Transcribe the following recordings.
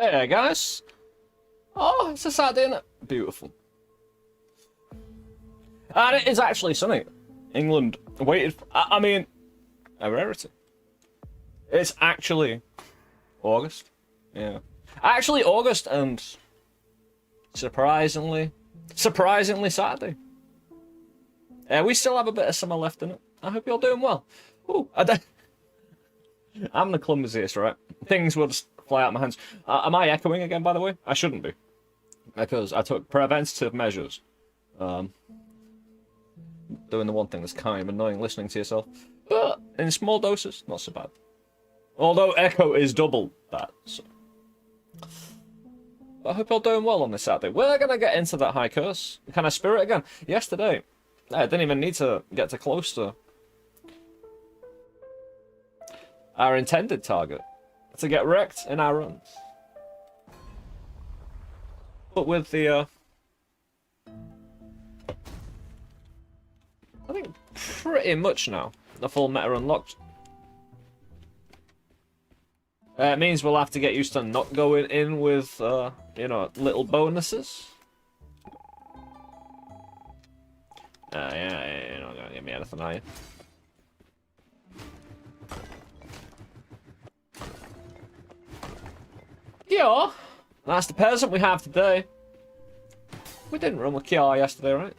Hey guys. Oh, it's a Saturday, isn't it? Beautiful. And it is actually sunny. England waited for, I mean, a rarity. It's actually August. Yeah. Actually August and surprisingly Saturday. We still have a bit of summer left in it. I hope you're doing well. Ooh, I'm the clumsiest, right? Things will just fly out of my hands. Am I echoing again, by the way? I shouldn't be. Because I took preventative measures. Doing the one thing that's kind of annoying, listening to yourself. But in small doses, not so bad. Although echo is double that. So. But I hope you're doing well on this Saturday. We're going to get into that high curse. Can I spirit again? Yesterday, I didn't even need to get to close to our intended target. To get wrecked in our runs. But with the, I think pretty much now, the full meta unlocked. It means we'll have to get used to not going in with, you know, little bonuses. Yeah, you're not gonna give me anything, are you? Yeah, that's the peasant we have today. We didn't run with Kiara yesterday, right?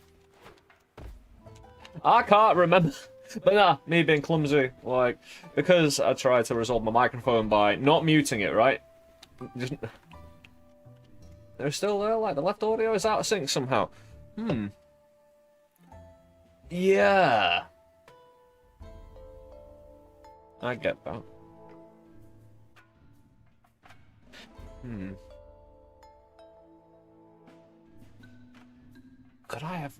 I can't remember. But nah, me being clumsy, like, because I tried to resolve my microphone by not muting it, right? Just... They're still there, like, the left audio is out of sync somehow. Yeah. I get that. Could I have...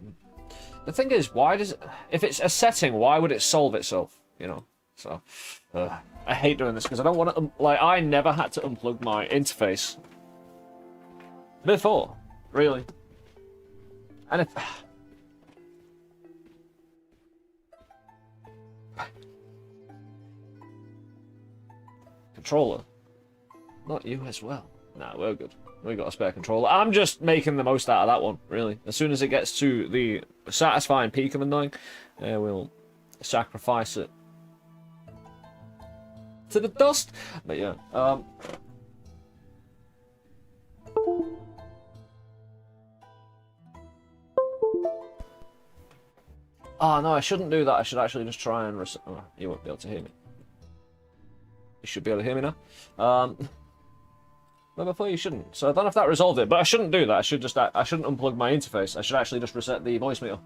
The thing is, why does it... If it's a setting, why would it solve itself? You know? So, I hate doing this because I don't want to... Like, I never had to unplug my interface. Before. Really. And if... Controller. Not you as well. Nah, we're good. We got a spare controller. I'm just making the most out of that one, really. As soon as it gets to the satisfying peak of annoying, we'll sacrifice it to the dust. But yeah, oh no, I shouldn't do that. I should actually just try and oh, you won't be able to hear me. You should be able to hear me now. But before you shouldn't. So I don't know if that resolved it, but I shouldn't do that. I shouldn't unplug my interface. I should actually just reset the voice meter.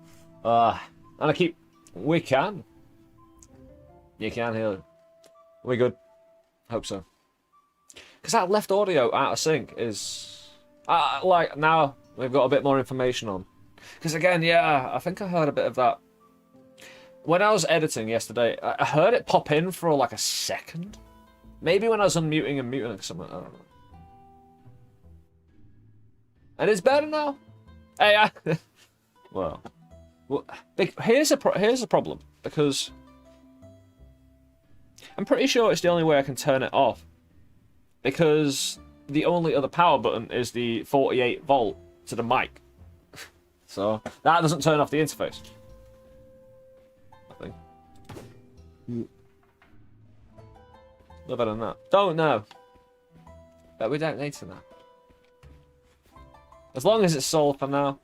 And I keep... We can. You can hear it. We good? Hope so. Because that left audio out of sync is... like, now we've got a bit more information on. Because again, yeah, I think I heard a bit of that. When I was editing yesterday, I heard it pop in for like a second. Maybe when I was unmuting and muting something, I don't know. And it's better now. Hey, well, here's a problem, because I'm pretty sure it's the only way I can turn it off, because the only other power button is the 48 volt to the mic, so that doesn't turn off the interface. I think. Other than that, don't know, but we don't need to know. As long as it's solved for now.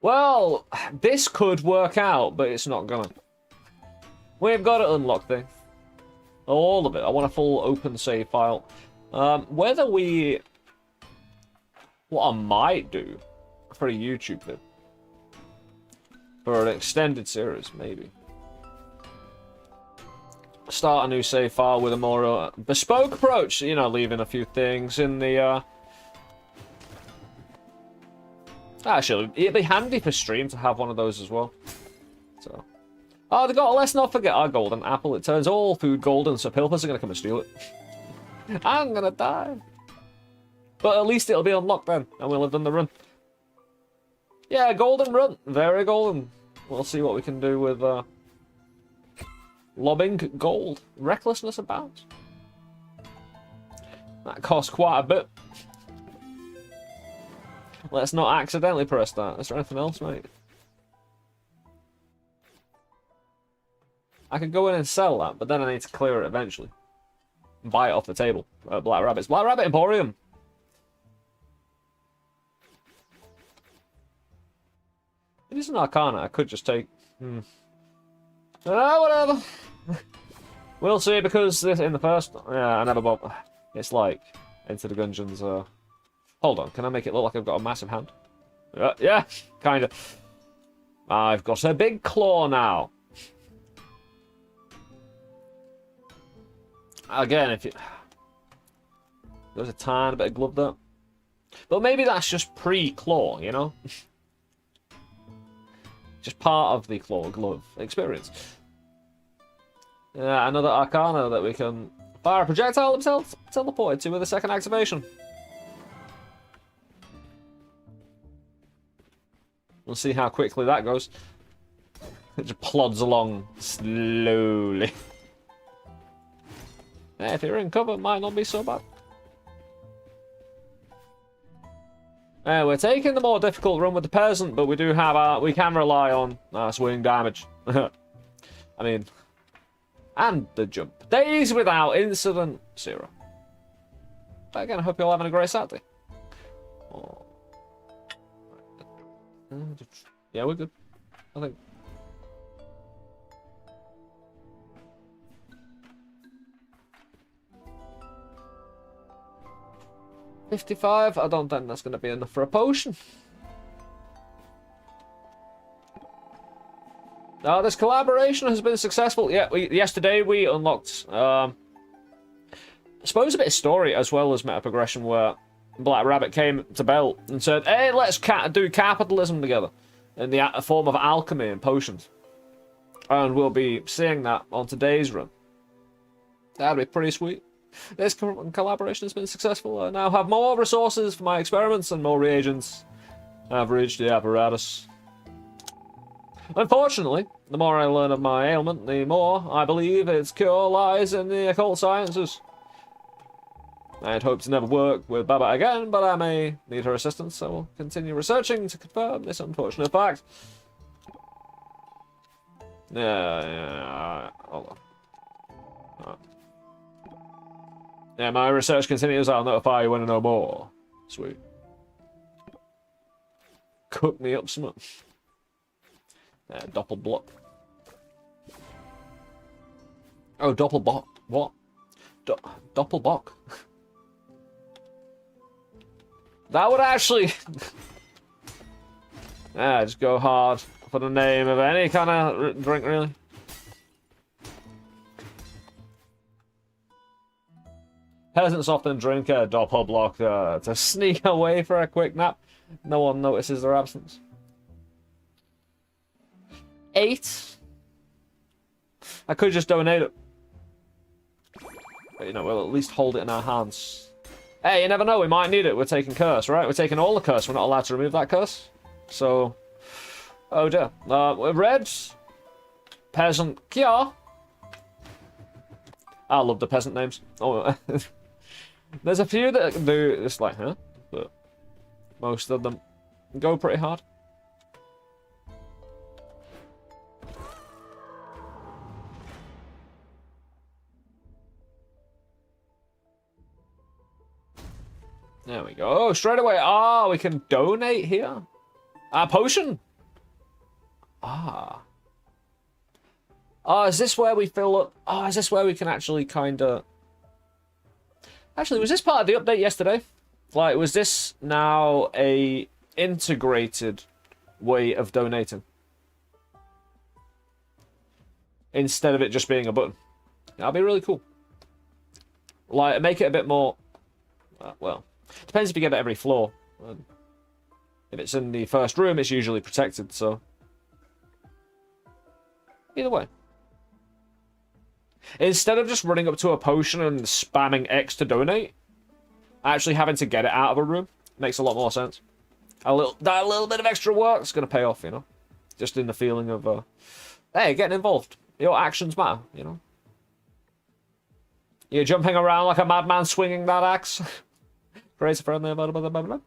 Well, this could work out, but it's not gonna. We've got to unlock things. All of it. I want a full open save file. Whether we... What I might do for a YouTube vid. For an extended series, maybe. Start a new save file with a more bespoke approach, you know, leaving a few things in the Actually, it'd be handy for stream to have one of those as well. So, oh, they got. Let's not forget our golden apple. It turns all food golden, so Pilfers are gonna come and steal it. I'm gonna die. But at least it'll be unlocked then, and we'll have done the run. Yeah, golden run, very golden. We'll see what we can do with lobbing gold. Recklessness about. That costs quite a bit. Let's not accidentally press that. Is there anything else, mate? I could go in and sell that, but then I need to clear it eventually. And buy it off the table. Black Rabbits. Black Rabbit Emporium! It is an Arcana. I could just take... whatever. We'll see, because this, in the first... Yeah, I never bought... It's like... Enter the Gungeons... Hold on, can I make it look like I've got a massive hand? Yeah, kind of. I've got a big claw now. Again, if you... There's a tiny bit of glove there. But maybe that's just pre-claw, you know? Just part of the claw glove experience. Yeah, another Arcana that we can fire a projectile themselves teleported to with a second activation. We'll see how quickly that goes. It just plods along slowly. Yeah, if you're in cover, it might not be so bad. We're taking the more difficult run with the peasant, but we do have we can rely on swing damage. I mean, and the jump. Days without incident 0. But again, I hope you're all having a great Saturday. Oh. Yeah, we're good. I think. $55. I don't think that's going to be enough for a potion. This collaboration has been successful. Yeah, yesterday we unlocked, I suppose, a bit of story as well as meta progression, where Black Rabbit came to Belt and said, "Hey, let's do capitalism together in the form of alchemy and potions." And we'll be seeing that on today's run. That'd be pretty sweet. This collaboration has been successful. I now have more resources for my experiments and more reagents. I've reached the apparatus. Unfortunately, the more I learn of my ailment, the more I believe its cure lies in the occult sciences. I had hoped to never work with Baba again, but I may need her assistance, so we'll continue researching to confirm this unfortunate fact. Yeah, hold on. Right. Yeah, my research continues. I'll notify you when I know more. Sweet. Cook me up some. Doppelblock. Oh, Doppelbock. What? Doppelbock. That would actually... just go hard for the name of any kind of drink, really. Peasants often drink a Doppelbock to sneak away for a quick nap. No one notices their absence. 8. I could just donate it. But, you know, we'll at least hold it in our hands. Hey, you never know, we might need it. We're taking curse, right? We're taking all the curse. We're not allowed to remove that curse. So, oh dear. Red. Peasant Kia. I love the peasant names. Oh, there's a few that do this like, huh? But most of them go pretty hard. There we go. Oh, straight away. Ah, we can donate here. Potion. Oh, is this where we fill up? Oh, is this where we can actually kind of... Actually, was this part of the update yesterday? Like, was this now a integrated way of donating? Instead of it just being a button. That'd be really cool. Like, make it a bit more... well, depends if you get it every floor. If it's in the first room, it's usually protected, so... Either way. Instead of just running up to a potion and spamming X to donate, actually having to get it out of a room makes a lot more sense. That little bit of extra work is going to pay off, you know? Just in the feeling of, hey, getting involved. Your actions matter, you know? You're jumping around like a madman swinging that axe. Create a friendly, blah, blah, blah, blah, blah.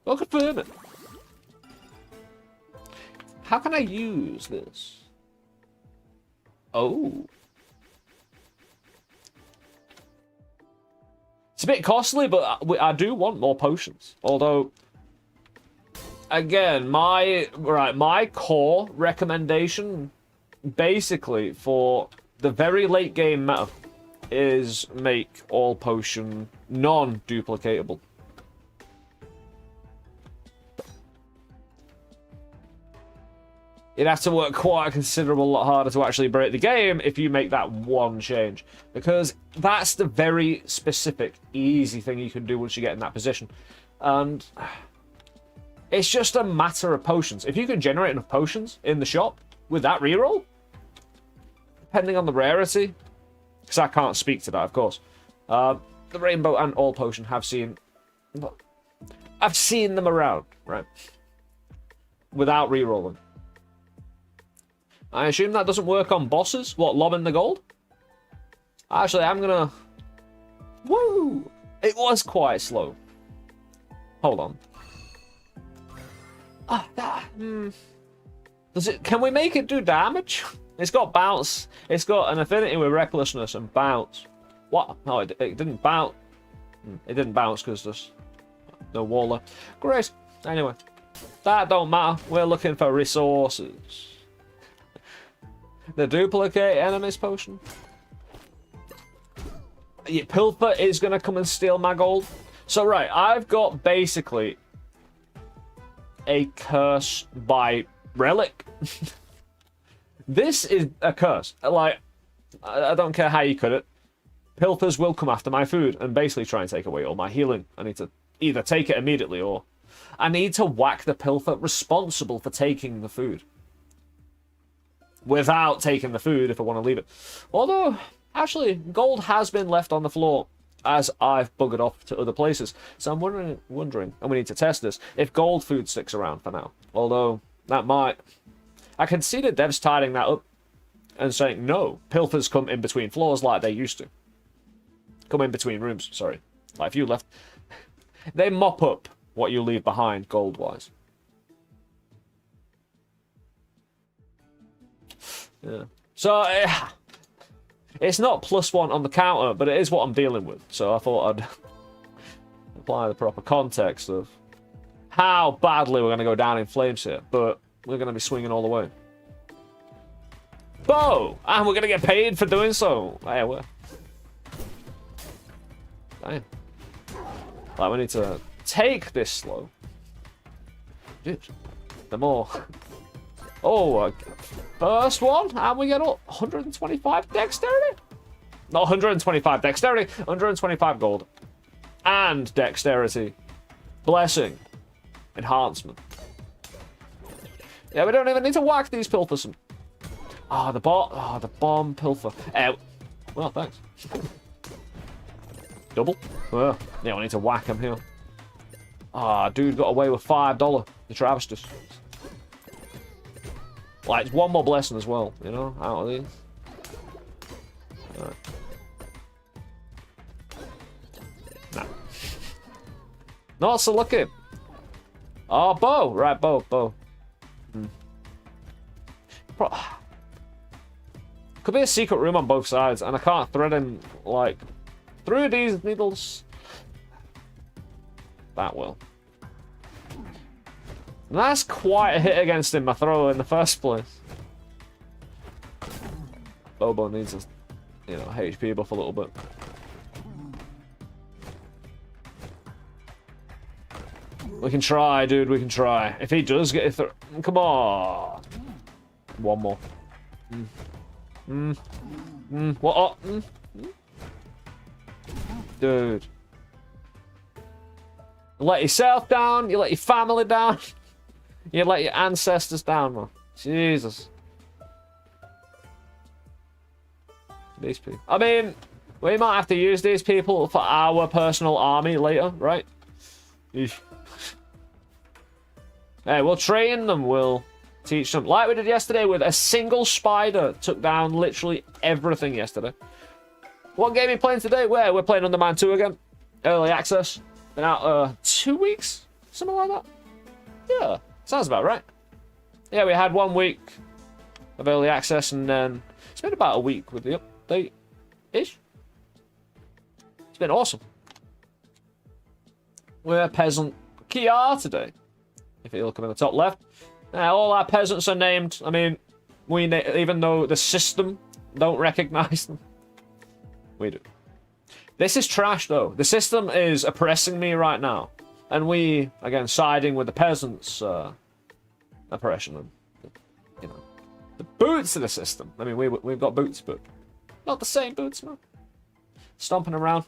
I'll confirm it. How can I use this? Oh. It's a bit costly, but I do want more potions. Although, again, my core recommendation, basically, for the very late game meta, is make all potion non-duplicatable. You'd have to work quite a considerable lot harder to actually break the game if you make that one change. Because that's the very specific, easy thing you can do once you get in that position. And it's just a matter of potions. If you can generate enough potions in the shop with that reroll, depending on the rarity, because I can't speak to that, of course. The rainbow and all potion have seen... I've seen them around, right? Without rerolling. I assume that doesn't work on bosses? What, lobbing the gold? Actually, I'm gonna... Woo! It was quite slow. Hold on. Does it? Can we make it do damage? It's got bounce. It's got an affinity with recklessness and bounce. What? No, it didn't bounce. It didn't bounce because there's no wall there. Great. Anyway, that don't matter. We're looking for resources. The duplicate enemies potion. Your pilfer is going to come and steal my gold. So, right, I've got basically a curse by relic. This is a curse. Like, I don't care how you cut it. Pilfers will come after my food and basically try and take away all my healing. I need to either take it immediately or I need to whack the pilfer responsible for taking the food. Without taking the food if I want to leave it. Although, actually, gold has been left on the floor as I've buggered off to other places. So I'm wondering, and we need to test this, if gold food sticks around for now. Although, that might... I can see the devs tidying that up and saying, no, pilfers come in between floors like they used to. Come in between rooms, sorry. Like if you left... They mop up what you leave behind gold-wise. Yeah. So, it's not +1 on the counter, but it is what I'm dealing with. So I thought I'd apply the proper context of how badly we're going to go down in flames here. But we're going to be swinging all the way. Bow! And we're going to get paid for doing so. Hey, we're... Damn. Like, we need to take this slow. Dude, the more... Oh, first one, and we get 125 dexterity? Not 125 dexterity, 125 gold. And dexterity. Blessing. Enhancement. Yeah, we don't even need to whack these pilfers. Ah, the bomb pilfer. Well, thanks. Double? Well, yeah, we need to whack him here. Ah, dude got away with $5. The travesties. Like, it's one more blessing as well, you know, out of these. Right. Nah. Not so lucky. Oh, bow. Right, bow. Could be a secret room on both sides, and I can't thread him, like, through these needles. That will. That's quite a hit against him, my throw in the first place. Bobo needs a, HP buff a little bit. We can try, dude, we can try. If he does get a throw... Come on! One more. What? Oh, Dude. You let yourself down, you let your family down. You let your ancestors down, man. Jesus. These people. I mean, we might have to use these people for our personal army later, right? Eesh. Hey, we'll train them, we'll teach them. Like we did yesterday with a single spider. Took down literally everything yesterday. What game are you playing today? We're playing Undermine 2 again. Early access. Been out 2 weeks? Something like that. Yeah, sounds about right. Yeah, we had 1 week of early access, and then it's been about a week with the update-ish. It's been awesome. We're peasant Kia today. If you look up in the top left. All our peasants are named. I mean, even though the system don't recognize them. We do. This is trash, though. The system is oppressing me right now. And we, again, siding with the peasants' oppression. And, you know, the boots of the system. I mean, we've got boots, but not the same boots, man. Stomping around.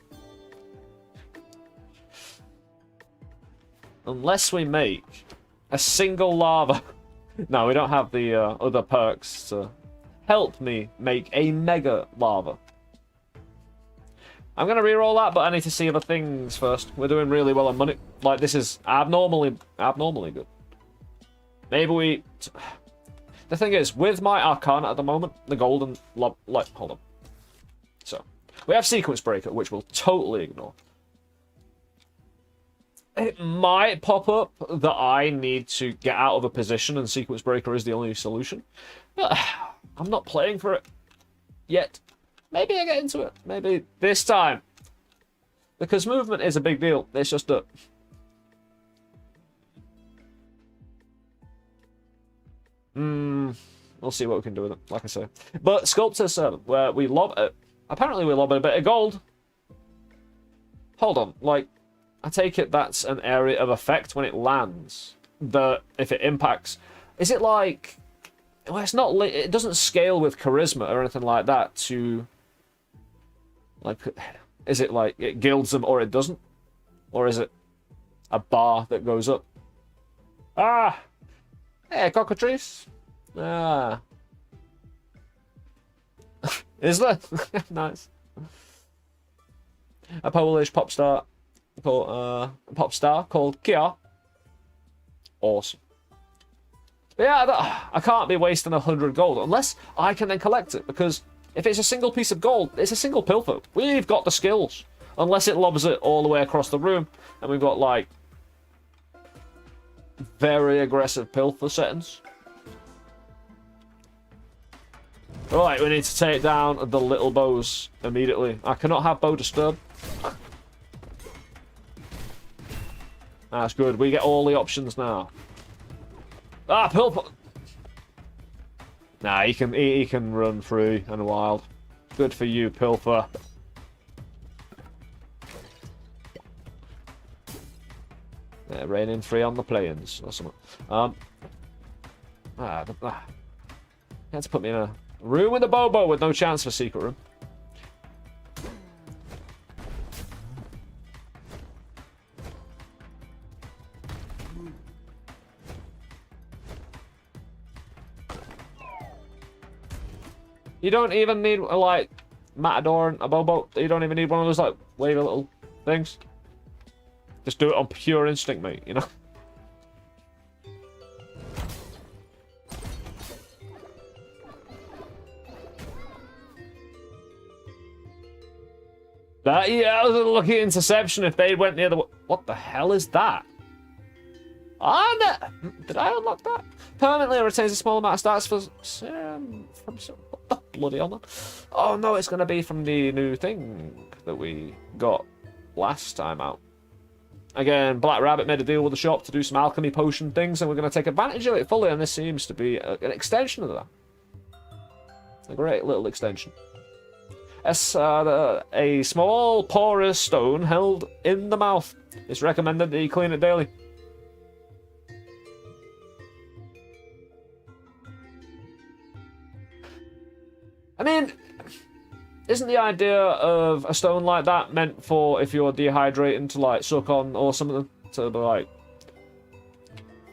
Unless we make a single lava. No, we don't have the other perks to help me make a mega lava. I'm going to reroll that, but I need to see other things first. We're doing really well on money. Like, this is abnormally good. Maybe we... The thing is, with my Arcana at the moment, the golden... Like, hold on. So, we have Sequence Breaker, which we'll totally ignore. It might pop up that I need to get out of a position and Sequence Breaker is the only solution. But I'm not playing for it yet. Maybe I get into it. Maybe this time. Because movement is a big deal. It's just that... We'll see what we can do with it, like I say. But Sculptor's Servant, where we lob it. Apparently we lob a bit of gold. Hold on, like... I take it that's an area of effect when it lands. That if it impacts... Is it like... Well, it's not... It doesn't scale with charisma or anything like that to... Like... Is it like it gilds them or it doesn't? Or is it a bar that goes up? Ah! Hey, cockatrice! Ah. Is there? Nice. A Polish pop star called Kia. Awesome. But yeah, I can't be wasting 100 gold unless I can then collect it, because if it's a single piece of gold, it's a single pilfer. We've got the skills. Unless it lobs it all the way across the room, and we've got, like, very aggressive pilfer settings. Right, we need to take down the little bows immediately. I cannot have bow disturb. That's good. We get all the options now. Ah, pilfer! Nah, he can run free and wild. Good for you, pilfer. Yeah, raining free on the plains or something. You had to put me in a room with a Bobo with no chance for secret room. You don't even need, like, Matador and a Bobo. You don't even need one of those, like, wavy little things. Just do it on pure instinct, mate, you know? Yeah, that was a lucky interception if they went near the... What the hell is that? Ah, no. Did I unlock that? Permanently retains a small amount of stats for... From some... What the bloody hell, man? Oh, no, it's going to be from the new thing that we got last time out. Again, Black Rabbit made a deal with the shop to do some alchemy potion things, and we're going to take advantage of it fully, and this seems to be an extension of that. A great little extension. A small porous stone held in the mouth. It's recommended that you clean it daily. I mean, isn't the idea of a stone like that meant for if you're dehydrating to, like, suck on or something? To be like,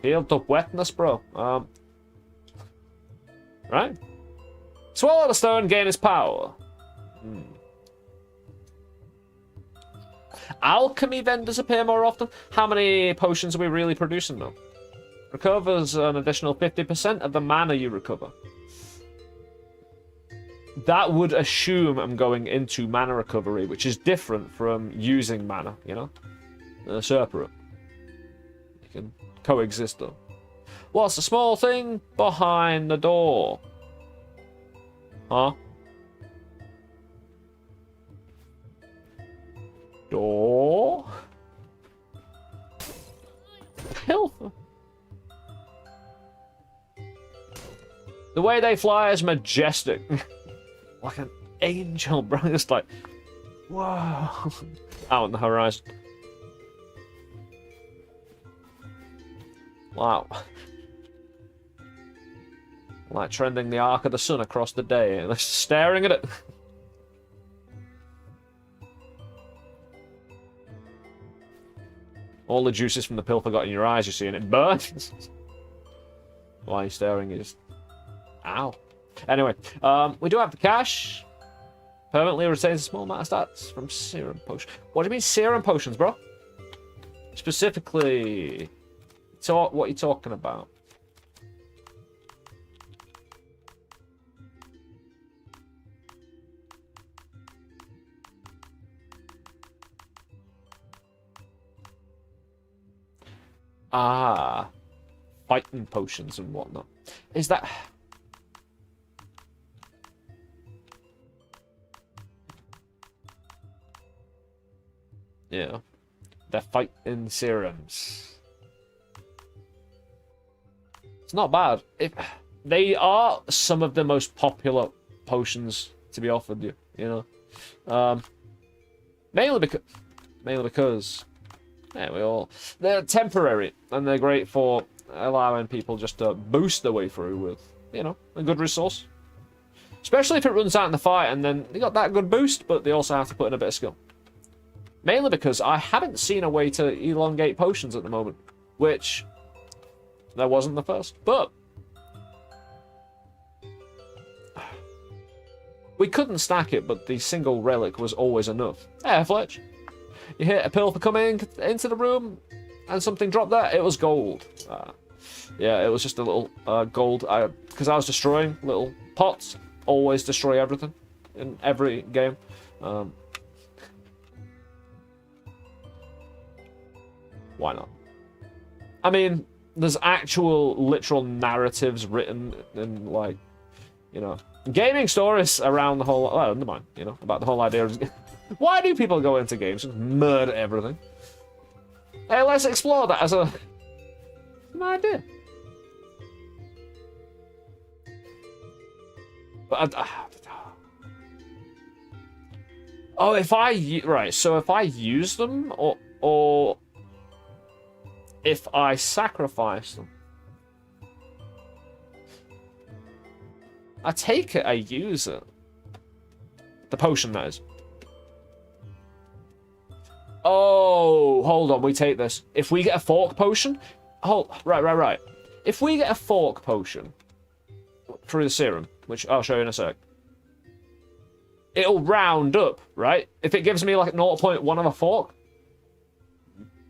healed up wetness, bro. Right? Swallow the stone, gain its power. Alchemy vendors appear more often. How many potions are we really producing, though? Recovers an additional 50% of the mana you recover. that would assume I'm going into mana recovery, which is different from using mana, you know? Separate. You can coexist, though. What's the small thing behind the door? Huh? Door? Pilfer. The way they fly is majestic. Like an angel, bro. Just like, whoa. Out on the horizon. Wow. Like trending the arc of the sun across the day. And they're staring at it. All the juices from the pilfer got in your eyes, you see, and it burns. Why are you staring? You just... Ow. Anyway, we do have the cash. Permanently retains a small amount of stats from serum potions. What do you mean serum potions, bro? Specifically, what are you talking about? Ah, fighting potions and whatnot. Is that... Yeah, they're fighting serums. It's not bad. They are some of the most popular potions to be offered you, you know. Mainly because yeah, they're temporary and they're great for allowing people just to boost their way through with, you know, a good resource. Especially if it runs out in the fight and then they got that good boost, but they also have to put in a bit of skill. Mainly because I haven't seen a way to elongate potions at the moment, which there wasn't the first, but we couldn't stack it, but the single relic was always enough. Yeah, Fletch. You hit a pilfer coming into the room and something dropped there. It was gold. Yeah, it was just a little gold. Because I was destroying little pots. Always destroy everything in every game. Why not? I mean, there's actual literal narratives written in, like, you know, gaming stories around the whole, well, Undermine, you know, about the whole idea of why do people go into games and murder everything? Hey, let's explore that as an idea. But oh, if I use them or if I sacrifice them. I take it, I use it. The potion, that is. Oh, hold on, we take this. If we get a fork potion... Right. If we get a fork potion through the serum, which I'll show you in a sec, it'll round up, right? If it gives me like 0.1 of a fork,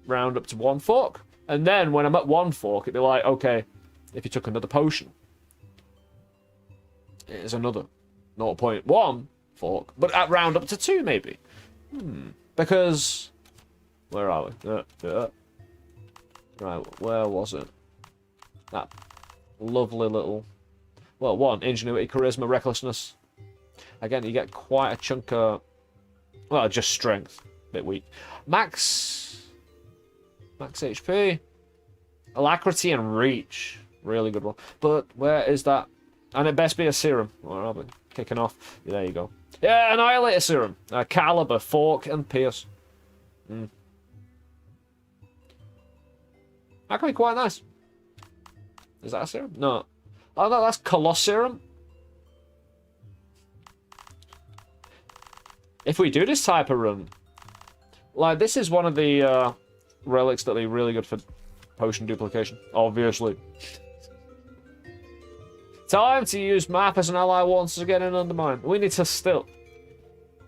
round up to 1 fork. And then when I'm at 1 fork, it'd be like, okay, if you took another potion, it is another 0.1 fork. But at round up to 2, maybe. Because... Where are we? Right, where was it? That lovely little... Well, 1, ingenuity, charisma, recklessness. Again, you get quite a chunk of... Well, just strength. Bit weak. Max HP. Alacrity and reach. Really good one. But where is that? And it best be a serum. Where are we? Kicking off. Yeah, there you go. Yeah, Annihilator serum. Caliber, fork, and pierce. That could be quite nice. Is that a serum? No. Oh, no, that's Coloss serum. If we do this type of run, like, this is one of the relics that are really good for potion duplication, obviously. Time to use map as an ally once again in Undermine. We need to still...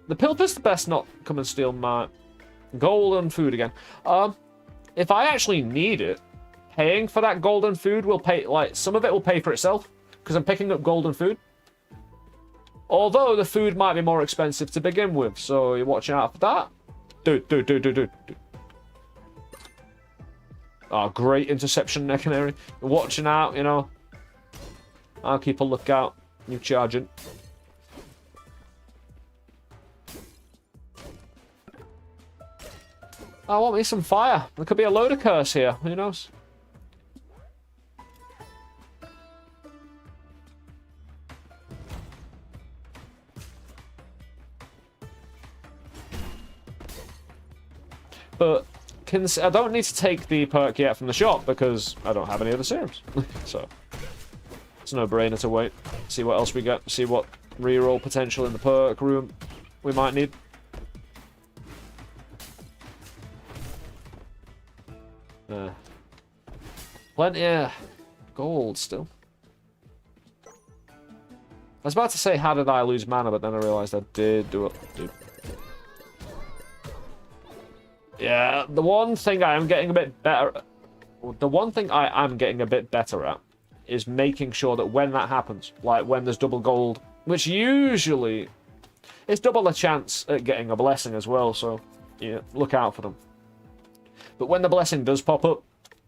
The Pilfer's the best not come and steal my golden food again. If I actually need it, paying for that golden food will pay, like, some of it will pay for itself, because I'm picking up golden food. Although the food might be more expensive to begin with, so you're watching out for that. Dude. Oh, great interception there, Canary. You're watching out, you know. I'll keep a lookout. You charging. I want me some fire. There could be a load of curse here. Who knows? But I don't need to take the perk yet from the shop because I don't have any other serums. So it's no brainer to wait. See what else we get. See what reroll potential in the perk room we might need. Plenty of gold still. I was about to say, how did I lose mana, but then I realized I did do it. Dude. Yeah, the one thing I am getting a bit better... The one thing I am getting a bit better at is making sure that when that happens, like when there's double gold, which usually is double a chance at getting a blessing as well, so yeah, look out for them. But when the blessing does pop up,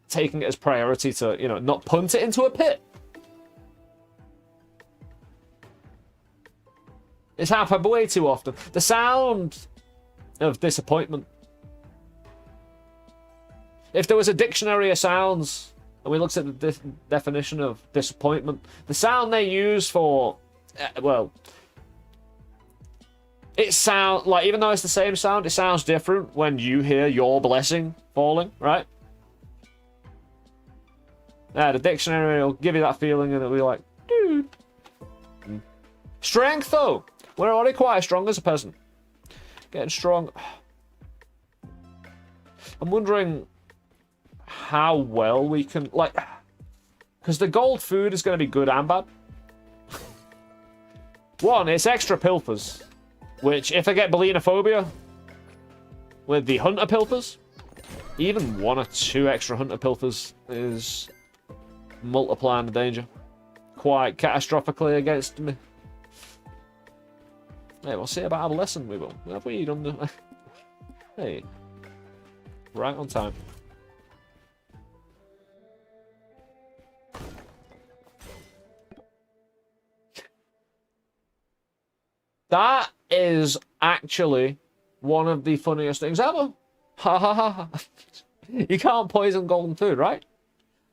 taking it as priority to, you know, not punt it into a pit. It's happened way too often. The sound of disappointment. If there was a dictionary of sounds, and we looked at the definition of disappointment, the sound they use for, well, it sounds, like, even though it's the same sound, it sounds different when you hear your blessing falling, right? Yeah, the dictionary will give you that feeling and it'll be like, dude. Strength, though. We're already quite strong as a peasant. Getting strong. I'm wondering how well we can, like, because the gold food is going to be good and bad. One, it's extra pilfers, which if I get Belenophobia with the hunter pilfers, even 1 or 2 extra hunter pilfers is multiplying the danger quite catastrophically against me. Hey, we'll see about Adolescent. We will. Have we done the... Hey. Right on time. That is actually one of the funniest things ever. Ha ha ha ha. You can't poison golden food, right?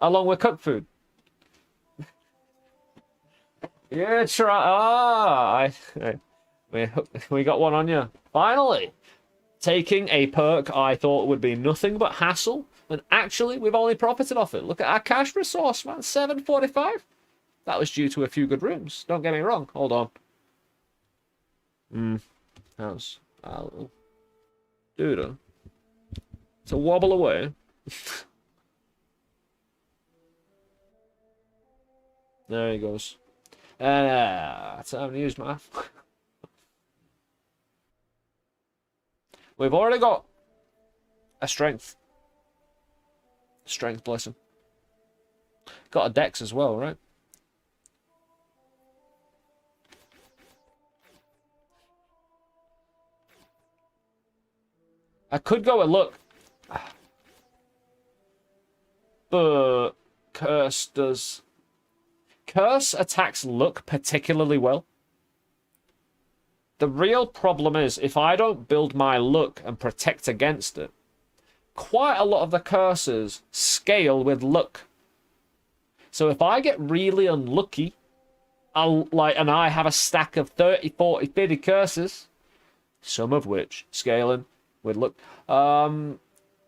Along with cooked food. Yeah, try. Ah, we got one on you. Finally, taking a perk I thought would be nothing but hassle, and actually we've only profited off it. Look at our cash resource, man. 745. That was due to a few good rooms. Don't get me wrong. Hold on. How's our little dude? To wobble away. There he goes. Time to use math. We've already got a strength. Strength blessing. Got a dex as well, right? I could go and look. But Curse does... Curse attacks luck particularly well. The real problem is, if I don't build my luck and protect against it, quite a lot of the curses scale with luck. So if I get really unlucky, and I have a stack of 30, 40, 50 curses, some of which scaling with luck, and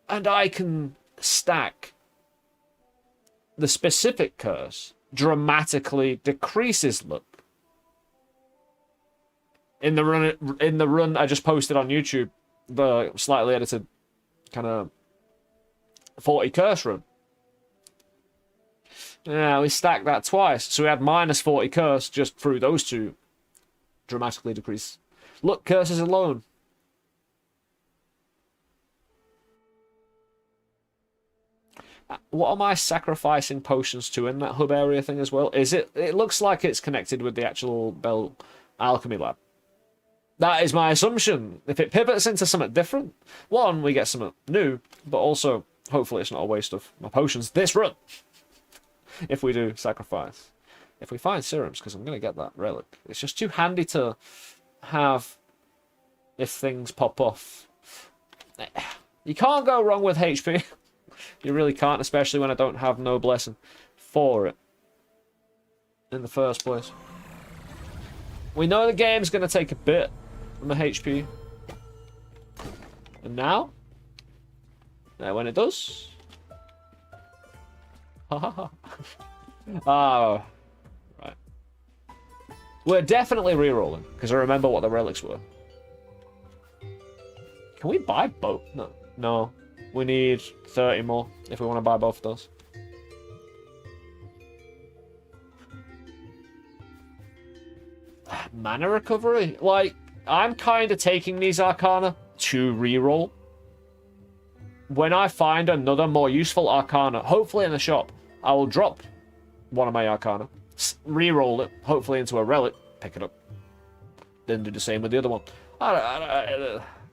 I can stack the specific curse dramatically decreases luck. In the run I just posted on YouTube, the slightly edited kind of 40 curse run. Yeah, we stacked that twice, so we had minus 40 curse just through those two. Dramatically decrease. Luck curses alone. What am I sacrificing potions to in that hub area thing as well? Is it? It looks like it's connected with the actual bell Alchemy Lab. That is my assumption. If it pivots into something different, one, we get something new, but also, hopefully it's not a waste of my potions this run. If we do sacrifice. If we find serums, because I'm going to get that relic. It's just too handy to have if things pop off. You can't go wrong with HP. You really can't, especially when I don't have no blessing for it in the first place. We know the game's going to take a bit from the HP. And now? When it does? Oh, right. We're definitely re-rolling, because I remember what the relics were. Can we buy both? No. No. We need 30 more if we want to buy both of those. Mana recovery? Like, I'm kind of taking these Arcana to re-roll. When I find another more useful Arcana, hopefully in the shop, I will drop one of my Arcana, re-roll it, hopefully into a relic, pick it up, then do the same with the other one.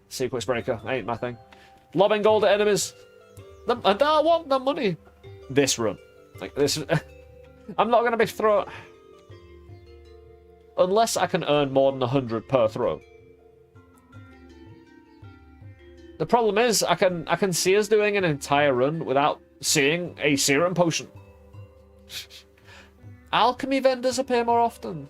Sequence breaker ain't my thing. Lobbing gold at enemies. And I want the money. This run. Like, this. I'm not going to be thrown. Unless I can earn more than 100 per throw. The problem is, I can see us doing an entire run without seeing a serum potion. Alchemy vendors appear more often.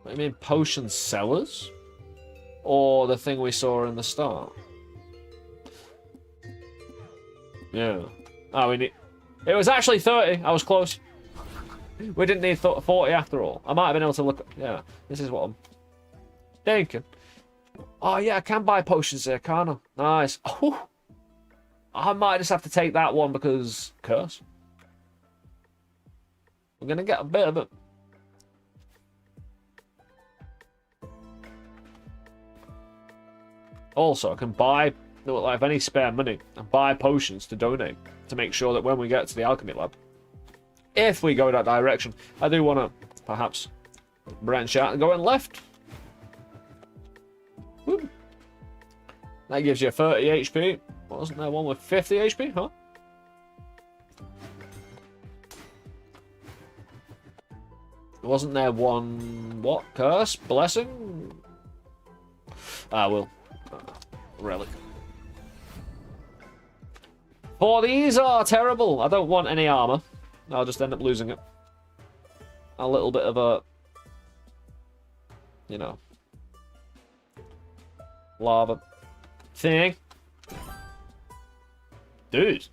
I mean, potion sellers? Or the thing we saw in the start? Yeah. Oh, we need... It was actually 30. I was close. We didn't need 40 after all. I might have been able to look... Yeah, this is what I'm thinking. Oh, yeah, I can buy potions there, can't I? Nice. Oh, I might just have to take that one because... Curse. We're going to get a bit of it. Also, I can buy, like, any spare money and buy potions to donate to make sure that when we get to the alchemy lab, if we go that direction, I do want to perhaps branch out and go in left. Woo. That gives you 30 HP. Wasn't there one with 50 HP, huh? Wasn't there one, what, curse? Blessing? Ah, well. Relic. For these are terrible. I don't want any armor. I'll just end up losing it. A little bit of a... You know... lava thing. Dude.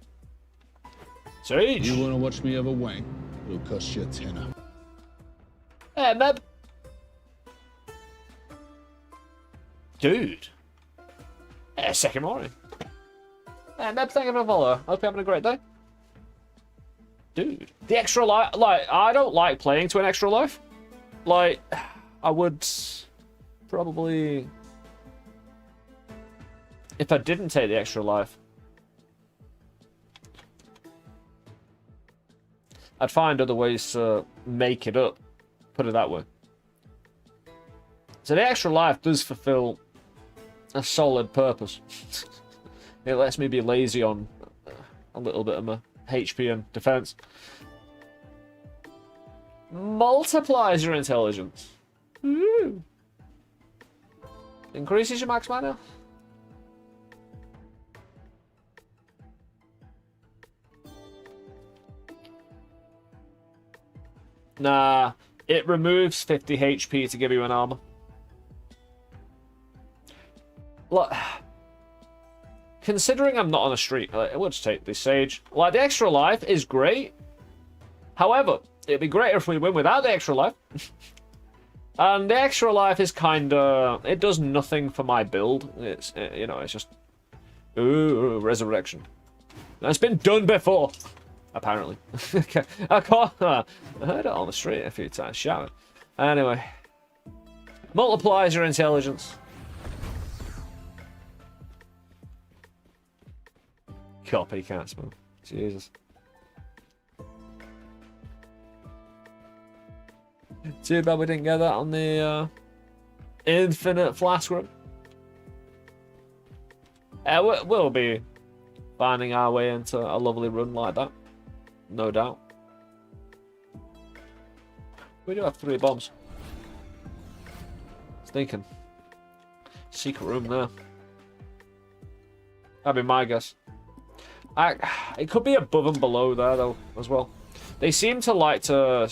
Sage. You wanna watch me have a wank? It'll cost you a tenner. Hey, Meb. Dude. Hey, second morning. Hey, Meb, thank you for the follow. Hope you're having a great day. Dude. The extra life, like, I don't like playing to an extra life. Like, I would probably... If I didn't take the extra life, I'd find other ways to make it up. Put it that way. So the extra life does fulfill a solid purpose. It lets me be lazy on a little bit of my HP and defense. Multiplies your intelligence. Ooh. Increases your max mana. Nah, it removes 50 HP to give you an armor. Look, considering I'm not on a streak, I would just take this Sage. Like, the extra life is great. However, it'd be greater if we win without the extra life. And the extra life is kinda... It does nothing for my build. It's, you know, it's just... Ooh, resurrection. That's been done before. Apparently. Okay. I heard it on the street a few times shouting. Anyway. Multiplies your intelligence. Copycats, man. Jesus. Too bad we didn't get that on the infinite flask run. We'll be finding our way into a lovely run like that. No doubt. We do have 3 bombs. Thinking. Secret room there. That'd be my guess. It could be above and below there, though, as well. They seem to like to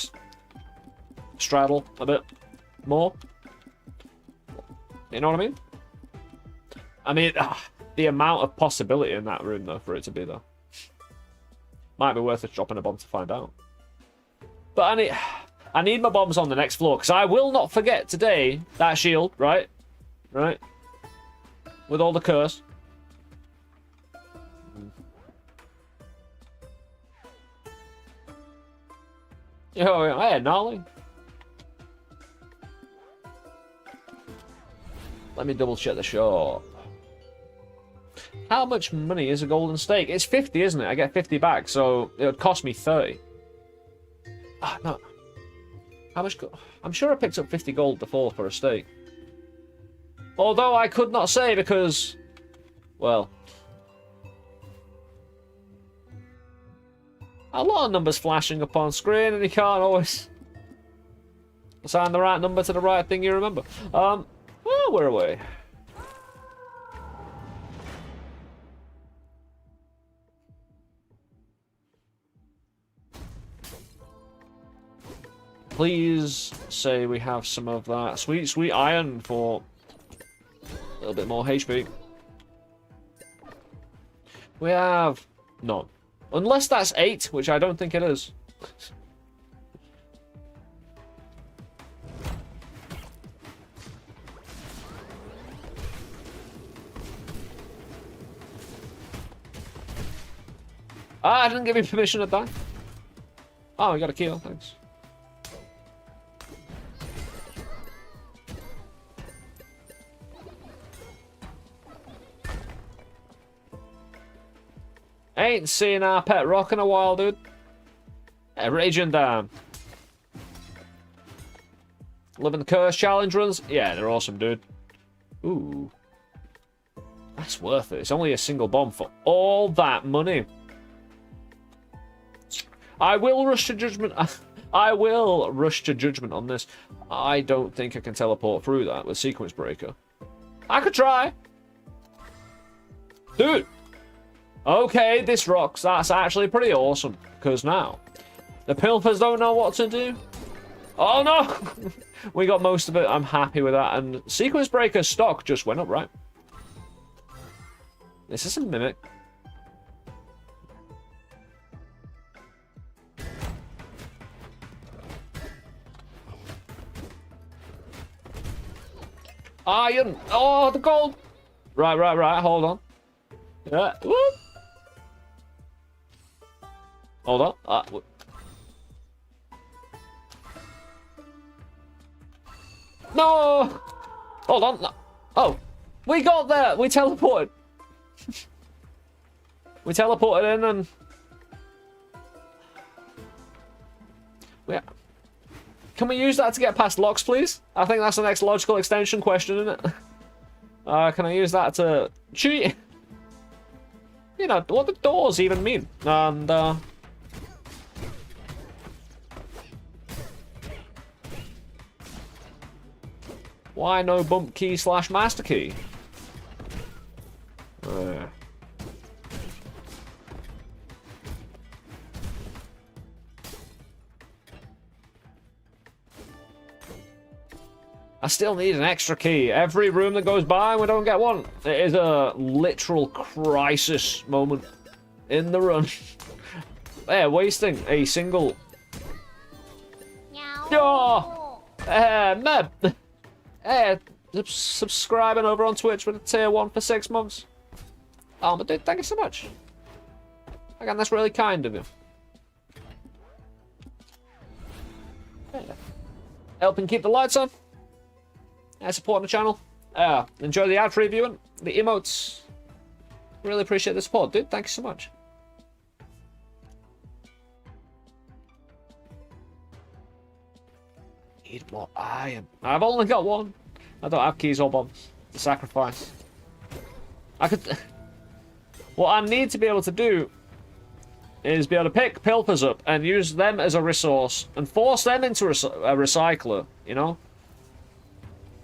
straddle a bit more. You know what I mean? I mean, the amount of possibility in that room, though, for it to be there. Might be worth us dropping a bomb to find out. But I need my bombs on the next floor, because I will not forget today that shield, right? Right? With all the curse. Yo, hey, Gnarly. Let me double check the shop. How much money is a golden steak? It's 50, isn't it? I get 50 back, so it would cost me 30. Ah, no. How much? I'm sure I picked up 50 gold before for a steak. Although I could not say because, well, a lot of numbers flashing up on screen, and you can't always assign the right number to the right thing you remember. Well, we're away. Please say we have some of that sweet, sweet iron for a little bit more HP. We have none. Unless that's 8, which I don't think it is. I didn't give you permission to die. Oh, we got a kill, thanks. Ain't seen our pet rock in a while, dude. Hey, raging down. Living the curse challenge runs? Yeah, they're awesome, dude. Ooh. That's worth it. It's only a single bomb for all that money. I will rush to judgment. I will rush to judgment on this. I don't think I can teleport through that with sequence breaker. I could try. Dude. Okay, this rocks. That's actually pretty awesome. Because now, the pilfers don't know what to do. Oh no! We got most of it. I'm happy with that. And sequence breaker stock just went up, right? This is a mimic. Iron! Oh, the gold! Right. Hold on. Yeah. Whoop. Hold on. No! Hold on. No. Oh. We got there. We teleported. We teleported in and... Yeah. Can we use that to get past locks, please? I think that's the next logical extension question, isn't it? Can I use that to cheat? You know, what do doors even mean? And, why no bump key / master key? I still need an extra key. Every room that goes by and we don't get one. It is a literal crisis moment in the run. Yeah, wasting a single... Oh! Meb! Hey, subscribing over on Twitch with a tier 1 for 6 months. Oh, but dude, thank you so much. Again, that's really kind of you. Yeah. Helping keep the lights on. supporting the channel. Enjoy the ad reviewing, the emotes. Really appreciate the support, dude. Thank you so much. Need more iron. I've only got one. I don't have keys or bombs to sacrifice. I could... What I need to be able to do is be able to pick pilpers up and use them as a resource and force them into a recycler, you know?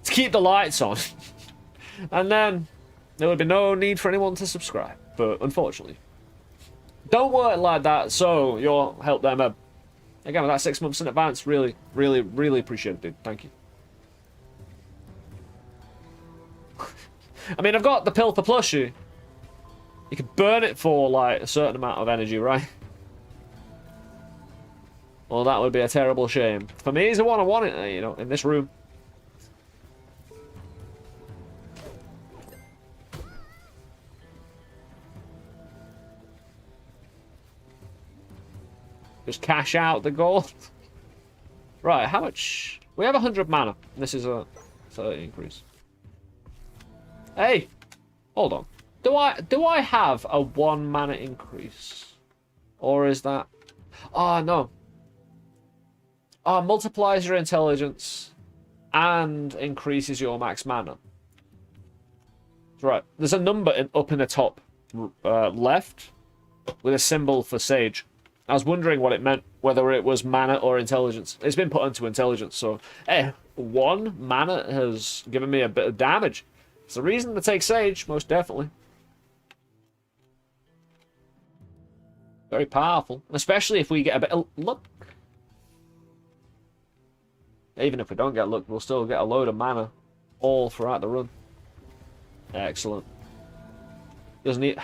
To keep the lights on. And then there would be no need for anyone to subscribe. But unfortunately, don't work like that, so you'll help them out. Again, with that 6 months in advance, really, really, really appreciate it, dude. Thank you. I mean, I've got the Pilfer plushie. You can burn it for, like, a certain amount of energy, right? Well, that would be a terrible shame. For me, he's the one I want it, you know, in this room. Just cash out the gold. Right, how much? We have 100 mana. This is a 30 increase. Hey, hold on. Do I have a 1 mana increase? Or is that... Oh, no. Oh, multiplies your intelligence and increases your max mana. Right, there's a number up in the top left with a symbol for Sage. I was wondering what it meant, whether it was mana or intelligence. It's been put into intelligence, so... Hey, 1 mana has given me a bit of damage. It's the reason to take Sage, most definitely. Very powerful. Especially if we get a bit of luck. Even if we don't get luck, we'll still get a load of mana all throughout the run. Excellent. Doesn't need...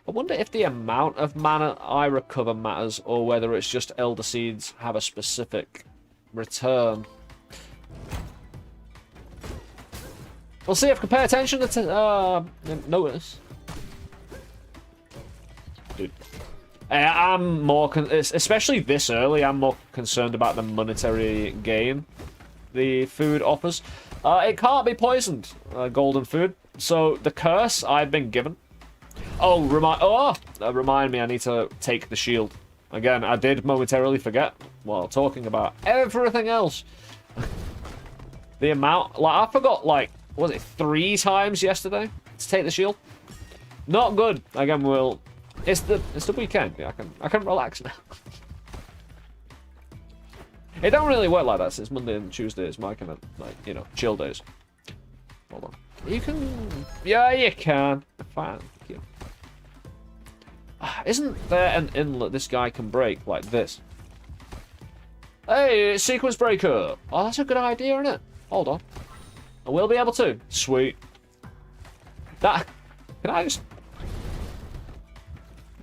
I wonder if the amount of mana I recover matters, or whether it's just Elder Seeds have a specific return. We'll see if I can pay attention to notice. Dude. I'm more, especially this early, I'm more concerned about the monetary gain the food offers. It can't be poisoned, golden food. So the curse I've been given. Oh, remind me, I need to take the shield. Again, I did momentarily forget while talking about everything else. The amount, like, I forgot, like, was it 3 times yesterday to take the shield? Not good. Again, it's the weekend. Yeah, I can relax now. It don't really work like that since Monday and Tuesday is my kind of, like, you know, chill days. Hold on. You can... Yeah, you can. Fine. Thank you. Isn't there an inlet this guy can break like this? Hey, sequence breaker. Oh, that's a good idea, isn't it? Hold on. I will be able to. Sweet. That... Can I just...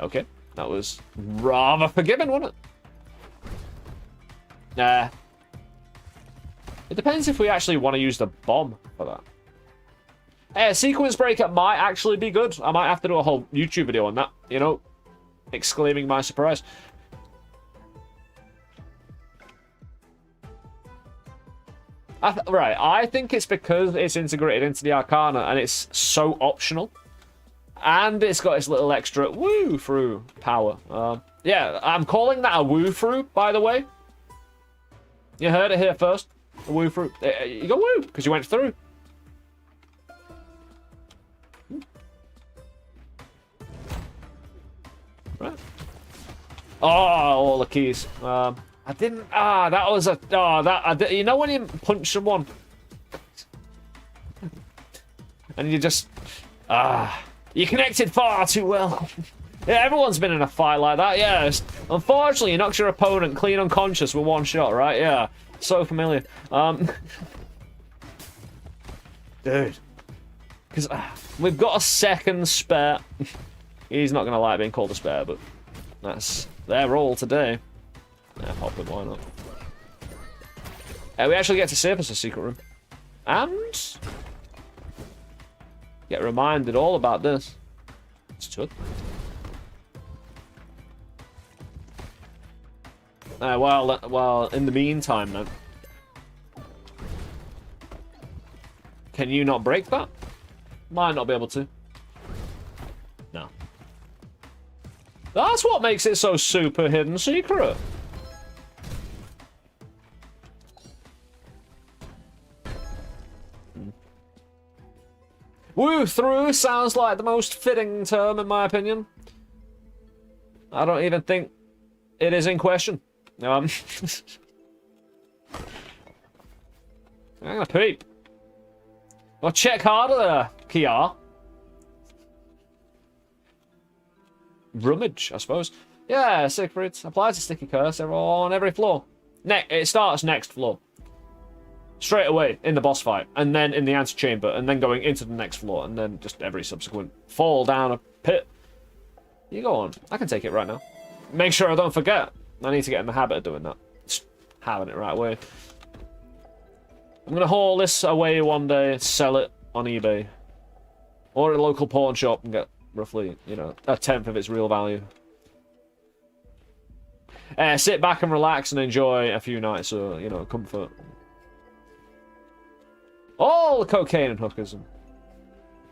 Okay. That was rather forgiving, wasn't it? Nah. It depends if we actually want to use the bomb for that. Hey, a sequence breaker might actually be good. I might have to do a whole YouTube video on that, you know? Exclaiming my surprise. Right, I think it's because it's integrated into the Arcana and it's so optional. And it's got its little extra woo-through power. Yeah, I'm calling that a woo-through, by the way. You heard it here first. A woo-through. You go woo, because you went through. Right. Oh, all the keys. I didn't... that was a... you know when you punch someone? And you just... you connected far too well. Yeah, everyone's been in a fight like that, yes. Unfortunately, you knocked your opponent clean unconscious with 1 shot, right? Yeah. So familiar. Dude. Because we've got a second spare. He's not going to like being called a spare, but that's their role today. Yeah, pop it, why not? We actually get to surface a secret room. And... get reminded all about this. It's good. Well, in the meantime, then. Can you not break that? Might not be able to. No. That's what makes it so super hidden secret. Woo through sounds like the most fitting term in my opinion. I don't even think it is in question. I'm gonna peep. Well, check harder there, Kiar. Rummage, I suppose. Yeah, Siegfried. Applies a sticky curse on every floor. It starts next floor. Straight away in the boss fight, and then in the antechamber, and then going into the next floor, and then just every subsequent fall down a pit. You go on. I can take it right now. Make sure I don't forget. I need to get in the habit of doing that. Just having it right away. I'm going to haul this away one day, sell it on eBay. Or at a local pawn shop and get roughly, you know, a tenth of its real value. Sit back and relax and enjoy a few nights of, you know, comfort. All the cocaine and hookers.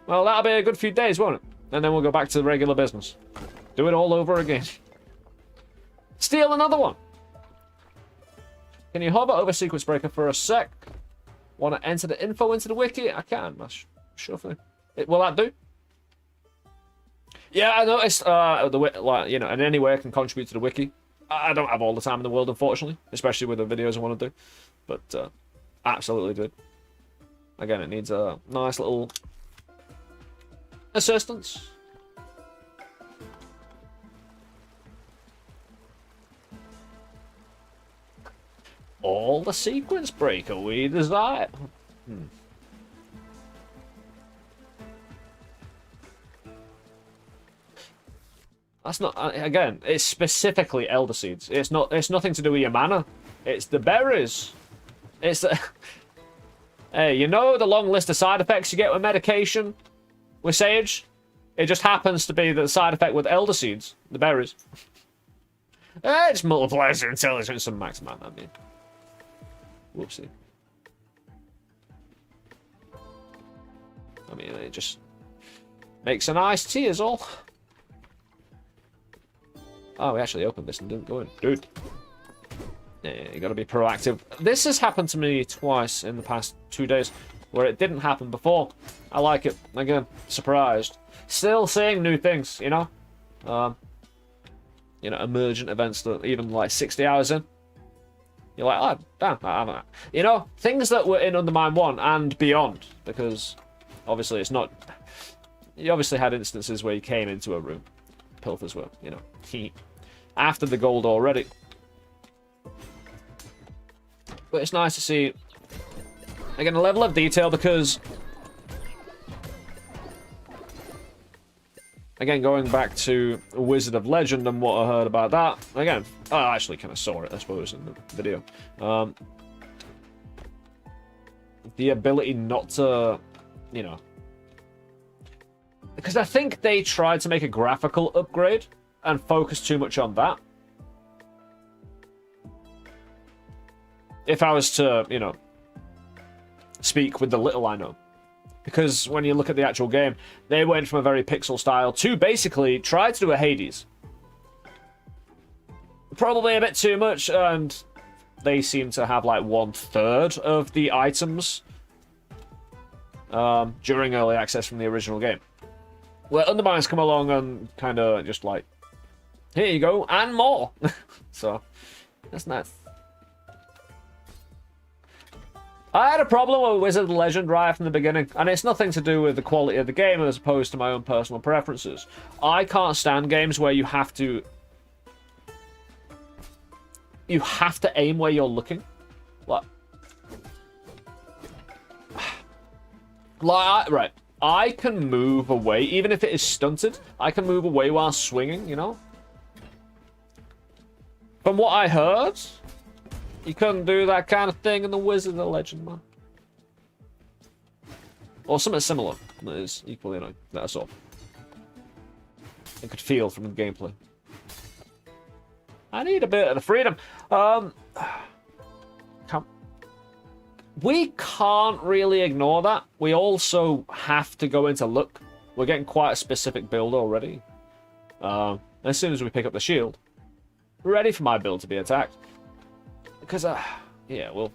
Well, that'll be a good few days, won't it? And then we'll go back to the regular business. Do it all over again. Steal another one. Can you hover over Sequence Breaker for a sec? Want to enter the info into the wiki? I can. That's sure thing. Will that do? Yeah, I noticed. Like, you know, in any way I can contribute to the wiki. I don't have all the time in the world, unfortunately, especially with the videos I want to do. But absolutely do. Again, it needs a nice little assistance. All the Sequence Breaker we desire. That's not, again, it's specifically Elder Seeds. It's nothing to do with your mana. It's the berries. It's the... Hey, you know the long list of side effects you get with medication? With Sage? It just happens to be the side effect with Elder Seeds. The berries. It just multiplies your intelligence and max mana, I mean. Whoopsie. I mean, it just makes a nice tea is all. Oh, we actually opened this and didn't go in. Dude. Yeah, you gotta be proactive. This has happened to me twice in the past 2 days, where it didn't happen before. I like it. Again, surprised. Still seeing new things, you know? You know, emergent events that even like 60 hours in. You're like, oh, damn, I haven't. You know, things that were in Undermine 1 and beyond, because obviously it's not... You obviously had instances where you came into a room. Pilfers were, you know, after the gold already. But it's nice to see, again, a level of detail, because... Again, going back to Wizard of Legend and what I heard about that, again, I actually kind of saw it, I suppose, in the video. The ability not to, you know... Because I think they tried to make a graphical upgrade and focus too much on that. If I was to, you know, speak with the little I know. Because when you look at the actual game, they went from a very pixel style to basically try to do a Hades. Probably a bit too much, and they seem to have like 1/3 of the items during early access from the original game. Where Undermine's come along and kind of just like, here you go, and more. So, that's nice. I had a problem with Wizard of Legend right from the beginning, and it's nothing to do with the quality of the game as opposed to my own personal preferences. I can't stand games where you have to aim where you're looking. Right. I can move away, even if it is stunted. I can move away while swinging, you know? From what I heard, you couldn't do that kind of thing in the Wizard of Legend, man. Or something similar that is equally annoying, that I saw. I could feel from the gameplay. We can't really ignore that. We also have to go into luck. We're getting quite a specific build already. As soon as we pick up the shield, we're ready for my build to be attacked. Because, yeah, well,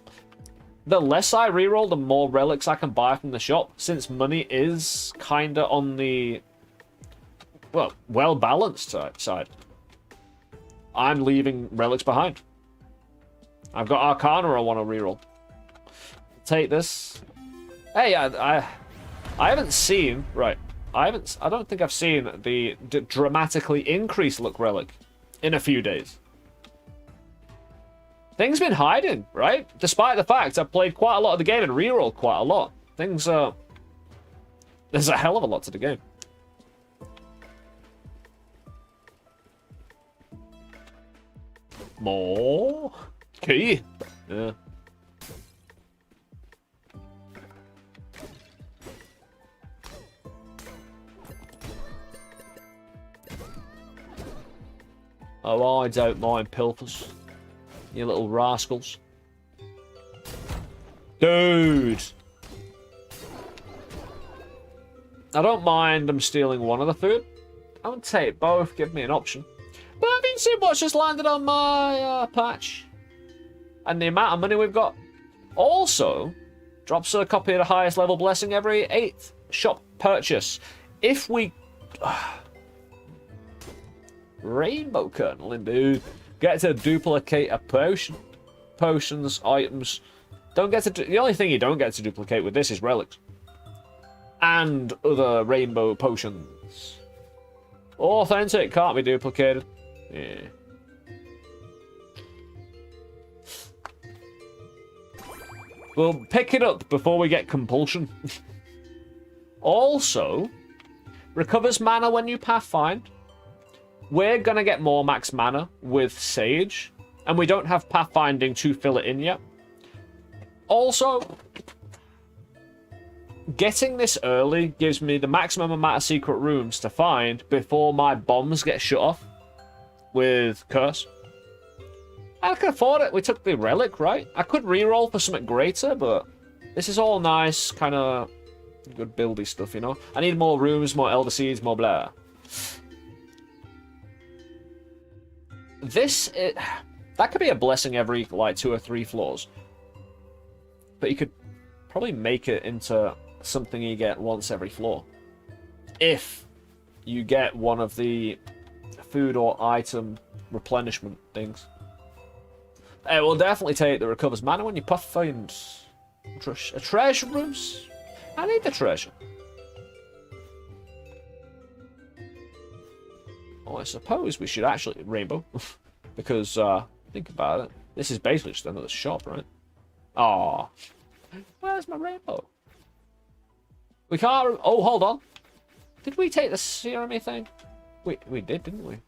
the less I reroll, the more relics I can buy from the shop. Since money is kind of on the, well balanced side. I'm leaving relics behind. I've got Arcana I want to reroll. Take this. Hey, I haven't seen, right, I don't think I've seen the dramatically increased luck relic in a few days. Things been hiding, right? Despite the fact I've played quite a lot of the game and rerolled quite a lot. Things there's a hell of a lot to the game. More key. Yeah. Oh, I don't mind pilfers. You little rascals. Dude! I don't mind them stealing one of the food. I would take both, give me an option. But have you seen what's just landed on my patch? And the amount of money we've got. Also, drops a copy of the highest level blessing every 8th shop purchase. If we... Rainbow Kernel, dude. Get to duplicate a potion. Potions, items. Don't get to... The only thing you don't get to duplicate with this is relics. And other rainbow potions. Authentic can't be duplicated. Yeah. We'll pick it up before we get compulsion. Also, recovers mana when you pathfind. We're gonna get more max mana with Sage, and we don't have pathfinding to fill it in yet. Also, getting this early gives me the maximum amount of secret rooms to find before my bombs get shut off with Curse. I can afford it. We took the relic, right? I could reroll for something greater, but this is all nice, kind of good buildy stuff, you know? I need more rooms, more Elder Seeds, more blah. That could be a blessing every, like, 2 or 3 floors. But you could probably make it into something you get once every floor. If you get one of the food or item replenishment things. It will definitely take the recovers mana when you find a treasure rooms. I need the treasure. Oh, I suppose we should actually rainbow. Because, think about it. This is basically just another shop, right? Aw. Where's my rainbow? We can't... Oh, hold on. Did we take the serum thing? We did, didn't we?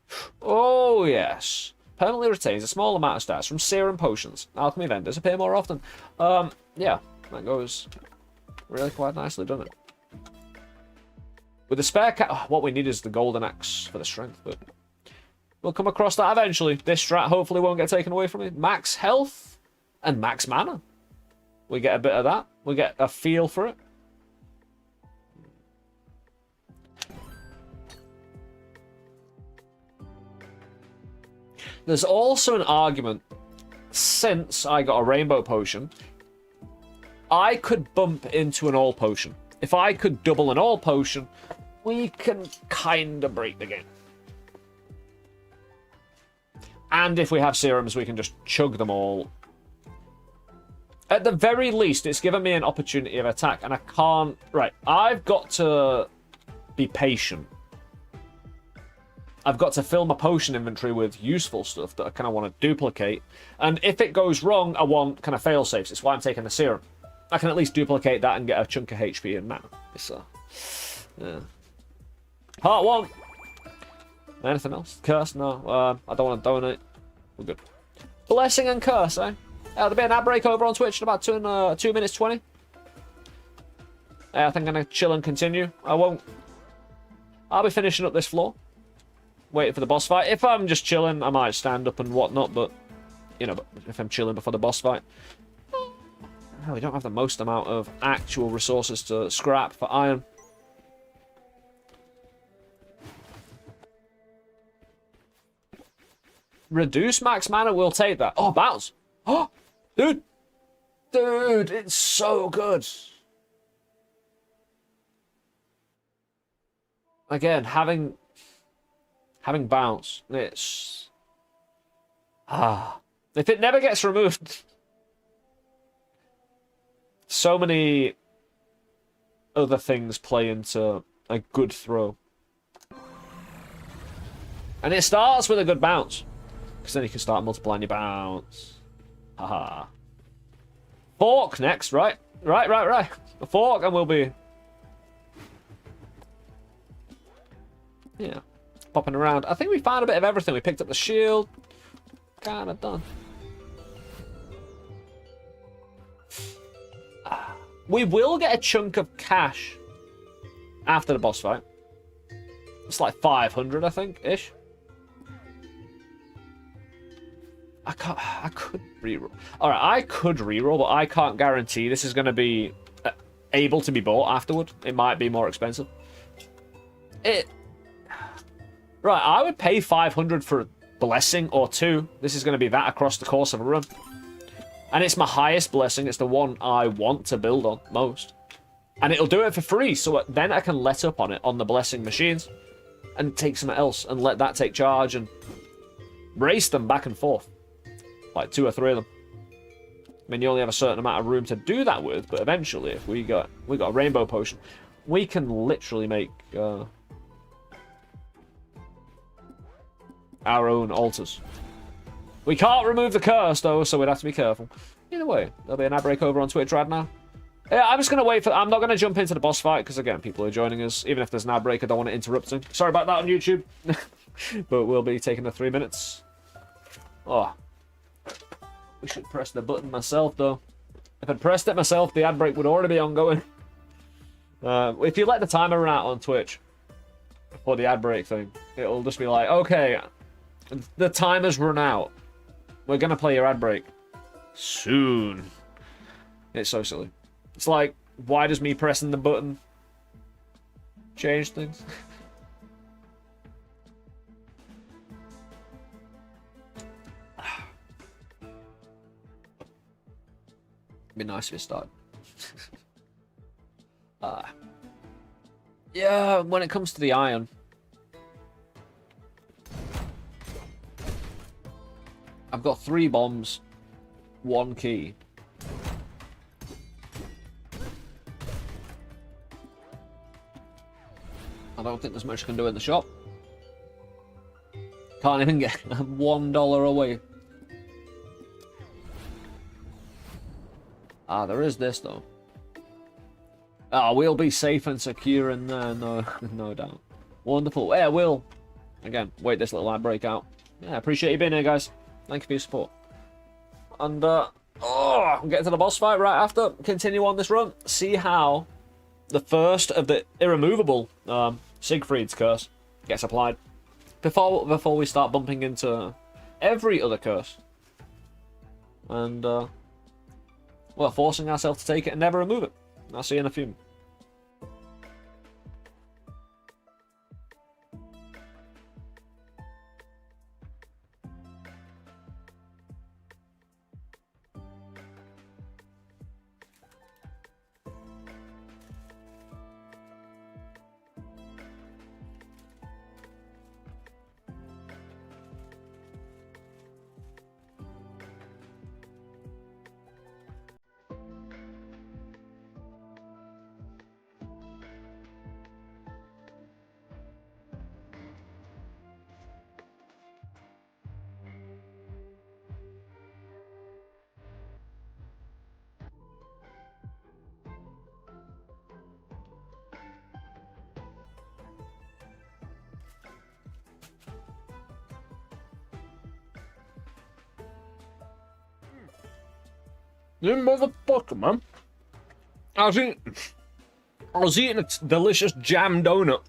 Oh, yes. Permanently retains a small amount of stats from serum potions. Alchemy vendors appear more often. Yeah. That goes really quite nicely, doesn't it? With the spare what we need is the golden axe for the strength, but... We'll come across that eventually. This strat hopefully won't get taken away from me. Max health and max mana. We get a bit of that. We get a feel for it. There's also an argument, since I got a rainbow potion, I could bump into an all potion. If I could double an all potion, we can kind of break the game. And if we have serums, we can just chug them all. At the very least, it's given me an opportunity of attack, and I can't... Right, I've got to be patient. I've got to fill my potion inventory with useful stuff that I kind of want to duplicate. And if it goes wrong, I want kind of fail-safes. It's why I'm taking the serum. I can at least duplicate that and get a chunk of HP and mana. So, yeah. Part 1. Anything else? Curse? No. I don't want to donate. We're good. Blessing and curse, eh? There'll be an ad break over on Twitch in about 2 minutes 20. I think I'm going to chill and continue. I'll be finishing up this floor. Waiting for the boss fight. If I'm just chilling, I might stand up and whatnot, but, you know, if I'm chilling before the boss fight. Oh, we don't have the most amount of actual resources to scrap for iron. Reduce max mana, we'll take that. Oh, bounce. Oh, dude. Dude, it's so good. Again, having bounce, it's... If it never gets removed... So many other things play into a good throw. And it starts with a good bounce. Because then you can start multiplying your bounce. Haha. Fork next, right? Right. A fork and we'll be... Yeah. Popping around. I think we found a bit of everything. We picked up the shield. Kind of done. We will get a chunk of cash after the boss fight. It's like 500, I think, ish. I could reroll. Alright, I could reroll, but I can't guarantee this is going to be able to be bought afterward. It might be more expensive. Right, I would pay 500 for a blessing or two. This is going to be that across the course of a run. And it's my highest blessing. It's the one I want to build on most. And it'll do it for free, so then I can let up on it on the blessing machines. And take something else and let that take charge and race them back and forth. Like 2 or 3 of them. I mean, you only have a certain amount of room to do that with, but eventually, if we got a rainbow potion, we can literally make our own altars. We can't remove the curse, though, so we'd have to be careful. Either way, there'll be an ad break over on Twitch right now. Yeah, I'm just going to wait for... I'm not going to jump into the boss fight, because, again, people are joining us. Even if there's an ad break, I don't want to interrupt them. Sorry about that on YouTube. But we'll be taking the 3 minutes. Oh. We should press the button myself, though. If I'd pressed it myself, the ad break would already be ongoing. If you let the timer run out on Twitch for the ad break thing, it'll just be like, okay, the timer's run out. We're going to play your ad break soon. It's so silly. It's like, why does me pressing the button change things? It'd be nice if it started. Yeah, when it comes to the iron, I've got 3 bombs, 1 key. I don't think there's much I can do in the shop. Can't even get $1 away. There is this, though. We'll be safe and secure in there, no doubt. Wonderful. Yeah, we'll, again, wait this little ad break out. Yeah, appreciate you being here, guys. Thank you for your support. And, I'm getting to the boss fight right after. Continue on this run. See how the first of the irremovable Siegfried's curse gets applied. Before we start bumping into every other curse. And, well, forcing ourselves to take it and never remove it. I'll see you in a few. You motherfucker, man. I was eating a delicious jam donut.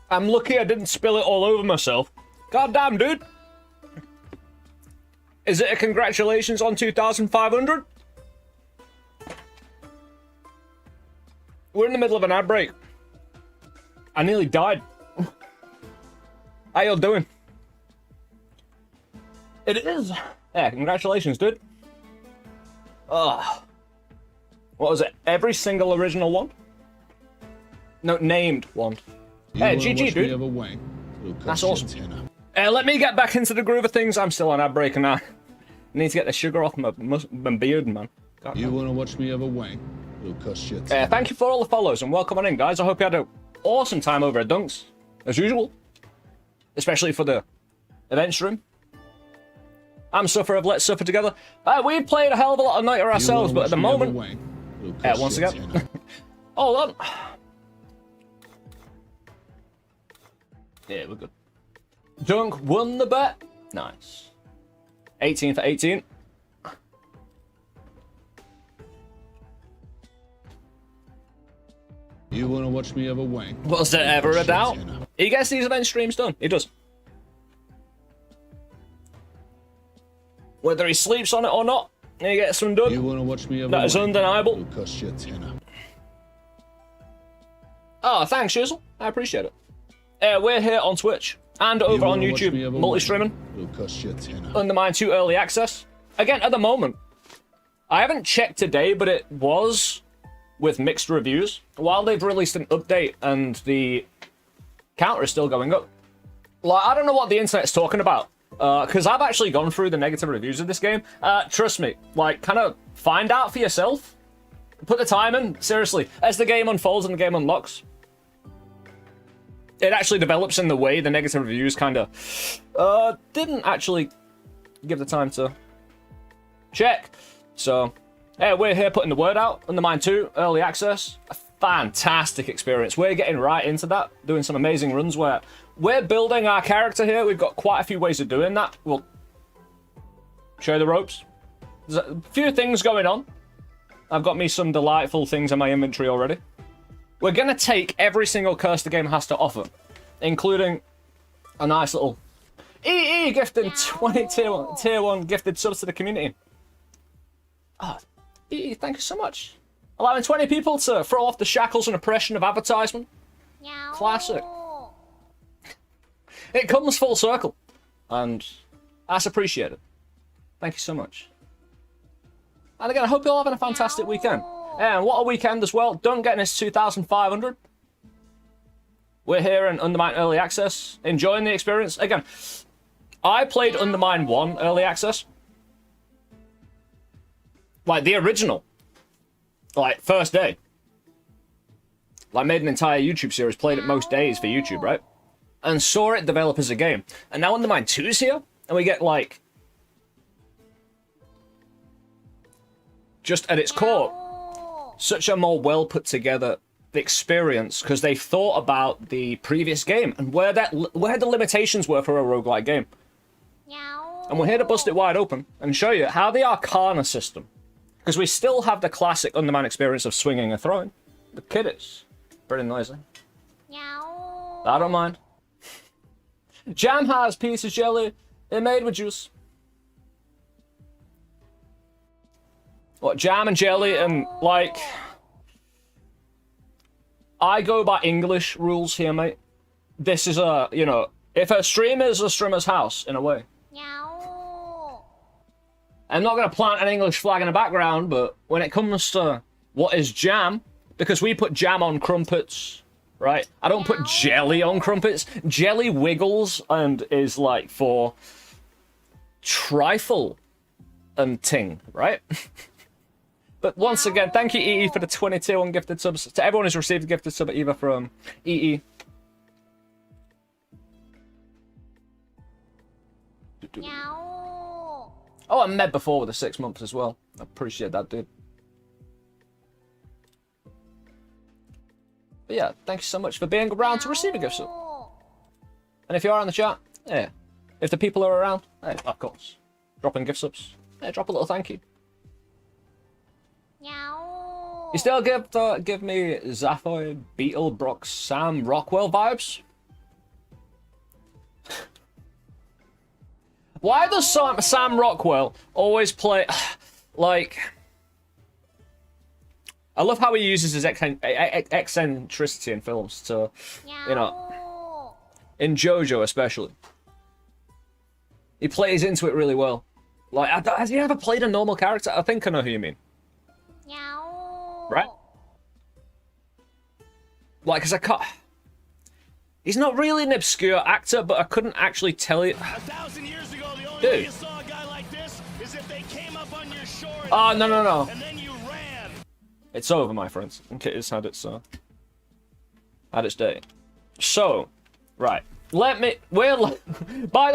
I'm lucky I didn't spill it all over myself. God damn, dude. Is it a congratulations on 2,500? We're in the middle of an ad break. I nearly died. How y'all doing? It is. Yeah, congratulations, dude. Ugh. What was it? Every single original one? No, named one. Hey, GG, dude. That's awesome. Let me get back into the groove of things. I'm still on ad break and I need to get the sugar off my beard, man. God, you want to watch me have a wank? It'll cost you 10. Thank you for all the follows and welcome on in, guys. I hope you had an awesome time over at Dunks, as usual. Especially for the event stream. I'm Suffer of Let's Suffer Together. We played a hell of a lot of Night ourselves, but at the moment... once again. Hold on. Yeah, we're good. Dunk won the bet. Nice. 18 for 18. You want to watch me have a wank? Was there ever a doubt? He gets these event streams done. He does. Whether he sleeps on it or not, he gets them done. You want to watch me have that is undeniable. It'll cost you 10. Oh, thanks, Shizzle. I appreciate it. We're here on Twitch and over on YouTube, multi-streaming. It'll cost you 10. Undermine 2 early access. Again, at the moment, I haven't checked today, but it was with mixed reviews. While they've released an update and the counter is still going up. Like, I don't know what the internet's talking about. Because I've actually gone through the negative reviews of this game. Trust me, like, kind of find out for yourself. Put the time in, seriously. As the game unfolds and the game unlocks, it actually develops in the way the negative reviews kind of didn't actually give the time to check. So, yeah, we're here putting the word out. Undermine 2, early access. A fantastic experience. We're getting right into that, doing some amazing runs where we're building our character here. We've got quite a few ways of doing that. We'll show you the ropes. There's a few things going on. I've got me some delightful things in my inventory already. We're going to take every single curse the game has to offer, including a nice little EE gifting 20 tier 1 gifted subs to the community. Oh, EE, thank you so much. Allowing 20 people to throw off the shackles and oppression of advertisement. Classic. It comes full circle, and that's appreciated. Thank you so much. And again, I hope you're all having a fantastic weekend. And what a weekend as well. Don't get this 2,500. We're here in Undermine Early Access, enjoying the experience. Again, I played Undermine 1 Early Access. Like, the original. Like, first day. Like, made an entire YouTube series, played it most days for YouTube, right? And saw it develop as a game. And now Undermine 2's here, and we get, like, just at its core, such a more well put together experience, because they thought about the previous game and where the limitations were for a roguelike game. And we're here to bust it wide open and show you how the Arcana system, because we still have the classic Undermine experience of swinging and throwing. The kid is pretty noisy. I don't mind. Jam has pieces jelly. It made with juice. What, jam and jelly and, like... I go by English rules here, mate. This is a, you know... If a stream is a streamer's house, in a way. I'm not going to plant an English flag in the background, but when it comes to what is jam, because we put jam on crumpets, right? I don't put jelly on crumpets. Jelly wiggles and is, like, for trifle and ting, right? But once again, thank you, EE, for the 20 tier 1 gifted subs. To everyone who's received a gifted sub, either from EE. Oh, I met before with the 6 months as well. I appreciate that, dude. But yeah, thank you so much for being around to receive a gift sub. And if you are in the chat, yeah. If the people are around, hey, of course. Dropping gift subs. Yeah, drop a little thank you. You still give me Zaphoid, Beetle, Brock, Sam Rockwell vibes? Why does Sam Rockwell always play, like... I love how he uses his eccentricity in films to, you know, in JoJo especially. He plays into it really well. Like, has he ever played a normal character? I think I know who you mean. Right? Like, because I can't... He's not really an obscure actor, but I couldn't actually tell you... 1,000 years ago, the only way you saw a guy like this is if they came up on your shore and no. And then you ran. It's over, my friends. Okay, it's had its day. So, right. By the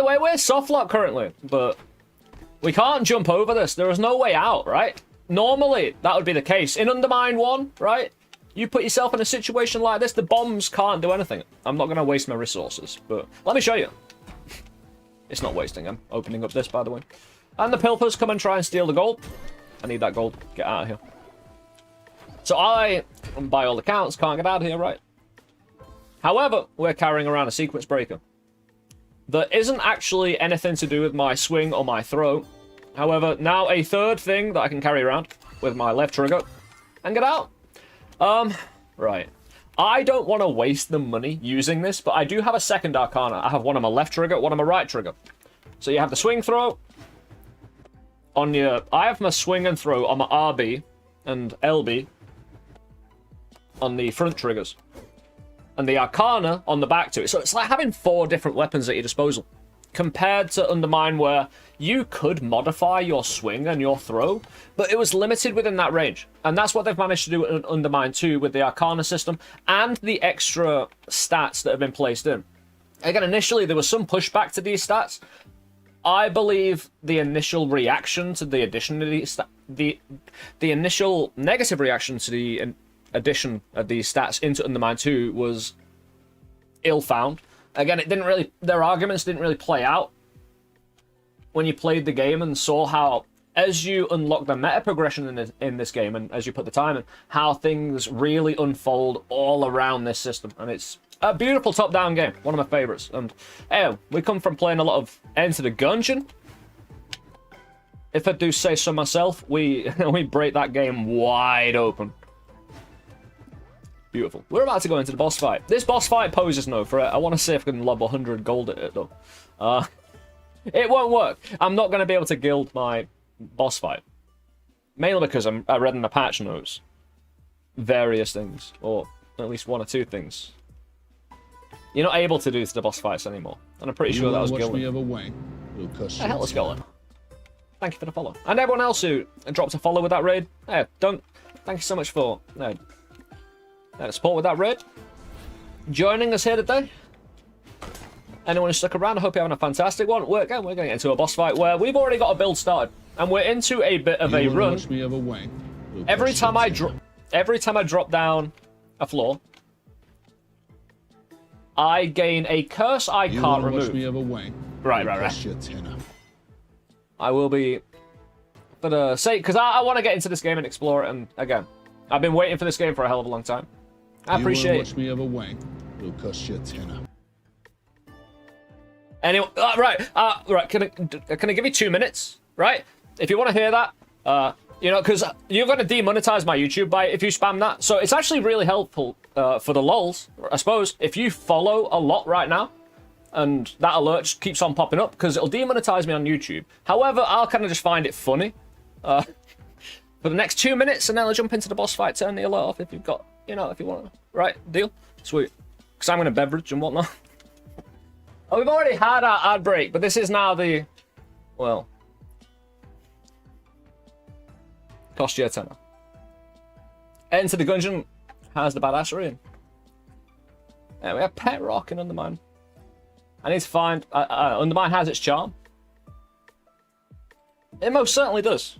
way, we're softlock currently, but we can't jump over this. There is no way out, right? Normally, that would be the case. In Undermine 1, right? You put yourself in a situation like this, the bombs can't do anything. I'm not going to waste my resources, but let me show you. It's not wasting. I'm opening up this, by the way. And the pilfers come and try and steal the gold. I need that gold. Get out of here. So I, by all accounts, can't get out of here, right? However, we're carrying around a sequence breaker. That isn't actually anything to do with my swing or my throw. However, now a third thing that I can carry around with my left trigger and get out. Right. I don't want to waste the money using this, but I do have a second arcana. I have one on my left trigger, one on my right trigger. So you have the swing throw on your... I have my swing and throw on my RB and LB on the front triggers. And the arcana on the back to it. So it's like having 4 different weapons at your disposal. Compared to Undermine, where you could modify your swing and your throw, but it was limited within that range. And that's what they've managed to do in Undermine 2 with the Arcana system and the extra stats that have been placed in. Again, initially, there was some pushback to these stats. I believe the initial reaction to the addition of these the initial negative reaction to the addition of these stats into Undermine 2 was ill-found. Again, it didn't really... Their arguments didn't really play out when you played the game and saw how, as you unlock the meta progression in this game and as you put the time in, how things really unfold all around this system. And it's a beautiful top-down game. One of my favorites. And, hey, we come from playing a lot of Enter the Gungeon. If I do say so myself, we break that game wide open. Beautiful. We're about to go into the boss fight. This boss fight poses no threat. I want to see if I can lob 100 gold at it, though. It won't work. I'm not going to be able to guild my boss fight. Mainly because I read in the patch notes various things, or at least 1 or 2 things. You're not able to do this to the boss fights anymore. And I'm pretty sure that was guilding. The hell is going? Thank you for the follow. And everyone else who dropped a follow with that raid. Hey, thank you so much for... support with that raid. Joining us here today. Anyone who stuck around, I hope you're having a fantastic one. We're going to get into a boss fight where we've already got a build started. And we're into a bit of a run. Every time I drop down a floor, I gain a curse I can't remove. Right. I will be... For the sake... Because I want to get into this game and explore it. And again, I've been waiting for this game for a hell of a long time. I appreciate it. Watch me have a wank. It'll cost you a tenner. Anyway, right. Can I give you 2 minutes? Right? If you want to hear that, you know, because you're going to demonetize my YouTube by if you spam that. So it's actually really helpful for the lols, I suppose, if you follow a lot right now, and that alert just keeps on popping up because it'll demonetize me on YouTube. However, I'll kind of just find it funny for the next 2 minutes, and then I'll jump into the boss fight. Turn the alert off if you've got. You know, if you want to. Right, deal? Sweet. Because I'm going to beverage and whatnot. Oh, we've already had our ad break, but this is now the... Well... Cost you a tenner. Enter the Gungeon has the badassery in. Yeah, we have Pet Rock in Undermine. I need to find... Undermine has its charm. It most certainly does.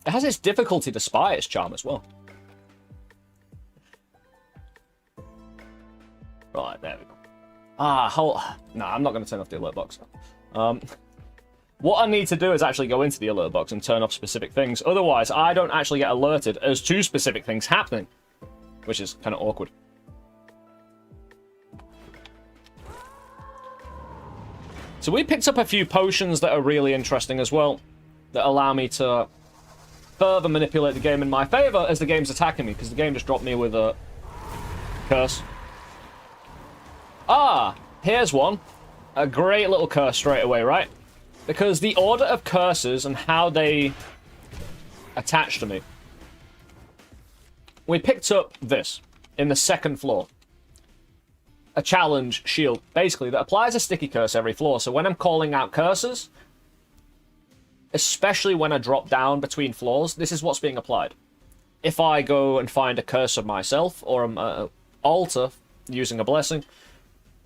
It has its difficulty despite its charm as well. Right, there we go. No, I'm not going to turn off the alert box. What I need to do is actually go into the alert box and turn off specific things. Otherwise, I don't actually get alerted as to specific things happening. Which is kind of awkward. So we picked up a few potions that are really interesting as well. That allow me to further manipulate the game in my favor as the game's attacking me, because the game just dropped me with a curse. Ah, here's one. A great little curse straight away, right? Because the order of curses and how they attach to me. We picked up this in the second floor. A challenge shield, basically, that applies a sticky curse every floor. So when I'm calling out curses, especially when I drop down between floors, this is what's being applied. If I go and find a curse of myself or an altar using a blessing,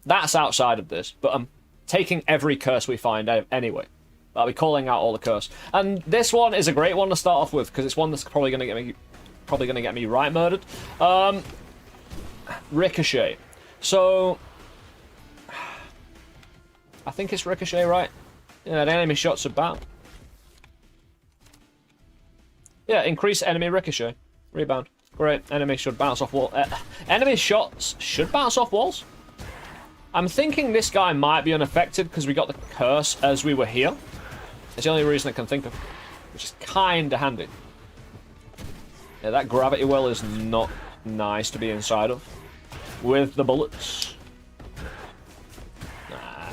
that's outside of this. But I'm taking every curse we find anyway. I'll be calling out all the curse. And this one is a great one to start off with, because it's one that's probably going to get me right murdered. Ricochet. So I think it's Ricochet, right? Yeah, the enemy shots about. Yeah, increase enemy ricochet. Rebound. Great. Enemy should bounce off wall. Enemy shots should bounce off walls. I'm thinking this guy might be unaffected because we got the curse as we were here. It's the only reason I can think of, which is kind of handy. Yeah, that gravity well is not nice to be inside of. With the bullets. Nah.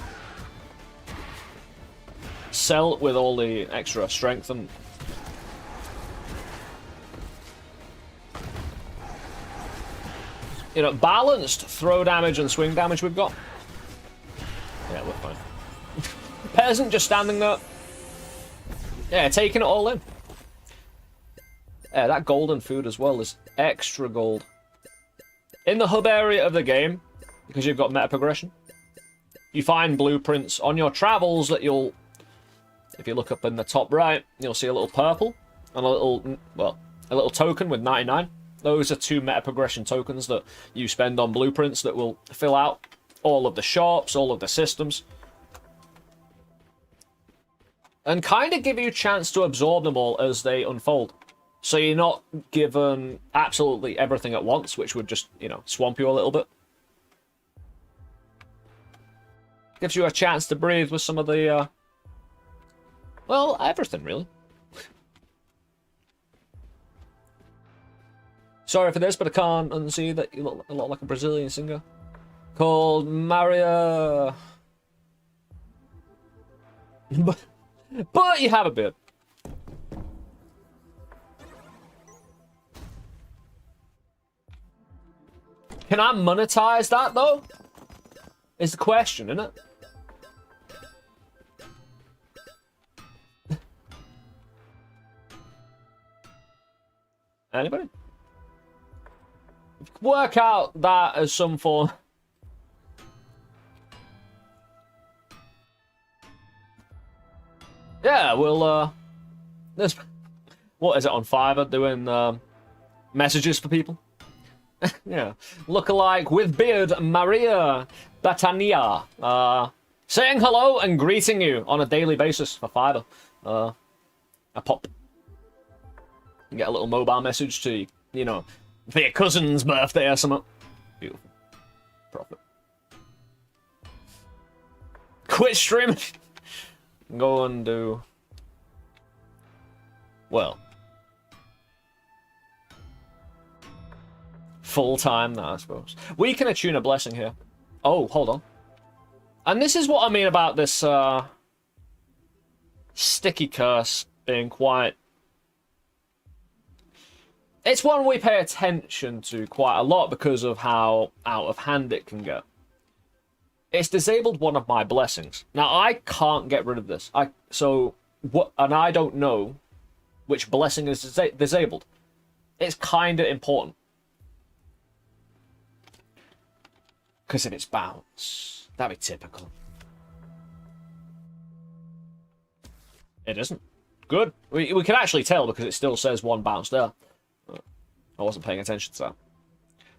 Sell with all the extra strength and... You know, balanced throw damage and swing damage we've got. Yeah, we're fine. Peasant just standing there. Yeah, taking it all in. Yeah, that golden food as well is extra gold. In the hub area of the game, because you've got meta progression, you find blueprints on your travels that you'll... If you look up in the top right, you'll see a little purple and a little, well, a little token with 99. Those are 2 meta progression tokens that you spend on blueprints that will fill out all of the shops, all of the systems. And kind of give you a chance to absorb them all as they unfold. So you're not given absolutely everything at once, which would just, you know, swamp you a little bit. Gives you a chance to breathe with some of the, well, everything, really. Sorry for this, but I can't unsee that you look a lot like a Brazilian singer called Maria. But you have a beard. Can I monetize that, though? Is the question, isn't it? Anybody? Work out that as some form. Yeah, we'll, there's... What is it on Fiverr? Doing, messages for people? Yeah. Lookalike with beard, Maria Batania. Saying hello and greeting you on a daily basis for Fiverr. A pop. You get a little mobile message to, you know, for your cousin's birthday or something. Beautiful. Profit. Quit streaming. Go and do... Well. Full-time, I suppose. We can attune a blessing here. Oh, hold on. And this is what I mean about this, sticky curse being quite... It's one we pay attention to quite a lot because of how out of hand it can get. It's disabled one of my blessings. Now, I can't get rid of this. And I don't know which blessing is disabled. It's kind of important. Because of its bounce. That'd be typical. It isn't. Good. We can actually tell because it still says 1 bounce there. I wasn't paying attention to that.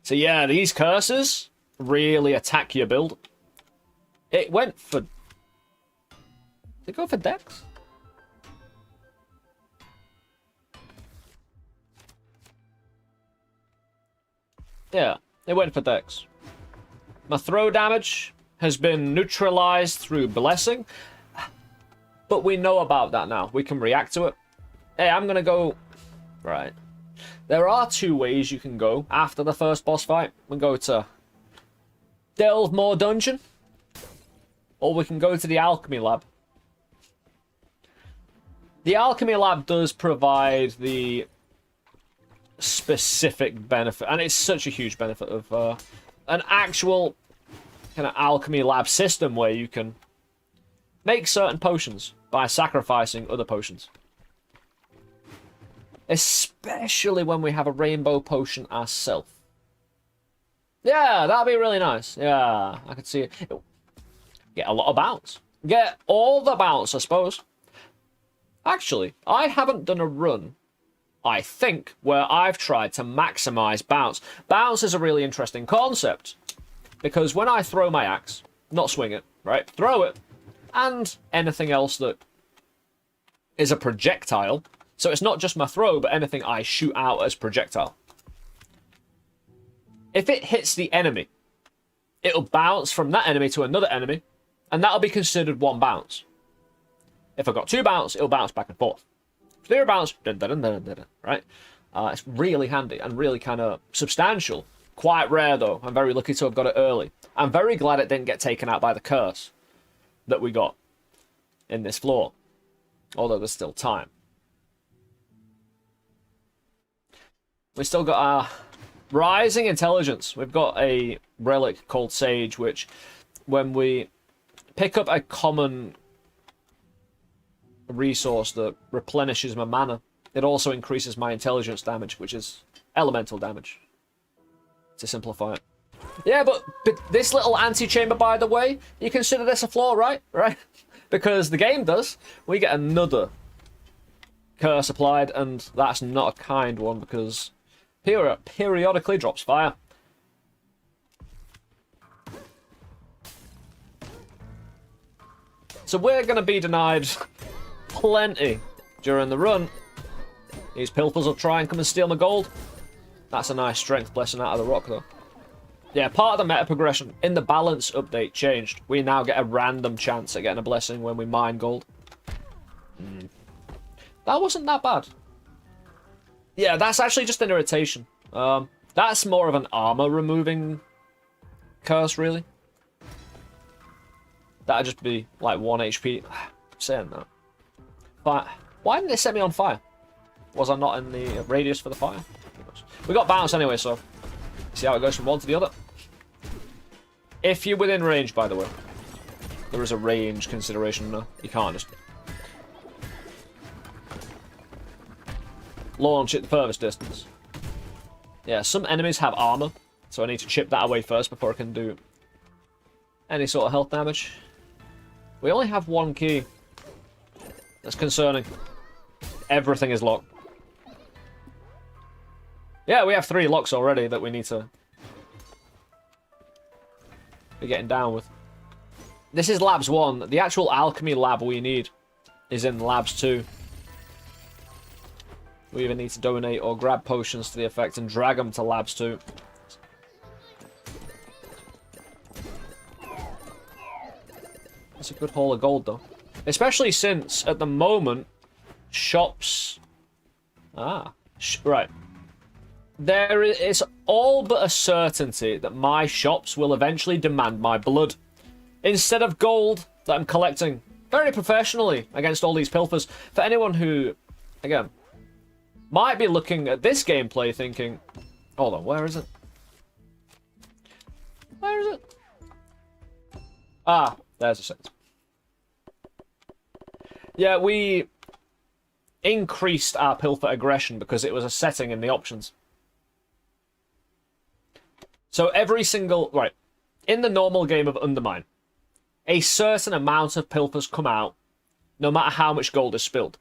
So yeah, these curses really attack your build. It went for... Did it go for Dex? Yeah, it went for Dex. My throw damage has been neutralized through Blessing. But we know about that now. We can react to it. Hey, I'm gonna go Right. There are two ways you can go after the first boss fight. We can go to Delvemore Dungeon, or we can go to the Alchemy Lab. The Alchemy Lab does provide the specific benefit, and it's such a huge benefit of an actual kind of alchemy lab system where you can make certain potions by sacrificing other potions. Especially when we have a rainbow potion ourselves. Yeah, that'd be really nice. Yeah, I could see it. Get a lot of bounce. Get all the bounce, I suppose. Actually, I haven't done a run, I think, where I've tried to maximize bounce. Bounce is a really interesting concept, because when I throw my axe, not swing it, right? Throw it, and anything else that is a projectile. So it's not just my throw, but anything I shoot out as projectile. If it hits the enemy, it'll bounce from that enemy to another enemy, and that'll be considered one bounce. If I've got two bounce, it'll bounce back and forth. Zero bounce, dun, dun, dun, dun, dun, right? It's really handy and really kind of substantial. Quite rare, though. I'm very lucky to have got it early. I'm very glad it didn't get taken out by the curse that we got in this floor. Although there's still time. We still got our rising intelligence. We've got a relic called Sage, which when we pick up a common resource that replenishes my mana, it also increases my intelligence damage, which is elemental damage, to simplify it. Yeah, but this little antechamber, by the way, you consider this a flaw, right? Right? Because the game does. We get another curse applied, and that's not a kind one, because periodically drops fire. So we're going to be denied plenty during the run. These pilfers will try and come and steal my gold. That's a nice strength blessing out of the rock, though. Yeah, part of the meta progression in the balance update changed. We now get a random chance at getting a blessing when we mine gold. That wasn't that bad. Yeah, that's actually just an irritation. That's more of an armor removing curse, really. That'd just be like 1 HP. Saying that. But why didn't they set me on fire? Was I not in the radius for the fire? We got bounce anyway, so see how it goes from one to the other. If you're within range, by the way. There is a range consideration now. You can't just launch it the furthest distance. Yeah, some enemies have armor, so I need to chip that away first before I can do any sort of health damage. We only have one key. That's concerning. Everything is locked. Yeah, we have 3 locks already that we need to be getting down with. This is Labs 1. The actual alchemy lab we need is in Labs 2. We either need to donate or grab potions to the effect and drag them to Labs 2. That's a good haul of gold, though. Especially since, at the moment, shops... right. There is all but a certainty that my shops will eventually demand my blood. Instead of gold that I'm collecting very professionally against all these pilfers. For anyone who, again, might be looking at this gameplay thinking, hold on, where is it? Where is it? Ah, there's a sentence. Yeah, we increased our pilfer aggression because it was a setting in the options. So every single... Right. In the normal game of Undermine, a certain amount of pilfers come out no matter how much gold is spilled.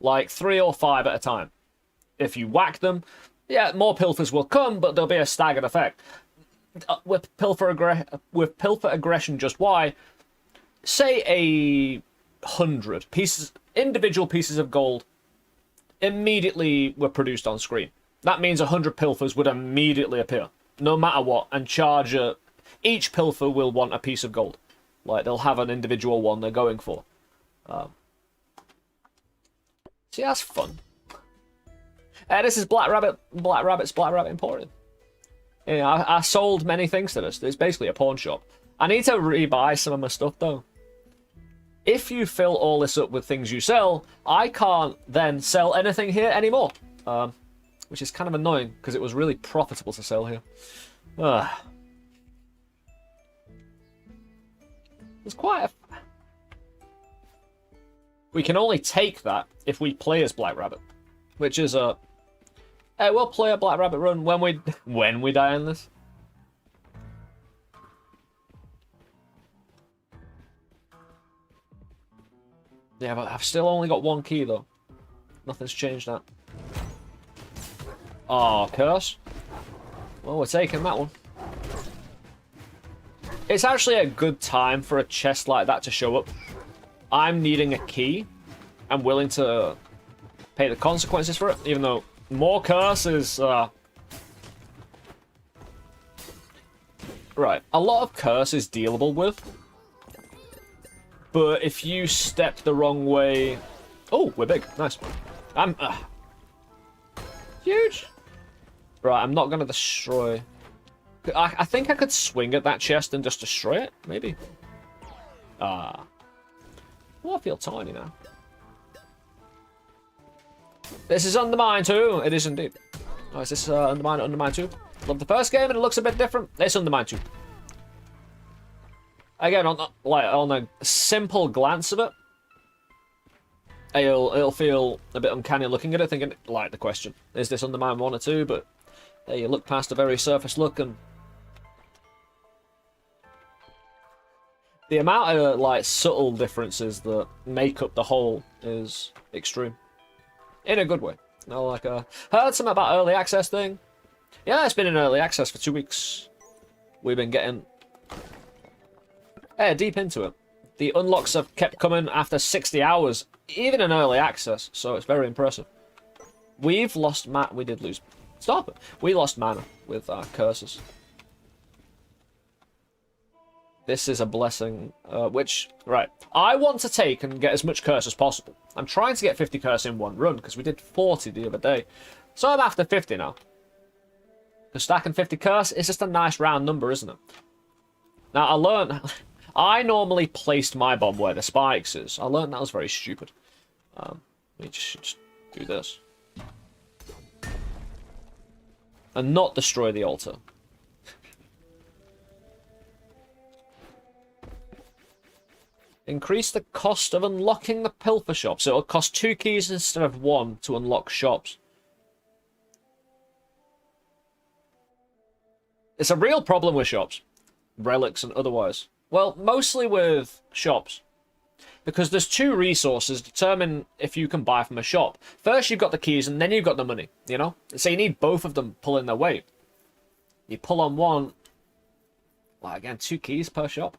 Like 3 or 5 at a time. If you whack them, yeah, more pilfers will come, but there'll be a staggered effect. With pilfer aggression just why, say 100 pieces, individual pieces of gold immediately were produced on screen. That means 100 pilfers would immediately appear, no matter what, and charge each pilfer will want a piece of gold. Like, they'll have an individual one they're going for. See, that's fun. This is Black Rabbit's Black Rabbit Emporium. Yeah, I sold many things to this. It's basically a pawn shop. I need to rebuy some of my stuff, though. If you fill all this up with things you sell, I can't then sell anything here anymore. Which is kind of annoying, because it was really profitable to sell here. There's quite a... We can only take that if we play as Black Rabbit. Which is a... Hey, we'll play a Black Rabbit run when we die in this. Yeah, but I've still only got one key, though. Nothing's changed that. Oh, curse. Well, we're taking that one. It's actually a good time for a chest like that to show up. I'm needing a key. I'm willing to pay the consequences for it, even though more curse is... Right, a lot of curse is dealable with. But if you step the wrong way... Oh, we're big. Nice. I'm... Huge. Right, I'm not going to destroy... I think I could swing at that chest and just destroy it, maybe. Well, I feel tiny now. This is Undermine 2. It is indeed. Oh, is this Undermine 2? Love the first game and it looks a bit different. It's Undermine 2. Again, on a simple glance of it, it'll feel a bit uncanny looking at it, thinking, like the question, is this Undermine 1 or 2? But there you look past a very surface look and the amount of like subtle differences that make up the whole is extreme. In a good way. No, like heard something about early access thing. Yeah, it's been in early access for 2 weeks. We've been getting deep into it. The unlocks have kept coming after 60 hours, even in early access, so it's very impressive. We've lost we did lose. Stop it. We lost mana with our curses. This is a blessing, which, right, I want to take and get as much curse as possible. I'm trying to get 50 curse in one run, because we did 40 the other day. So I'm after 50 now. Because stacking 50 curse is just a nice round number, isn't it? Now, I learned... I normally placed my bomb where the spikes is. I learned that was very stupid. We just do this. And not destroy the altar. Increase the cost of unlocking the pilfer shop. So it'll cost 2 keys instead of 1 to unlock shops. It's a real problem with shops. Relics and otherwise. Well, mostly with shops. Because there's 2 resources determine if you can buy from a shop. First you've got the keys and then you've got the money, you know? So you need both of them pulling their weight. You pull on one, well, again, 2 keys per shop.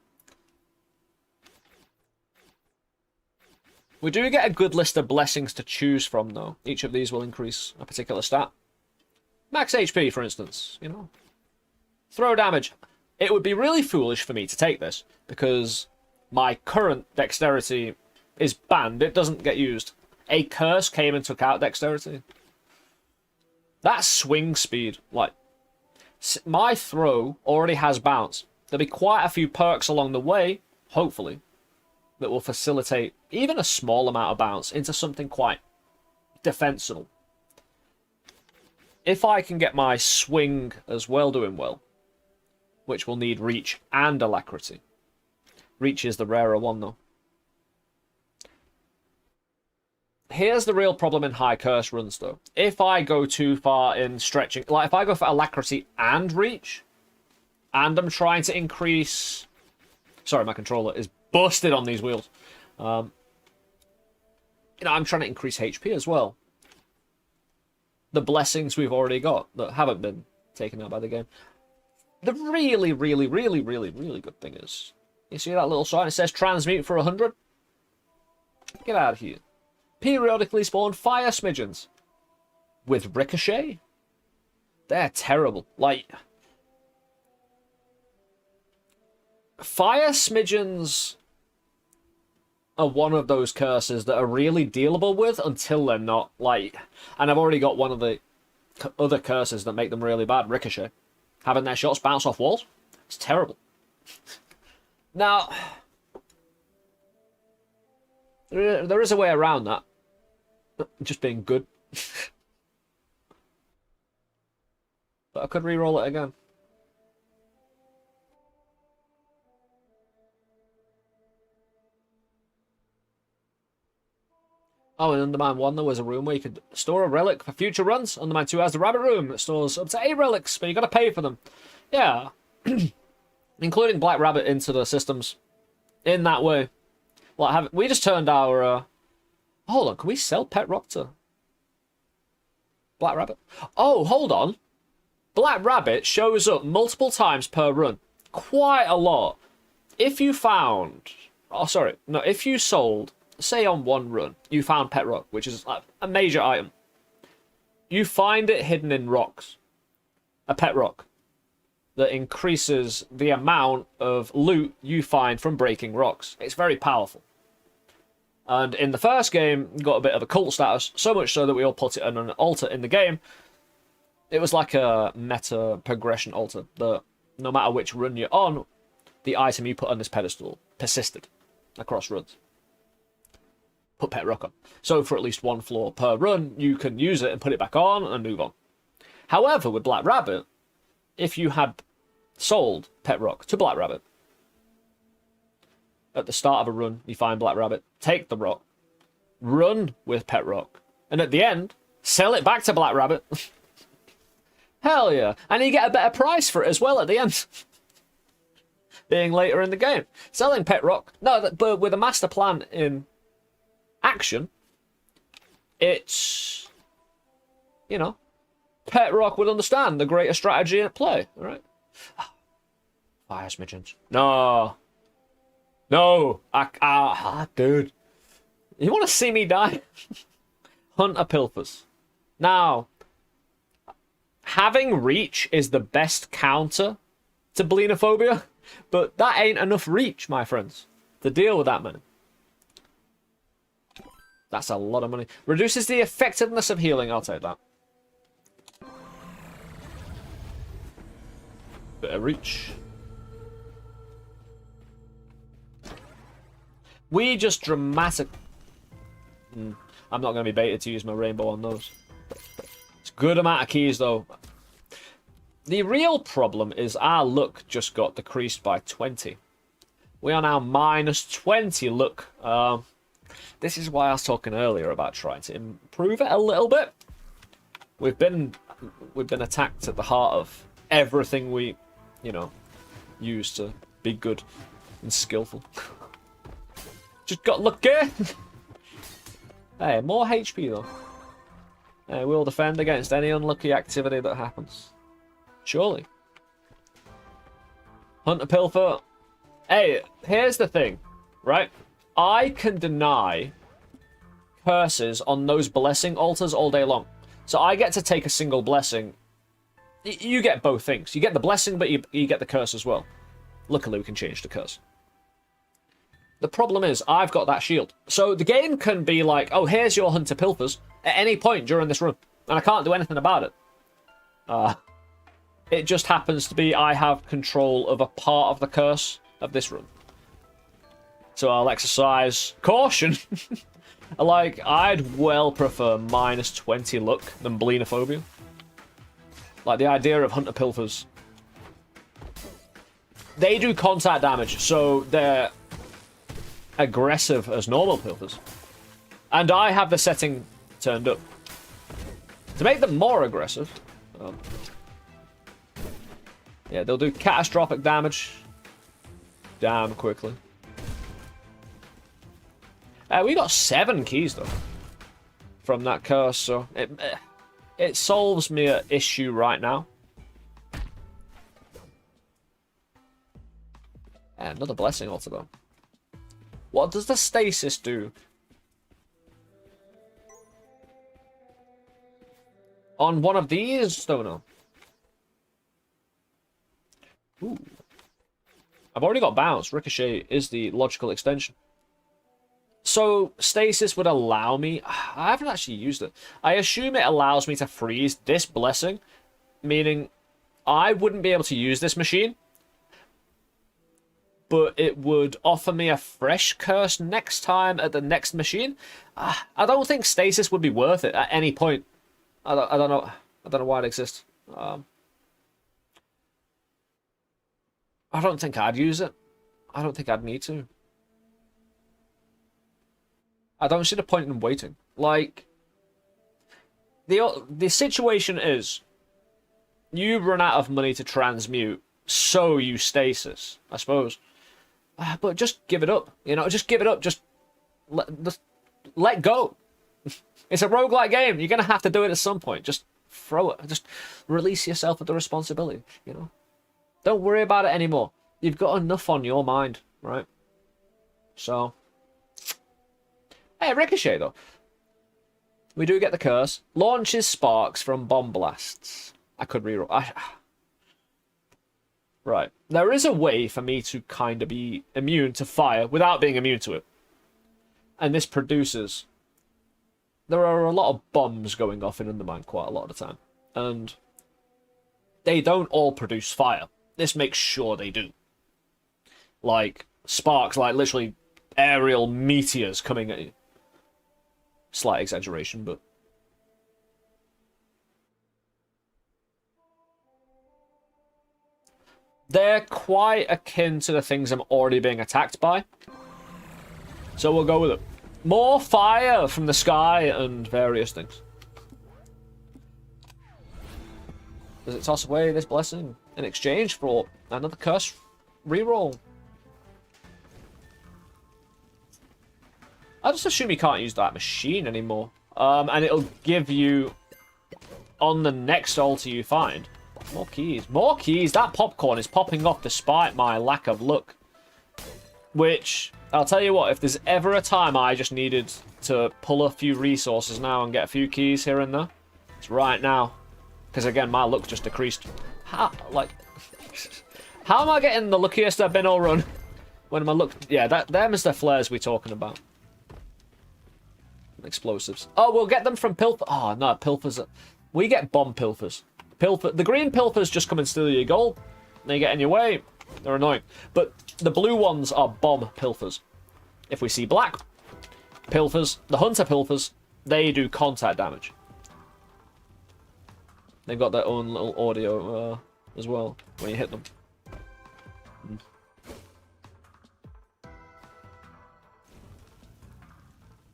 We do get a good list of blessings to choose from, though. Each of these will increase a particular stat. Max HP, for instance, you know? Throw damage. It would be really foolish for me to take this, because my current dexterity is banned. It doesn't get used. A curse came and took out dexterity. That swing speed, like, my throw already has bounce. There'll be quite a few perks along the way, hopefully, that will facilitate even a small amount of bounce into something quite defensible. If I can get my swing as well doing well, which will need reach and alacrity. Reach is the rarer one, though. Here's the real problem in high curse runs, though. If I go too far in stretching, like if I go for alacrity and reach, and I'm trying to increase... Sorry, my controller is busted on these wheels. You know, I'm trying to increase HP as well. The blessings we've already got that haven't been taken out by the game. The really good thing is, you see that little sign? It says transmute for 100. Get out of here. Periodically spawn fire smidgens with ricochet. They're terrible. Like, fire smidgens are one of those curses that are really dealable with until they're not. Like, and I've already got one of the other curses that make them really bad. Ricochet. Having their shots bounce off walls. It's terrible. Now, there is a way around that. Just being good. But I could re-roll it again. Oh, in Undermine 1 there was a room where you could store a relic for future runs. Undermine 2 has the rabbit room that stores up to 8 relics, but you gotta pay for them. Yeah. Including Black Rabbit into the systems. In that way. Like, we just turned our... Hold on, can we sell Pet Rock to Black Rabbit? Oh, hold on. Black Rabbit shows up multiple times per run. Quite a lot. If you found... Oh, sorry. No, if you sold... Say on one run, you found Pet Rock, which is like a major item. You find it hidden in rocks. A Pet Rock. That increases the amount of loot you find from breaking rocks. It's very powerful. And in the first game, got a bit of a cult status, so much so that we all put it on an altar in the game. It was like a meta progression altar that no matter which run you're on, the item you put on this pedestal persisted across runs. Put Pet Rock on. So for at least one floor per run, you can use it and put it back on and move on. However, with Black Rabbit, if you had sold Pet Rock to Black Rabbit, at the start of a run, you find Black Rabbit, take the rock, run with Pet Rock, and at the end, sell it back to Black Rabbit. Hell yeah. And you get a better price for it as well at the end. Being later in the game. Selling Pet Rock, no, but with a master plan in action, it's, you know, Pet Rock would understand the greater strategy at play, alright? Fire smidgens. No. No. Dude. You want to see me die? Hunter Pilfers. Now, having reach is the best counter to Blenophobia, but that ain't enough reach, my friends, to deal with that many. That's a lot of money. Reduces the effectiveness of healing. I'll take that. Bit of reach. We just dramatic... I'm not going to be baited to use my rainbow on those. It's a good amount of keys, though. The real problem is our luck just got decreased by 20. We are now minus 20 luck. This is why I was talking earlier about trying to improve it a little bit. We've been attacked at the heart of everything we, you know, use to be good and skillful. Just got lucky. Hey, more HP though. Hey, we'll defend against any unlucky activity that happens. Surely. Hunter Pilfer. Hey, here's the thing, right? I can deny curses on those blessing altars all day long. So I get to take a single blessing. You get both things. You get the blessing, but you get the curse as well. Luckily, we can change the curse. The problem is, I've got that shield. So the game can be like, oh, here's your Hunter Pilfers at any point during this run. And I can't do anything about it. It just happens to be I have control of a part of the curse of this run. So I'll exercise caution. Like, I'd well prefer minus 20 luck than Blenophobia. Like, the idea of Hunter Pilfers. They do contact damage, so they're aggressive as normal Pilfers. And I have the setting turned up. To make them more aggressive... yeah, they'll do catastrophic damage. Damn quickly. We got 7 keys, though, from that curse, so it solves me an issue right now. Another blessing altar, though. What does the stasis do? On one of these? Stoner. Ooh. I've already got bounce. Ricochet is the logical extension. So stasis would allow me... I haven't actually used it. I assume it allows me to freeze this blessing, meaning I wouldn't be able to use this machine, but it would offer me a fresh curse next time at the next machine. I don't think stasis would be worth it at any point. I don't know. I don't know why it exists. I don't think I'd use it. I don't think I'd need to. I don't see the point in waiting. Like, the situation is, you run out of money to transmute, so you stasis, I suppose. But just give it up, you know, just give it up, just let go. It's a roguelike game, you're going to have to do it at some point. Just throw it, just release yourself of the responsibility, you know. Don't worry about it anymore. You've got enough on your mind, right? So, hey, Ricochet, though. We do get the curse. Launches sparks from bomb blasts. I could reroll. Right. There is a way for me to kind of be immune to fire without being immune to it. And this produces... There are a lot of bombs going off in Undermine quite a lot of the time. And they don't all produce fire. This makes sure they do. Like, sparks, like literally aerial meteors coming at you. Slight exaggeration, but... They're quite akin to the things I'm already being attacked by. So we'll go with it. More fire from the sky and various things. Does it toss away this blessing in exchange for another curse reroll? I just assume you can't use that machine anymore. And it'll give you, on the next altar you find, more keys. More keys! That popcorn is popping off despite my lack of luck. Which, I'll tell you what, if there's ever a time I just needed to pull a few resources now and get a few keys here and there, it's right now. Because again, my luck just decreased. How am I getting the luckiest I've been all run? When my luck... Yeah, them is the flares we're talking about. Explosives. Oh, we'll get them from pilfer... Oh, no, pilfers... We get bomb pilfers. The green pilfers just come and steal your gold. They get in your way. They're annoying. But the blue ones are bomb pilfers. If we see black pilfers, the hunter pilfers, they do contact damage. They've got their own little audio as well when you hit them.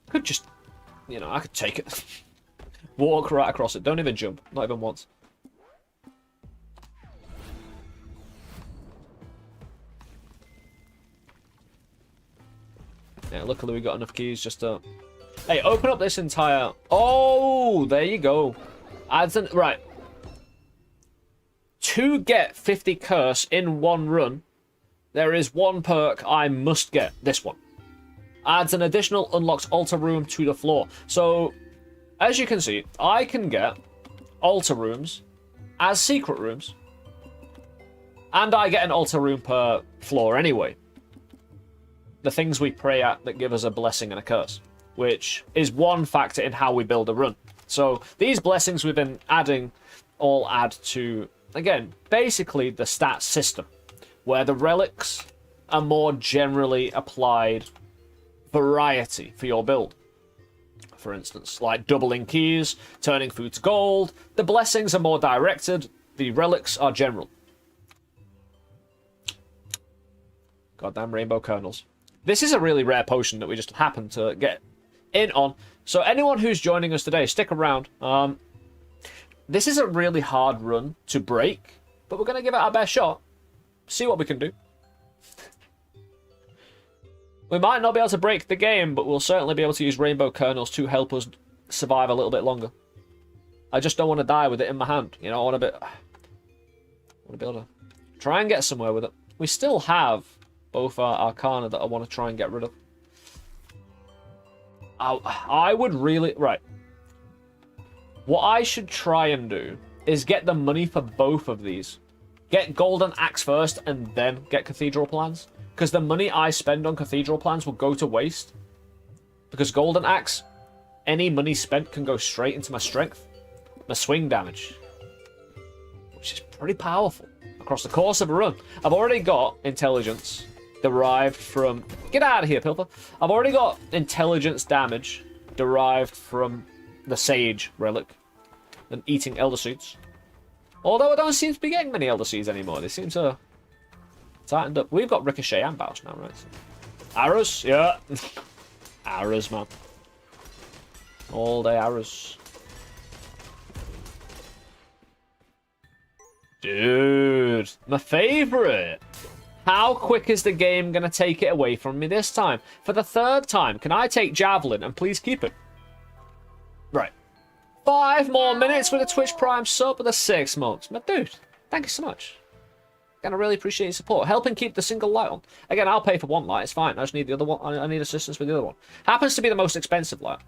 Could just, you know, I could take it. Walk right across it. Don't even jump. Not even once. Yeah, luckily we got enough keys just to... Hey, open up this entire... Oh, there you go. Adds an... Right. To get 50 curse in one run, there is one perk I must get. This one. Adds an additional unlocks altar room to the floor. So, as you can see, I can get altar rooms as secret rooms. And I get an altar room per floor anyway. The things we pray at that give us a blessing and a curse, which is one factor in how we build a run. So these blessings we've been adding all add to, again, basically the stat system, where the relics are more generally applied variety for your build. For instance, like doubling keys, turning food to gold. The blessings are more directed, the relics are general. Goddamn rainbow kernels. This is a really rare potion that we just happened to get in on. So anyone who's joining us today, stick around. This is a really hard run to break, but we're going to give it our best shot. See what we can do. We might not be able to break the game, but we'll certainly be able to use rainbow kernels to help us survive a little bit longer. I just don't want to die with it in my hand. You know, I want to be able to try and get somewhere with it. We still have both our Arcana that I want to try and get rid of. I would really... Right. What I should try and do is get the money for both of these. Get Golden Axe first and then get Cathedral Plans. Because the money I spend on Cathedral Plans will go to waste Because Golden Axe, any money spent can go straight into my strength, my swing damage, which is pretty powerful across the course of a run. I've already got intelligence derived from... Get out of here, Pilfer. I've already got intelligence damage derived from the Sage relic and eating Elder Seeds. Although I don't seem to be getting many Elder Seeds anymore. They seem to tightened up. We've got Ricochet and Bounce now, right? Arrows? Yeah. Arrows, man. All day arrows. Dude, my favorite. How quick is the game going to take it away from me this time? For the third time, can I take Javelin and please keep it? Right. 5 more minutes with a Twitch Prime sub with the 6 months. My dude, thank you so much. Again, I really appreciate your support. Helping keep the single light on. Again, I'll pay for one light. It's fine. I just need the other one. I need assistance with the other one. Happens to be the most expensive light.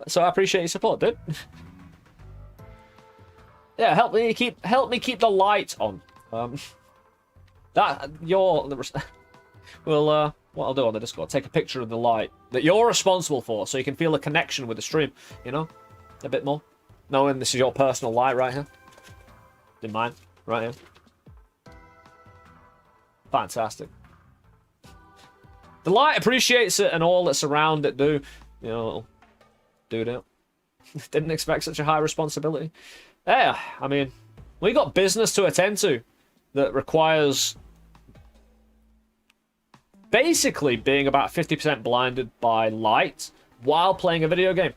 So I appreciate your support, dude. Yeah, help me keep the light on. Well, what I'll do on the Discord, take a picture of the light that you're responsible for, so you can feel a connection with the stream. You know, a bit more, knowing this is your personal light right here. In mine, right here. Fantastic. The light appreciates it, and all that's around it do. You know, do that. Didn't expect such a high responsibility. Yeah, I mean, we got business to attend to that requires basically being about 50% blinded by light while playing a video game.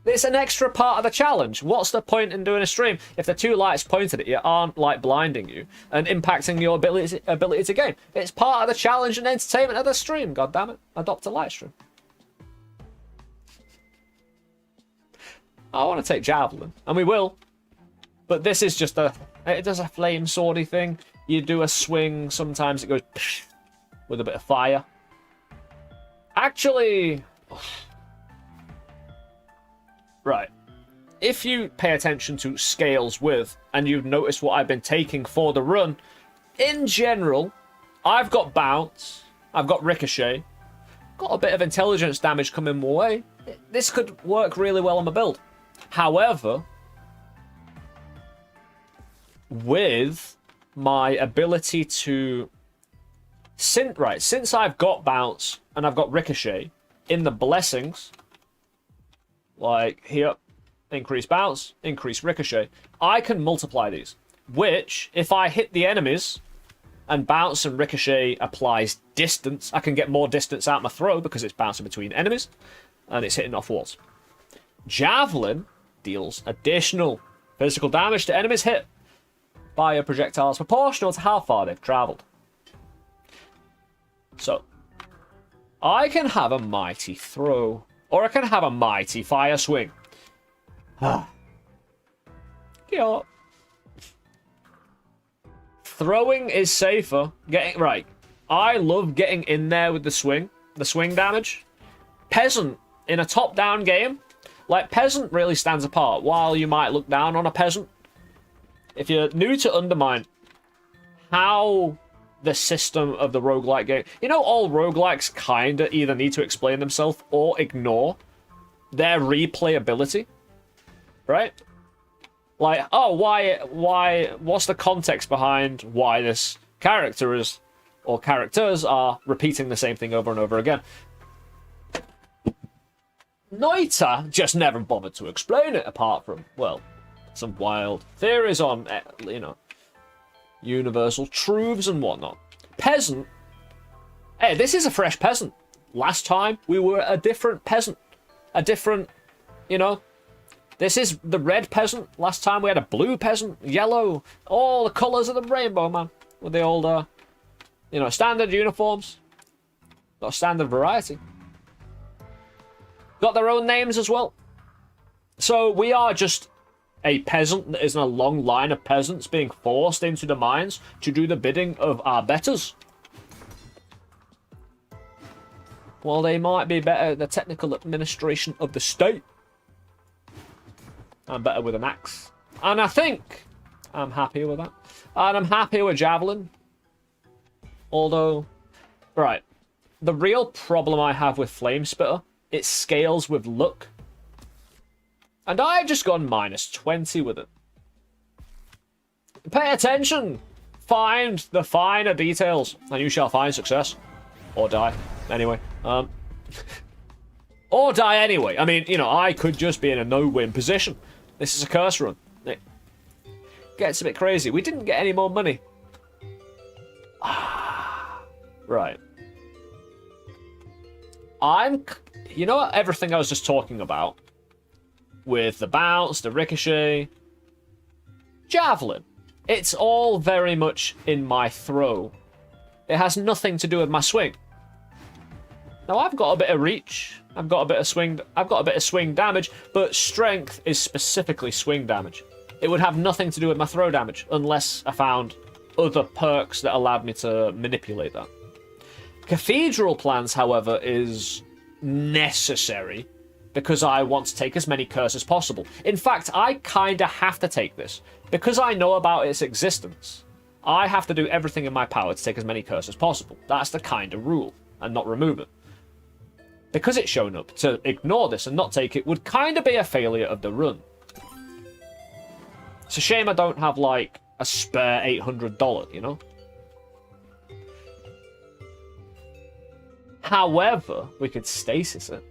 It's an extra part of the challenge. What's the point in doing a stream if the 2 lights pointed at you aren't like blinding you and impacting your ability to game? It's part of the challenge and entertainment of the stream. God damn it! Adopt a light stream. I want to take Javelin, and we will. But this is just it does a flame swordy thing. You do a swing, sometimes it goes with a bit of fire. Actually, right. If you pay attention to scales with, and you've noticed what I've been taking for the run, in general, I've got bounce, I've got ricochet, got a bit of intelligence damage coming my way. This could work really well on my build. However, with my ability to... Since I've got bounce and I've got ricochet, in the blessings, like here, increase bounce, increase ricochet, I can multiply these. Which, if I hit the enemies, and bounce and ricochet applies distance, I can get more distance out my throw because it's bouncing between enemies, and it's hitting off walls. Javelin deals additional physical damage to enemies hit by a projectiles proportional to how far they've travelled. So, I can have a mighty throw, or I can have a mighty fire swing. Yeah. Throwing is safer. Right. I love getting in there with the swing damage. Peasant in a top-down game, like Peasant really stands apart. While you might look down on a Peasant, if you're new to Undermine, how the system of the roguelike game... You know, all roguelikes kind of either need to explain themselves or ignore their replayability, right? Like, oh, why, what's the context behind why this character is, or characters are repeating the same thing over and over again? Noita just never bothered to explain it, apart from, well, some wild theories on, you know, universal truths and whatnot. Peasant. Hey, this is a fresh Peasant. Last time, we were a different Peasant. A different, you know... This is the red Peasant. Last time we had a blue Peasant, yellow, all the colours of the rainbow, man. With the old, you know, standard uniforms. Got a standard variety. Got their own names as well. So we are just a peasant that is in a long line of peasants being forced into the mines to do the bidding of our betters. Well, they might be better at the technical administration of the state. I'm better with an axe. And I think I'm happy with that. And I'm happy with Javelin. Although, right. the real problem I have with Flame Spitter, it scales with luck. And I've just gone -20 with it. Pay attention! Find the finer details, and you shall find success. Or die. Anyway. Or die anyway. I mean, you know, I could just be in a no-win position. This is a curse run. It gets a bit crazy. We didn't get any more money. Right. You know what? Everything I was just talking about? With the bounce, the ricochet... Javelin. It's all very much in my throw. It has nothing to do with my swing. Now I've got a bit of reach, I've got a bit of swing damage, but strength is specifically swing damage. It would have nothing to do with my throw damage, unless I found other perks that allowed me to manipulate that. Cathedral plans, however, is necessary because I want to take as many curses as possible. In fact, I kinda have to take this. Because I know about its existence, I have to do everything in my power to take as many curses as possible. That's the kind of rule, and not remove it. Because it's shown up, to ignore this and not take it would kind of be a failure of the run. It's a shame I don't have, like, a spare $800, you know? However, we could stasis it.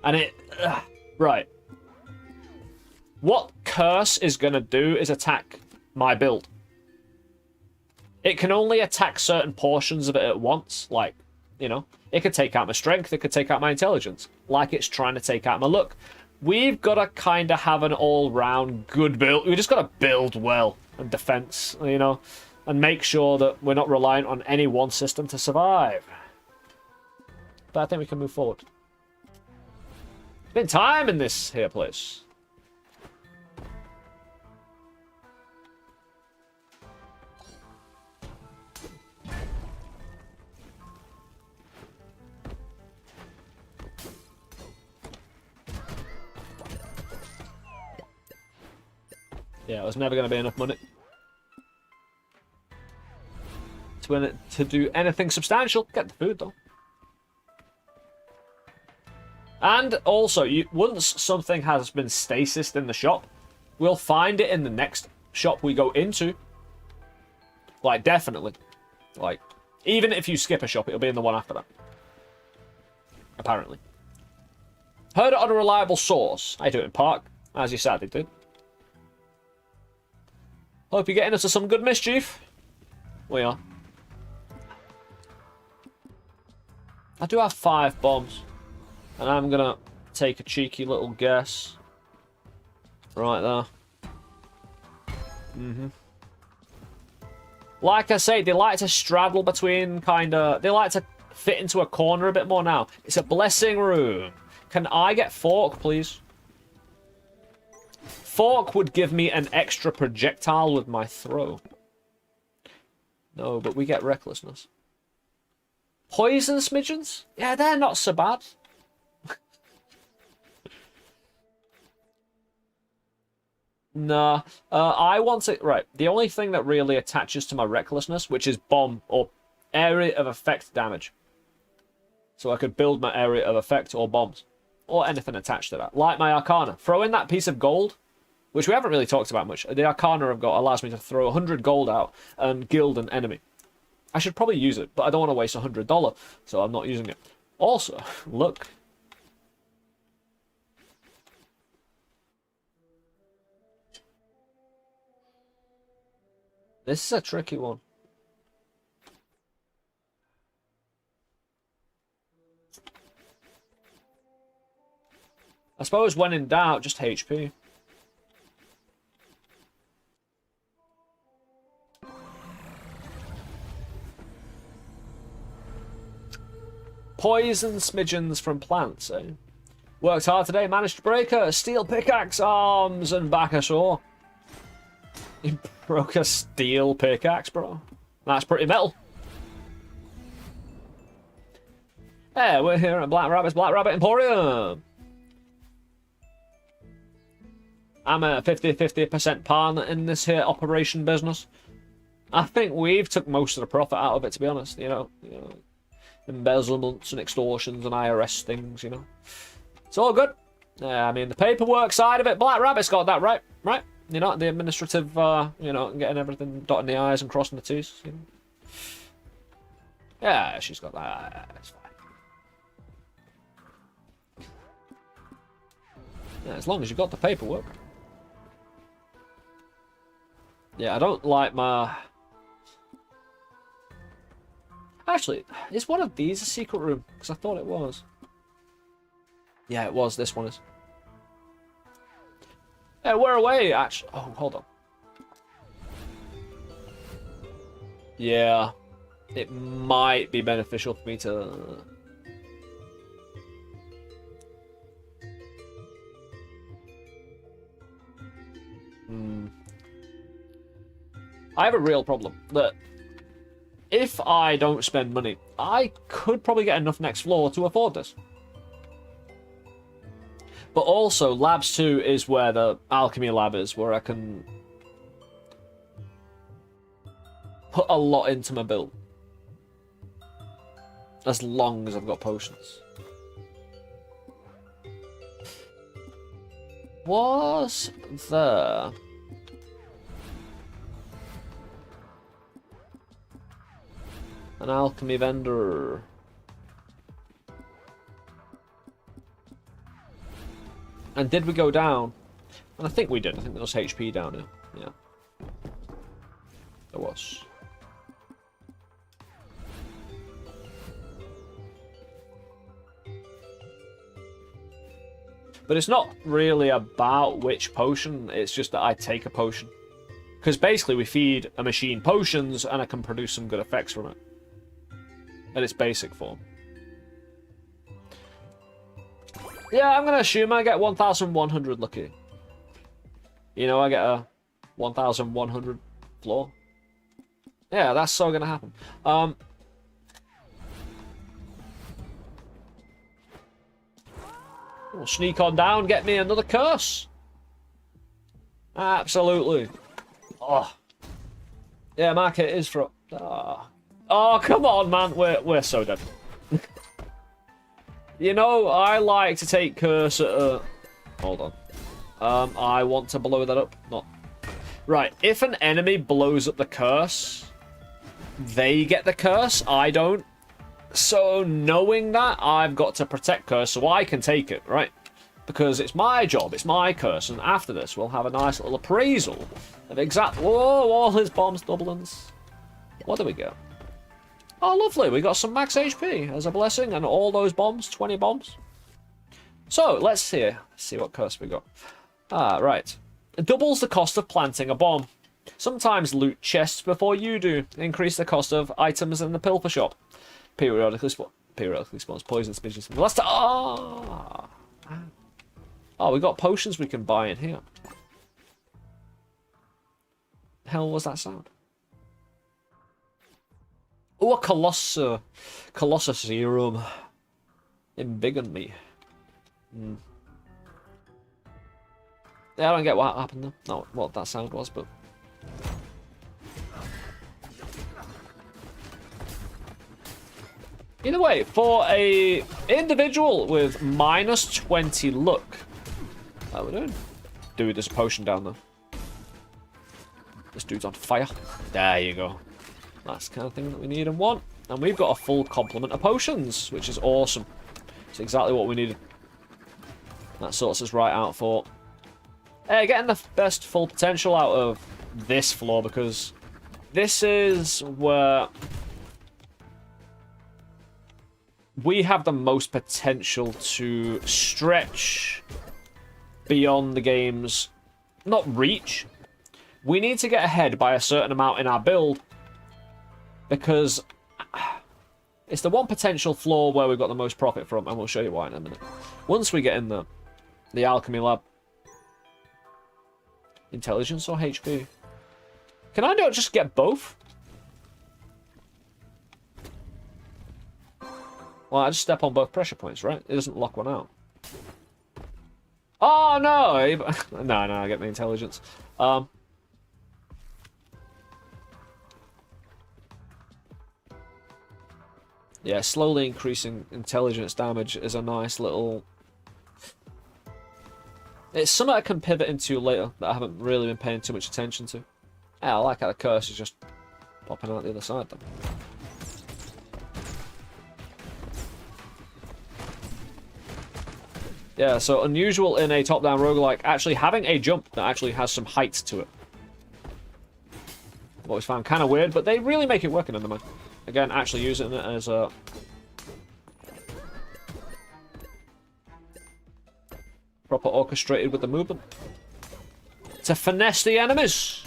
And it... right. What curse is going to do is attack my build. It can only attack certain portions of it at once, like, you know... It could take out my strength, it could take out my intelligence. Like it's trying to take out my luck. We've got to kind of have an all-round good build. We just got to build well. And defense, you know. And make sure that we're not reliant on any one system to survive. But I think we can move forward. Been time in this here place. Yeah, it was never going to be enough money to do anything substantial. Get the food, though. And also, once something has been stasised in the shop, we'll find it in the next shop we go into. Like, definitely. Like, even if you skip a shop, it'll be in the one after that. Apparently. Heard it on a reliable source. I do it in Park, as you sadly did. Hope you're getting us to some good mischief. We are. I do have 5 bombs. And I'm going to take a cheeky little guess. Right there. Like I say, they like to straddle between they like to fit into a corner a bit more now. It's a blessing room. Can I get Fork, please? Fork would give me an extra projectile with my throw. No, but we get recklessness. Poison smidgens? Yeah, they're not so bad. Nah, I want it... Right, the only thing that really attaches to my recklessness, which is bomb or area of effect damage. So I could build my area of effect or bombs. Or anything attached to that. Like my Arcana. Throw in that piece of gold, which we haven't really talked about much. The Arcana I've got allows me to throw 100 gold out and gild an enemy. I should probably use it, but I don't want to waste $100, so I'm not using it. Also, look. This is a tricky one. I suppose when in doubt, just HP. Poison smidgens from plants, eh? Worked hard today, managed to break a steel pickaxe, arms, and back a saw. You broke a steel pickaxe, bro. That's pretty metal. Hey, we're here at Black Rabbit Emporium. I'm a 50% partner in this here operation business. I think we've took most of the profit out of it, to be honest. You know, embezzlements and extortions and IRS things. You know, it's all good. I mean, the paperwork side of it, Black Rabbit's got that right. You know, the administrative, you know, getting everything, dotting the I's and crossing the T's. You know? Yeah, she's got that. It's fine. Yeah, as long as you got the paperwork. Yeah, I don't like my... Actually, is one of these a secret room? Because I thought it was. Yeah, it was. This one is. Yeah, we're away, actually. Oh, hold on. Yeah. It might be beneficial for me to... I have a real problem that if I don't spend money, I could probably get enough next floor to afford this. But also, Labs 2 is where the alchemy lab is, where I can put a lot into my build. As long as I've got potions. Was there... an alchemy vendor? And did we go down? And I think we did. I think there was HP down here. Yeah. There was. But it's not really about which potion, it's just that I take a potion. Because basically we feed a machine potions and I can produce some good effects from it. In its basic form. Yeah, I'm going to assume I get 1,100 lucky. You know, I get a 1,100 floor. Yeah, that's so going to happen. We'll sneak on down, get me another curse. Absolutely. Oh. Yeah, market is for... Oh, come on, man. We're so dead. You know, I like to take curse at a... Hold on. I want to blow that up. Not... Right, if an enemy blows up the curse, they get the curse. I don't. So, knowing that, I've got to protect curse so I can take it, right? Because it's my job, it's my curse, and after this, we'll have a nice little appraisal of exactly... Whoa, all his bombs, doublins. What do we get? Oh, lovely. We got some max HP as a blessing, and all those bombs, 20 bombs. So, let's see what curse we got. Right. It doubles the cost of planting a bomb. Sometimes loot chests before you do. Increase the cost of items in the pilfer shop. Periodically spawns poison species. Last time. Oh, we got potions we can buy in here. The hell was that sound? Oh, a Colossus serum. Embiggen me. Yeah, I don't get what happened though. Not what that sound was, but... Either way, for a individual with minus 20 luck... How we doing? Dude, there's a potion down there. This dude's on fire. There you go. That's the kind of thing that we need and want. And we've got a full complement of potions, which is awesome. It's exactly what we needed. That sorts us right out for getting the best full potential out of this floor, because this is where we have the most potential to stretch beyond the game's, not reach. We need to get ahead by a certain amount in our build, because it's the one potential floor where we've got the most profit from, and we'll show you why in a minute. Once we get in the alchemy lab. Intelligence or HP? Can I not just get both? Well, I just step on both pressure points, right? It doesn't lock one out. Oh, no! No, I get the intelligence. Yeah, slowly increasing intelligence damage is a nice little... It's something I can pivot into later that I haven't really been paying too much attention to. Yeah, I like how the curse is just popping out the other side then. Yeah, so unusual in a top-down roguelike, actually having a jump that actually has some height to it. I've always found kind of weird, but they really make it work in Undermine. Again, actually using it as a... proper orchestrated with the movement. To finesse the enemies!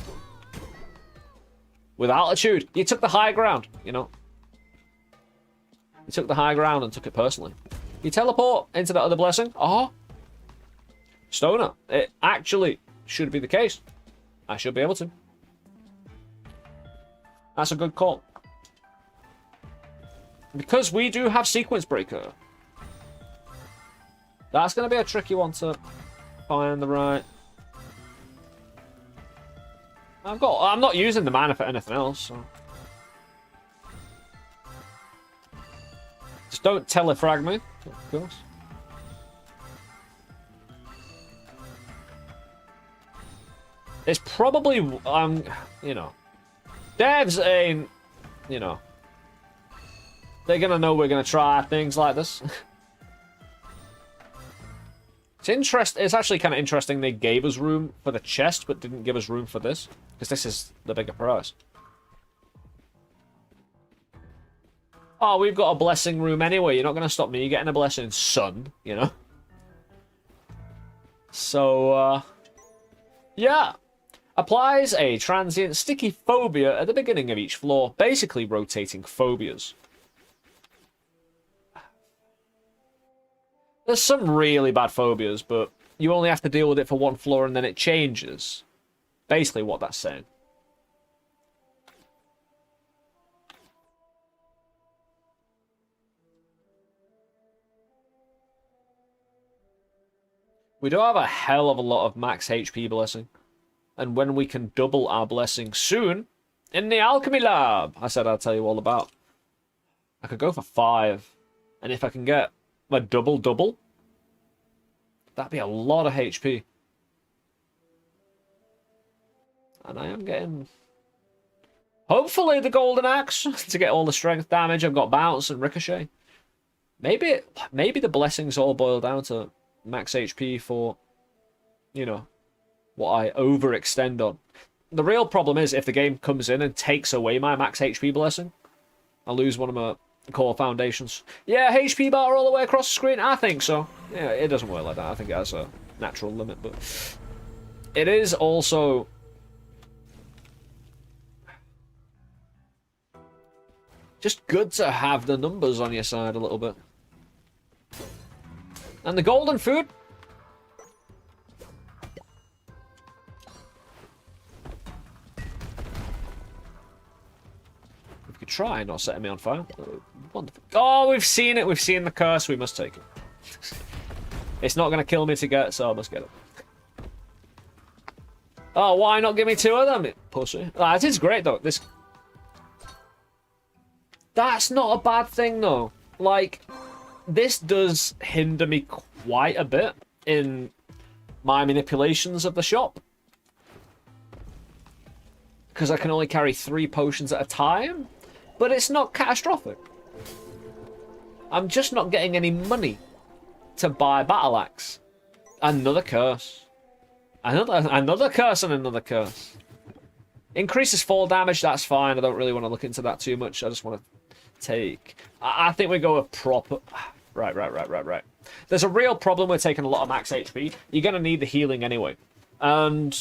With altitude. You took the high ground, you know. You took the high ground and took it personally. You teleport into that other blessing. Oh. Stoner. It actually should be the case. I should be able to. That's a good call. Because we do have Sequence Breaker. That's going to be a tricky one to find the right... I'm not using the mana for anything else, so... Just don't telefrag me, of course. It's probably, you know... Devs ain't, you know... They're gonna know we're gonna try things like this. It's actually kind of interesting they gave us room for the chest, but didn't give us room for this. Because this is the bigger prize. Oh, we've got a blessing room anyway. You're not going to stop me getting a blessing, son. You know? So, yeah. Applies a transient sticky phobia at the beginning of each floor. Basically rotating phobias. There's some really bad phobias, but you only have to deal with it for one floor and then it changes. Basically what that's saying. We do have a hell of a lot of max HP blessing. And when we can double our blessing soon, in the alchemy lab, I said I'd tell you all about. I could go for 5. And if I can get a double, that'd be a lot of HP. And I am getting, hopefully, the golden axe to get all the strength damage. I've got bounce and ricochet. Maybe the blessings all boil down to max HP for, you know, what I overextend on. The real problem is if the game comes in and takes away my max HP blessing, I lose one of my core foundations. Yeah, HP bar all the way across the screen? I think so. Yeah, it doesn't work like that. I think it has a natural limit, but it is also just good to have the numbers on your side a little bit. And the golden food. We could try not setting me on fire. Wonderful. Oh, we've seen it. We've seen the curse. We must take it. It's not going to kill me to get, so I must get it. Oh, why not give me 2 of them, pussy? That is great, though. That's not a bad thing, though. Like, this does hinder me quite a bit in my manipulations of the shop. Because I can only carry 3 potions at a time. But it's not catastrophic. I'm just not getting any money to buy Battle Axe. Another curse. Another curse and another curse. Increases fall damage, that's fine. I don't really want to look into that too much. I just want to take... I think we go with proper... Right. There's a real problem with taking a lot of max HP. You're going to need the healing anyway. And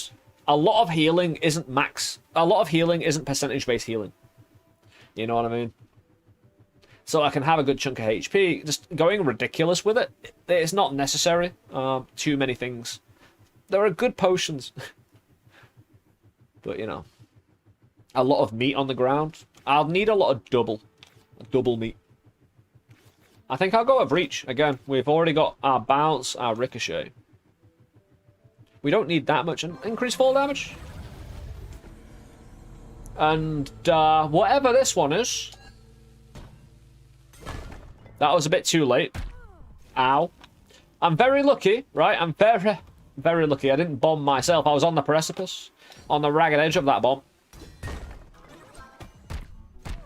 a lot of healing isn't max... A lot of healing isn't percentage-based healing. You know what I mean? So I can have a good chunk of HP. Just going ridiculous with it, it's not necessary. Too many things. There are good potions. But, you know. A lot of meat on the ground. I'll need a lot of double meat. I think I'll go with Breach. Again, we've already got our bounce, our ricochet. We don't need that much increased fall damage. And whatever this one is, That was a bit too late. Ow. I'm very lucky, right? I'm very, very lucky. I didn't bomb myself. I was on the precipice. On the ragged edge of that bomb.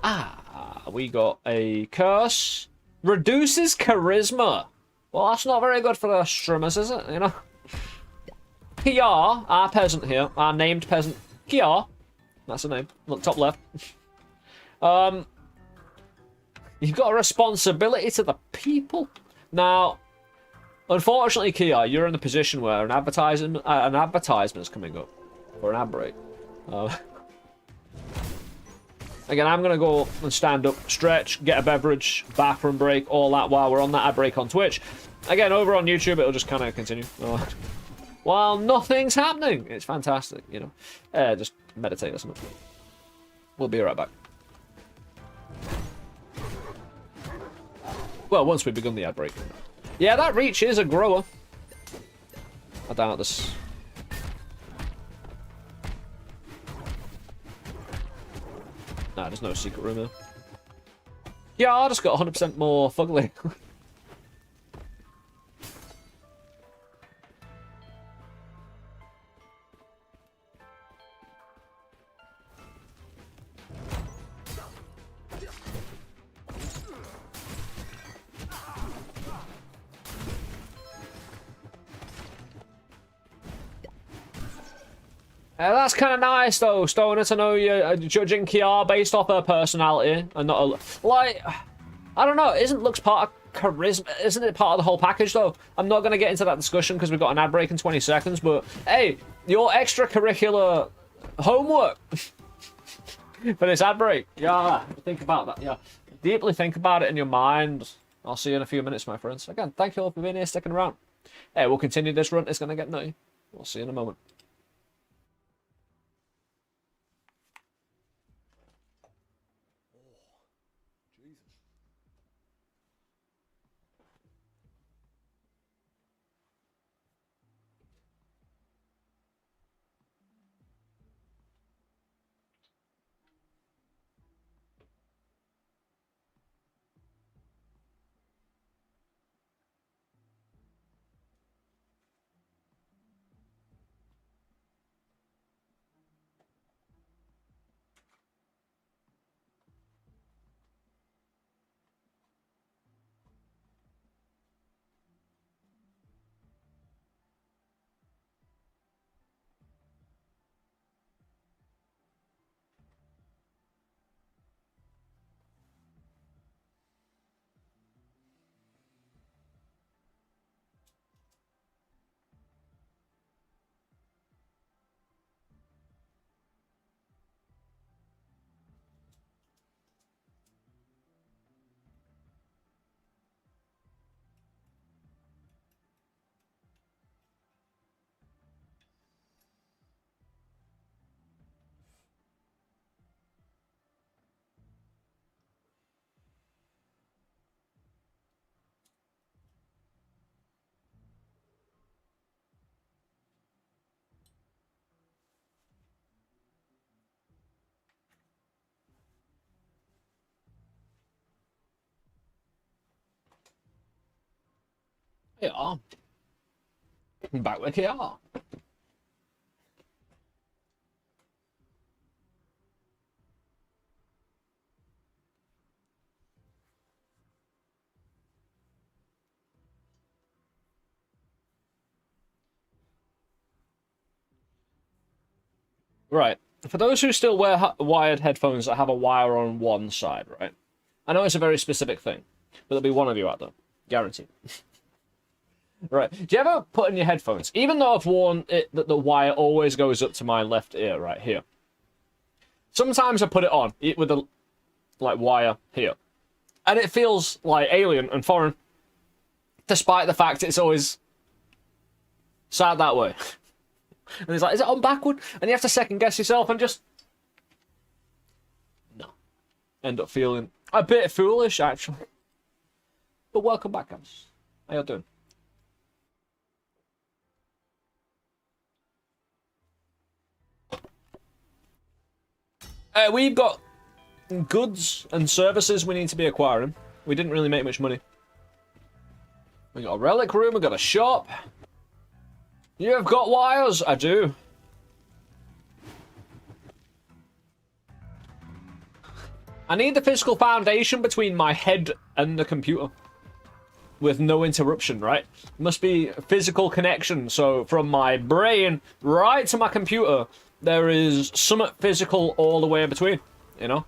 Ah, we got a curse. Reduces charisma. Well, that's not very good for the strummers, is it? You know? Kiar, our peasant here, our named peasant. Kiar. That's the name. Look, top left. You've got a responsibility to the people. Now, unfortunately, Kiar, you're in the position where an advertisement's coming up for an ad break. Again, I'm gonna go and stand up, stretch, get a beverage, bathroom break, all that while we're on that ad break on Twitch. Again, over on YouTube, it'll just kind of continue. While nothing's happening, it's fantastic. You know, just meditate or something. We'll be right back. Well, once we've begun the ad break. Yeah, that reach is a grower. I doubt this. Nah, there's no secret room here. Yeah, I just got 100% more fugly. That's kind of nice, though, Stoner, to know you're judging Kiara based off her personality and not a... Like, I don't know, isn't looks part of charisma? Isn't it part of the whole package, though? I'm not going to get into that discussion because we've got an ad break in 20 seconds, but, hey, your extracurricular homework for this ad break. Yeah, think about that, yeah. Deeply think about it in your mind. I'll see you in a few minutes, my friends. Again, thank you all for being here, sticking around. Hey, we'll continue this run. It's going to get nutty. We'll see you in a moment. Yeah. Back with KR. Right. For those who still wear wired headphones that have a wire on one side, right? I know it's a very specific thing, but there'll be one of you out there. Guaranteed. Right. Do you ever put in your headphones, even though I've worn it that the wire always goes up to my left ear right here? Sometimes I put it on with the wire here, and it feels like alien and foreign, despite the fact it's always sat that way. And it's like, is it on backward? And you have to second guess yourself and just no, end up feeling a bit foolish actually. But welcome back, guys. How you doing? We've got goods and services we need to be acquiring. We didn't really make much money. We got a relic room, we got a shop. You've got wires! I do. I need the physical foundation between my head and the computer. With no interruption, right? Must be a physical connection. So from my brain right to my computer, there is something physical all the way in between, you know?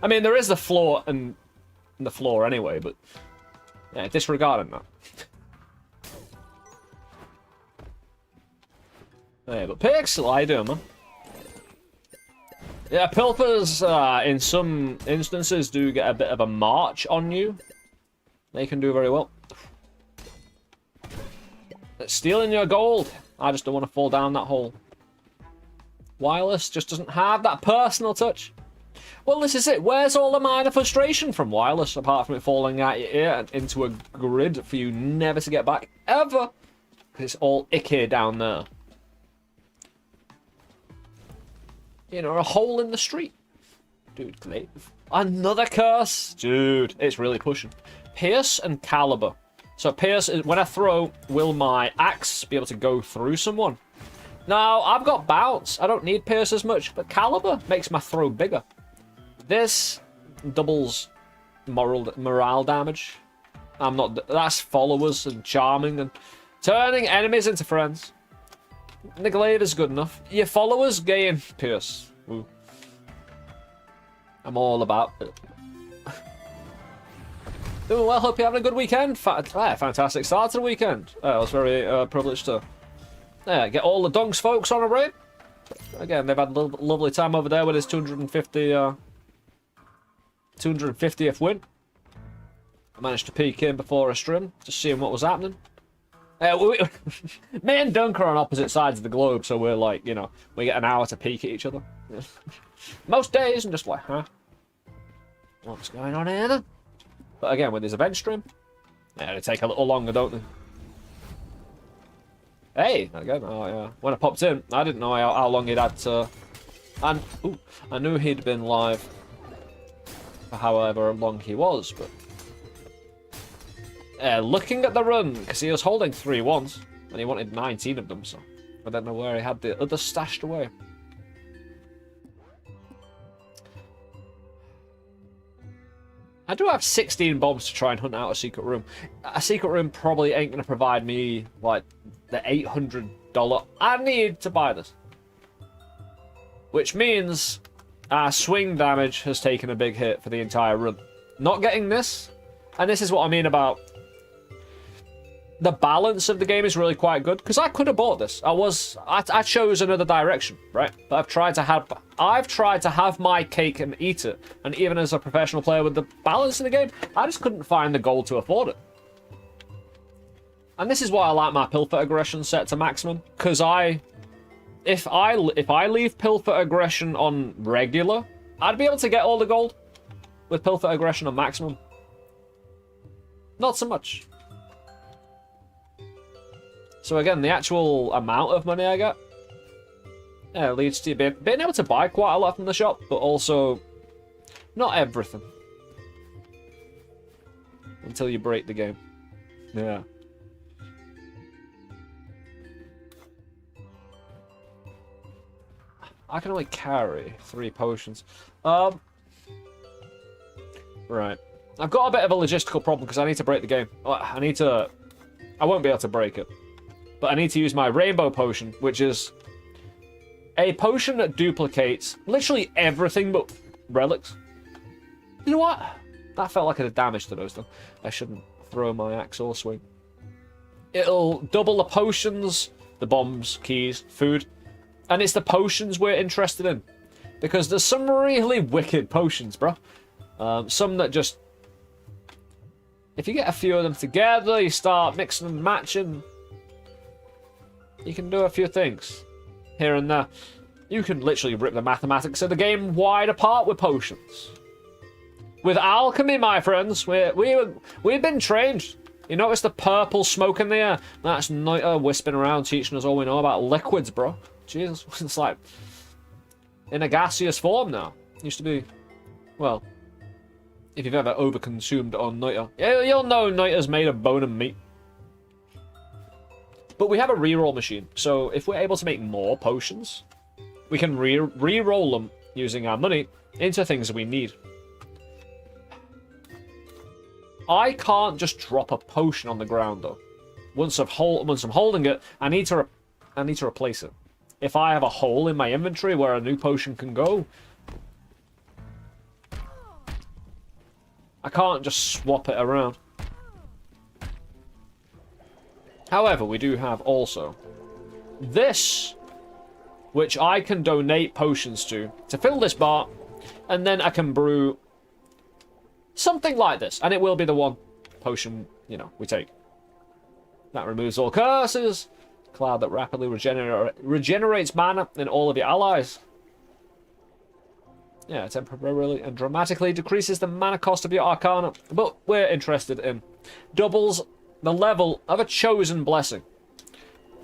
I mean, there is the floor and the floor anyway, but yeah, disregarding that. Yeah, but Pixel, how you doing, man? Yeah, pilfers in some instances do get a bit of a march on you. They can do very well. It's stealing your gold. I just don't want to fall down that hole. Wireless just doesn't have that personal touch. Well, this is it. Where's all the minor frustration from wireless, apart from it falling out your ear and into a grid for you never to get back, ever? Because it's all icky down there. You know, a hole in the street. Dude, Glaive. Another curse. Dude, it's really pushing. Pierce and Caliber. So Pierce, when I throw, will my axe be able to go through someone? Now, I've got Bounce. I don't need Pierce as much, but Caliber makes my throw bigger. This doubles morale damage. That's followers and charming and turning enemies into friends. The glaive is good enough. Your followers gain Pierce. Ooh. I'm all about it. Doing well, hope you're having a good weekend. Fantastic start to the weekend. I was very privileged to get all the Dunks folks on a raid. Again, they've had a lovely time over there with his 250th win. I managed to peek in before a stream, just seeing what was happening. Me and Dunk are on opposite sides of the globe, so we're like, you know, we get an hour to peek at each other. Most days, and just like, huh? What's going on here then? But again, with his event stream, yeah, they take a little longer, don't they? Hey, again, when I popped in, I didn't know how long he'd had to... And I knew he'd been live for however long he was, but... looking at the run, because he was holding 3 ones, and he wanted 19 of them, so I don't know where he had the others stashed away. I do have 16 bombs to try and hunt out a secret room. A secret room probably ain't going to provide me, like, the $800 I need to buy this. Which means our swing damage has taken a big hit for the entire run. Not getting this, and this is what I mean about... The balance of the game is really quite good, because I could have bought this. I chose another direction, right? But I've tried to have my cake and eat it. And even as a professional player with the balance in the game, I just couldn't find the gold to afford it. And this is why I like my pilfer aggression set to maximum, because if I leave pilfer aggression on regular, I'd be able to get all the gold with pilfer aggression on maximum. Not so much. So again, the actual amount of money I get leads to you being able to buy quite a lot from the shop, but also not everything. Until you break the game. Yeah. I can only carry 3 potions. Right. I've got a bit of a logistical problem because I need to break the game. I won't be able to break it. But I need to use my rainbow potion, which is a potion that duplicates literally everything but relics. You know what? That felt like a damage to those, though. I shouldn't throw my axe or swing. It'll double the potions, the bombs, keys, food. And it's the potions we're interested in. Because there's some really wicked potions, bro. Some that just... If you get a few of them together, you start mixing and matching... You can do a few things here and there. You can literally rip the mathematics of the game wide apart with potions. With alchemy, my friends, we've been trained. You notice the purple smoke in the air? That's Noita whispering around teaching us all we know about liquids, bro. Jesus, it's like in a gaseous form now. Used to be, well, If you've ever overconsumed on Noita. You'll know Noita's made of bone and meat. But we have a reroll machine, so if we're able to make more potions, we can re-roll them using our money into things we need. I can't just drop a potion on the ground though. Once I'm holding it, I need to replace it. If I have a hole in my inventory where a new potion can go, I can't just swap it around. However, we do have also this, which I can donate potions to fill this bar, and then I can brew something like this, and it will be the one potion, you know, we take. That removes all curses, cloud that rapidly regenerates mana in all of your allies. Yeah, temporarily and dramatically decreases the mana cost of your arcana, but we're interested in doubles the level of a chosen blessing.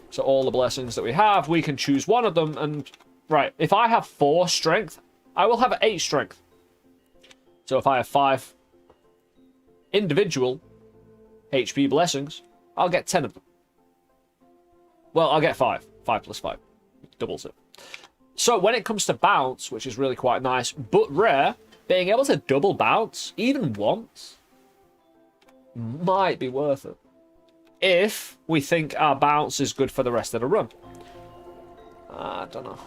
So all the blessings that we have, we can choose one of them, and right, if I have 4 strength, I will have 8 strength. So if I have 5 individual HP blessings, I'll get 10 of them. Well, I'll get 5. 5 plus 5. Doubles it. So when it comes to bounce, which is really quite nice, but rare, being able to double bounce, even once, might be worth it. If we think our bounce is good for the rest of the run. I don't know.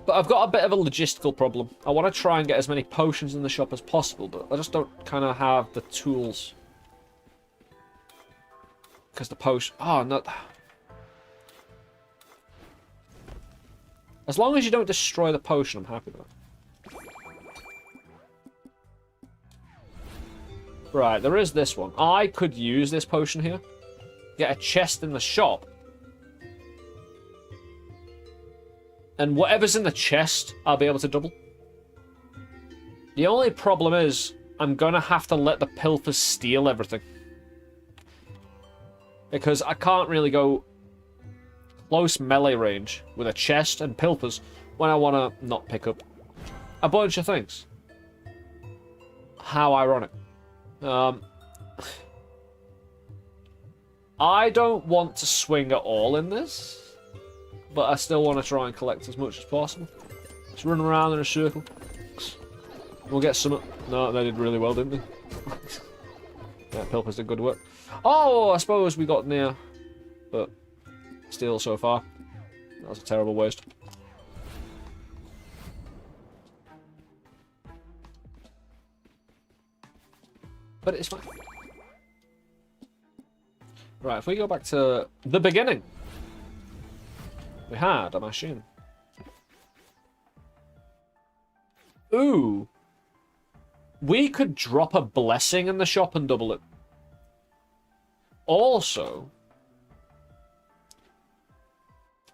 But I've got a bit of a logistical problem. I want to try and get as many potions in the shop as possible, but I just don't kind of have the tools. Because the potion... Oh, no. As long as you don't destroy the potion, I'm happy with that. Right, there is this one. I could use this potion here. Get a chest in the shop. And whatever's in the chest, I'll be able to double. The only problem is, I'm gonna have to let the pilfers steal everything. Because I can't really go close melee range with a chest and pilfers when I want to not pick up a bunch of things. How ironic. I don't want to swing at all in this, but I still want to try and collect as much as possible. Let's run around in a circle. We'll get some... No, they did really well, didn't they? Yeah, pilfers did good work. Oh, I suppose we got near, but still so far. That was a terrible waste. But it's fine. Right, if we go back to the beginning. We had a machine. Ooh. We could drop a blessing in the shop and double it. Also,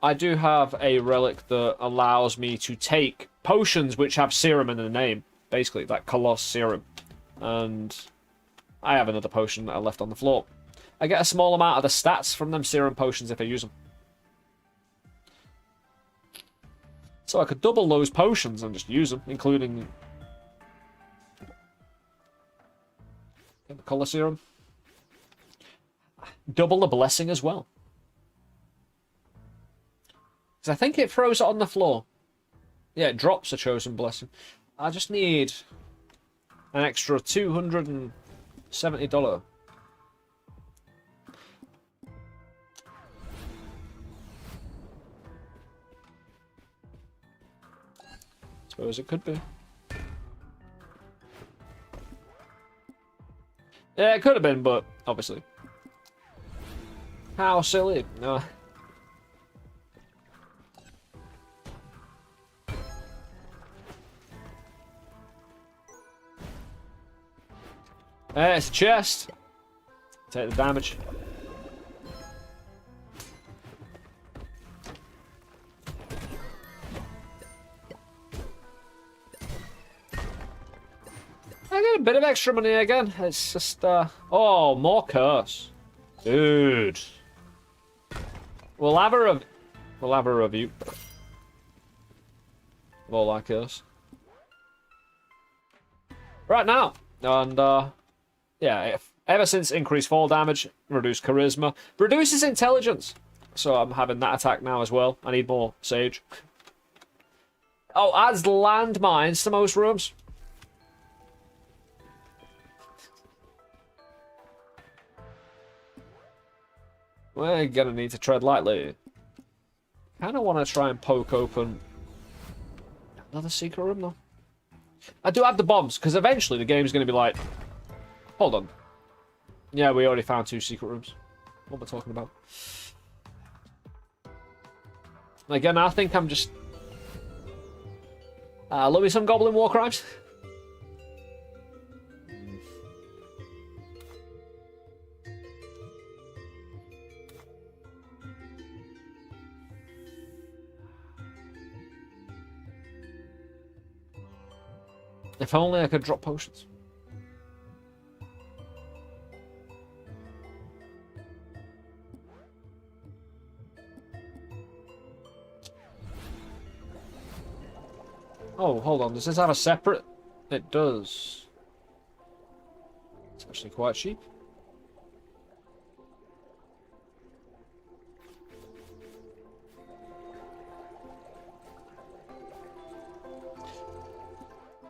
I do have a relic that allows me to take potions which have serum in the name. Basically, that Coloss serum. And I have another potion that I left on the floor. I get a small amount of the stats from them serum potions if I use them. So I could double those potions and just use them, including the Coloss serum. Double the blessing as well. Because I think it throws it on the floor. Yeah, it drops a chosen blessing. I just need an extra $270. Suppose it could be. Yeah, it could have been, but obviously. How silly. No. It's a chest. Take the damage. I get a bit of extra money again. It's just, oh, more curse. Dude. We'll have a review. Of all our curse. right now. And, yeah, ever since increased fall damage, reduced charisma, reduces intelligence. So I'm having that attack now as well. I need more sage. Oh, adds landmines to most rooms. We're gonna need to tread lightly. Kinda wanna try and poke open another secret room though. I do have the bombs, because eventually the game's gonna be like, hold on. Yeah, we already found 2 secret rooms. What am I talking about? Again, I think I'm just... love me some Goblin War Crimes. If only I could drop potions. Oh, hold on. Does this have a separate? It does. It's actually quite cheap.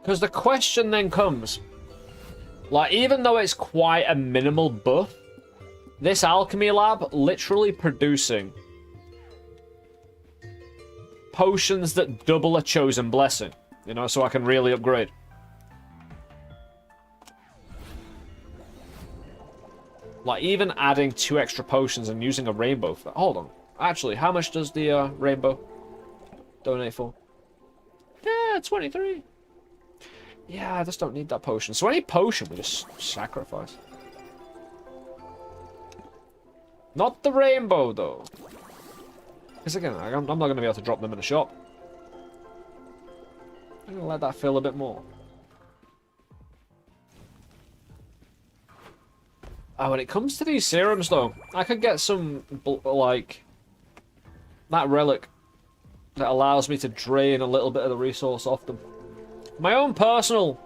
Because the question then comes, like, even though it's quite a minimal buff, this alchemy lab literally producing potions that double a chosen blessing, you know, so I can really upgrade. Like, even adding 2 extra potions and using a rainbow for that. Hold on. Actually, how much does the rainbow donate for? Yeah, 23. Yeah, I just don't need that potion. So any potion we just sacrifice. Not the rainbow, though. Because again, I'm not going to be able to drop them in the shop. I'm going to let that fill a bit more. When it comes to these serums, though, I could get some, like, that relic that allows me to drain a little bit of the resource off them. My own personal,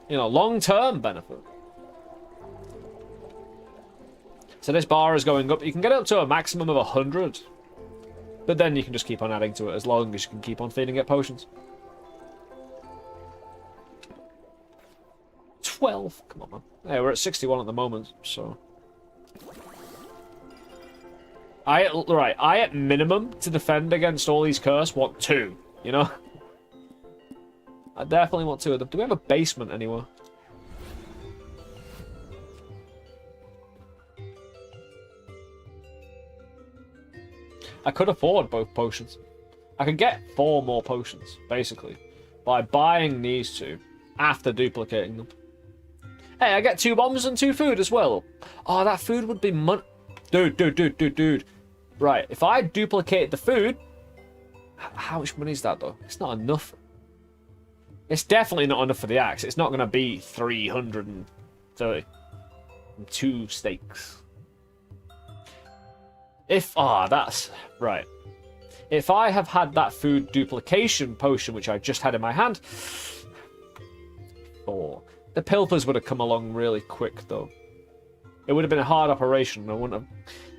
you know, long-term benefit. So this bar is going up. You can get up to a maximum of 100. But then you can just keep on adding to it as long as you can keep on feeding it potions. 12. Come on, man. Hey, we're at 61 at the moment, so... I at minimum, to defend against all these curse, want 2, you know? I definitely want 2 of them. Do we have a basement anywhere? I could afford both potions. I could get 4 more potions, basically, by buying these 2 after duplicating them. Hey, I get 2 bombs and 2 food as well. Oh, that food would be Dude. Right, if I duplicate the food... How much money is that, though? It's not enough. It's definitely not enough for the axe. It's not going to be 330. 2 steaks. If... that's... Right. If I have had that food duplication potion, which I just had in my hand... 4. The pilfers would have come along really quick, though. It would have been a hard operation. It wouldn't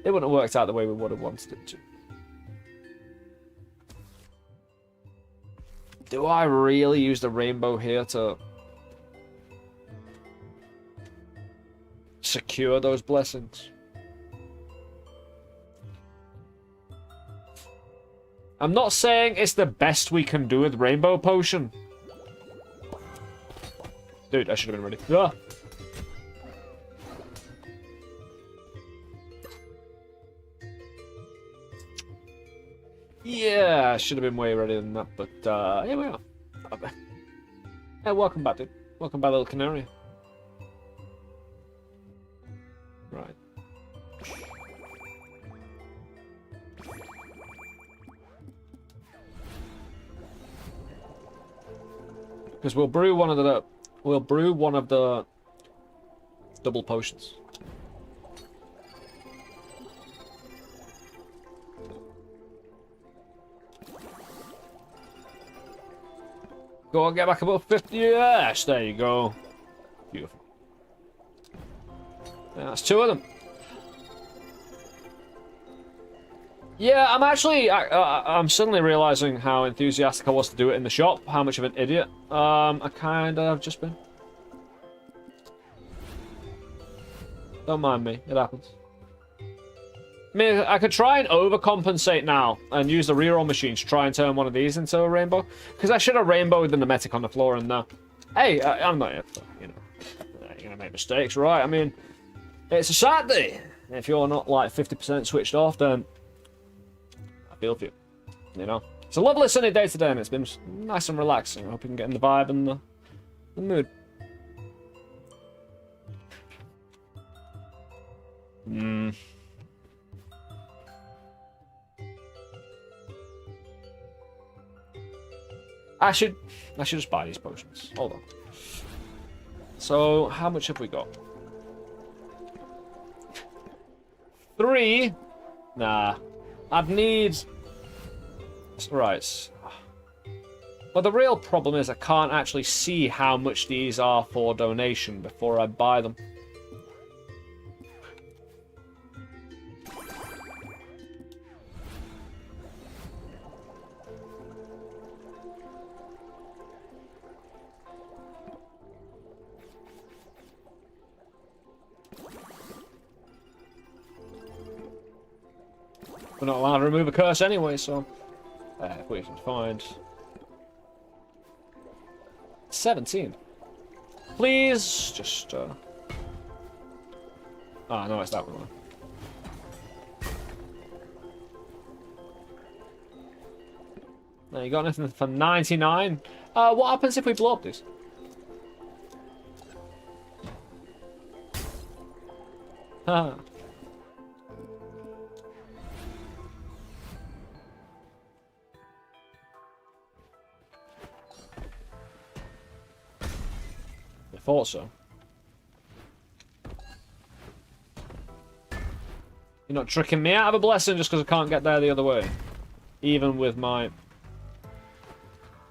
have worked out the way we would have wanted it to. Do I really use the rainbow here to secure those blessings? I'm not saying it's the best we can do with rainbow potion. Dude, I should have been ready. Ah! Yeah, I should have been way ready than that, but here we are. Hey, welcome back, dude. Welcome back, little canary. Right. Because we'll brew one of the double potions. Go on, get back above 50. Yes, there you go. Beautiful. Yeah, that's 2 of them. Yeah, I'm actually... I'm suddenly realizing how enthusiastic I was to do it in the shop. How much of an idiot I kind of have just been. Don't mind me. It happens. I mean, I could try and overcompensate now and use the reroll machine to try and turn one of these into a rainbow. Because I should have rainbowed the Nemetic on the floor and hey, I'm not here for, you know, you're gonna make mistakes, right? I mean, it's a Saturday. If you're not like 50% switched off, then I feel for you. You know? It's a lovely sunny day today and it's been nice and relaxing. I hope you can get in the vibe and the mood. I should just buy these potions. Hold on. So, how much have we got? 3? Nah. I'd need... Right. But the real problem is I can't actually see how much these are for donation before I buy them. We're not allowed to remove a curse anyway, so... if we can find... 17. Please, just... Ah, no, it's that one. No, you got anything for 99? What happens if we blow up this? Haha. Thought so. You're not tricking me out of a blessing just because I can't get there the other way. Even with my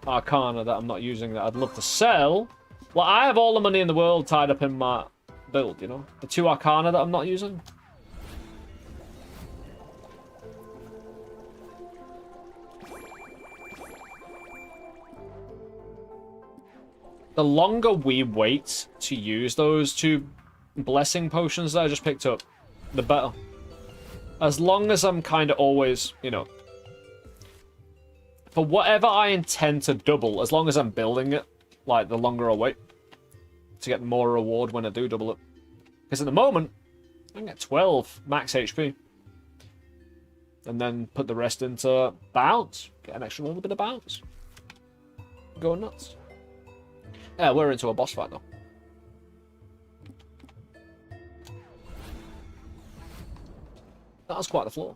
Arcana that I'm not using that I'd love to sell. Well, I have all the money in the world tied up in my build, you know? The 2 Arcana that I'm not using. The longer we wait to use those 2 blessing potions that I just picked up, the better. As long as I'm kind of always, you know, for whatever I intend to double, as long as I'm building it, like, the longer I wait to get more reward when I do double it. Because at the moment, I can get 12 max HP. And then put the rest into bounce. Get an extra little bit of bounce. Go nuts. Yeah, we're into a boss fight, though. That was quite the floor.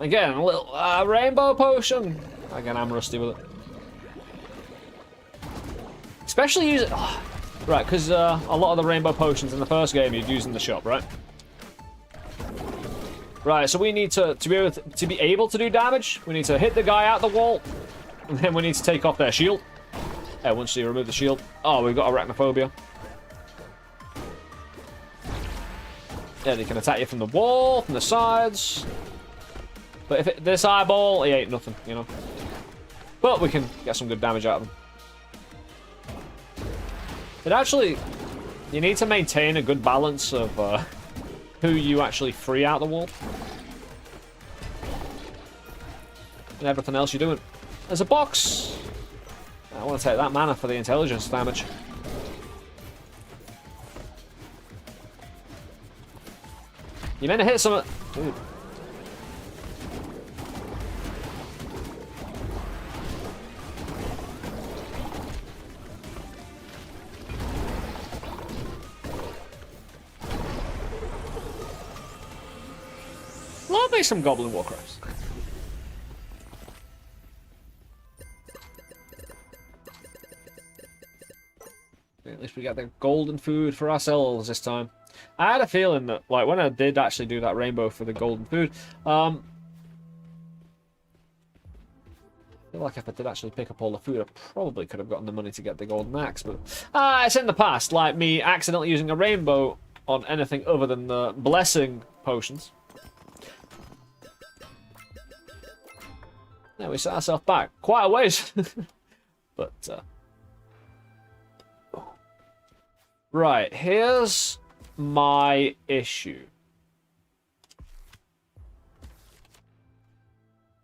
Again, a little rainbow potion. Again, I'm rusty with it. Especially using... Oh, right, because a lot of the rainbow potions in the first game you'd use in the shop, right? Right, so we need to be able to do damage. We need to hit the guy out the wall. And then we need to take off their shield. Yeah, once you remove the shield. Oh, we've got arachnophobia. Yeah, they can attack you from the wall, from the sides. But if this eyeball, he ain't nothing, you know. But we can get some good damage out of him. It actually... You need to maintain a good balance of who you actually free out the wall. And everything else you're doing. There's a box! I want to take that mana for the intelligence damage. You meant to hit some... Dude. Love me some Goblin Warcrafts. At least we got the golden food for ourselves this time. I had a feeling that, like, when I did actually do that rainbow for the golden food, I feel like if I did actually pick up all the food, I probably could have gotten the money to get the golden axe, but it's in the past, like me accidentally using a rainbow on anything other than the blessing potions. Yeah, we set ourselves back quite a ways. But, right, here's my issue.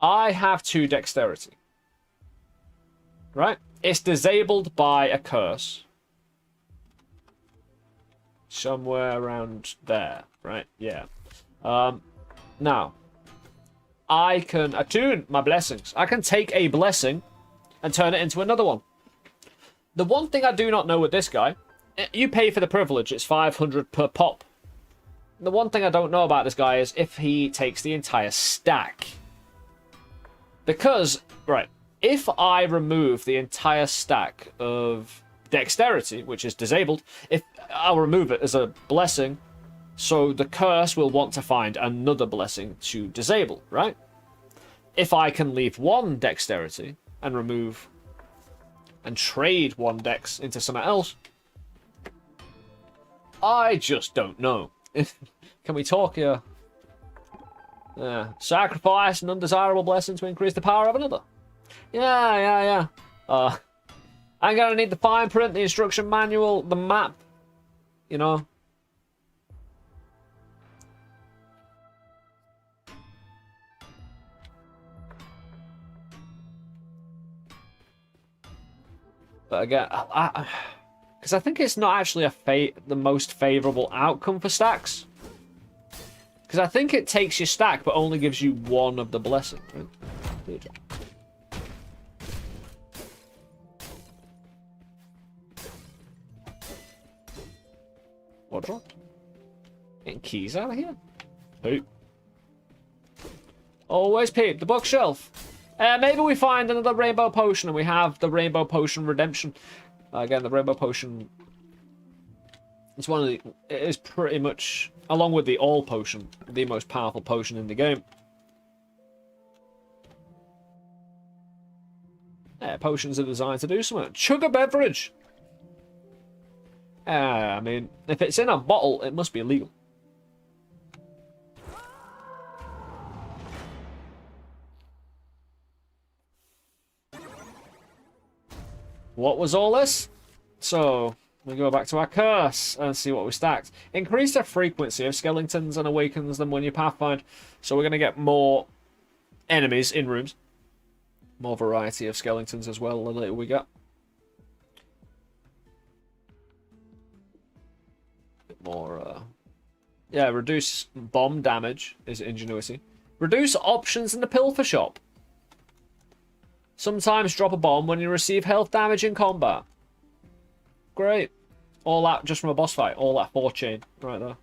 I have 2 dexterity. Right? It's disabled by a curse. Somewhere around there, right? Yeah. Now, I can attune my blessings. I can take a blessing and turn it into another one. The one thing I do not know with this guy, you pay for the privilege, it's 500 per pop. The one thing I don't know about this guy is if he takes the entire stack. Because, right, if I remove the entire stack of dexterity, which is disabled, if I'll remove it as a blessing, so the curse will want to find another blessing to disable, right? If I can leave 1 dexterity and remove and trade 1 dex into something else, I just don't know. Can we talk here? Sacrifice an undesirable blessing to increase the power of another. Yeah. I'm gonna need the fine print, the instruction manual, the map, you know. But again, because I think it's not actually the most favorable outcome for stacks. Because I think it takes your stack, but only gives you 1 of the blessing. Right? Dude. What dropped? Getting keys out of here? Poop. Always peep. The bookshelf. Maybe we find another rainbow potion and we have the rainbow potion redemption. Again, the rainbow potion. It's one of the. It is pretty much, along with the all potion, the most powerful potion in the game. Yeah, potions are designed to do something. Chug a beverage. I mean, if it's in a bottle, it must be illegal. What was all this? So, we go back to our curse and see what we stacked. Increase the frequency of skeletons and awakens them when you pathfind. So we're going to get more enemies in rooms. More variety of skeletons as well the later we get. Bit more, yeah, reduce bomb damage is ingenuity. Reduce options in the pilfer shop. Sometimes drop a bomb when you receive health damage in combat. Great. All that just from a boss fight. All that 4 chain right there.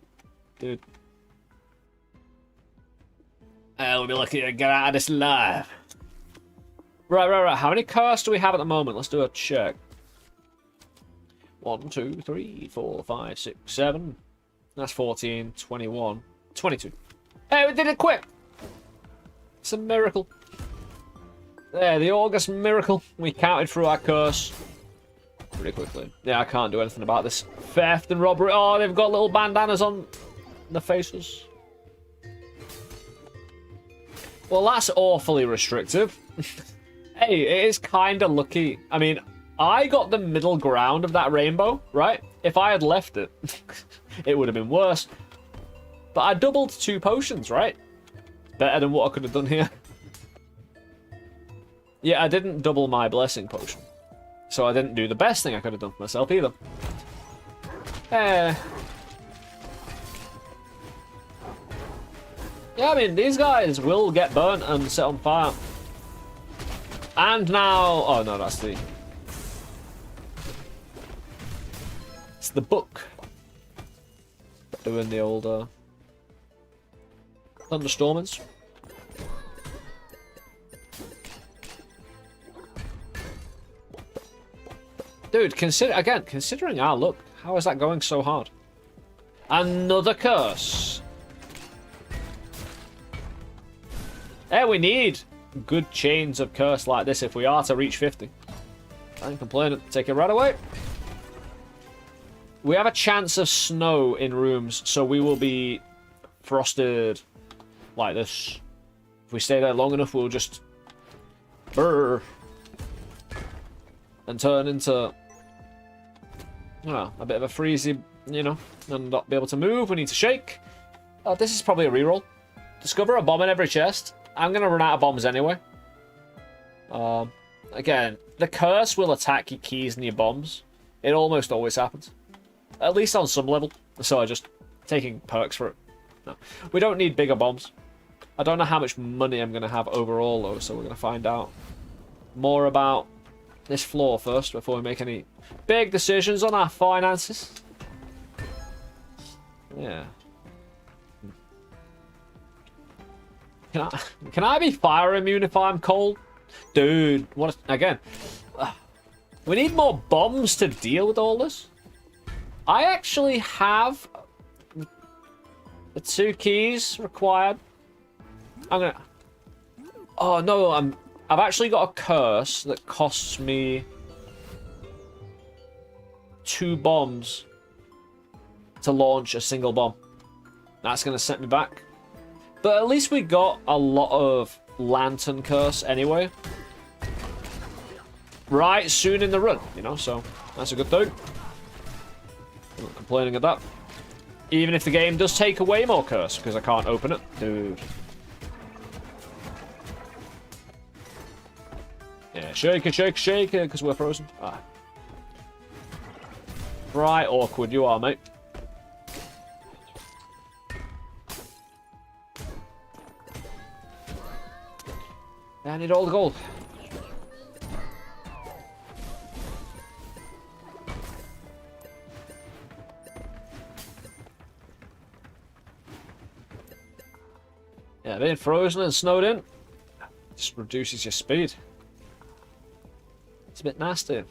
Dude. We'll be lucky to get out of this alive. Right. How many curse do we have at the moment? Let's do a check. 1, 2, 3, 4, 5, 6, 7. That's 14, 21, 22. Hey, we did it quick. It's a miracle. There, the August miracle. We counted through our curse pretty quickly. Yeah, I can't do anything about this theft and robbery. Oh, they've got little bandanas on the faces. Well, that's awfully restrictive. Hey, it is kind of lucky. I mean, I got the middle ground of that rainbow, right? If I had left it, it would have been worse. But I doubled 2 potions, right? Better than what I could have done here. Yeah, I didn't double my blessing potion. So I didn't do the best thing I could have done for myself either. Yeah, I mean, these guys will get burnt and set on fire. And now... Oh, no, that's the... It's the book. Doing the old, thunderstormers. Dude, considering our luck, how is that going so hard? Another curse. Hey, we need good chains of curse like this if we are to reach 50. I ain't complaining. Take it right away. We have a chance of snow in rooms, so we will be frosted like this. If we stay there long enough, we'll just burr and turn into, you know, a bit of a freezy, you know, and not be able to move. We need to shake. This is probably a reroll. Discover a bomb in every chest. I'm going to run out of bombs anyway. Again, the curse will attack your keys and your bombs. It almost always happens. At least on some level. So I'm just taking perks for it. No. We don't need bigger bombs. I don't know how much money I'm going to have overall, though, so we're going to find out more about this floor first before we make any big decisions on our finances. Yeah. Can I be fire immune if I'm cold? Dude, what again? We need more bombs to deal with all this. I actually have the 2 keys required. I'm gonna... Oh no, I've actually got a curse that costs me 2 bombs to launch a single bomb. That's gonna set me back. But at least we got a lot of lantern curse anyway. Right soon in the run, you know, so that's a good thing. I'm not complaining at that. Even if the game does take away more curse, because I can't open it. Dude. Yeah, shake it, because we're frozen. Ah. Right awkward you are, mate. I need all the gold. Yeah, being frozen and snowed in just reduces your speed. It's a bit nasty.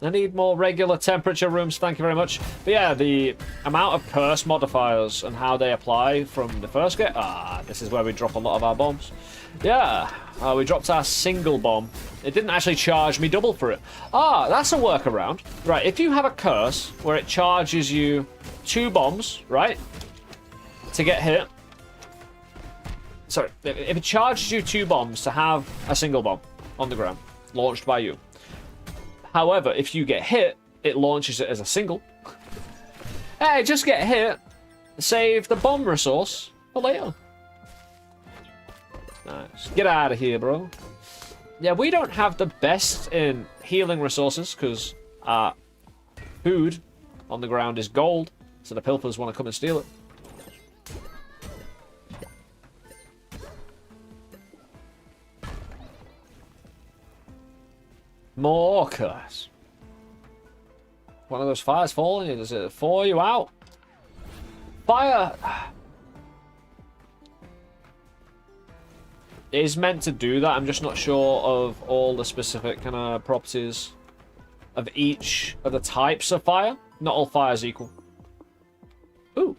I need more regular temperature rooms, thank you very much. But yeah, the amount of curse modifiers and how they apply from the first get. This is where we drop a lot of our bombs. Yeah, we dropped our single bomb. It didn't actually charge me double for it. That's a workaround. Right, if you have a curse where it charges you 2 bombs, right, to get hit. Sorry, if it charges you 2 bombs to have a single bomb on the ground, launched by you. However, if you get hit, it launches it as a single. Hey, just get hit. Save the bomb resource for later. Nice. Get out of here, bro. Yeah, we don't have the best in healing resources because our food on the ground is gold. So the pilfers want to come and steal it. More curse. One of those fires falling. Does it fall you out? Fire is meant to do that. I'm just not sure of all the specific kind of properties of each of the types of fire. Not all fire is equal. Ooh,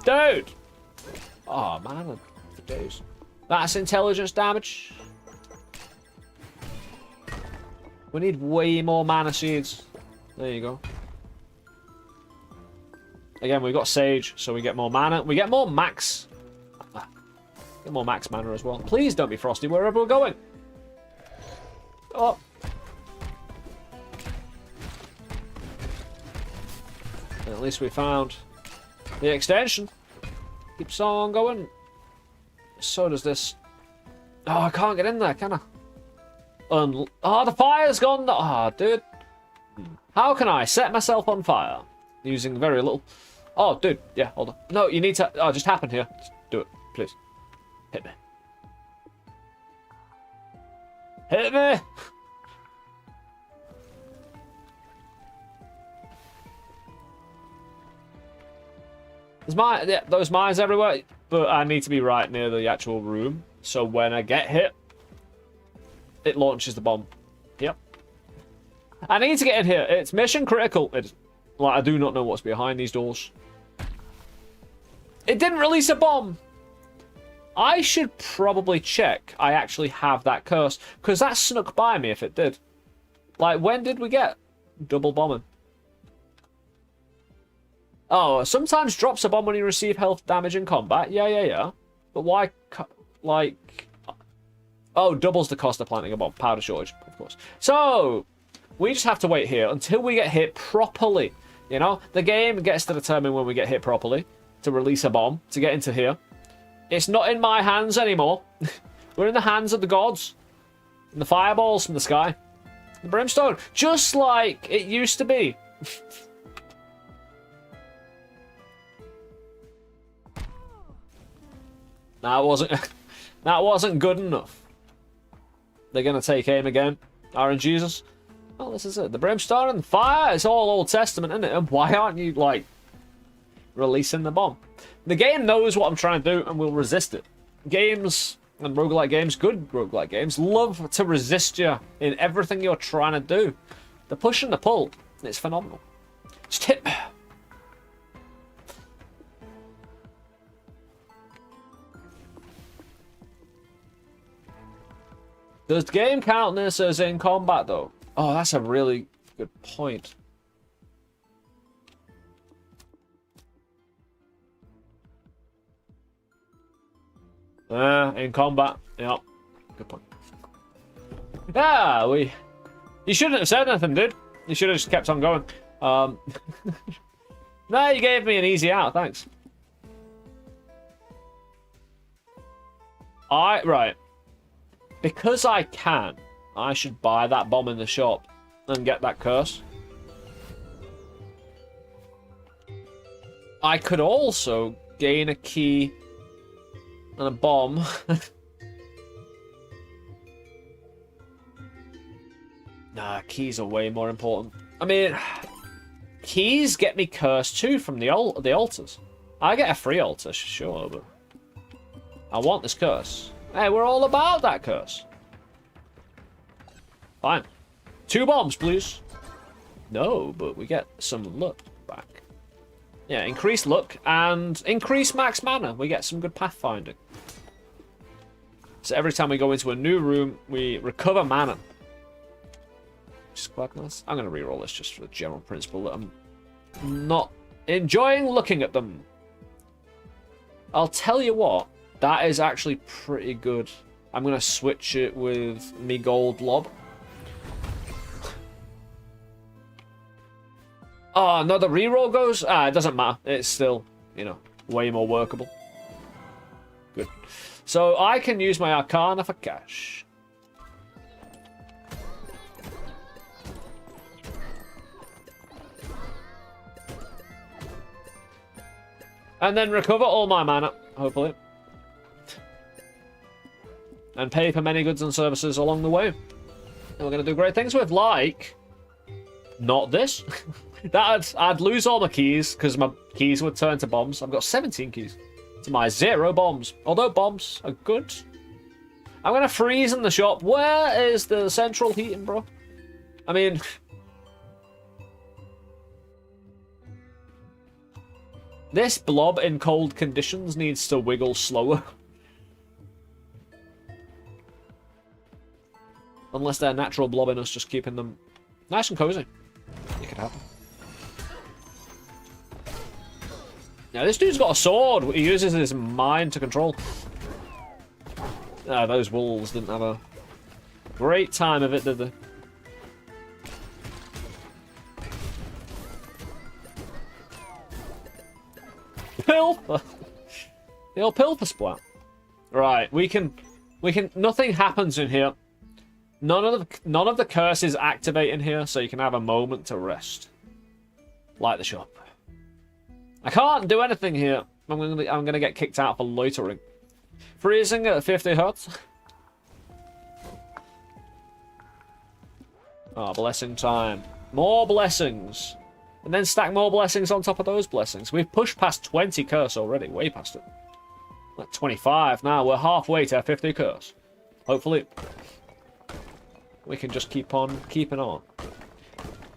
dude. Oh man, for days. That's intelligence damage. We need way more mana seeds. There you go. Again, we've got Sage, so we get more mana. We get more max. Get more max mana as well. Please don't be frosty wherever we're going. Oh. At least we found the extension. Keeps on going. So does this. Oh, I can't get in there, can I? Oh, the fire's gone. Oh, dude. How can I set myself on fire? Using very little. Oh, dude. Yeah, hold on. No, you need to. Oh, just happen here. Just do it, please. Hit me. Hit me! There's those mines everywhere, but I need to be right near the actual room. So when I get hit, it launches the bomb. Yep. I need to get in here. It's mission critical. Like, I do not know what's behind these doors. It didn't release a bomb. I should probably check I actually have that curse, because that snuck by me if it did. Like, when did we get double bombing? Oh, sometimes drops a bomb when you receive health damage in combat. Yeah. But why, like... Oh, doubles the cost of planting a bomb. Powder shortage, of course. So, we just have to wait here until we get hit properly. You know, the game gets to determine when we get hit properly to release a bomb, to get into here. It's not in my hands anymore. We're in the hands of the gods. And the fireballs from the sky. The brimstone. Just like it used to be. That wasn't good enough. They're going to take aim again. Aaron Jesus. Oh, this is it. The brimstone and fire. It's all Old Testament, isn't it? And why aren't you, like, releasing the bomb? The game knows what I'm trying to do and will resist it. Games and roguelike games, good roguelike games, love to resist you in everything you're trying to do. The push and the pull. It's phenomenal. Just hit. Does the game count this as in combat, though? Oh, that's a really good point. In combat. Yep. Good point. Yeah, You shouldn't have said anything, dude. You should have just kept on going. No, you gave me an easy out, thanks. Right. Because I can, I should buy that bomb in the shop and get that curse. I could also gain a key and a bomb. Nah, keys are way more important. I mean, keys get me cursed too from the altars. I get a free altar, sure, but I want this curse. Hey, we're all about that curse. Fine. 2 bombs, please. No, but we get some luck back. Yeah, increase luck and increase max mana. We get some good pathfinding. So every time we go into a new room, we recover mana. Which is quite nice. I'm going to reroll this just for the general principle that I'm not enjoying looking at them. I'll tell you what. That is actually pretty good. I'm going to switch it with me gold lob. Oh, no, the reroll goes? It doesn't matter. It's still, you know, way more workable. Good. So I can use my Arcana for cash. And then recover all my mana, hopefully. And pay for many goods and services along the way. And we're going to do great things with, like... Not this. I'd lose all my keys, because my keys would turn to bombs. I've got 17 keys to my 0 bombs. Although bombs are good. I'm going to freeze in the shop. Where is the central heating, bro? I mean... This blob in cold conditions needs to wiggle slower. Unless they're natural blobbiness, just keeping them nice and cozy. It could happen. Now, this dude's got a sword. He uses his mind to control. Those wolves didn't have a great time of it, did they? Pilfer! The old pilfer splat. Right, we can... Nothing happens in here. None of the curses activate in here, so you can have a moment to rest. Light the shop. I can't do anything here. I'm gonna get kicked out for loitering. Freezing at 50 hertz. Oh, blessing time. More blessings. And then stack more blessings on top of those blessings. We've pushed past 20 curse already. Way past it. Like 25 now. We're halfway to 50 curse. Hopefully... we can just keep on keeping on.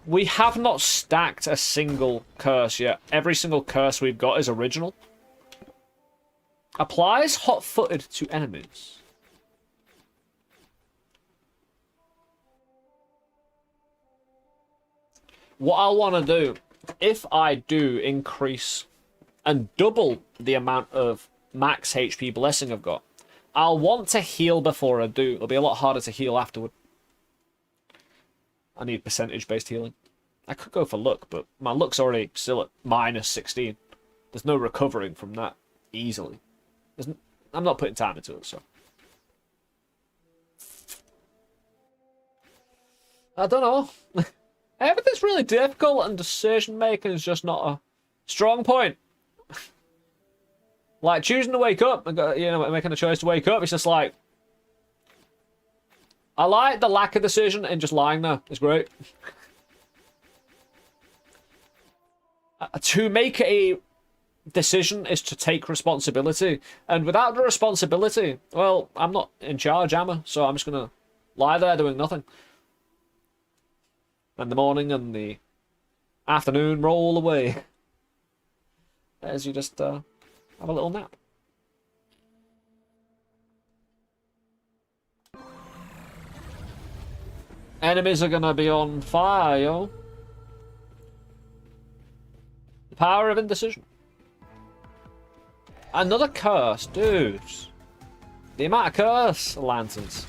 We have not stacked a single curse yet. Every single curse we've got is original. Applies hot-footed to enemies. What I want to do, if I do increase and double the amount of max HP blessing I've got, I'll want to heal before I do. It'll be a lot harder to heal afterward. I need percentage-based healing. I could go for luck, but my luck's already still at minus 16. There's no recovering from that easily. I'm not putting time into it, so. I don't know. Everything's really difficult, and decision-making is just not a strong point. Like, choosing to wake up, you know, making a choice to wake up, it's just like... I like the lack of decision and just lying there. It's great. To make a decision is to take responsibility. And without the responsibility, well, I'm not in charge, am I? So I'm just going to lie there doing nothing. And the morning and the afternoon roll away. As you just have a little nap. Enemies are gonna be on fire, yo. The power of indecision. Another curse, dude. The amount of curse lanterns.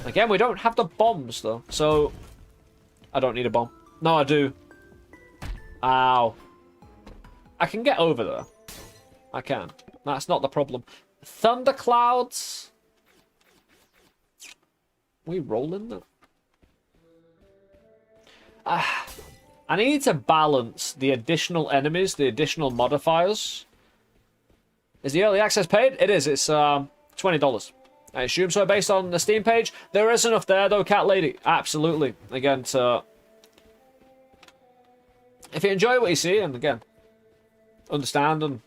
Again, we don't have the bombs, though. So, I don't need a bomb. No, I do. Ow. I can get over there. I can. That's not the problem. Thunderclouds. We rolling that? I need to balance the additional enemies, the additional modifiers. Is the early access paid? It is. It's $20. I assume so based on the Steam page. There is enough there though, Cat Lady. Absolutely. Again, so if you enjoy what you see, and again, understand and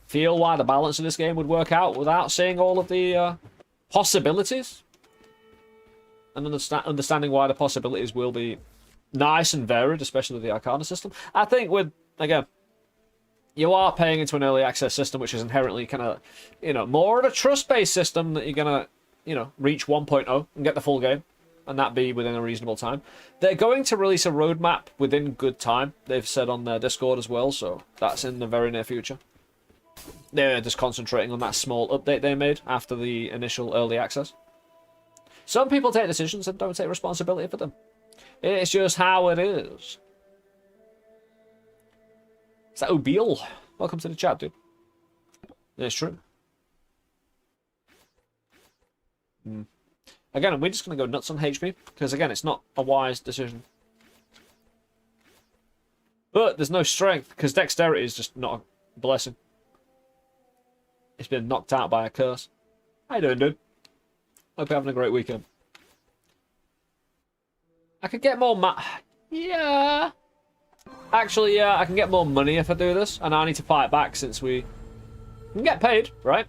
feel why the balance of this game would work out without seeing all of the possibilities, and understanding why the possibilities will be nice and varied, especially with the Arcana system. I think with, again, you are paying into an early access system, which is inherently kind of, you know, more of a trust-based system that you're going to, you know, reach 1.0 and get the full game, and that be within a reasonable time. They're going to release a roadmap within good time, they've said on their Discord as well, so that's in the very near future. They're just concentrating on that small update they made after the initial early access. Some people take decisions and don't take responsibility for them. It's just how it is. Is that Obeal? Welcome to the chat, dude. Yeah, it's true. Again, we're just going to go nuts on HP, because again, it's not a wise decision. But there's no strength, because dexterity is just not a blessing. It's been knocked out by a curse. How you doing, dude? Hope you're having a great weekend. I could get more yeah. Actually, yeah, I can get more money if I do this. And I need to fight back since we can get paid, right?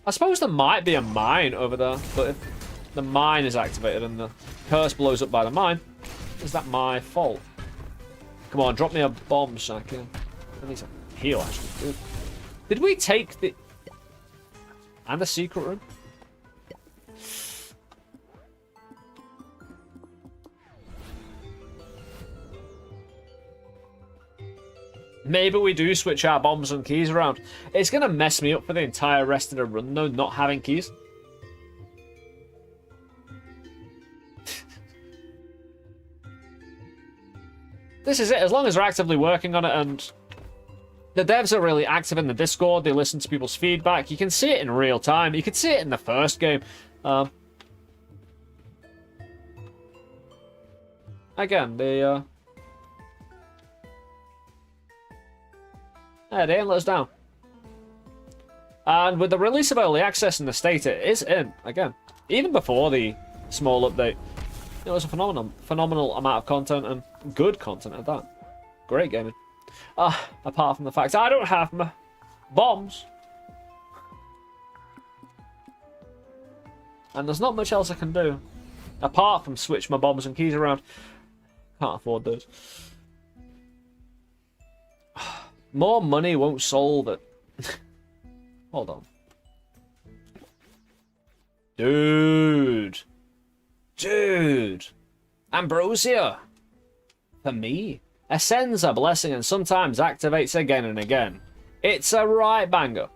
I suppose there might be a mine over there. But if the mine is activated and the curse blows up by the mine, is that my fault? Come on, drop me a bomb so I can... I need to heal, actually. Dude. Did we take the... And the secret room? Maybe we do switch our bombs and keys around. It's going to mess me up for the entire rest of the run, though, not having keys. This is it. As long as they're actively working on it, and the devs are really active in the Discord, they listen to people's feedback. You can see it in real time. You could see it in the first game. Again, they ain't let us down. And with the release of early access in the state it is in, again, even before the small update, it was a phenomenal amount of content, and good content at that. Great gaming. Apart from the fact I don't have my bombs. And there's not much else I can do. Apart from switch my bombs and keys around. Can't afford those. More money won't solve it. Hold on. Dude. Ambrosia. For me. Ascends a blessing and sometimes activates again and again. It's a right banger.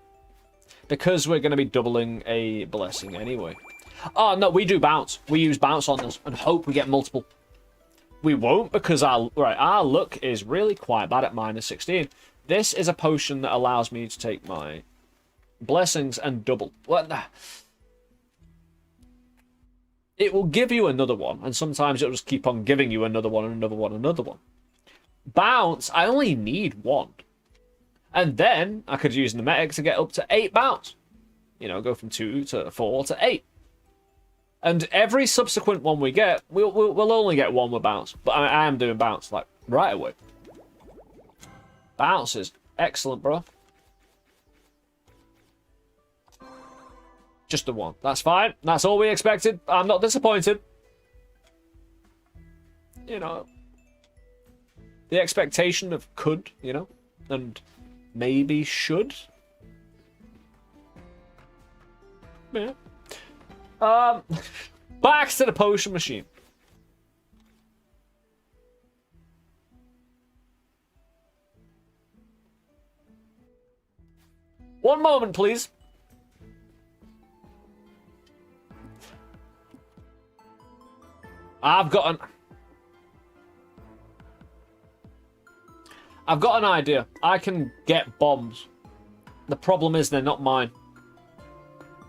Because we're going to be doubling a blessing anyway. Oh, no, we do bounce. We use bounce on this and hope we get multiple. We won't because our luck is really quite bad at -16. This is a potion that allows me to take my blessings and double. What the... It will give you another one, and sometimes it'll just keep on giving you another one, and another one, another one. Bounce, I only need one. And then I could use Nemetic to get up to 8 bounce. You know, go from 2 to 4 to 8. And every subsequent one we get, we'll only get one with bounce. But I am doing bounce, like, right away. Bounce is excellent, bro. Just the one. That's fine. That's all we expected. I'm not disappointed. You know. The expectation of could, you know. And maybe should. Yeah. Back to the potion machine. One moment, please. I've got an idea. I can get bombs. The problem is they're not mine.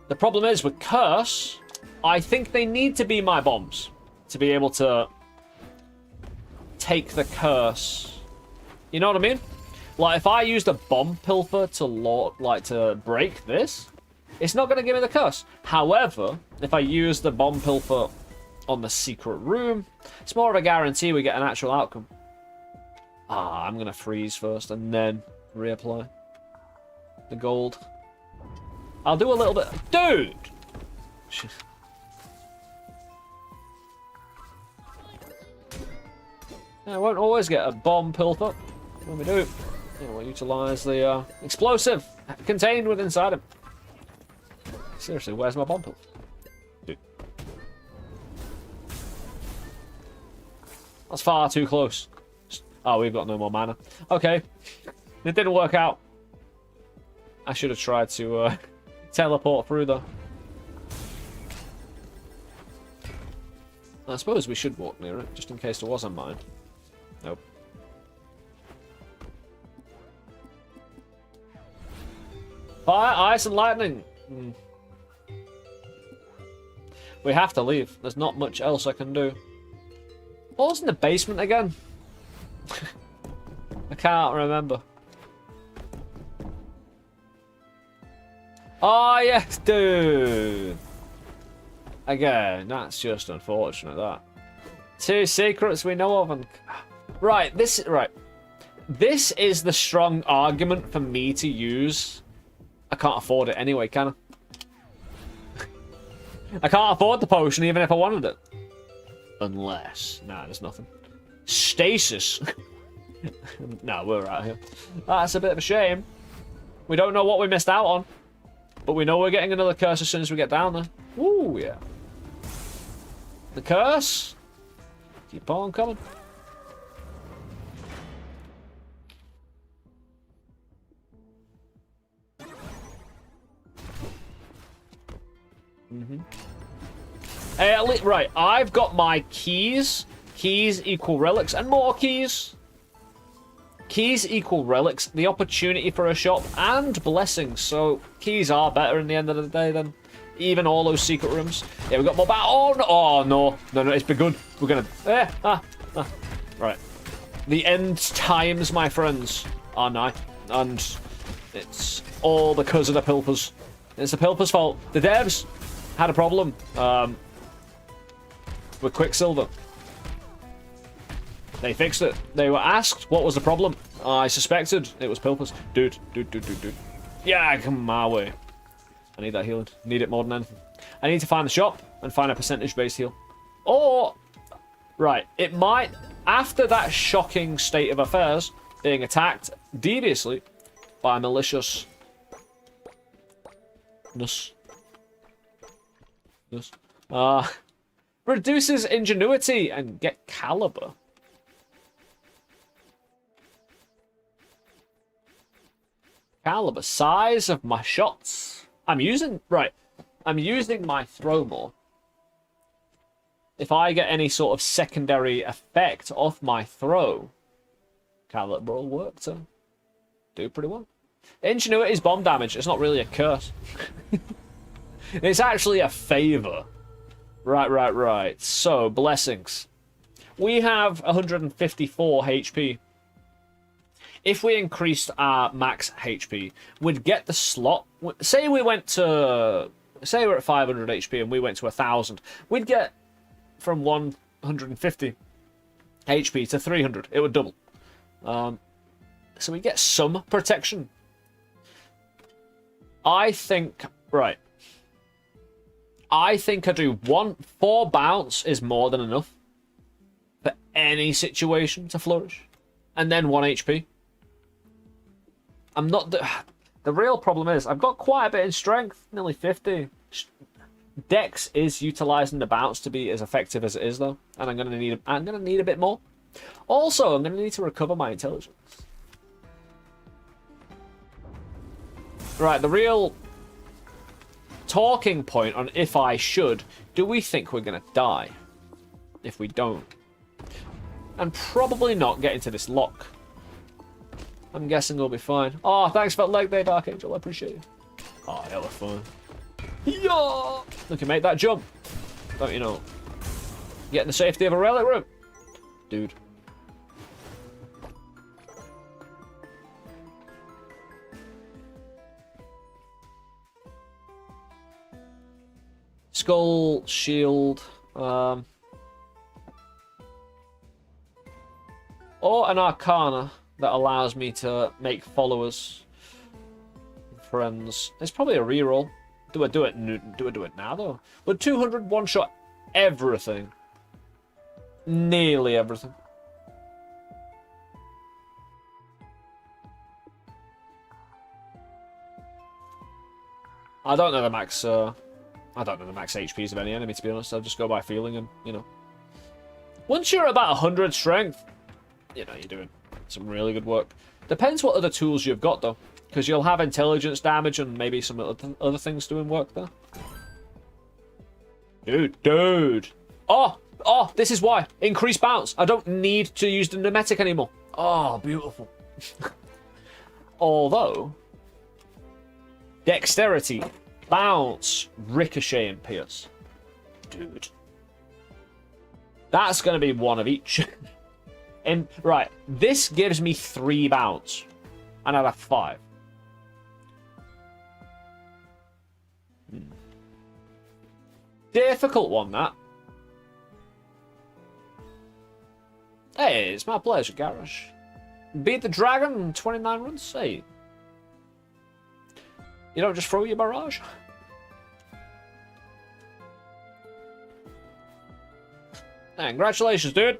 The problem is with Curse, I think they need to be my bombs to be able to take the Curse. You know what I mean? Like, if I used a bomb pilfer to break this, it's not going to give me the Curse. However, if I use the bomb pilfer on the secret room, it's more of a guarantee we get an actual outcome. I'm going to freeze first and then reapply the gold. I'll do a little bit. Dude! I won't always get a bomb pilfer. When we do, we'll utilize the explosive contained within inside him. Seriously, where's my bomb pilfer? Dude. That's far too close. Oh, we've got no more mana. Okay. It didn't work out. I should have tried to teleport through though. I suppose we should walk near it, just in case there was a mine. Nope. Fire, ice, and lightning. We have to leave. There's not much else I can do. What was in the basement again? I can't remember. Oh, yes, dude. Again, that's just unfortunate, that. 2 secrets we know of. And right, this is the strong argument for me to use. I can't afford it anyway, can I? I can't afford the potion even if I wanted it. Unless... Nah, there's nothing. Stasis. No, we're out here. That's a bit of a shame. We don't know what we missed out on. But we know we're getting another curse as soon as we get down there. Ooh, yeah. The curse. Keep on coming. Right, I've got my keys. Keys equal relics and more keys. Keys equal relics, the opportunity for a shop, and blessings. So keys are better in the end of the day than even all those secret rooms. Yeah, we've got more battle. Oh, no. No, it's begun. We're gonna... Right. The end times, my friends, are nigh. And it's all because of the Pilfers. It's the Pilfers' fault. The devs had a problem with Quicksilver. They fixed it. They were asked what was the problem. I suspected it was Pilfers. Dude. Yeah, come my way. I need that healing. Need it more than anything. I need to find the shop and find a percentage-based heal. Or, right, it might, after that shocking state of affairs, being attacked deviously by maliciousness. Reduces ingenuity and get caliber. Caliber, size of my shots. I'm using my throw more. If I get any sort of secondary effect off my throw, caliber will work to do pretty well. Ingenuity is bomb damage. It's not really a curse. It's actually a favor. Right. So, blessings. We have 154 HP. If we increased our max HP, we'd get the slot. Say we're at 500 HP and we went to 1,000. We'd get from 150 HP to 300. It would double. So we get some protection. I think I do 4 bounce is more than enough for any situation to flourish. And then 1 HP. I'm not... The real problem is, I've got quite a bit in strength, nearly 50. Dex is utilizing the bounce to be as effective as it is, though. And I'm gonna need a bit more. Also, I'm gonna need to recover my intelligence. Right, the real talking point on if I should. Do we think we're gonna die if we don't? And probably not get into this lock. I'm guessing we'll be fine. Oh, thanks for that leg there, Dark Angel. I appreciate you. Oh, hella fun. Yeah! Look, you make that jump. Don't you know? Get in the safety of a relic room. Dude. Skull, shield. Or an arcana that allows me to make followers, friends. It's probably a reroll. Do I do it now though? But 200 one shot everything, nearly everything. I don't know the max. I don't know the max HPs of any enemy, to be honest. I'll just go by feeling, and you know, once you're about 100 strength, you know you're doing some really good work. Depends what other tools you've got, though. Because you'll have intelligence damage and maybe some other things doing work there. Dude. Oh, this is why. Increased bounce. I don't need to use the pneumatic anymore. Oh, beautiful. Although, dexterity, bounce, ricochet, and pierce. Dude. That's going to be one of each. And right, this gives me 3 bounce, and I'd have 5. Difficult one, that. Hey, it's my pleasure, Garrosh. Beat the dragon in 29 runs. Hey, you don't just throw your barrage. Hey, congratulations, dude.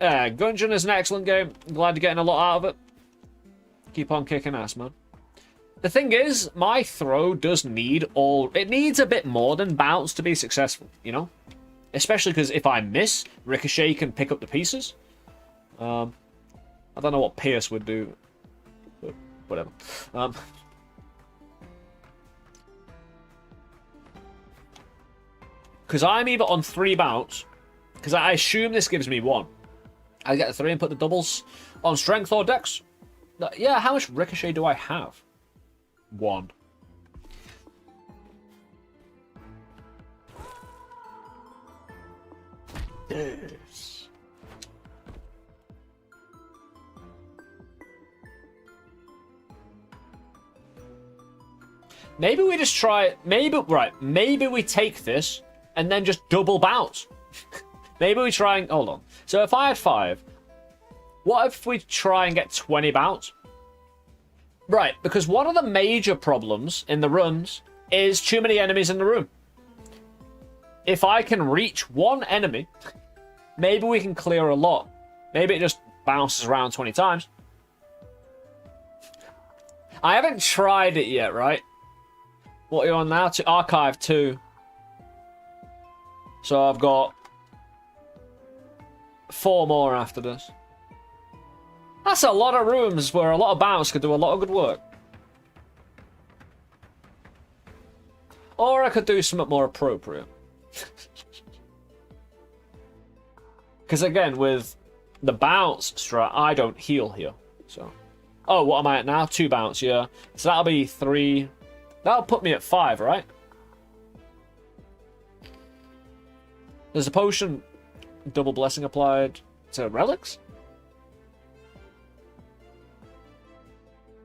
Gungeon is an excellent game. I'm glad you're getting a lot out of it. Keep on kicking ass, man. The thing is, my throw does need it needs a bit more than bounce to be successful, you know? Especially because if I miss, Ricochet can pick up the pieces. I don't know what Pierce would do, but whatever. Because I'm either on 3 bounce, because I assume this gives me 1. I get the 3 and put the doubles on strength or dex. Yeah, how much ricochet do I have? 1. Yes. Maybe we just try. Maybe we take this and then just double bounce. Maybe we try and hold on. So if I had 5, what if we try and get 20 bounce? Right, because one of the major problems in the runs is too many enemies in the room. if I can reach one enemy, maybe we can clear a lot. Maybe it just bounces around 20 times. I haven't tried it yet, right? What are you on now? To Archive 2. So I've got 4 more after this. That's a lot of rooms where a lot of bounce could do a lot of good work. Or I could do something more appropriate. Because again, with the bounce strat, I don't heal here. So, oh, what am I at now? 2 bounce, yeah. So that'll be 3. That'll put me at 5, right? There's a potion, double blessing applied to relics?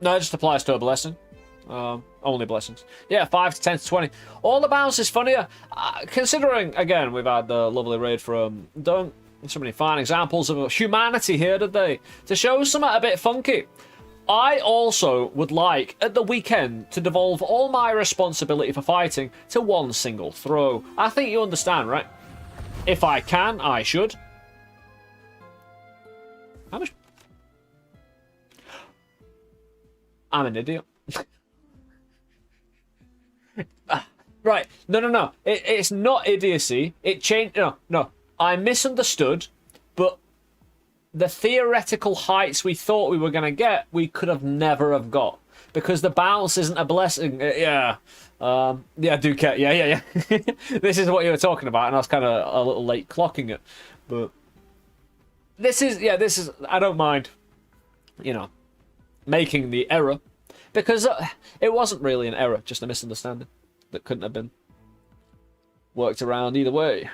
No, it just applies to a blessing. Only blessings. Yeah, 5 to 10 to 20. All the bounce is funnier. Considering, again, we've had the lovely raid from Don't. So many fine examples of humanity here today. To show something a bit funky. I also would like, at the weekend, to devolve all my responsibility for fighting to one single throw. I think you understand, right? If I can, I should. How much? I'm an idiot. Right. No. It's not idiocy. It changed. No. I misunderstood, but the theoretical heights we thought we were going to get, we could have never have got. Because the bounce isn't a blessing. Yeah. Duquette. Yeah. This is what you were talking about, and I was kind of a little late clocking it. But this is, I don't mind, making the error. Because it wasn't really an error, just a misunderstanding that couldn't have been worked around either way.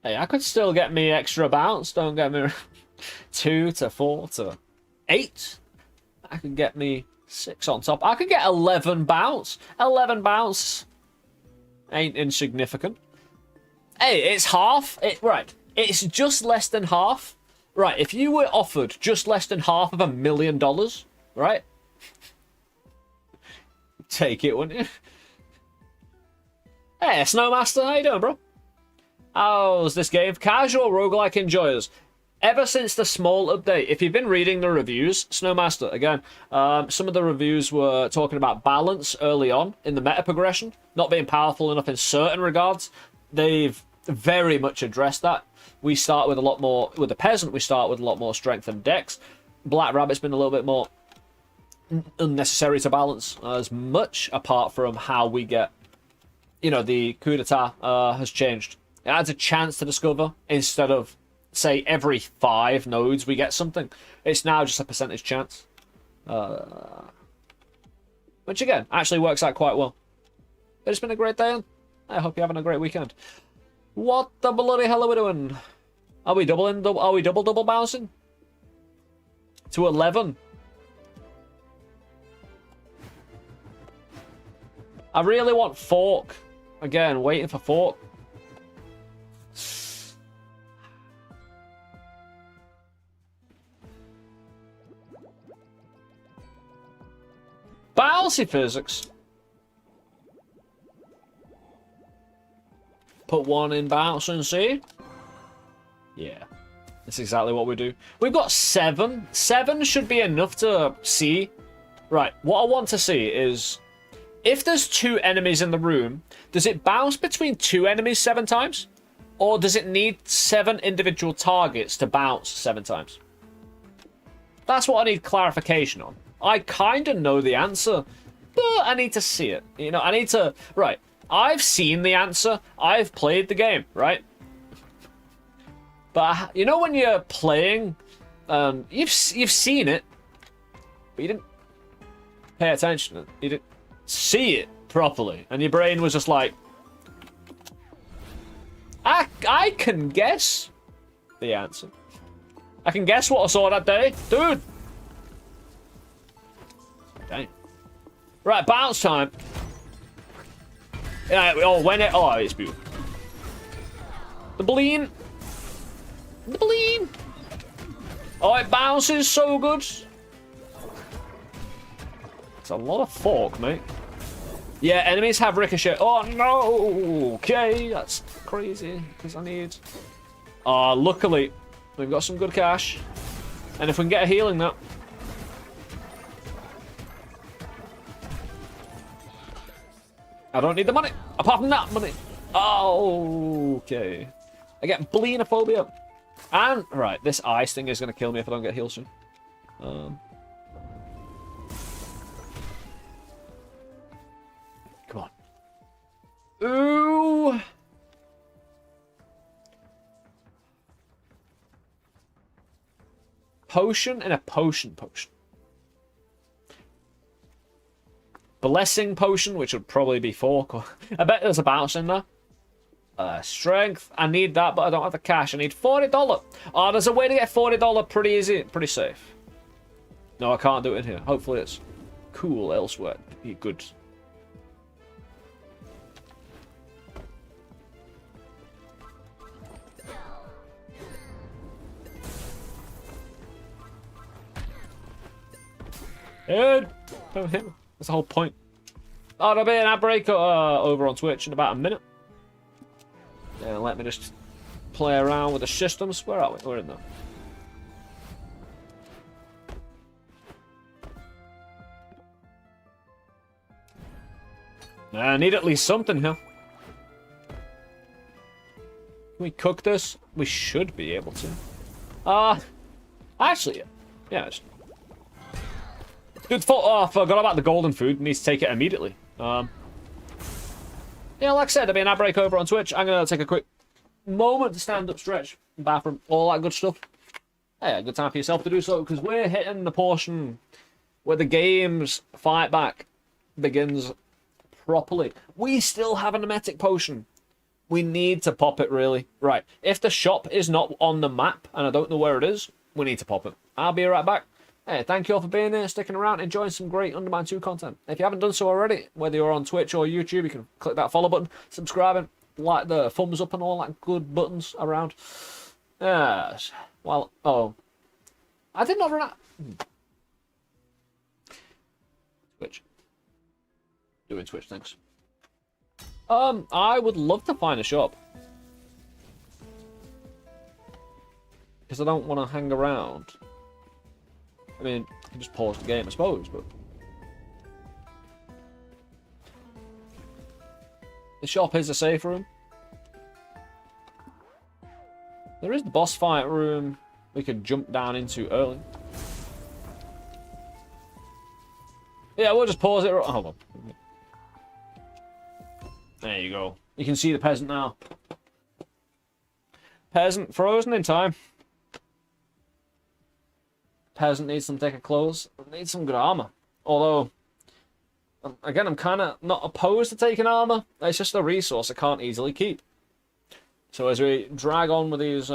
Hey, I could still get me extra bounce, don't get me 2 to 4 to 8. I could get me 6 on top. I could get 11 bounce. 11 bounce ain't insignificant. Hey, it's half. Right, it's just less than half. Right, if you were offered just less than half of $1 million, right? Take it, wouldn't you? Hey, Snowmaster, how you doing, bro? How's this game? Casual roguelike enjoyers. Ever since the small update, if you've been reading the reviews, Snowmaster, again, some of the reviews were talking about balance early on in the meta progression, not being powerful enough in certain regards. They've very much addressed that. We start with a lot more, with the peasant, we start with a lot more strength and dex. Black Rabbit's been a little bit more unnecessary to balance as much, apart from how we get, the coup d'etat has changed. It adds a chance to discover instead of, say, every 5 nodes we get something. It's now just a percentage chance. Which, again, actually works out quite well. But it's been a great day, and I hope you're having a great weekend. What the bloody hell are we doing? Are we double bouncing? To 11. I really want fork. Again, waiting for fork. Bouncy physics. Put 1 in bounce and see. Yeah. That's exactly what we do. We've got 7. 7 should be enough to see. Right. What I want to see is, if there's 2 enemies in the room, does it bounce between 2 enemies 7 times? Or does it need 7 individual targets to bounce 7 times? That's what I need clarification on. I kind of know the answer, but I need to see it. I need to... Right. I've seen the answer. I've played the game, right? But when you're playing, you've seen it, but you didn't pay attention. You didn't see it properly, and your brain was just like, I can guess the answer. I can guess what I saw that day, dude. Dang. Right, bounce time. Yeah. Oh, it's beautiful. The bleen. Oh, it bounces so good. It's a lot of fork, mate. Yeah, enemies have ricochet. Oh no! Okay, that's crazy because I need. Luckily, we've got some good cash, and if we can get a healing now. I don't need the money. Apart from that money. Oh, okay. I get bleenophobia. And, right, this ice thing is going to kill me if I don't get healed soon. Come on. Ooh. Potion and a potion. Blessing potion, which would probably be 4. I bet there's a bounce in there. Strength. I need that, but I don't have the cash. I need $40. Oh, there's a way to get $40 pretty easy, pretty safe. No, I can't do it in here. Hopefully it's cool elsewhere. Be good. Ed! Don't hit me. That's the whole point. Oh, there'll be an ad break over on Twitch in about a minute. Yeah, let me just play around with the systems. Where are we? We're in there. I need at least something here. Can we cook this? We should be able to. Actually, yeah. Dude, I forgot about the golden food. Need to take it immediately. Yeah, like I said, there'll be an ad break over on Twitch. I'm going to take a quick moment to stand up, stretch, bathroom, all that good stuff. Hey, a good time for yourself to do so, because we're hitting the portion where the game's fight back begins properly. We still have an emetic potion. We need to pop it, really. Right, if the shop is not on the map, and I don't know where it is, we need to pop it. I'll be right back. Hey, thank you all for being here, sticking around, enjoying some great Undermine 2 content. If you haven't done so already, whether you're on Twitch or YouTube, you can click that follow button, subscribe, like the thumbs up and all that good buttons around. Yes. Well, I did not run out. Twitch. Doing Twitch, thanks. I would love to find a shop. Because I don't want to hang around. I mean, I can just pause the game, I suppose, but... The shop is a safe room. There is the boss fight room we could jump down into early. Yeah, we'll just pause it. Hold on. There you go. You can see the peasant now. Peasant frozen in time. Peasant needs some thicker clothes. Needs some good armor. Although, again, I'm kind of not opposed to taking armor. It's just a resource I can't easily keep. So as we drag on with these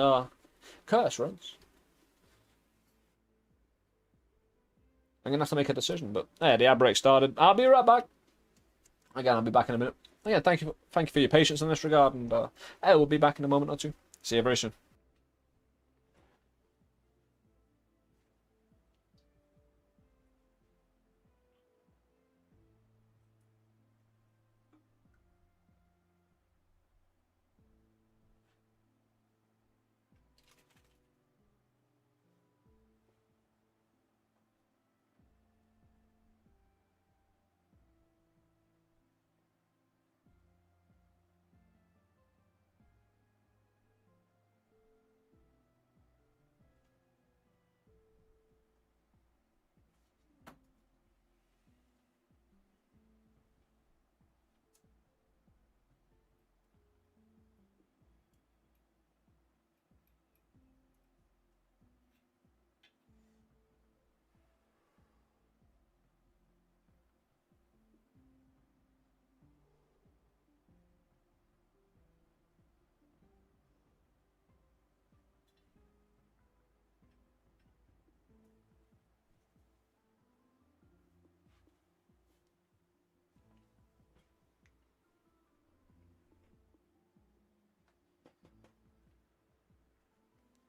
curse runs, I'm gonna have to make a decision. But yeah, the ad break started. I'll be right back. Again, I'll be back in a minute. Yeah, thank you for your patience in this regard, and I will be back in a moment or two. See you very soon.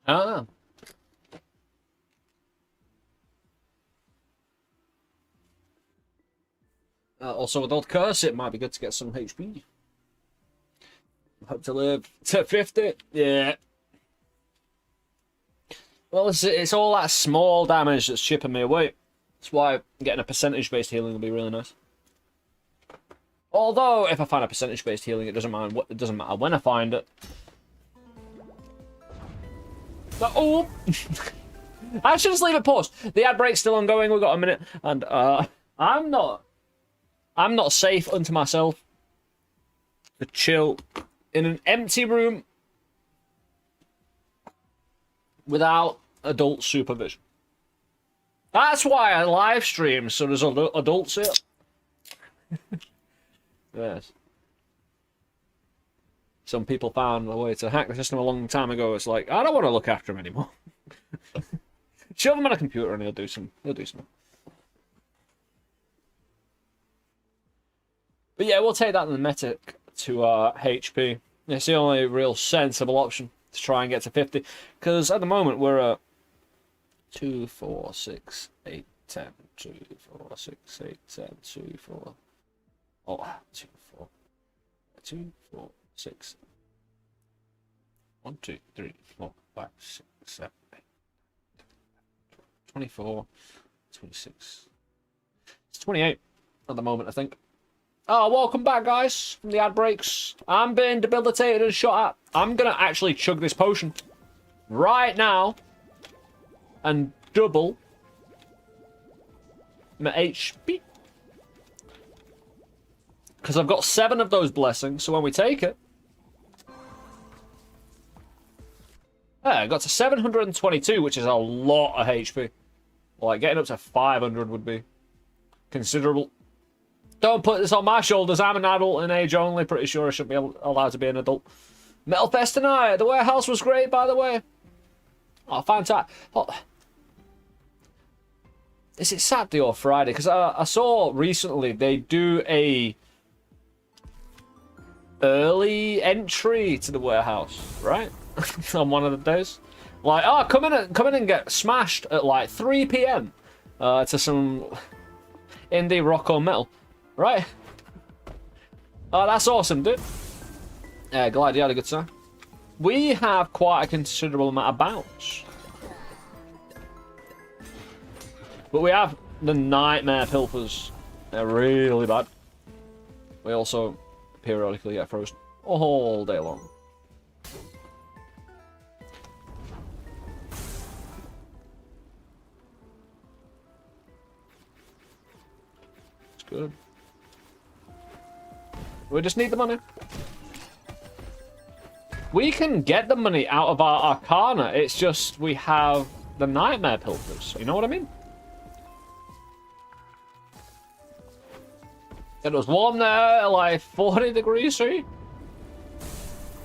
Ah. Also, with old curse, it might be good to get some HP. Hope to live to 50. Yeah. Well, it's all that small damage that's chipping me away. That's why getting a percentage-based healing will be really nice. Although, if I find a percentage-based healing, it doesn't matter when I find it. But, oh! I should just leave it paused. The ad break's still ongoing. We've got a minute, and I'm not safe unto myself to chill in an empty room without adult supervision. That's why I live stream, so there's adults here. Yes. Some people found a way to hack the system a long time ago. It's like, I don't want to look after him anymore. Shove him on a computer and he'll do some. But yeah, we'll take that in the medic to HP. It's the only real sensible option to try and get to 50. Because at the moment we're at 2, 4, 6, 8, 10, 2, 4, 6, 8, 10, 2, 4. Oh, 2, 4. 2, 4, 6. 1, 2, 3, 4, 5, 6, 7, 8. 24, 26. It's 28 at the moment, I think. Oh, welcome back, guys, from the ad breaks. I'm being debilitated and shot at. I'm going to actually chug this potion right now and double my HP. Because I've got 7 of those blessings, so when we take it... Yeah, I got to 722, which is a lot of HP. Like, getting up to 500 would be considerable. Don't put this on my shoulders. I'm an adult in age only. Pretty sure I should be allowed to be an adult. Metal Fest tonight. The warehouse was great, by the way. Oh, fantastic. Oh. Is it Saturday or Friday? Because I saw recently they do a early entry to the warehouse, right? On one of the days. Like, oh, come in and get smashed at like 3 PM to some indie rock or metal. Right? Oh, that's awesome, dude. Yeah, glad you had a good time. We have quite a considerable amount of bounce. But we have the nightmare pilfers. They're really bad. We also periodically get frozen all day long. It's good. We just need the money. We can get the money out of our Arcana. It's just we have the nightmare pilfers. You know what I mean? It was warm there, like 40 degrees, see?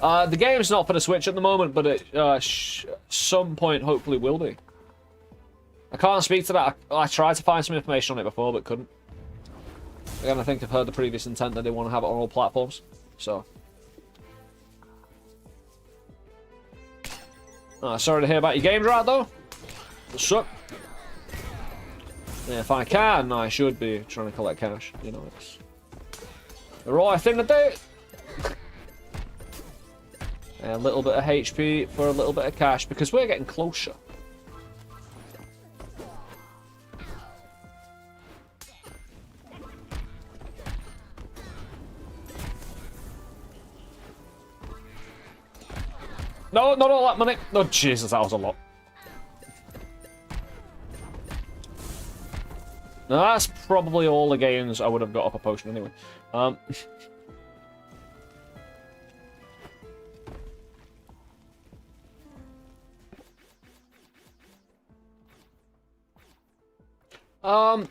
The game's not for the Switch at the moment, but it some point hopefully will be. I can't speak to that. I tried to find some information on it before, but couldn't. Again, I think I've heard the previous intent that they want to have it on all platforms, so. Sorry to hear about your game drought, though. What's up? Yeah, if I can, I should be trying to collect cash. You know, it's the right thing to do. A little bit of HP for a little bit of cash, because we're getting closer. No, not all that money. Oh, Jesus, that was a lot. Now, that's probably all the gains I would have got off a potion anyway.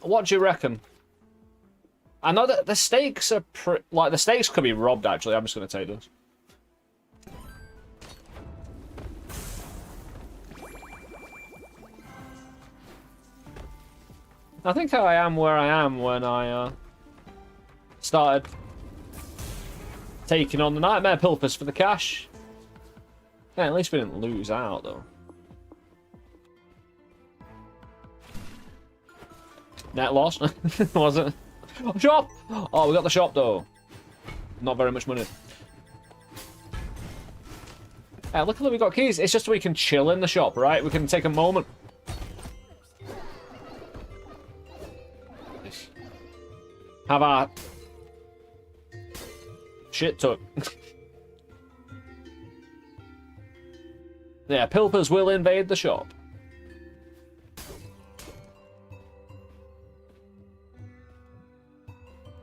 What do you reckon? I know that the stakes are like the stakes could be robbed. Actually, I'm just going to take this. I think I am where I am when I started taking on the nightmare pilfers for the cash. Yeah, at least we didn't lose out though. Net loss, was it? Shop! Oh, we got the shop, though. Not very much money. Luckily we got keys. It's just we can chill in the shop, right? We can take a moment. Have our shit took. Yeah, pilfers will invade the shop.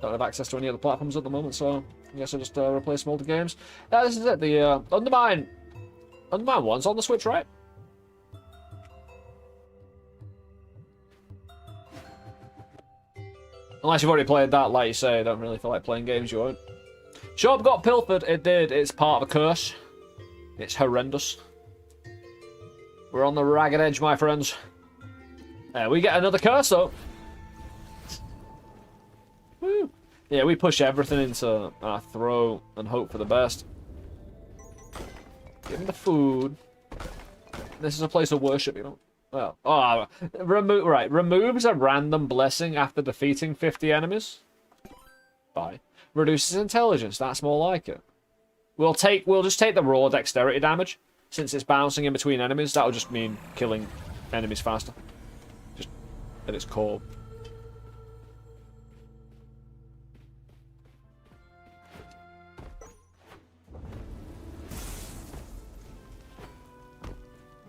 Don't have access to any other platforms at the moment, so I guess I'll just replace some older games. This is it, the Undermine. Undermine 1's on the Switch, right? Unless you've already played that, like you say, I don't really feel like playing games you won't. Shop got pilfered, it did. It's part of a curse. It's horrendous. We're on the ragged edge, my friends. We get another curse, though. Woo. Yeah, we push everything into our throat and hope for the best. Give me the food. This is a place of worship, you know. Well, removes a random blessing after defeating 50 enemies. Bye. Reduces intelligence. That's more like it. We'll just take the raw dexterity damage since it's bouncing in between enemies. That'll just mean killing enemies faster. Just at its core.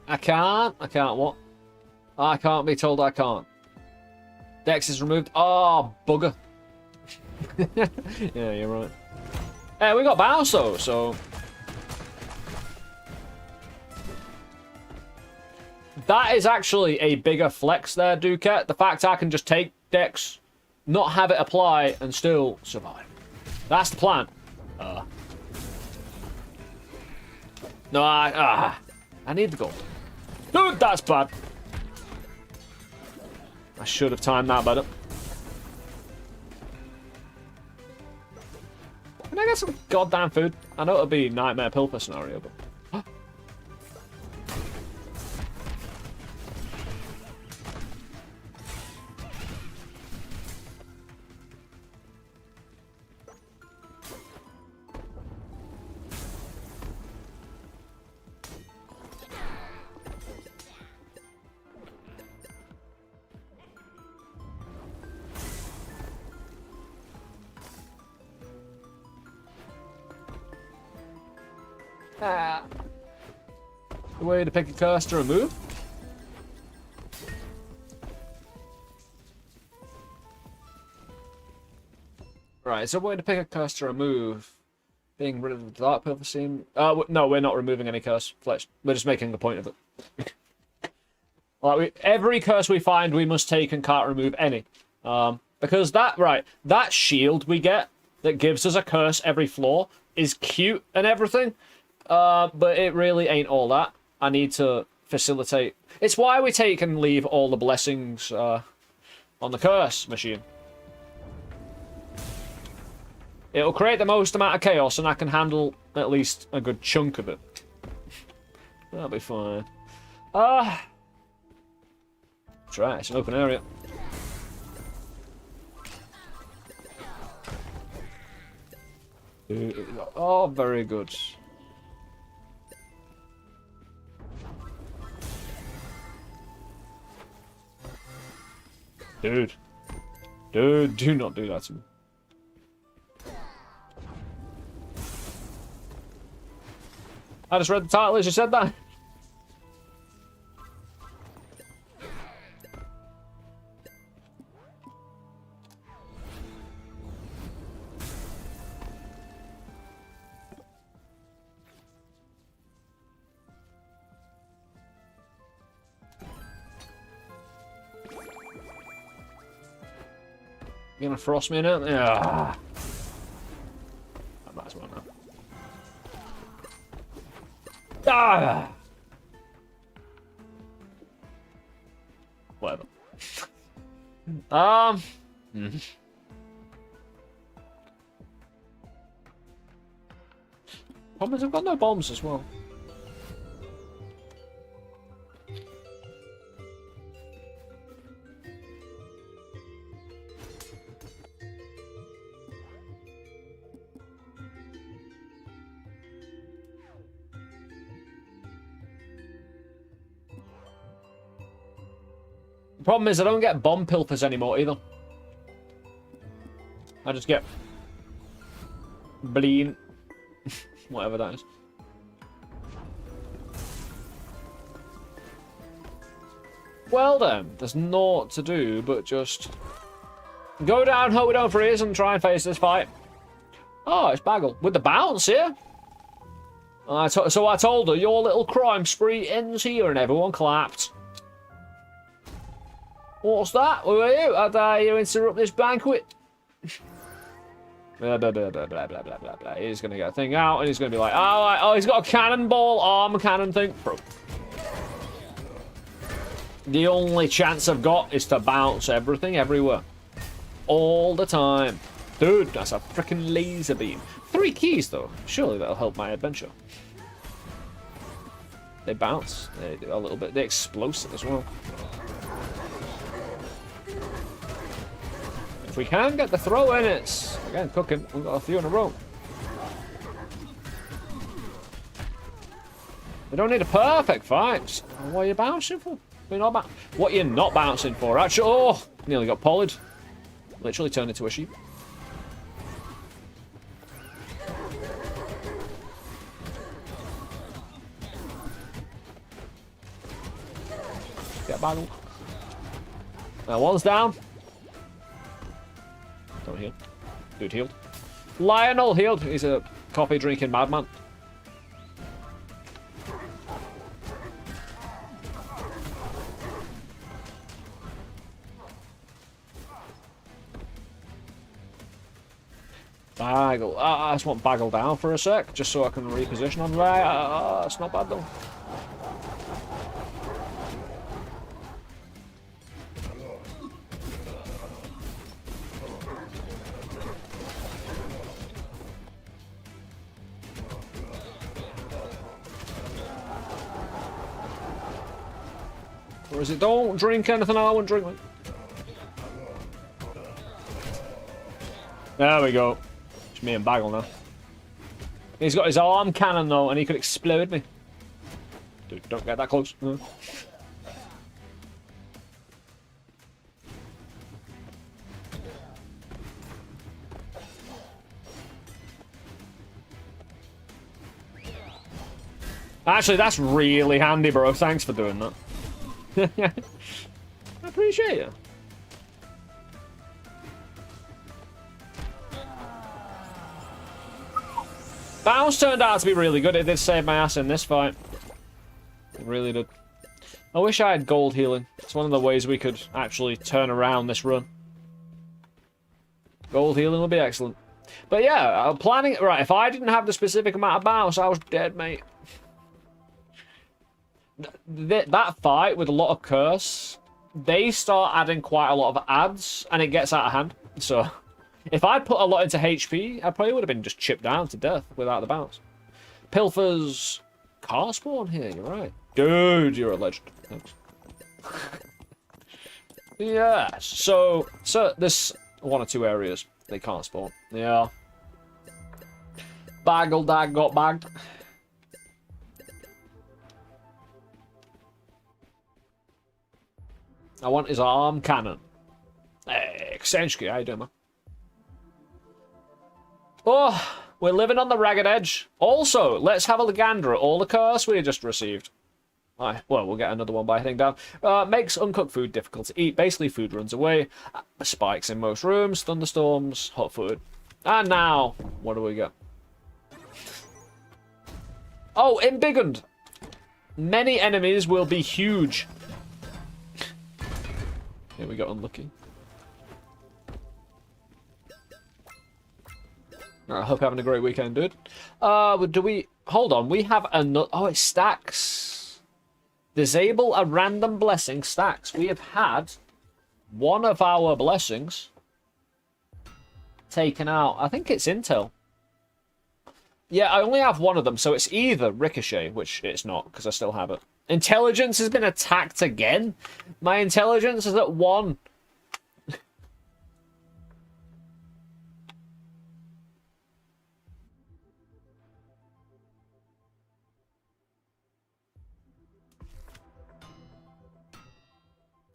I can't what? I can't be told I can't. Dex is removed. Oh, bugger. Yeah, you're right. Hey, we got bounce though, so... That is actually a bigger flex there, Duquette. The fact I can just take Dex, not have it apply, and still survive. That's the plan. No, I need the gold. Dude, that's bad. I should have timed that better. Can I get some goddamn food? I know it'll be Nightmare Pilfer scenario, but... The way to pick a curse to remove. Right, so a way to pick a curse to remove. Being rid of the Dark Pilfer scene. No, we're not removing any curse. Fletch. We're just making a point of it. Like every curse we find, we must take and can't remove any. Because that shield we get that gives us a curse every floor is cute and everything. But it really ain't all that. I need to facilitate. It's why we take and leave all the blessings on the curse machine. It'll create the most amount of chaos, and I can handle at least a good chunk of it. That'll be fine. That's right, it's an open area. Oh, very good. Dude. Dude, do not do that to me. I just read the title as you said that. You gonna frost me in it? Yeah. I might as well now. Ah! Whatever. Problem is I've got no bombs as well. Problem is, I don't get bomb pilfers anymore either. I just get bleen. Whatever that is. Well then, there's naught to do but just go down, hope we don't freeze, and try and face this fight. Oh, it's Bagel. With the bounce here. So I told her, your little crime spree ends here, and everyone clapped. What's that? Who are you? How dare you interrupt this banquet? Blah, blah, blah, blah, blah, blah, blah, blah, blah. He's going to get a thing out, and he's going to be like, oh, he's got a cannonball arm cannon thing. Bro. The only chance I've got is to bounce everything everywhere. All the time. Dude, that's a freaking laser beam. 3 keys, though. Surely that'll help my adventure. They bounce. They do a little bit. They're explosive as well. If we can get the throw in, it's, again, cooking. We've got a few in a row. We don't need a perfect fight. Just, what are you bouncing for? What you're not bouncing for, actually. Oh, nearly got polled. Literally turned into a sheep. Get battle. Now one's down. Don't heal. Dude healed. Lionel healed. He's a coffee drinking madman. Bagel. I just want Bagel down for a sec, just so I can reposition on right. It's not bad though. Or is it don't drink anything I won't drink? There we go. It's me and Bagel now. He's got his arm cannon though, and he could explode me. Dude, don't get that close. No. Actually, that's really handy, bro. Thanks for doing that. I appreciate it. Bounce turned out to be really good. It did save my ass in this fight. It really did. I wish I had gold healing. It's one of the ways we could actually turn around this run. Gold healing would be excellent. But yeah, I'm planning... Right, if I didn't have the specific amount of bounce, I was dead, mate. That fight with a lot of curse, they start adding quite a lot of ads, and it gets out of hand. So, if I'd put a lot into HP, I probably would have been just chipped down to death without the bounce. Pilfer's car spawn here, you're right. Dude, you're a legend. Thanks. Yes, so there's 1 or 2 areas they can't spawn. Yeah. Bagel Dag got bagged. I want his arm cannon. Hey, Ksensky, how you doing, man? Oh, we're living on the ragged edge. Also, let's have a gander at all the curse we just received. Well, we'll get another one by heading down. Makes uncooked food difficult to eat. Basically, food runs away. Spikes in most rooms. Thunderstorms. Hot food. And now, what do we get? Oh, embiggened. Many enemies will be huge. Here we got unlucky. Alright, I hope you're having a great weekend, dude. Do we... Hold on, we have another... Oh, it stacks. Disable a random blessing stacks. We have had one of our blessings taken out. I think it's intel. Yeah, I only have one of them, so it's either Ricochet, which it's not, because I still have it. Intelligence has been attacked again? My intelligence is at 1.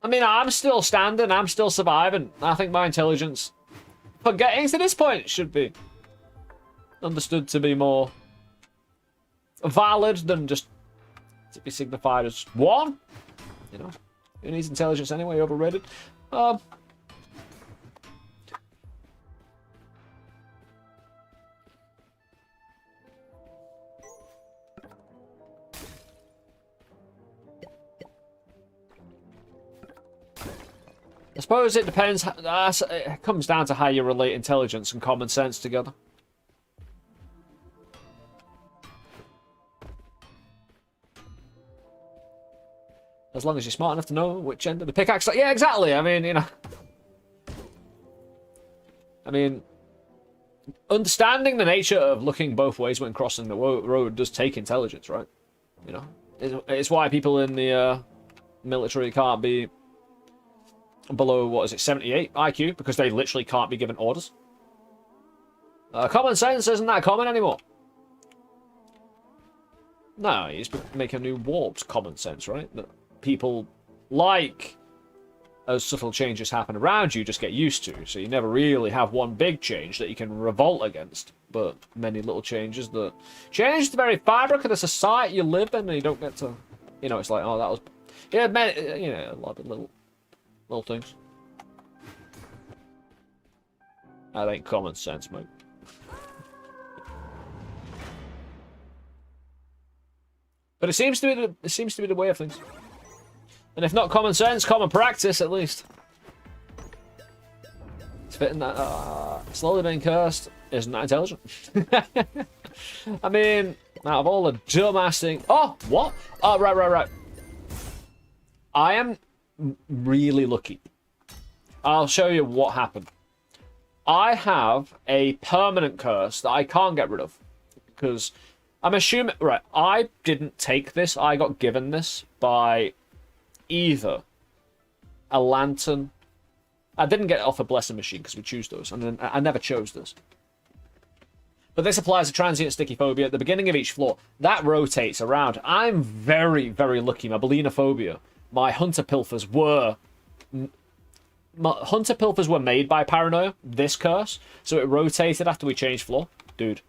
I mean, I'm still standing, I'm still surviving. I think my intelligence, for getting to this point, should be understood to be more valid than just to be signified as 1. You know, who needs intelligence anyway? Overrated. I suppose it depends. It comes down to how you relate intelligence and common sense together. As long as you're smart enough to know which end of the pickaxe. Yeah, exactly. I mean, you know. I mean, understanding the nature of looking both ways when crossing the road does take intelligence, right? You know, it's why people in the military can't be below, what is it, 78 IQ, because they literally can't be given orders. Common sense isn't that common anymore. No, you just make a new warped common sense, right? That people like as subtle changes happen around you just get used to, so you never really have one big change that you can revolt against, but many little changes that change the very fabric of the society you live in, and you don't get to, you know, it's like, oh, that was, yeah, you know, a lot of little things. That ain't common sense, mate. But it seems to be the way of things. And if not common sense, common practice at least. It's fitting that slowly being cursed isn't that intelligent. I mean, out of all the dumbass things. Oh, what? Oh, right. I am really lucky. I'll show you what happened. I have a permanent curse that I can't get rid of. Because I'm assuming... Right, I didn't take this. I got given this by either a lantern... I didn't get it off a blessing machine because we choose those. And then I never chose this. But this applies to transient sticky phobia at the beginning of each floor. That rotates around. I'm very, very lucky. My balenophobia. My hunter pilfers were made by paranoia, this curse, so it rotated after we changed floor. Dude,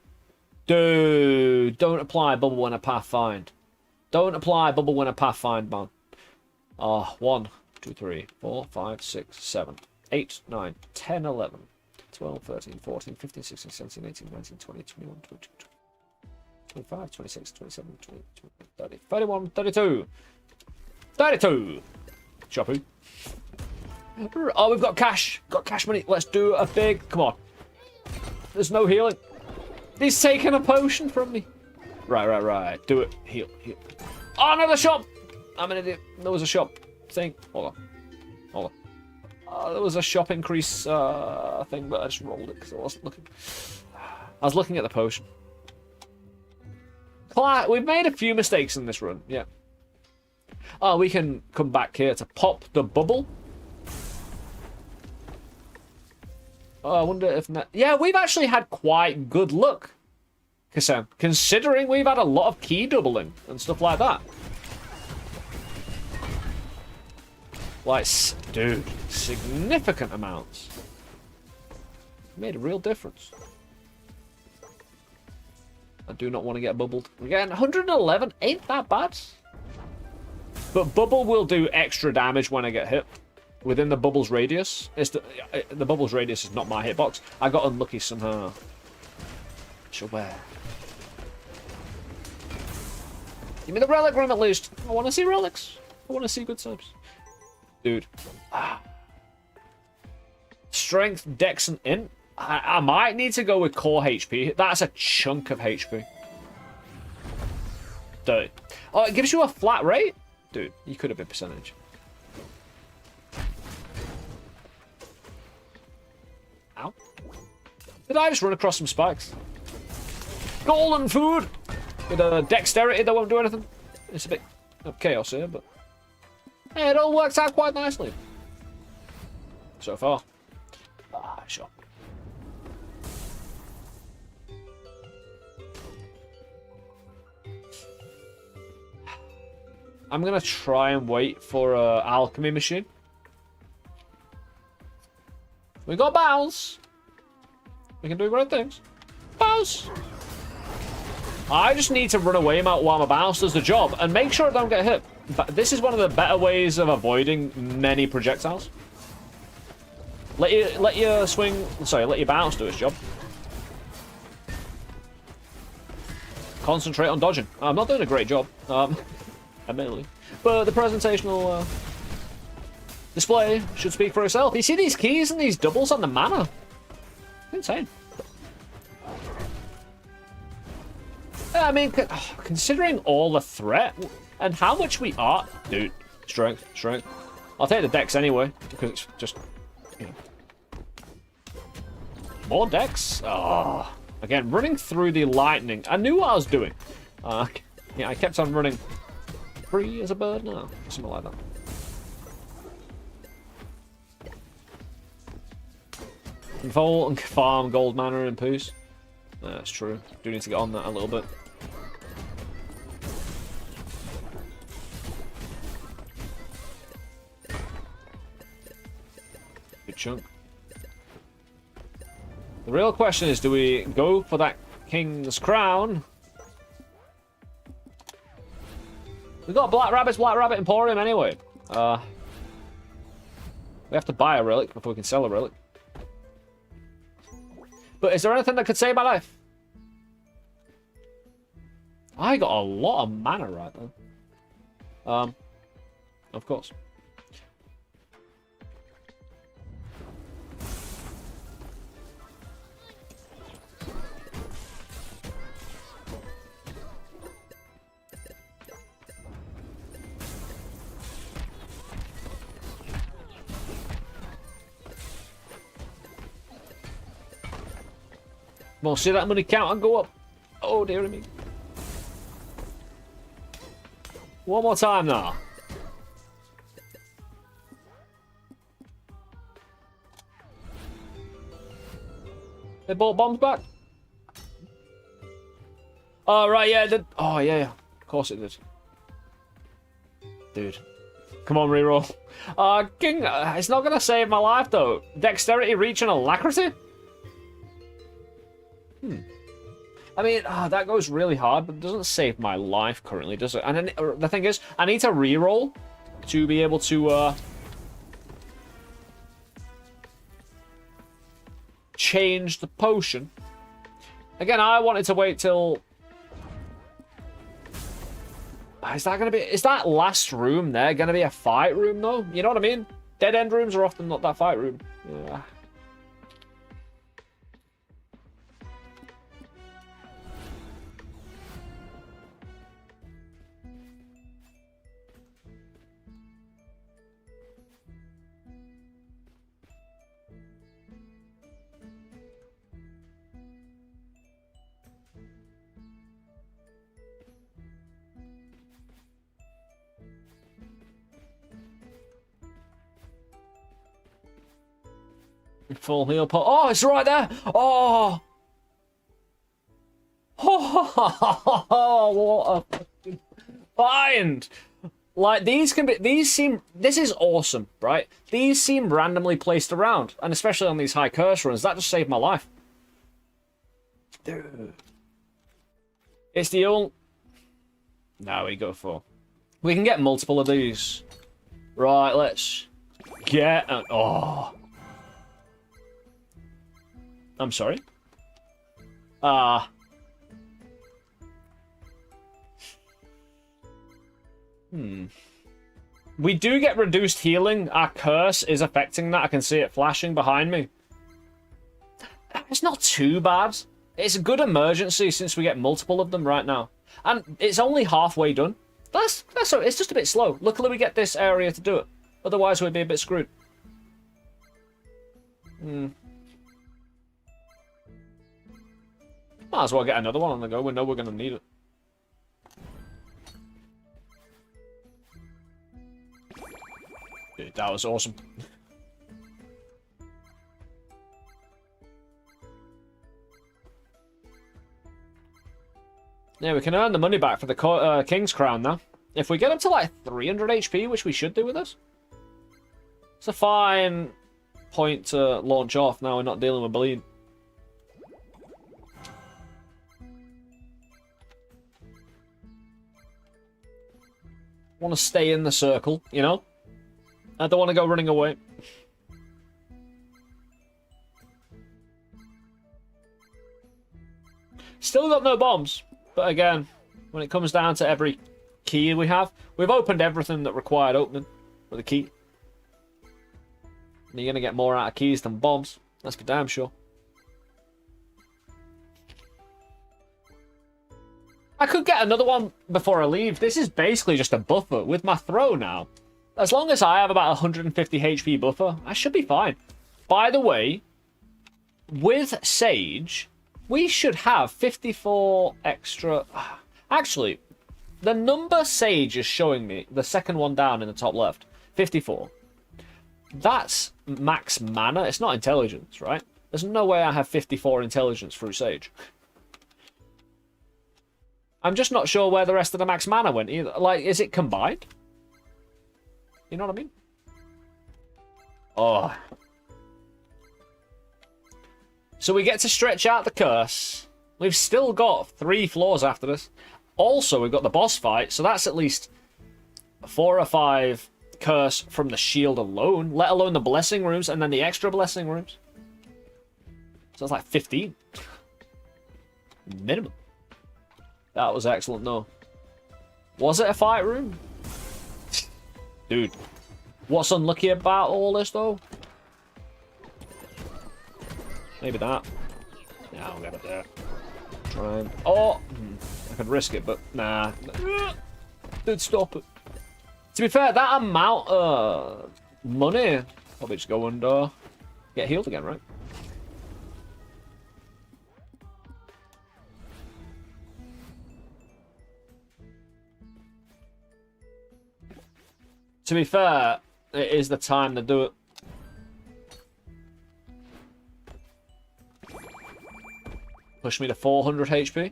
don't apply bubble when a path find. Don't apply bubble when a path find, man. 1, 2, 3, 4, 5, 6, 7, 8, 9, 10, 11, 12, 13, 14, 15, 16, 17, 18, 19, 20, 21, 22, 25, 26, 27, 28, 30, 31, 32. 32! Chopu. Oh, we've got cash. Got cash money. Let's do a big... Come on. There's no healing. He's taking a potion from me. Right. Do it. Heal. Oh, no, the shop! I'm an idiot. There was a shop thing. Hold on. There was a shop increase thing, but I just rolled it because I wasn't looking. I was looking at the potion. We've made a few mistakes in this run. Yeah. Oh, we can come back here to pop the bubble. Oh, I wonder if... Yeah, we've actually had quite good luck, Kasem, considering we've had a lot of key doubling and stuff like that. Like, dude, significant amounts. Made a real difference. I do not want to get bubbled. We're getting 111. Ain't that bad. But bubble will do extra damage when I get hit. Within the bubble's radius. The bubble's radius is not my hitbox. I got unlucky somehow. Where? Give me the relic room at least. I want to see relics. I want to see good subs. Dude. Strength, dex, and int. I might need to go with core HP. That's a chunk of HP. Dude. Oh, it gives you a flat rate? Dude, you could have been percentage. Ow. Did I just run across some spikes? Golden food! With a dexterity that won't do anything. It's a bit of chaos here, but... Hey, it all works out quite nicely. So far. Sure. I'm gonna try and wait for an alchemy machine. We got bounce. We can do great things. Bounce. I just need to run away while my bounce does the job and make sure I don't get hit. But this is one of the better ways of avoiding many projectiles. Let your bounce do its job. Concentrate on dodging. I'm not doing a great job, admittedly, but the presentational display should speak for itself. You see these keys and these doubles on the mana? Insane. I mean, considering all the threat and how much we are, dude. Strength. I'll take the dex anyway because it's just, you know, more dex. Oh, again, running through the lightning. I knew what I was doing. Yeah, I kept on running. Free as a bird now, something like that. And farm gold mana and poos. That's true. Do need to get on that a little bit. Good chunk. The real question is, do we go for that King's Crown? We got Black Rabbit Emporium anyway. We have to buy a relic before we can sell a relic. But is there anything that could save my life? I got a lot of mana right there. Of course. Well, see that money count and go up. Oh, dear me. One more time now. They bought bombs back? Oh, right, yeah, it did. Oh, yeah. Of course it did. Dude. Come on, reroll. King, it's not going to save my life, though. Dexterity, reach, and alacrity? I mean, that goes really hard, but it doesn't save my life currently, does it? And then, the thing is, I need to reroll to be able to change the potion. Again, I wanted to wait till... Is that last room there gonna be a fight room, though? You know what I mean? Dead end rooms are often not that fight room. Yeah. Full heal pot. Oh, it's right there. Oh. Oh, what a fucking find. Like, this is awesome, right? These seem randomly placed around, and especially on these high curse runs. That just saved my life. Dude. It's the old... Now we go for... We can get multiple of these. Right, let's get... Oh... I'm sorry. We do get reduced healing. Our curse is affecting that. I can see it flashing behind me. It's not too bad. It's a good emergency since we get multiple of them right now. And it's only halfway done. That's it's just a bit slow. Luckily we get this area to do it. Otherwise we'd be a bit screwed. Might as well get another one on the go. We know we're going to need it. Dude, that was awesome. Yeah, we can earn the money back for the King's Crown now. If we get up to like 300 HP, which we should do with this. It's a fine point to launch off. Now we're not dealing with bleed. Want to stay in the circle, you know? I don't want to go running away. Still got no bombs. But again, when it comes down to every key we have, we've opened everything that required opening with a key. And you're going to get more out of keys than bombs. That's for damn sure. I could get another one before I leave. This is basically just a buffer with my throw now. As long as I have about 150 HP buffer, I should be fine. By the way, with Sage, we should have 54 extra... Actually, the number Sage is showing me, the second one down in the top left, 54. That's max mana. It's not intelligence, right? There's no way I have 54 intelligence through Sage. I'm just not sure where the rest of the max mana went either. Like, is it combined? You know what I mean? Oh. So we get to stretch out the curse. We've still got 3 floors after this. Also, we've got the boss fight, so that's at least 4 or 5 curse from the shield alone, let alone the blessing rooms and then the extra blessing rooms. So that's like 15. Minimum. That was excellent, though. Was it a fight room? Dude. What's unlucky about all this, though? Maybe that. Yeah, I'll get it there. Try and... Oh! I could risk it, but nah. Did stop it. To be fair, that amount of money... Probably just go and get healed again, right? To be fair, it is the time to do it. Push me to 400 HP.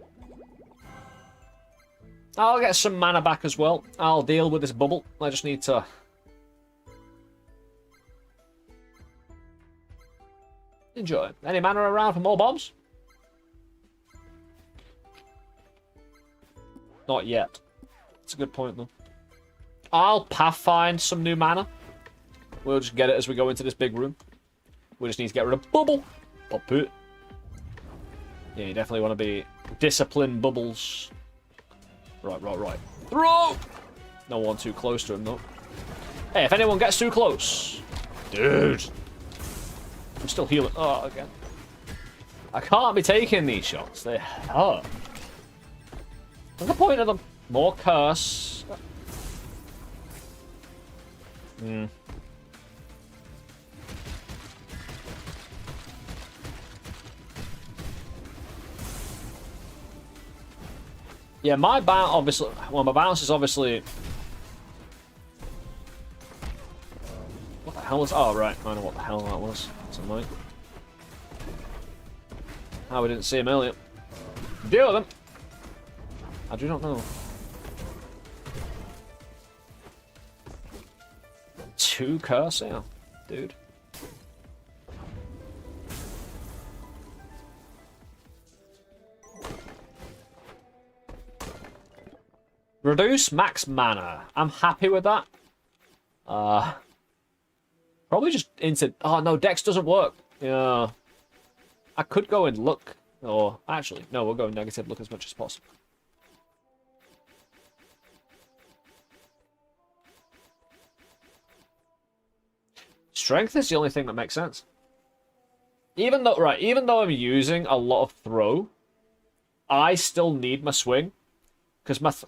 I'll get some mana back as well. I'll deal with this bubble. I just need to... enjoy. Any mana around for more bombs? Not yet. That's a good point, though. I'll pathfind some new mana. We'll just get it as we go into this big room. We just need to get rid of bubble. Pop it. Yeah, you definitely want to be disciplined bubbles. Right. Throw! No one too close to him, though. Hey, if anyone gets too close... Dude. I'm still healing. Oh, again. I can't be taking these shots. They hurt. What's the point of them? More curse. Yeah, my bounce obviously. Well, my bounce is obviously. What the hell was? Oh, right. I know what the hell that was. It's annoying. Oh, we didn't see him earlier. Deal with him. I do not know. 2 curse, yeah, dude. Reduce max mana. I'm happy with that. Probably just into... Oh, no, Dex doesn't work. Yeah. I could go and look. Or, actually, no, we'll go negative look as much as possible. Strength is the only thing that makes sense. Even though I'm using a lot of throw, I still need my swing. Because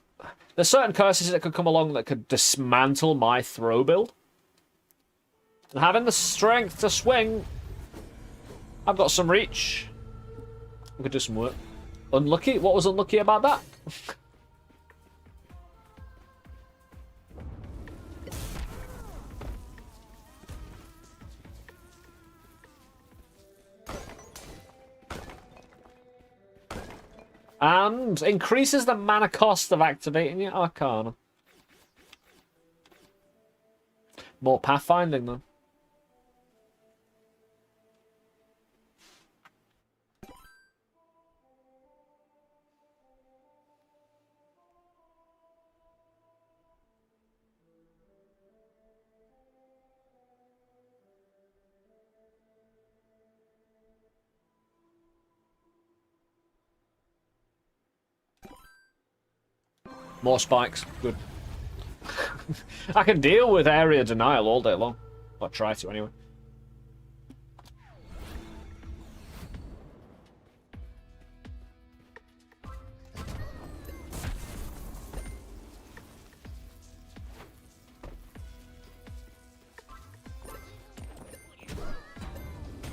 there's certain curses that could come along that could dismantle my throw build. And having the strength to swing, I've got some reach. We could do some work. Unlucky? What was unlucky about that? And increases the mana cost of activating your Arcana. More pathfinding, though. More spikes. Good. I can deal with area denial all day long. Or try to, anyway.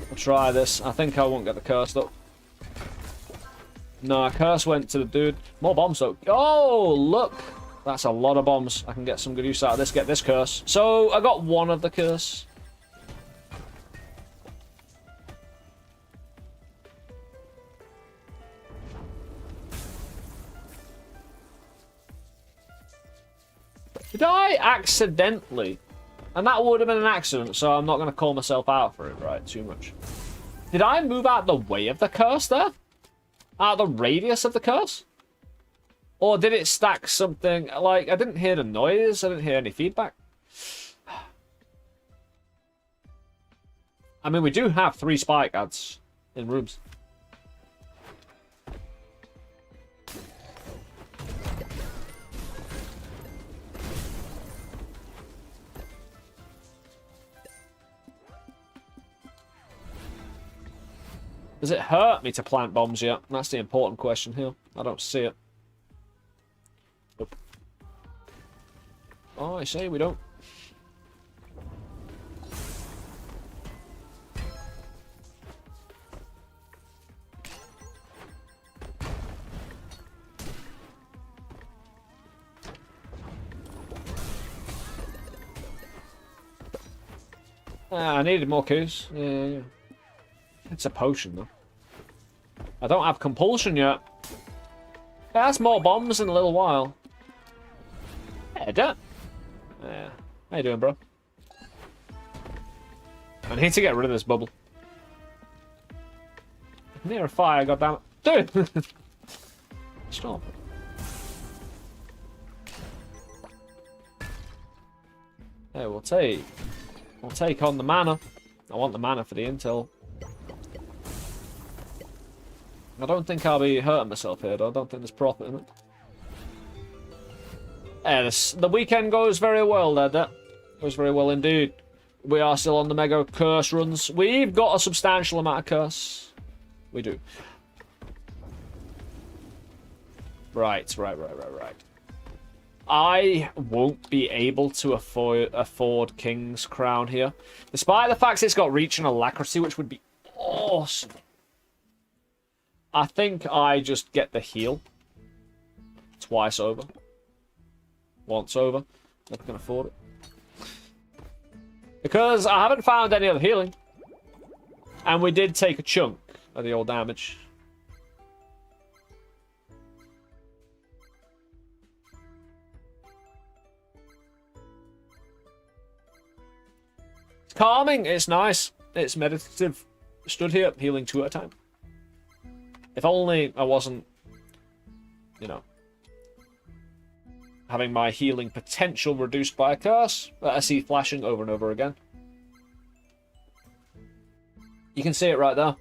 I'll try this. I think I won't get the curse, though. No, curse went to the dude. More bombs, though. Oh, look! That's a lot of bombs. I can get some good use out of this. Get this curse. So, I got one of the curse. Did I accidentally? And that would have been an accident, so I'm not going to call myself out for it, right? Too much. Did I move out the way of the curse there? Out of the radius of the curse? Or did it stack something? Like, I didn't hear the noise. I didn't hear any feedback. I mean, we do have 3 spike ads in rooms. Does it hurt me to plant bombs yet? That's the important question here. I don't see it. Nope. Oh, I say we don't. I needed more coups. Yeah. It's a potion, though. I don't have compulsion yet. That's more bombs in a little while. Hey, Dad. Yeah. How you doing, bro? I need to get rid of this bubble. Near a fire, goddammit. Dude! Stop. Hey, we'll take on the mana. I want the mana for the intel. I don't think I'll be hurting myself here, though. I don't think there's profit in it. Yeah, the weekend goes very well, there. Goes very well indeed. We are still on the mega curse runs. We've got a substantial amount of curse. We do. Right. I won't be able to afford King's Crown here. Despite the fact it's got reach and alacrity, which would be awesome. I think I just get the heal. Twice over. Once over. Never can afford it. Because I haven't found any other healing. And we did take a chunk of the old damage. It's calming. It's nice. It's meditative. Stood here, healing 2 at a time. If only I wasn't, you know, having my healing potential reduced by a curse that I see flashing over and over again. You can see it right there.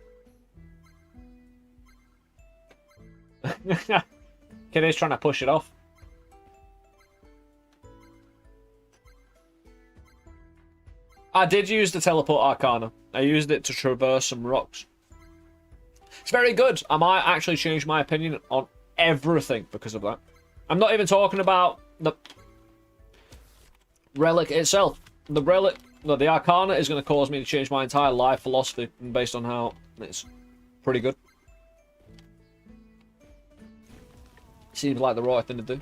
Kid is trying to push it off. I did use the teleport arcana. I used it to traverse some rocks. It's very good. I might actually change my opinion on everything because of that. I'm not even talking about the relic itself. The relic, no, the arcana is going to cause me to change my entire life philosophy based on how it's pretty good. Seems like the right thing to do.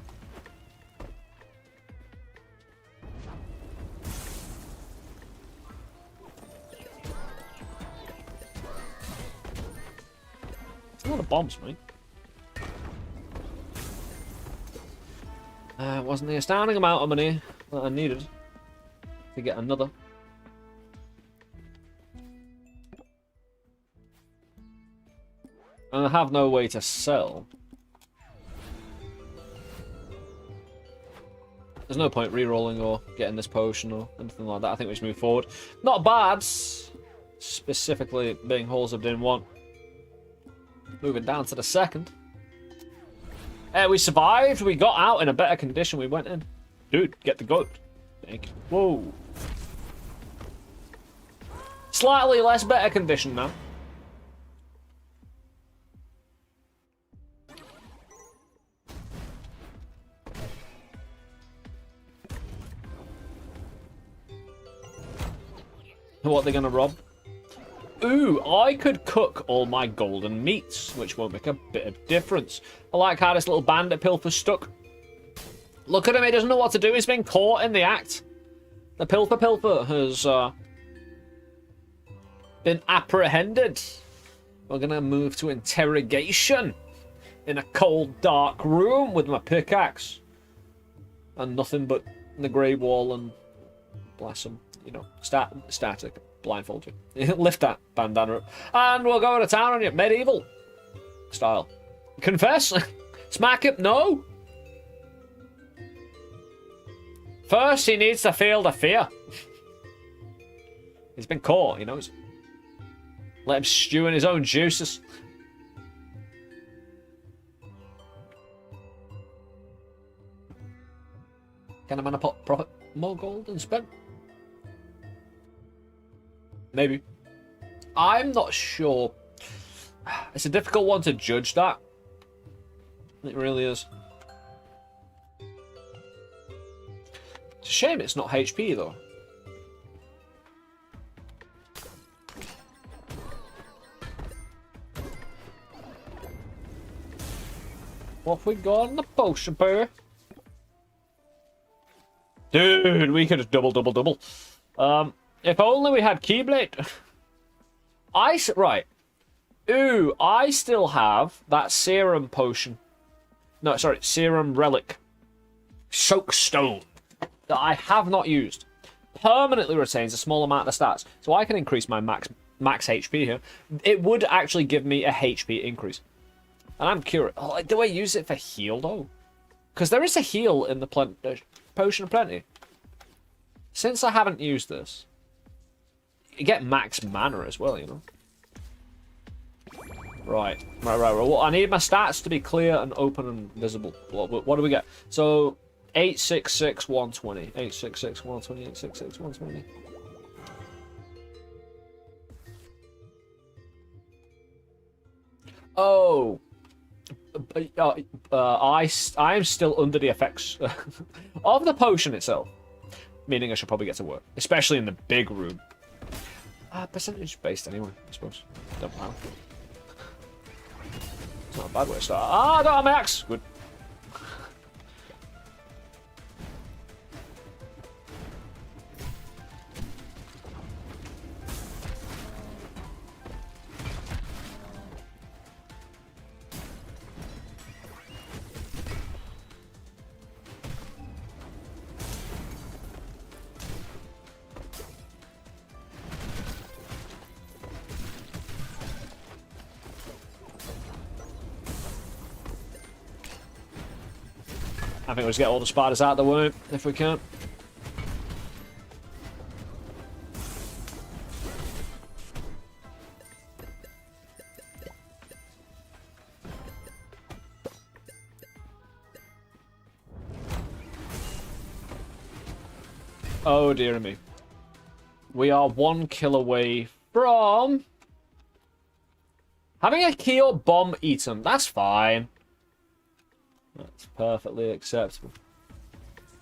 A lot of bombs, mate. Wasn't the astounding amount of money that I needed to get another. And I have no way to sell. There's no point re-rolling or getting this potion or anything like that. I think we just move forward. Not bad. Specifically being holes of din 1. Moving down to the second. We survived. We got out in a better condition. We went in. Dude, get the goat. Thank you. Whoa. Slightly less better condition now. What are they gonna rob? Ooh, I could cook all my golden meats, which won't make a bit of difference. I like how this little bandit pilfer's stuck. Look at him, he doesn't know what to do. He's been caught in the act. The pilfer has been apprehended. We're gonna move to interrogation in a cold, dark room with my pickaxe and nothing but the grey wall and bless him, you know, static. Blindfold you. Lift that bandana up. And we'll go to town on you. Medieval style. Confess. Smack him. No. First, he needs to feel the fear. He's been caught, he knows. Let him stew in his own juices. Can a man profit more gold than spent? Maybe. I'm not sure. It's a difficult one to judge that. It really is. It's a shame it's not HP though. What have we got in the potion pair? Dude, we could have double. If only we had Keyblade. Right. Ooh, I still have that serum potion. No, sorry, serum relic. Soakstone. That I have not used. Permanently retains a small amount of stats. So I can increase my max HP here. It would actually give me a HP increase. And I'm curious. Oh, do I use it for heal though? Because there is a heal in the Potion of Plenty. Since I haven't used this, you get max mana as well, you know. Right. Well, I need my stats to be clear and open and visible. What do we get? So 866 120. 866 120. 866 120. Oh. I am still under the effects of the potion itself. Meaning I should probably get to work. Especially in the big room. Percentage based anyway, I suppose. Don't matter. It's not a bad way to start. I got my axe! Good. I think we'll just get all the spiders out of the way, if we can. Oh dear me. We are 1 kill away from having a key or bomb eaten. That's fine. That's perfectly acceptable.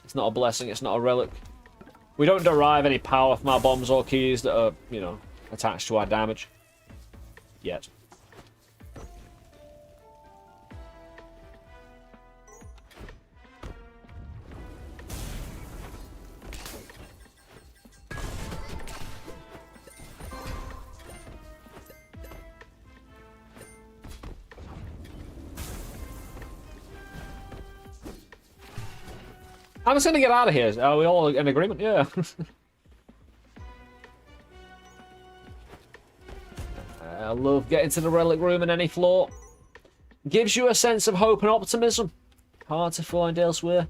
It's not a blessing, it's not a relic. We don't derive any power from our bombs or keys that are, you know, attached to our damage. Yet. I'm just gonna get out of here. Are we all in agreement? Yeah. I love getting to the relic room in any floor. Gives you a sense of hope and optimism. Hard to find elsewhere.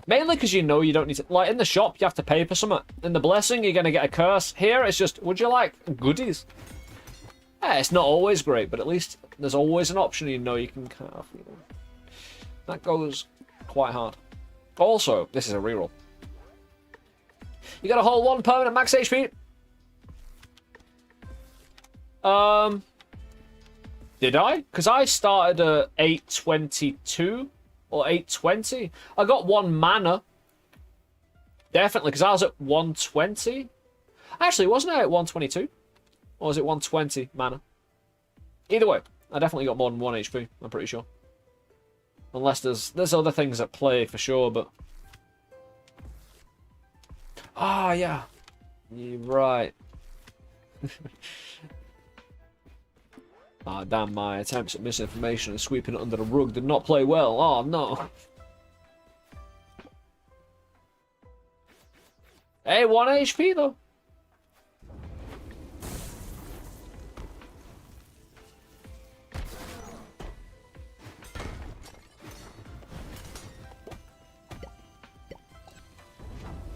Mainly because you know you don't need to... Like, in the shop, you have to pay for something. In the blessing, you're gonna get a curse. Here, it's just, would you like goodies? Yeah, it's not always great, but at least there's always an option you know you can have, you know. That goes quite hard. Also, this is a reroll. You got a whole 1 permanent max HP. Did I? Because I started at 822 or 820. I got 1 mana. Definitely, because I was at 120. Actually, wasn't I at 122? Or was it 120 mana? Either way, I definitely got more than 1 HP, I'm pretty sure. Unless there's other things at play for sure, but... Ah, yeah. You're right. Ah, damn, my attempts at misinformation and sweeping it under the rug did not play well. Oh, no. Hey, 1 HP, though.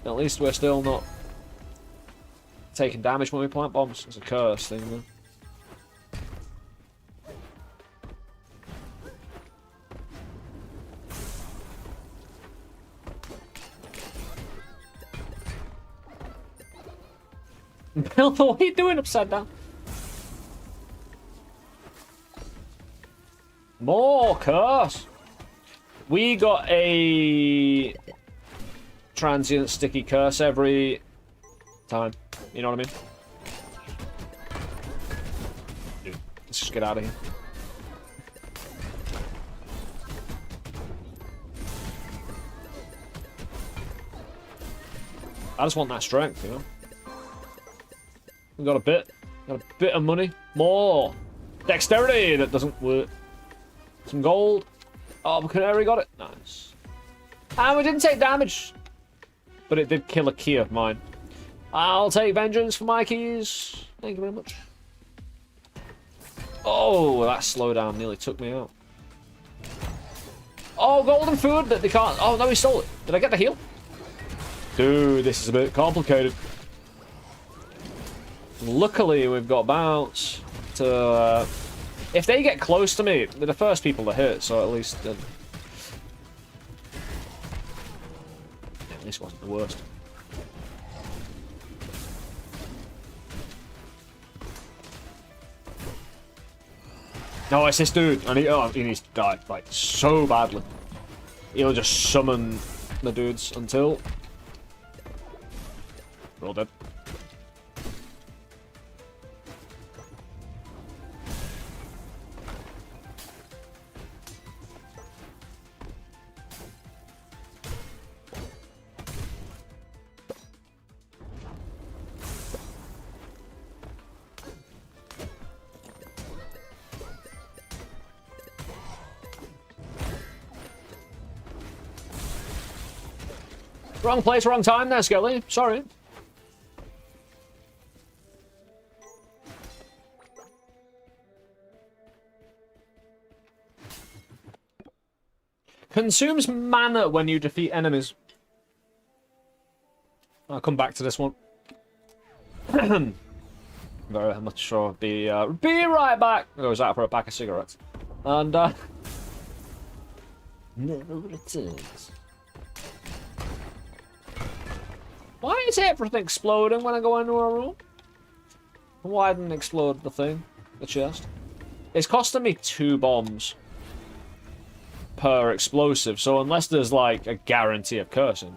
At least we're still not taking damage when we plant bombs. It's a curse thing, though. Bill, what are you doing upside down? More curse. We got a transient sticky curse every time. You know what I mean? Dude, let's just get out of here. I just want that strength, you know? We got a bit of money. More dexterity that doesn't work. Some gold. Oh, the canary got it. Nice. And we didn't take damage, but it did kill a key of mine. I'll take vengeance for my keys. Thank you very much. Oh, that slowdown nearly took me out. Oh, golden food that they can't. Oh no, he stole it. Did I get the heal? Dude, this is a bit complicated. Luckily, we've got bounce to... if they get close to me, they're the first people to hit, so at least... yeah, this wasn't the worst. No, it's this dude, and he needs to die, like, so badly. He'll just summon the dudes until... we're all dead. Wrong place, wrong time there, Skelly. Sorry. Consumes mana when you defeat enemies. I'll come back to this one. Very much sure. Be right back. I was out for a pack of cigarettes. And, never returns. Why is everything exploding when I go into a room? Why didn't it explode the thing? The chest? It's costing me 2 bombs per explosive, so unless there's like a guarantee of cursing,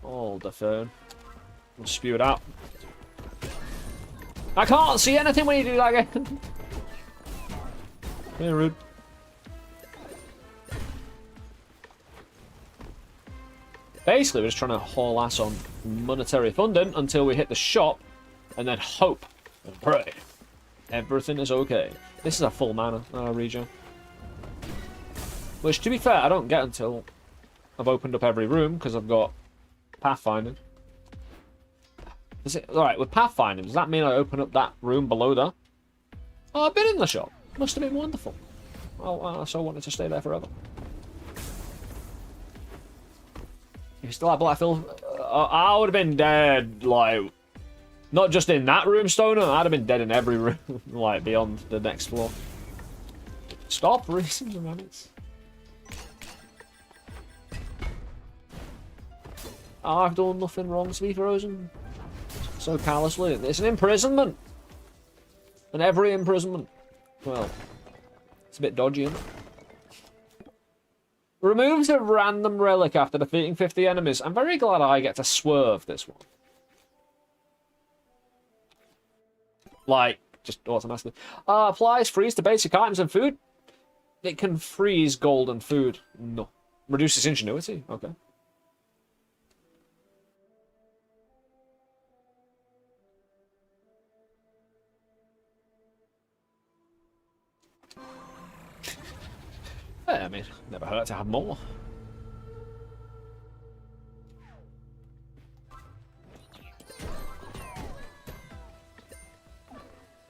hold the phone. We'll spew it out. I can't see anything when you do that again. Very rude. Basically, we're just trying to haul ass on monetary funding until we hit the shop, and then hope and pray everything is okay. This is a full mana regen. Which, to be fair, I don't get until I've opened up every room, because I've got pathfinding. Alright, with pathfinding, does that mean I open up that room below there? Oh, I've been in the shop. Must have been wonderful. Oh, I so wanted to stay there forever. If you still had Blackfield, I would have been dead, like, not just in that room, Stoner, I'd have been dead in every room, like, beyond the next floor. Stop racing the rabbits. I've done nothing wrong to be frozen so callously. It's an imprisonment. And every imprisonment, well, it's a bit dodgy, isn't it? Removes a random relic after defeating 50 enemies. I'm very glad I get to swerve this one. Like, just automatically. Applies freeze to basic items and food. It can freeze gold and food. No. Reduces ingenuity. Okay. I mean, never hurt to have more.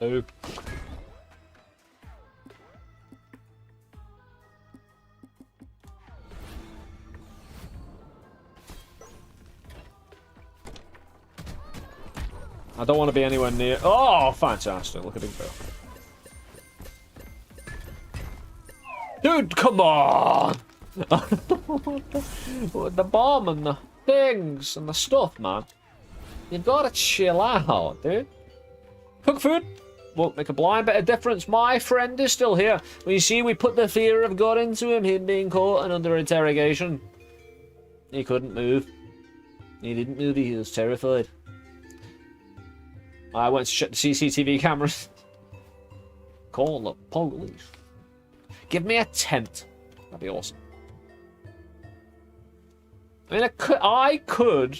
Oh. I don't want to be anywhere near. Oh, fantastic! Look at him go. Dude, come on! The bomb and the things and the stuff, man. You've got to chill out, dude. Cook food won't make a blind bit of difference. My friend is still here. Well, you see, we put the fear of God into him being caught and under interrogation. He couldn't move. He didn't move, he was terrified. I went to check the CCTV cameras. Call the police. Give me a tent. That'd be awesome. I mean, I could.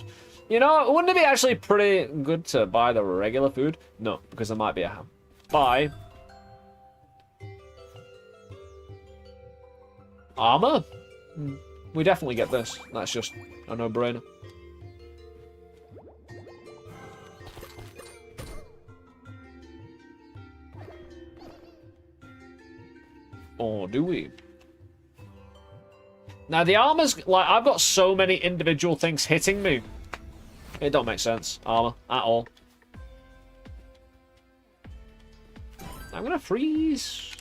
You know, wouldn't it be actually pretty good to buy the regular food? No, because there might be a ham. Buy armor? We definitely get this. That's just a no-brainer. Or do we? Now the armor's like, I've got so many individual things hitting me. It don't make sense, armor, at all. I'm gonna freeze.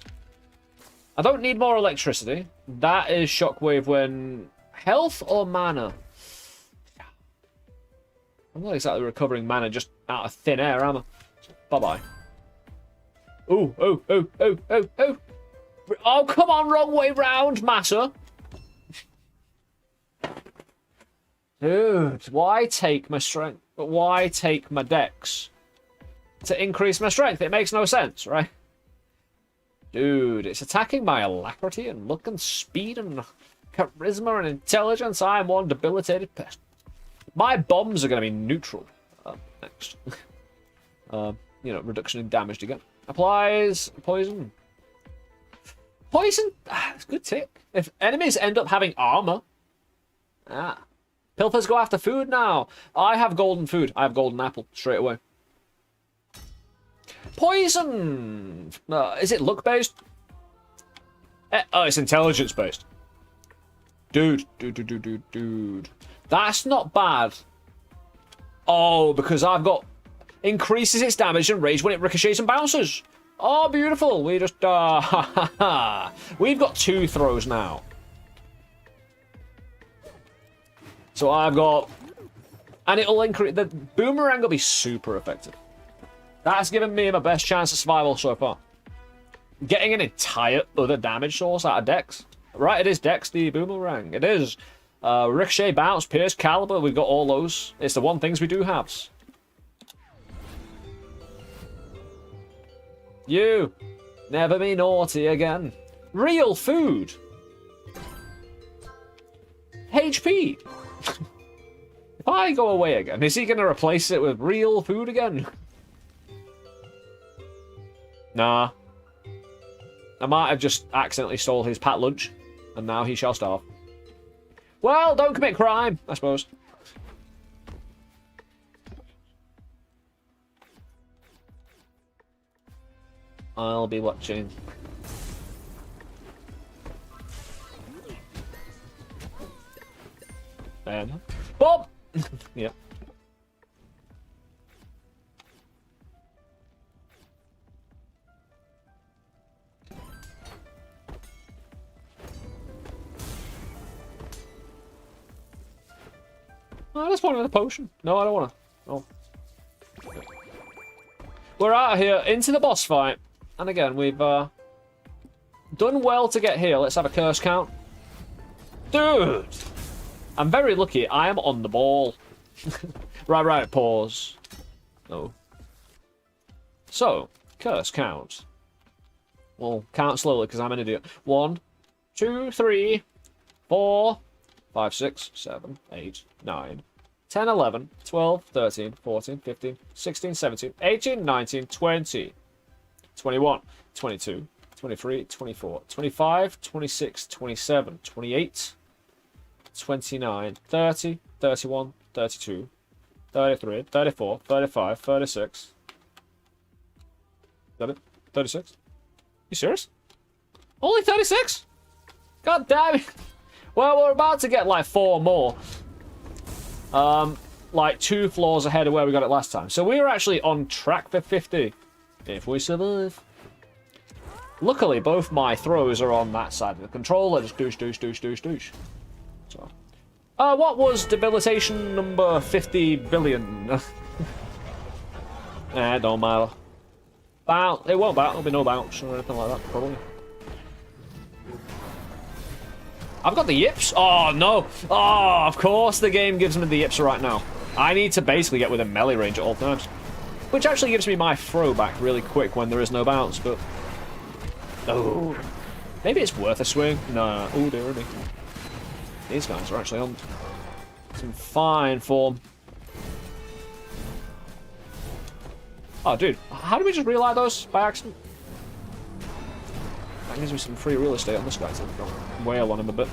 I don't need more electricity. That is shockwave when health or mana. I'm not exactly recovering mana just out of thin air, am I? Bye-bye. Oh, oh, oh, oh, oh, oh. Oh, come on, wrong way round, Massa. Dude, why take my strength? But why take my dex? To increase my strength? It makes no sense, right? Dude, it's attacking my alacrity and look and speed and charisma and intelligence. I am one debilitated pest. My bombs are going to be neutral. Next. You know, reduction in damage again. Applies poison. Poison? It's a good tick. If enemies end up having armor. Pilfers go after food now. I have golden food. I have golden apple straight away. Poison! Is it luck-based? Oh, it's intelligence-based. Dude. That's not bad. Oh, because I've got... Increases its damage and rage when it ricochets and bounces. Oh, beautiful. We just... We've got 2 throws now. So I've got... And it'll increase... The boomerang will be super effective. That's given me my best chance of survival so far. Getting an entire other damage source out of Dex. Right, it is Dex, the boomerang. It is. Ricochet, bounce, pierce, caliber. We've got all those. It's the one things we do have. You. Never be naughty again. Real food. HP. If I go away again, is he going to replace it with real food again? Nah. I might have just accidentally stole his pat lunch, and now he shall starve. Well, don't commit crime, I suppose. I'll be watching. And Bob! Yep. I just wanted a potion. No, I don't want to. Oh. We're out of here into the boss fight. And again, we've done well to get here. Let's have a curse count. Dude! I'm very lucky. I am on the ball. Right, pause. Oh. So, curse count. Well, count slowly because I'm an idiot. 1, 2, 3, 4, 5, 6, 7, 8, 9, 10, 11, 12, 13, 14, 15, 16, 17, 18, 19, 20, 21, 22, 23, 24, 25, 26, 27, 28, 29, 30, 31, 32, 33, 34, 35, 36. 36? You serious? Only 36? God damn it. Well, we're about to get like 4 more. Like 2 floors ahead of where we got it last time. So we were actually on track for 50. If we survive. Luckily, both my throws are on that side of the controller. Just douche. So. What was debilitation number 50 billion? Don't matter. Bounce. It won't bounce. There'll be no bounce or anything like that, probably. I've got the yips. Oh, no. Oh, of course the game gives me the yips right now. I need to basically get within melee range at all times. Which actually gives me my throw back really quick when there is no bounce, but... Oh. Maybe it's worth a swing. No. Oh, dear me. These guys are actually on some fine form. Oh, dude. How did we just relight those by accident? That gives me some free real estate on this guy to wail on him a bit.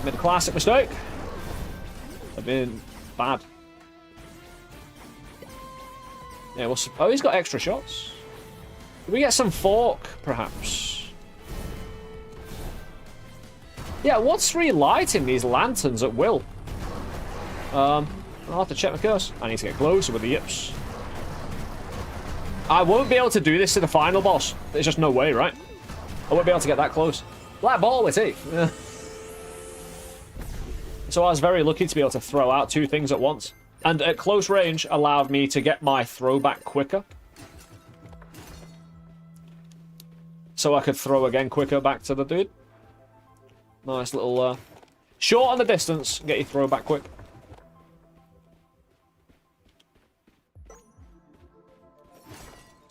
Made a classic mistake. I've been bad. Yeah, we'll... Oh, he's got extra shots. Can we get some fork, perhaps? Yeah, what's relighting these lanterns at will? I'll have to check my curse. I need to get closer with the yips. I won't be able to do this to the final boss. There's just no way, right? I won't be able to get that close. Black ball with teeth. So I was very lucky to be able to throw out 2 things at once. And at close range allowed me to get my throwback quicker. So I could throw again quicker back to the dude. Nice little... short on the distance, get your throwback quick.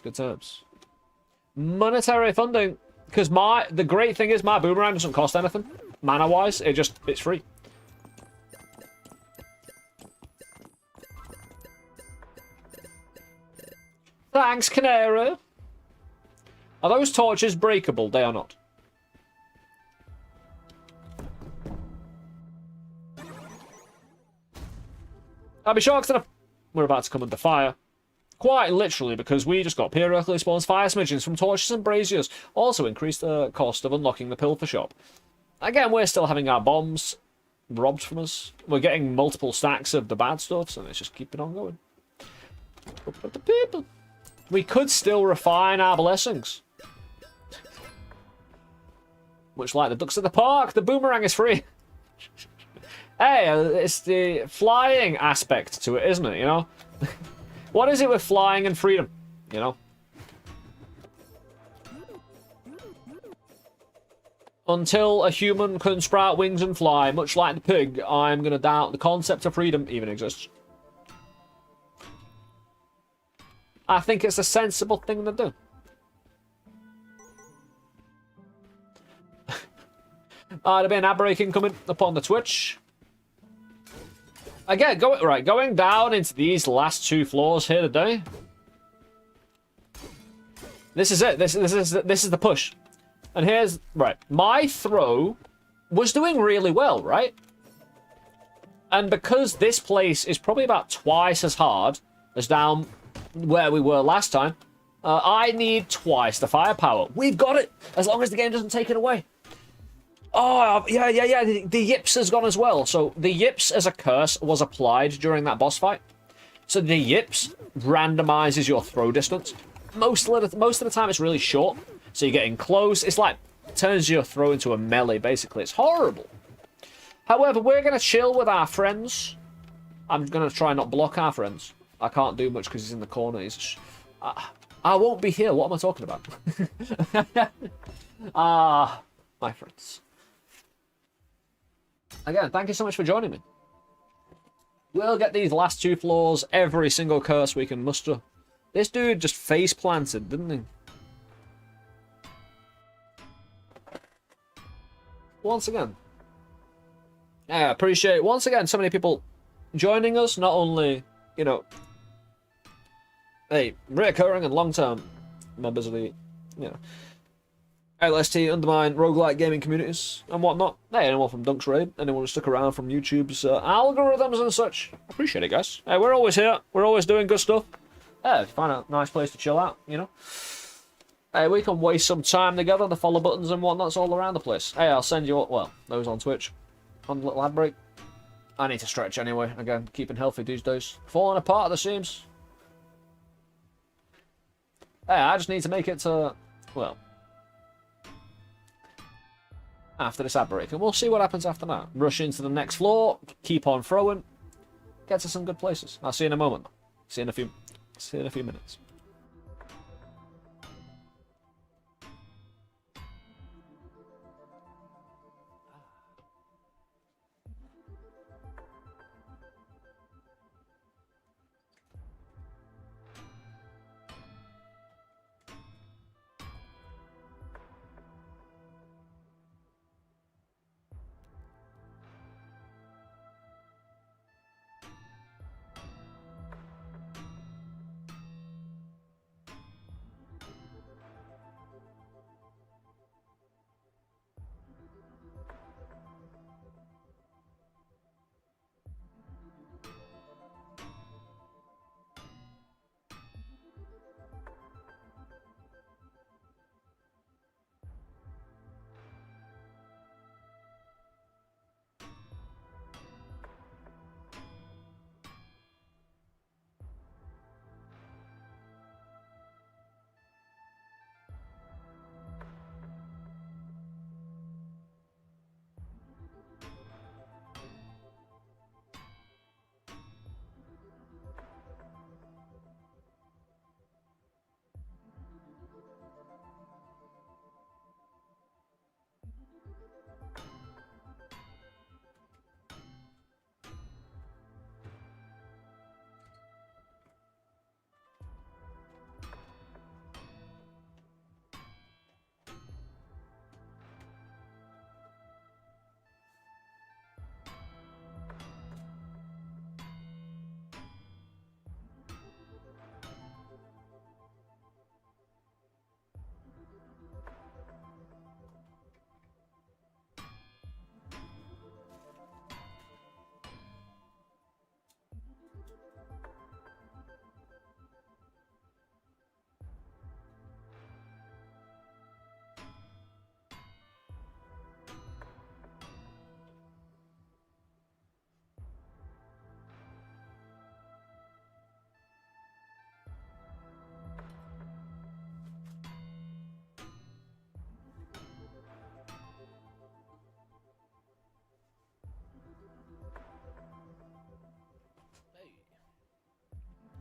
Good terms. Monetary funding. Because the great thing is my boomerang doesn't cost anything. Mana-wise, it's free. Thanks, Canary. Are those torches breakable? They are not. I'll be shocked enough. We're about to come under fire. Quite literally, because we just got periodically spawns fire smidgens from torches and braziers. Also increased the cost of unlocking the pilfer shop. Again, we're still having our bombs robbed from us. We're getting multiple stacks of the bad stuff, so let's just keep it on going. We could still refine our blessings. Much like the ducks at the park, the boomerang is free. Hey, it's the flying aspect to it, isn't it, you know? What is it with flying and freedom, you know? Until a human can sprout wings and fly, much like the pig, I'm going to doubt the concept of freedom even exists. I think it's a sensible thing to do. There'll be an ad breaking coming up on the Twitch. Again, going down into these last 2 floors here today. This is it. This is the push. And here's my throw was doing really well, right? And because this place is probably about twice as hard as down where we were last time, I need twice the firepower. We've got it, as long as the game doesn't take it away. Oh, yeah. The yips has gone as well. So the yips as a curse was applied during that boss fight. So the yips randomizes your throw distance. Most of the time it's really short. So you're getting close. It's like turns your throw into a melee, basically. It's horrible. However, we're going to chill with our friends. I'm going to try not block our friends. I can't do much because he's in the corner. I won't be here. What am I talking about? My friends. Again, thank you so much for joining me. We'll get these last 2 floors, every single curse we can muster. This dude just face planted, didn't he? Once again. I appreciate, once again, so many people joining us. Not only, you know, reoccurring and long-term members of the, you know, LST, Undermine, roguelike gaming communities and whatnot. Hey, anyone from Dunk's Raid, anyone who stuck around from YouTube's algorithms and such. Appreciate it, guys. Hey, we're always here. We're always doing good stuff. If you find a nice place to chill out, you know. Hey, we can waste some time together. The follow buttons and whatnot's all around the place. Hey, I'll send you, well, those on Twitch. On the little ad break. I need to stretch anyway. Again, keeping healthy these days. Falling apart at the seams. Hey, I just need to make it to, well, after this ad break, and we'll see what happens after that. Rush into the next floor, keep on throwing, get to some good places. I'll see you in a moment. See you in a few minutes.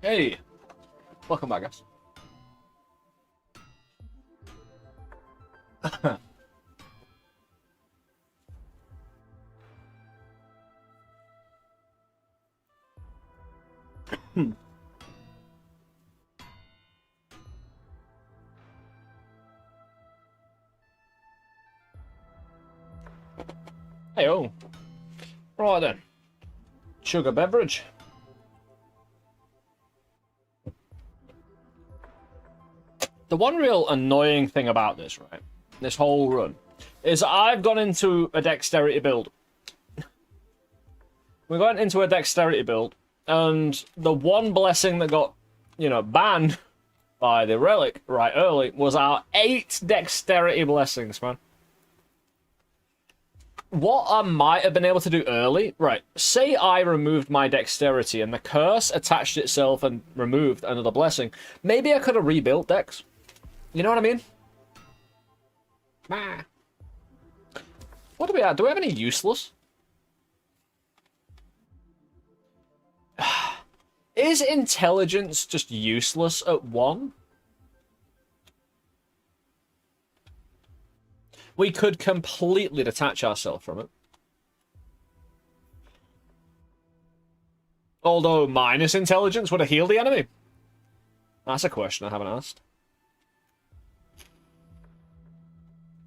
Hey, welcome back, guys. Hey, oh. Right then. Sugar beverage. The one real annoying thing about this, right, this whole run, is I've gone into a dexterity build. We got into a dexterity build, and the one blessing that got, you know, banned by the relic right early was our 8 dexterity blessings, man. What I might have been able to do early, right, say I removed my dexterity and the curse attached itself and removed another blessing, maybe I could have rebuilt dex. You know what I mean? What do we have? Do we have any useless? Is intelligence just useless at 1? We could completely detach ourselves from it. Although minus intelligence would have healed the enemy. That's a question I haven't asked.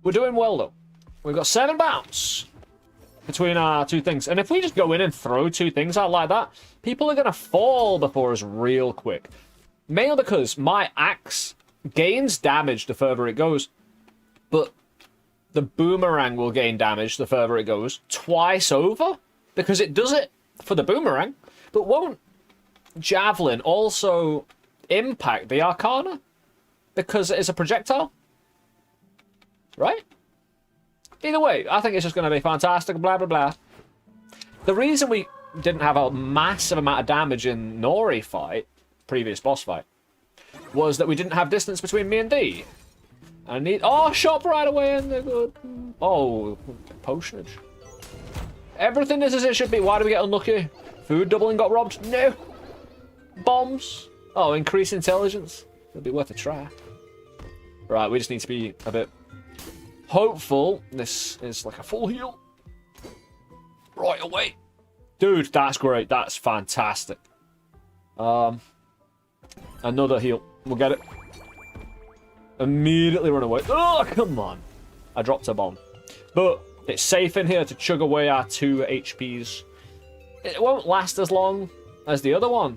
We're doing well, though. We've got 7 bounce between our 2 things. And if we just go in and throw 2 things out like that, people are going to fall before us real quick. Mainly because my axe gains damage the further it goes. But the boomerang will gain damage the further it goes. Twice over. Because it does it for the boomerang. But won't javelin also impact the arcana? Because it is a projectile? Right? Either way, I think it's just going to be fantastic, blah, blah, blah. The reason we didn't have a massive amount of damage in Nori fight, previous boss fight, was that we didn't have distance between me and D. I need... Oh, shop right away and they're good. Oh, potionage. Everything is as it should be. Why do we get unlucky? Food doubling got robbed? No. Bombs? Oh, increase intelligence? It'll be worth a try. Right, we just need to be a bit... hopeful this is like a full heal. Right away. Dude, that's great. That's fantastic. Another heal. We'll get it. Immediately run away. Oh, come on. I dropped a bomb. But it's safe in here to chug away our 2 HPs. It won't last as long as the other one.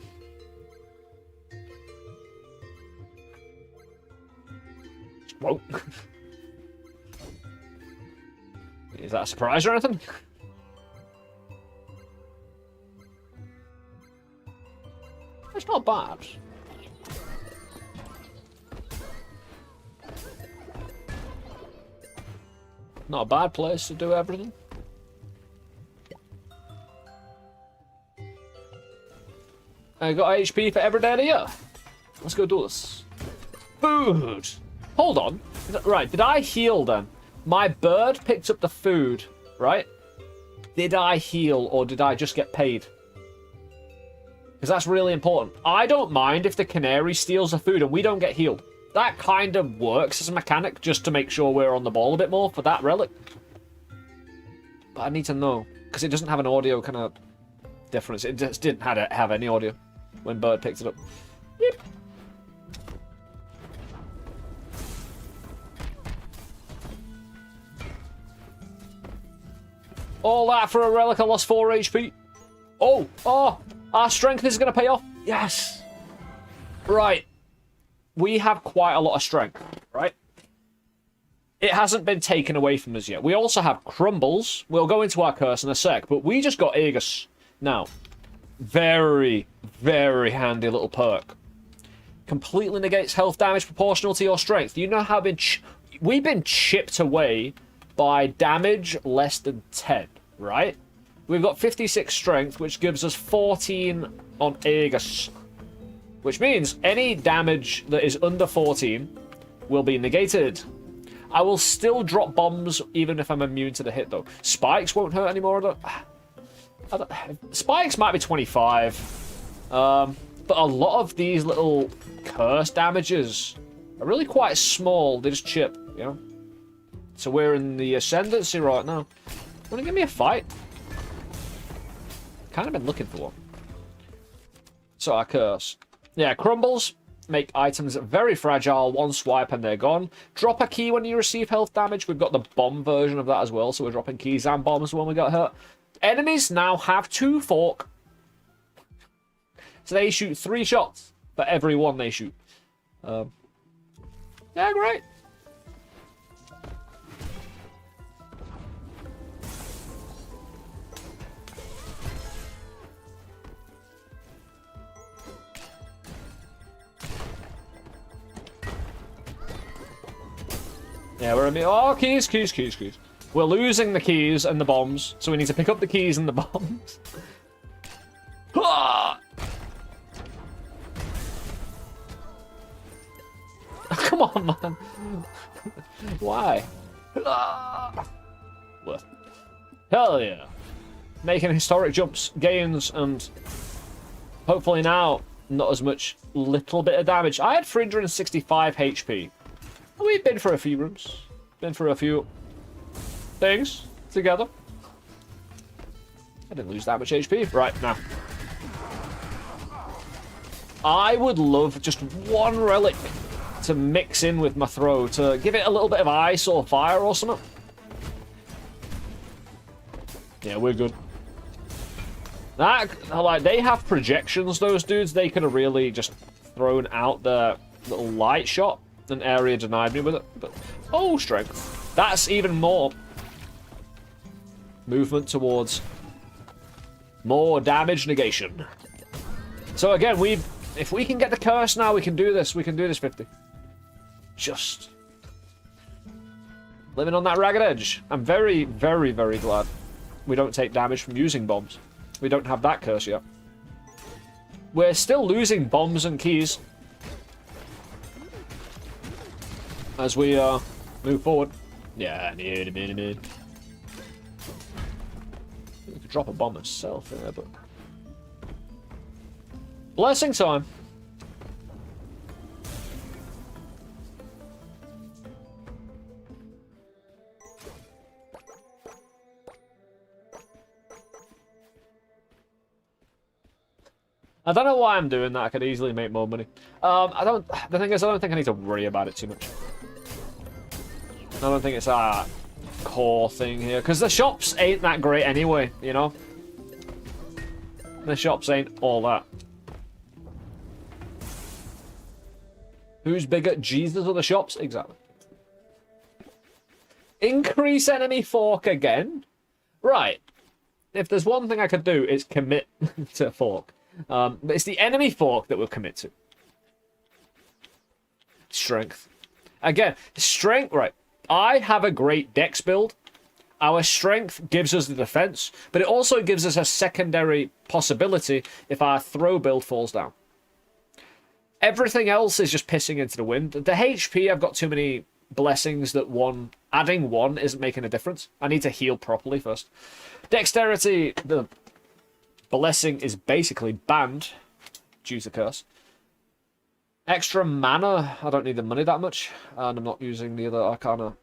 Whoa. Is that a surprise or anything? It's not bad. Not a bad place to do everything. I got HP for every day of the year. Let's go do this. Food! Hold on. Right, did I heal then? My bird picked up the food, right? Did I heal or did I just get paid? Because that's really important. I don't mind if the canary steals the food and we don't get healed. That kind of works as a mechanic just to make sure we're on the ball a bit more for that relic. But I need to know. Because it doesn't have an audio kind of difference. It just didn't have any audio when bird picked it up. Yep. All that for a relic. I lost 4 HP. Oh, our strength is going to pay off. Yes. Right. We have quite a lot of strength, right? It hasn't been taken away from us yet. We also have crumbles. We'll go into our curse in a sec, but we just got Aegis. Now, very, very handy little perk. Completely negates health damage proportional to your strength. You know how we've been chipped away by damage less than 10, right? We've got 56 strength, which gives us 14 on Aegis. Which means any damage that is under 14 will be negated. I will still drop bombs even if I'm immune to the hit, though. Spikes won't hurt anymore, though. Spikes might be 25. But a lot of these little curse damages are really quite small. They just chip, you know? So we're in the ascendancy right now. Want to give me a fight? Kind of been looking for one. So our curse. Yeah, crumbles make items very fragile. One swipe and they're gone. Drop a key when you receive health damage. We've got the bomb version of that as well, so we're dropping keys and bombs when we got hurt. Enemies now have 2 fork. So they shoot 3 shots for every one they shoot. Yeah, great. Yeah, we're in the... Oh, keys. We're losing the keys and the bombs, so we need to pick up the keys and the bombs. Come on, man. Why? Worth. Hell yeah. Making historic jumps, gains, and hopefully now not as much little bit of damage. I had 365 HP. We've been for a few rooms. Been for a few things together. I didn't lose that much HP. Right, now. I would love just one relic to mix in with my throw to give it a little bit of ice or fire or something. Yeah, we're good. That, like, they have projections, those dudes. They could have really just thrown out their little light shot. An area denied me with it. But, oh, strength. That's even more movement towards more damage negation. So again, if we can get the curse now, we can do this. We can do this 50. Just living on that ragged edge. I'm very, very, very glad we don't take damage from using bombs. We don't have that curse yet. We're still losing bombs and keys as we move forward. Yeah, I could drop a bomb myself in there, but blessing time. I don't know why I'm doing that. I could easily make more money. The thing is, I don't think I need to worry about it too much. I don't think it's a core thing here, because the shops ain't that great anyway, you know? The shops ain't all that. Who's bigger, Jesus or the shops? Exactly. Increase enemy fork again? Right. If there's one thing I could do, it's commit to fork. But it's the enemy fork that we'll commit to. Strength. Again, strength, right. I have a great dex build. Our strength gives us the defense, but it also gives us a secondary possibility if our throw build falls down. Everything else is just pissing into the wind. The HP, I've got too many blessings that adding one isn't making a difference. I need to heal properly first. Dexterity, the blessing is basically banned due to curse. Extra mana, I don't need the money that much, and I'm not using the other arcana.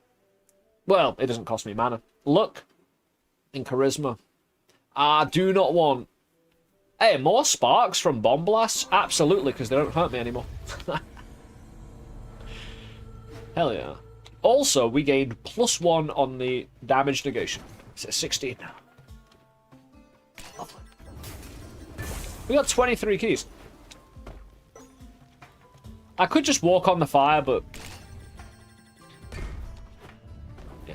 Well, it doesn't cost me mana. Luck and charisma. I do not want... Hey, more sparks from bomb blasts? Absolutely, because they don't hurt me anymore. Hell yeah. Also, we gained +1 on the damage negation. It's at 16 now. Lovely. We got 23 keys. I could just walk on the fire, but... yeah.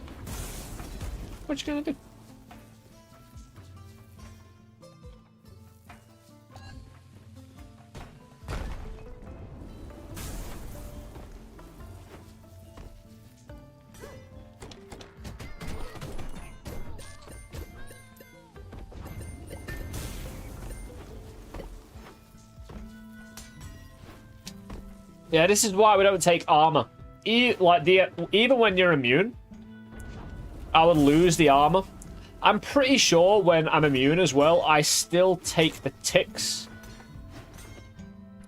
What you gonna do? Yeah, this is why we don't take armor. Even when you're immune, I would lose the armor. I'm pretty sure when I'm immune as well, I still take the ticks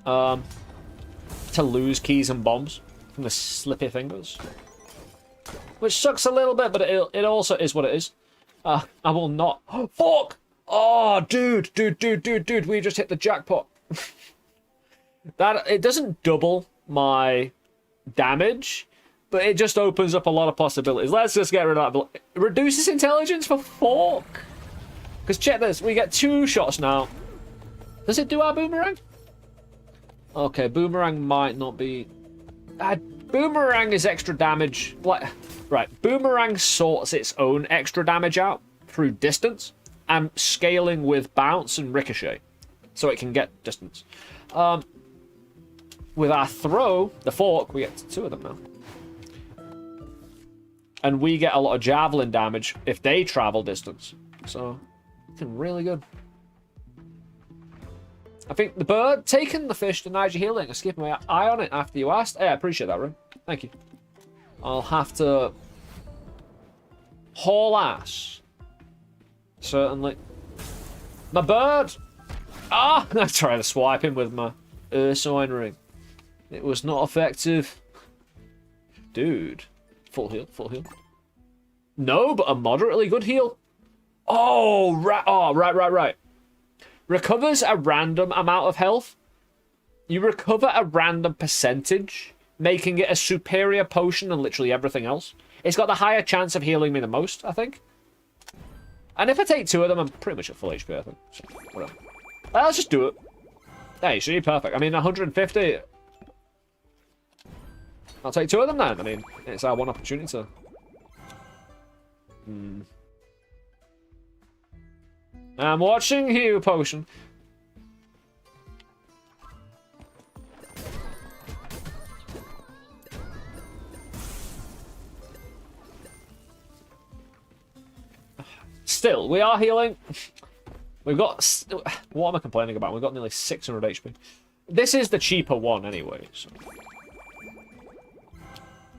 to lose keys and bombs from the slippy fingers. Which sucks a little bit, but it also is what it is. I will not... Fuck! Oh, dude, we just hit the jackpot. That it doesn't double my damage, but it just opens up a lot of possibilities. Let's just get rid of that. It reduces intelligence for fork. Because check this, we get 2 shots now. Does it do our boomerang? Okay, boomerang might not be... boomerang is extra damage. Right, boomerang sorts its own extra damage out through distance and scaling with bounce and ricochet, so it can get distance. With our throw, the fork, we get 2 of them now. And we get a lot of javelin damage if they travel distance. So, it's really good. I think the bird taking the fish denied you healing. I skipped my eye on it after you asked. Hey, I appreciate that, Ron. Thank you. I'll have to haul ass Certainly. My bird! Ah! I tried to swipe him with my Ursine ring. It was not effective. Dude. Full heal, full heal. No, but a moderately good heal. Oh, right. Recovers a random amount of health. You recover a random percentage, making it a superior potion than literally everything else. It's got the higher chance of healing me the most, I think. And if I take 2 of them, I'm pretty much at full HP, I think. So, whatever. Let's just do it. Hey, you should be perfect. I mean, 150. I'll take 2 of them then. I mean, it's our one opportunity to... I'm watching you, potion. Still, we are healing. We've got... What am I complaining about? We've got nearly 600 HP. This is the cheaper one anyway, so...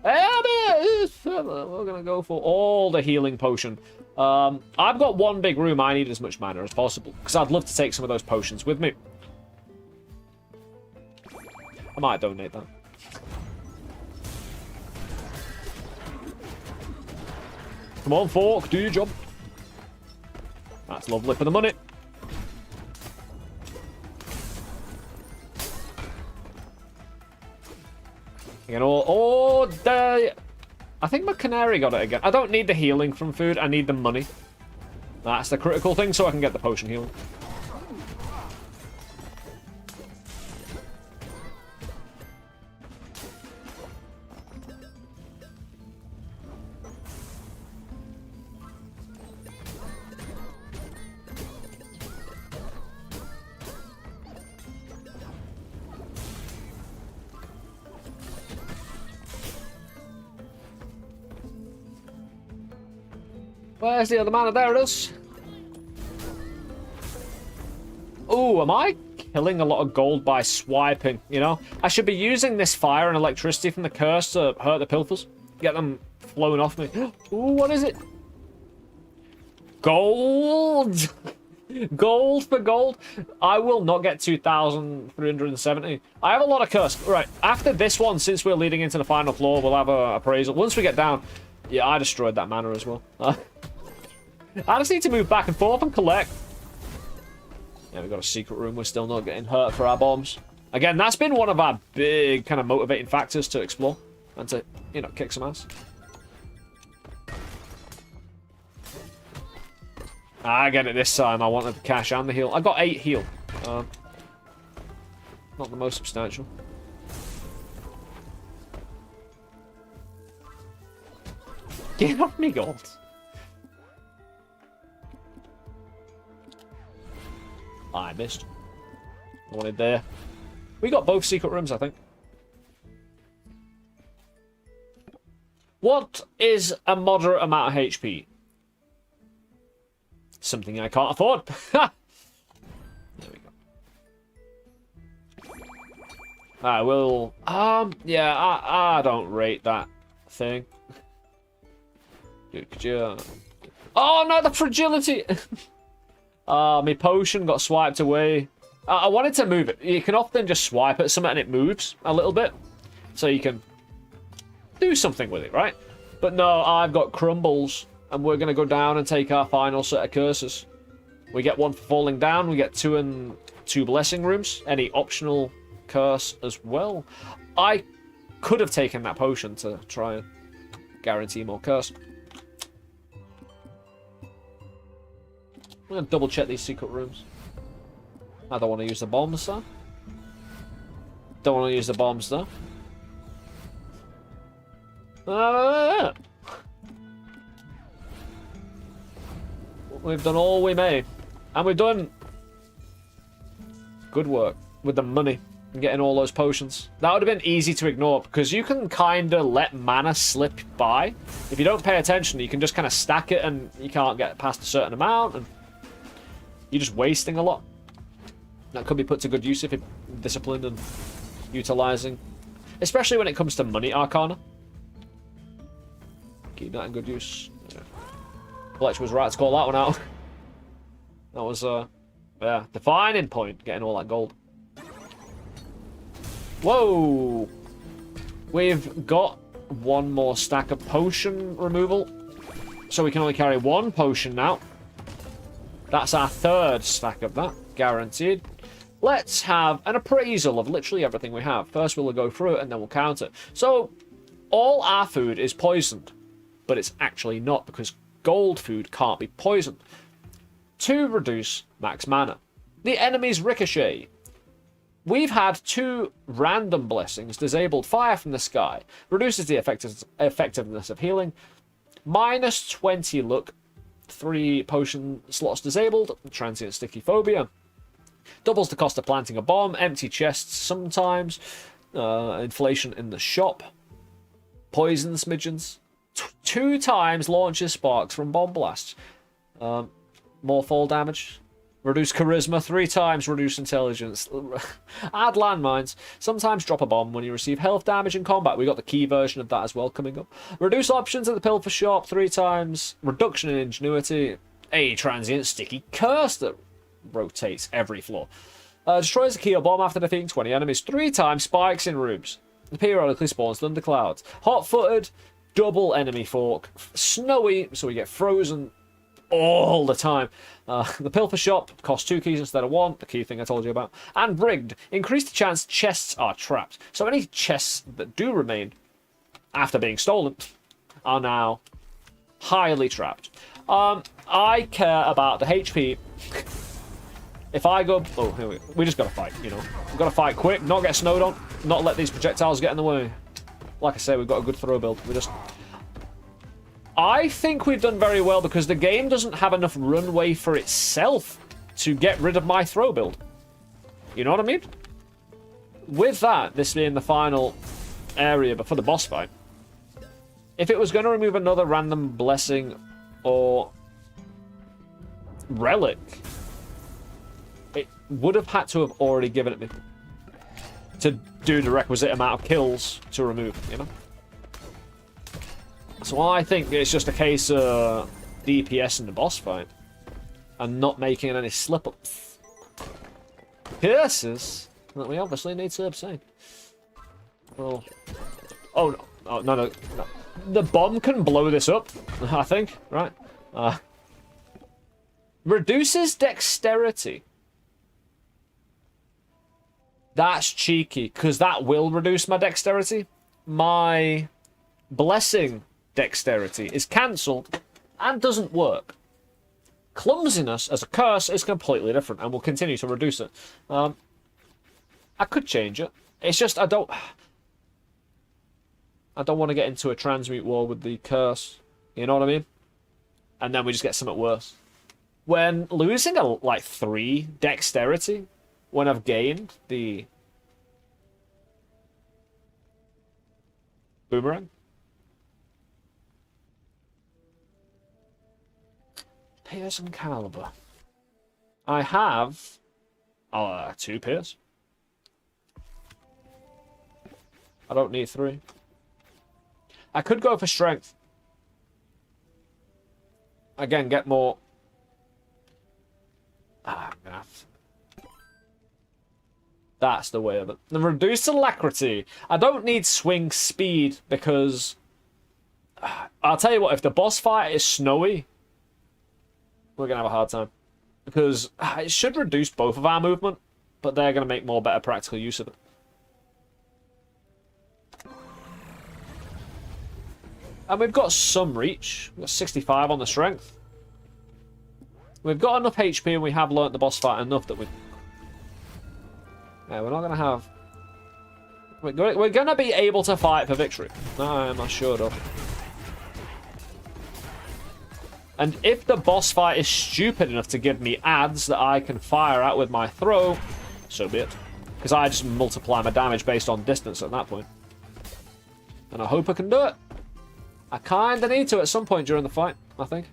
We're gonna go for all the healing potion. I've got one big room. I need as much mana as possible, because I'd love to take some of those potions with me. I might donate that. Come on, Fork, do your job. That's lovely for the money. Again, I think my canary got it again. I don't need the healing from food. I need the money. That's the critical thing, so I can get the potion healing. Where's the other mana? There it is. Ooh, am I killing a lot of gold by swiping, you know? I should be using this fire and electricity from the curse to hurt the pilfers. Get them flowing off me. Ooh, what is it? Gold! Gold for gold. I will not get 2,370. I have a lot of curse. Right, after this one, since we're leading into the final floor, we'll have a appraisal. Once we get down... Yeah, I destroyed that mana as well. I just need to move back and forth and collect. Yeah, we've got a secret room. We're still not getting hurt for our bombs. Again, that's been one of our big kind of motivating factors to explore. And to, you know, kick some ass. I get it this time. I wanted the cash and the heal. I got 8 heal. Not the most substantial. Get off me, gold. I missed. I wanted there. We got both secret rooms, I think. What is a moderate amount of HP? Something I can't afford. There we go. I will... yeah, I don't rate that thing. Dude, could you... Oh, no, the fragility! My potion got swiped away. I wanted to move it. You can often just swipe at something and it moves a little bit. So you can do something with it, right? But no, I've got crumbles. And we're going to go down and take our final set of curses. We get 1 for falling down. We get 2 and 2 blessing rooms. Any optional curse as well. I could have taken that potion to try and guarantee more curse. I'm going to double check these secret rooms. I don't want to use the bombs, though. Don't want to use the bombs, though. We've done all we may. And we've done good work with the money and getting all those potions. That would have been easy to ignore because you can kind of let mana slip by. If you don't pay attention, you can just kind of stack it and you can't get past a certain amount and you're just wasting a lot. That could be put to good use if you're disciplined and utilizing. Especially when it comes to money arcana. Keep that in good use. Yeah. Fletcher was right to call that one out. That was, yeah, defining point, getting all that gold. Whoa! We've got one more stack of potion removal. So we can only carry one potion now. That's our third stack of that, guaranteed. Let's have an appraisal of literally everything we have. First we'll go through it and then we'll count it. So, all our food is poisoned. But it's actually not, because gold food can't be poisoned. 2 reduce max mana. The enemy's ricochet. We've had 2 random blessings. Disabled fire from the sky. Reduces the effectiveness of healing. Minus 20 luck. 3 potion slots disabled. Transient sticky phobia. Doubles the cost of planting a bomb. Empty chests sometimes. Inflation in the shop. Poison smidgens. 2 times launches sparks from bomb blasts. More fall damage. Reduce charisma 3 times. Reduce intelligence. Add landmines. Sometimes drop a bomb when you receive health damage in combat. We got the key version of that as well coming up. Reduce options at the pilfer shop 3 times. Reduction in ingenuity. A transient sticky curse that rotates every floor. Destroys a key or bomb after defeating 20 enemies 3 times. Spikes in rooms. Periodically spawns thunderclouds. Hot-footed. Double enemy fork. Snowy, so we get frozen all the time. The pilfer shop costs 2 keys instead of 1, the key thing I told you about. And rigged, increase the chance chests are trapped. So any chests that do remain after being stolen are now highly trapped. I care about the HP. If I go... Oh, here we just gotta fight, you know. We've gotta fight quick, not get snowed on, not let these projectiles get in the way. Like I say, we've got a good throw build. I think we've done very well because the game doesn't have enough runway for itself to get rid of my throw build. You know what I mean? With that, this being the final area before the boss fight, if it was going to remove another random blessing or relic, it would have had to have already given it me to do the requisite amount of kills to remove, you know? So I think it's just a case of DPS in the boss fight and not making any slip-ups. Curses that we obviously need to obtain. Well, oh no. Oh, no. The bomb can blow this up, I think, right? Reduces dexterity. That's cheeky, because that will reduce my dexterity. My blessing dexterity is cancelled and doesn't work. Clumsiness as a curse is completely different and will continue to reduce it. I could change it. It's just I don't want to get into a transmute war with the curse. You know what I mean? And then we just get something worse. When losing like 3 dexterity when I've gained the boomerang. Pierce and caliber. I have 2 pierce. I don't need 3. I could go for strength. Again, get more. I'm gonna have to. That's the way of it. The reduced alacrity. I don't need swing speed because I'll tell you what, if the boss fight is snowy, we're going to have a hard time. Because it should reduce both of our movement, but they're going to make more better practical use of it. And we've got some reach. We've got 65 on the strength. We've got enough HP and we have learnt the boss fight enough that we... Yeah, we're not going to have... We're going to be able to fight for victory. I'm not sure of. And if the boss fight is stupid enough to give me adds that I can fire out with my throw, so be it. Because I just multiply my damage based on distance at that point. And I hope I can do it. I kind of need to at some point during the fight, I think.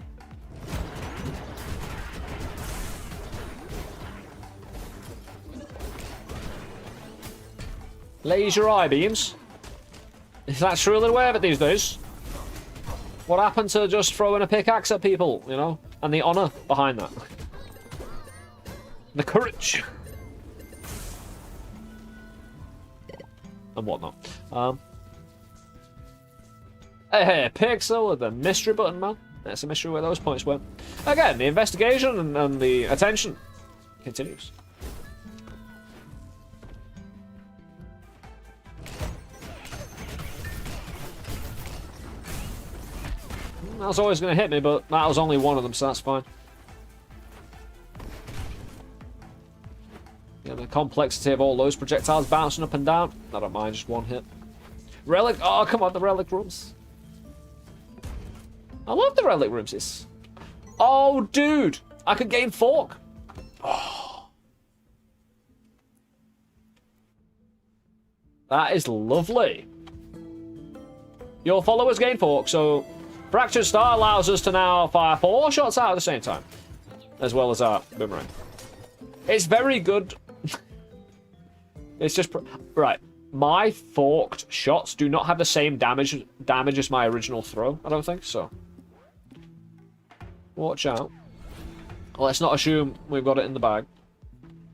Laser eye beams. Is that truly the way of it these days? What happened to just throwing a pickaxe at people, you know? And the honor behind that. the courage, and whatnot. Hey, Pixel with the mystery button, man. That's a mystery where those points went. Again, the investigation and the attention continues. That was always going to hit me, but that was only one of them, so that's fine. Yeah, the complexity of all those projectiles bouncing up and down. I don't mind, just one hit. Relic. Oh, come on, the relic rooms. I love the relic rooms. Oh, dude. I could gain fork. Oh. That is lovely. Your followers gain fork, so Fractured Star allows us to now fire 4 shots out at the same time, as well as our boomerang. It's very good. It's just... Right. My forked shots do not have the same damage as my original throw, I don't think, so... Watch out. Let's not assume we've got it in the bag.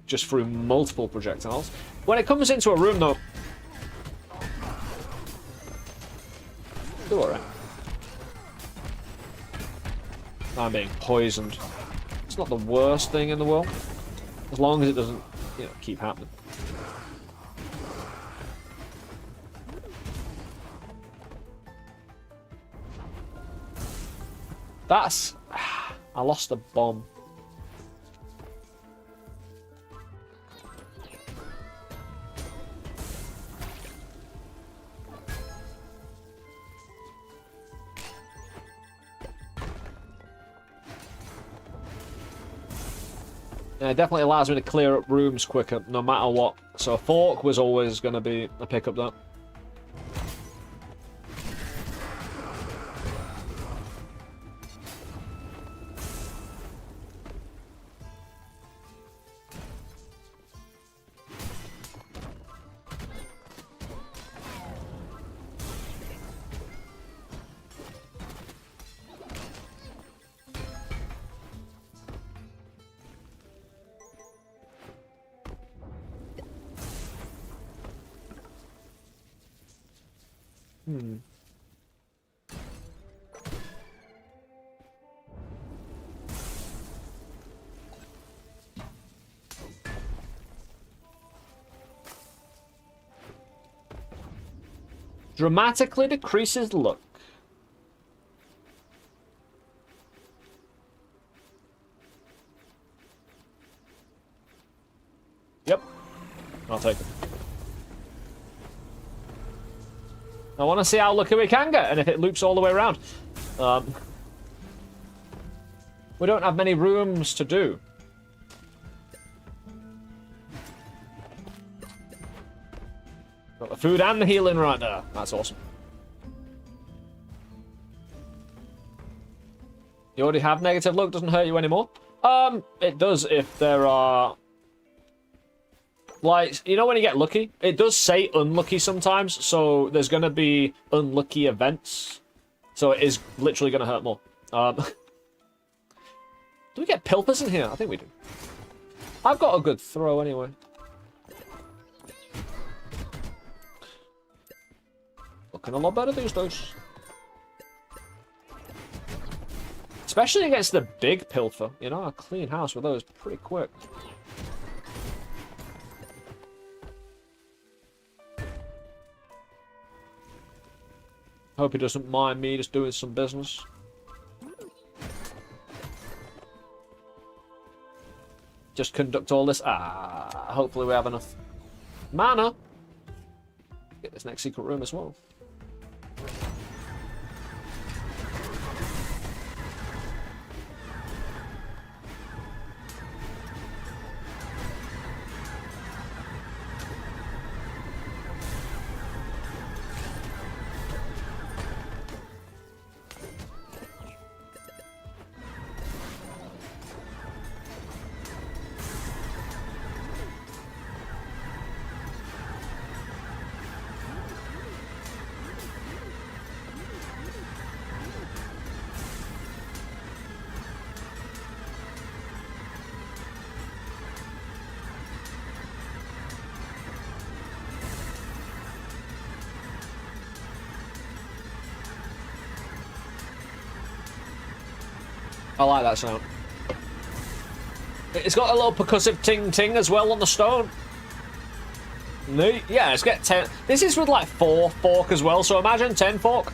Just through multiple projectiles. When it comes into a room, though... Do alright. I'm being poisoned. It's not the worst thing in the world. As long as it doesn't, you know, keep happening. That's... I lost a bomb. Yeah, it definitely allows me to clear up rooms quicker, no matter what. So a fork was always going to be a pickup there. Dramatically decreases luck. Yep. I'll take it. I want to see how lucky we can get, and if it loops all the way around. We don't have many rooms to do. Got the food and the healing right there. That's awesome. You already have negative luck, doesn't hurt you anymore. It does if there are... Like, you know when you get lucky? It does say unlucky sometimes, so there's going to be unlucky events. So it is literally going to hurt more. Do we get pilfers in here? I think we do. I've got a good throw anyway. Looking a lot better these days. Especially against the big pilfer. You know, a clean house with those pretty quick. Hope he doesn't mind me just doing some business. Just conduct all this. Hopefully we have enough mana. Get this next secret room as well. I like that sound. It's got a little percussive ting-ting as well on the stone. Neat. Yeah, let's get 10. This is with like 4 fork as well, so imagine 10 fork.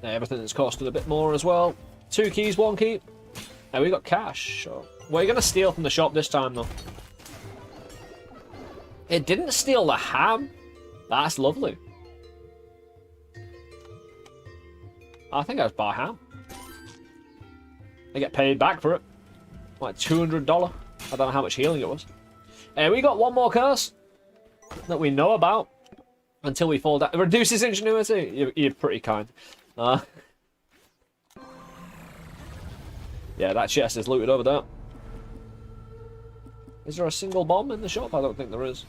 Everything's costed a bit more as well. 2 keys, 1 key. And we got cash. So we're going to steal from the shop this time, though. It didn't steal the ham. That's lovely. I think I was buy ham. I get paid back for it. Like $200. I don't know how much healing it was. We got 1 more curse that we know about until we fall down. It reduces ingenuity. You're pretty kind. Yeah, that chest is looted over there. Is there a single bomb in the shop? I don't think there is.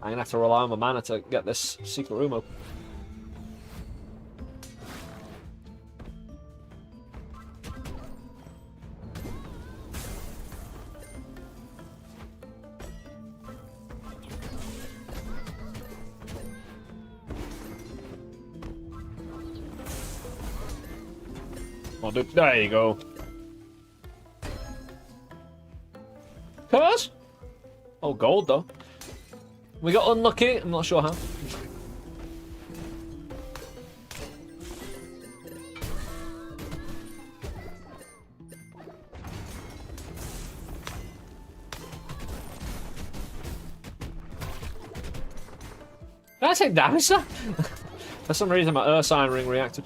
I'm gonna have to rely on my mana to get this secret room open. Oh, dude, there you go. Curse? Oh, gold though. We got unlucky. I'm not sure how. Did I take damage, sir? For some reason, my Earth Sign ring reacted.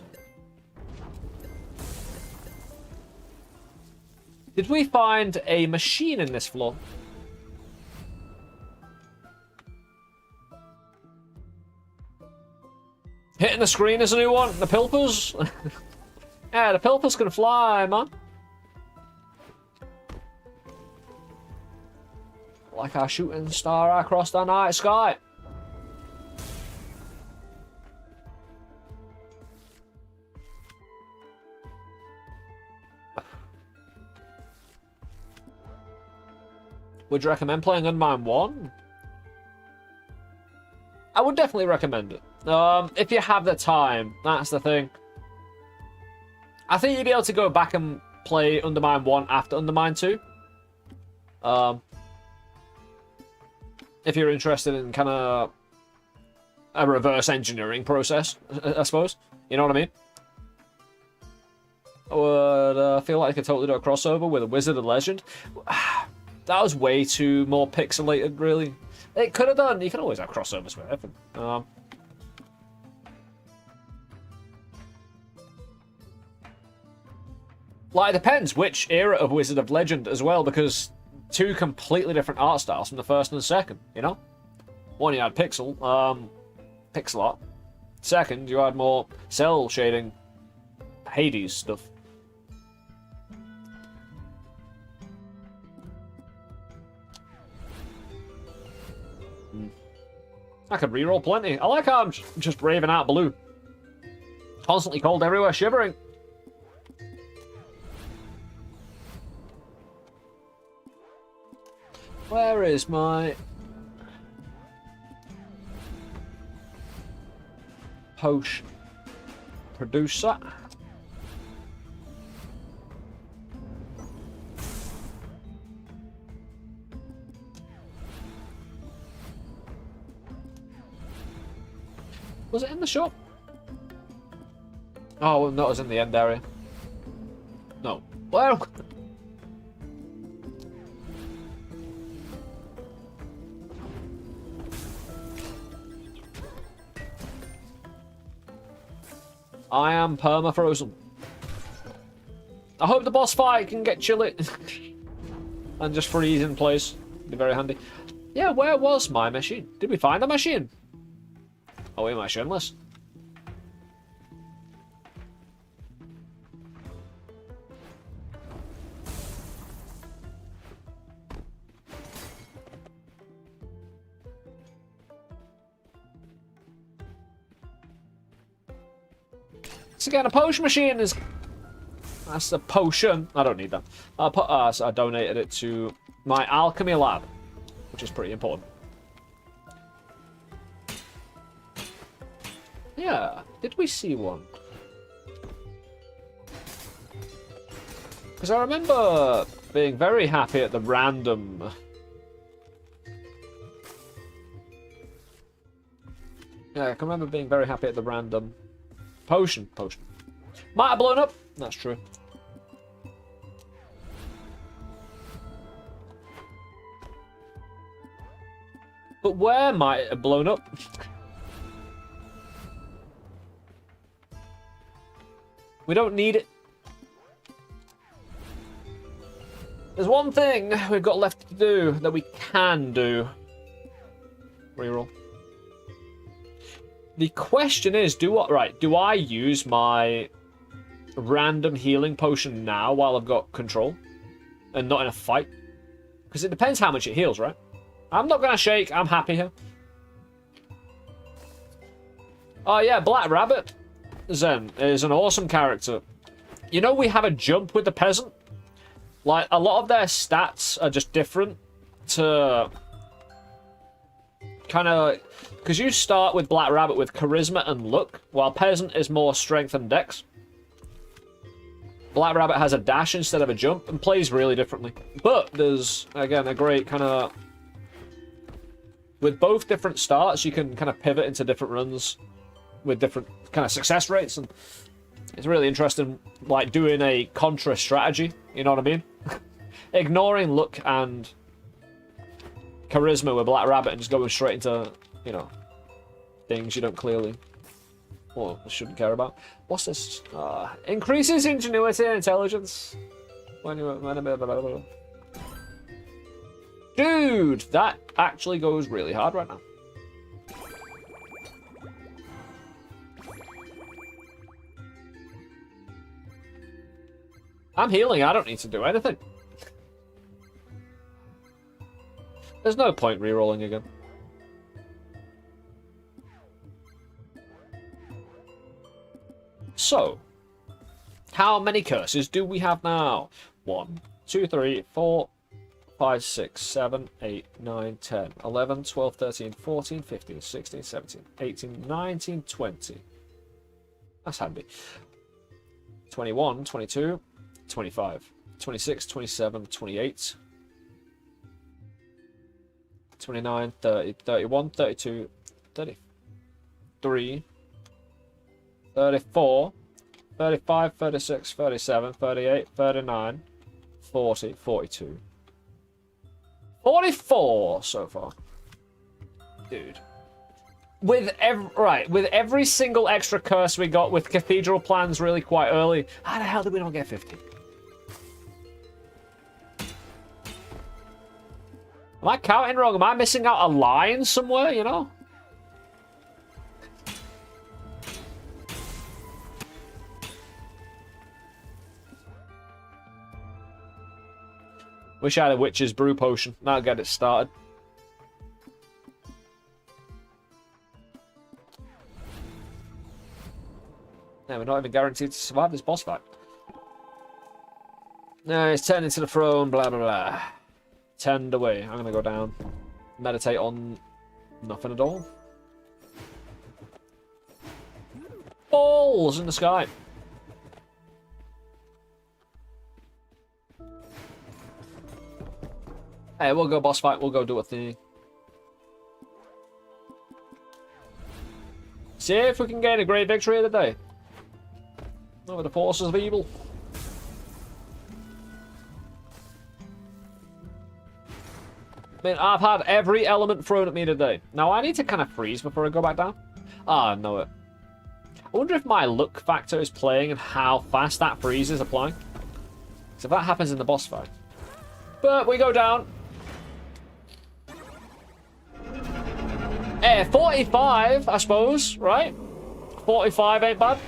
Did we find a machine in this floor? Hitting the screen is a new one. The Pilfers. Yeah, the Pilfers can fly, man. Like our shooting star across the night sky. Would you recommend playing Undermine 1? I would definitely recommend it. If you have the time, that's the thing. I think you'd be able to go back and play Undermine 1 after Undermine 2. If you're interested in kind of a reverse engineering process, I suppose. You know what I mean? I would feel like I could totally do a crossover with a Wizard of Legend. That was way too more pixelated, really. It could have done. You can always have crossovers with everything. Like, it depends which era of Wizard of Legend as well, because 2 completely different art styles from the first and the second, you know? One, you had pixel art. Second, you had more cell shading, Hades stuff. I could reroll plenty. I like how I'm just raving out blue. Constantly cold everywhere, shivering. Where is my potion producer? Was it in the shop? Oh, well, no, it was in the end area. No. Well, I am perma-frozen. I hope the boss fight can get chilly and just freeze in place. Be very handy. Yeah, where was my machine? Did we find the machine? Oh, am I shameless? So again, a potion machine is That's the potion. I don't need that. So I donated it to my alchemy lab, which is pretty important. Yeah, did we see one? Because I remember being very happy at the random... Yeah, I can remember being very happy at the random... Potion. Might have blown up. That's true. But where might it have blown up? We don't need it. There's one thing we've got left to do that we can do. Reroll. The question is, do I use my random healing potion now while I've got control and not in a fight? Because it depends how much it heals, right? I'm not gonna shake. I'm happy here. Oh yeah, Black Rabbit Zen is an awesome character. You know, we have a jump with the peasant. Like, a lot of their stats are just different to kind of... Because you start with Black Rabbit with charisma and luck, while peasant is more strength and dex. Black Rabbit has a dash instead of a jump and plays really differently. But there's, again, a great kind of... With both different starts, you can kind of pivot into different runs with different kind of success rates, and it's really interesting, like, doing a contra strategy, you know what I mean? Ignoring luck and charisma with Black Rabbit and just going straight into, you know, things you don't clearly or shouldn't care about. What's this? Increases ingenuity and intelligence. Dude, that actually goes really hard right now. I'm healing, I don't need to do anything. There's no point re-rolling again. So, how many curses do we have now? 1, 2, 3, 4, 5, 6, 7, 8, 9, 10, 11, 12, 13, 14, 15, 16, 17, 18, 19, 20. That's handy. 21, 22, 25, 26, 27, 28, 29, 30, 31, 32, 33, 34, 35, 36, 37, 38, 39, 40, 42. 44 so far. Dude. With every single extra curse we got with Cathedral Plans really quite early, how the hell did we not get 50? Am I counting wrong? Am I missing out a line somewhere, you know? Wish I had a Witch's Brew potion. That'll get it started. No, we're not even guaranteed to survive this boss fight. No, it's turned into the throne, blah, blah, blah. Tend away. I'm gonna go down. Meditate on nothing at all. Balls in the sky. Hey, we'll go boss fight. We'll go do a thing. See if we can gain a great victory of the day over the forces of evil. I mean, I've had every element thrown at me today. Now, I need to kind of freeze before I go back down. Ah, I know it. I wonder if my luck factor is playing and how fast that freeze is applying. So if that happens in the boss fight. But we go down. Eh, 45, I suppose, right? 45 ain't bad.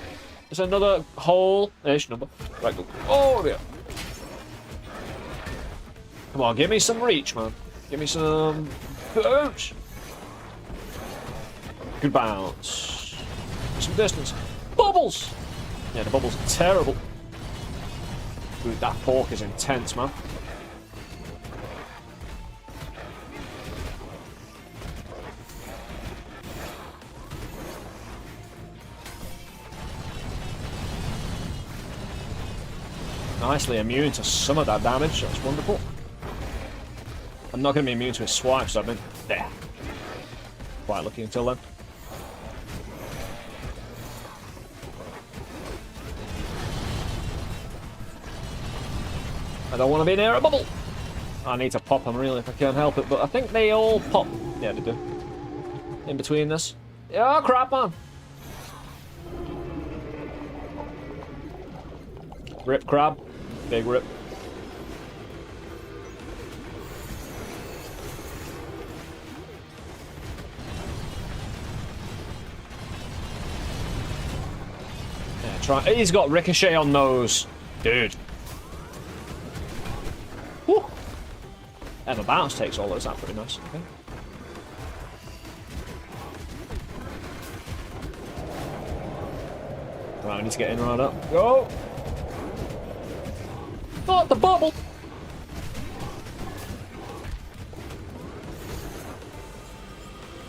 It's another whole-ish number. Right, go. Oh, yeah. Come on, give me some reach, man. Give me some bounce. Good bounce. Some distance. Bubbles! Yeah, the bubbles are terrible. Dude, that pork is intense, man. Nicely immune to some of that damage. That's wonderful. I'm not going to be immune to his swipes, so I've been there. Quite lucky until then. I don't want to be near a bubble. I need to pop them really if I can help it, but I think they all pop. Yeah, they do. In between this. Oh crap, man. Rip crab. Big rip. Yeah, try. He's got ricochet on those. Dude. Woo. Ever bounce takes all those out pretty nice. Okay. Right, we need to get in right up. Go! Oh, the bubble!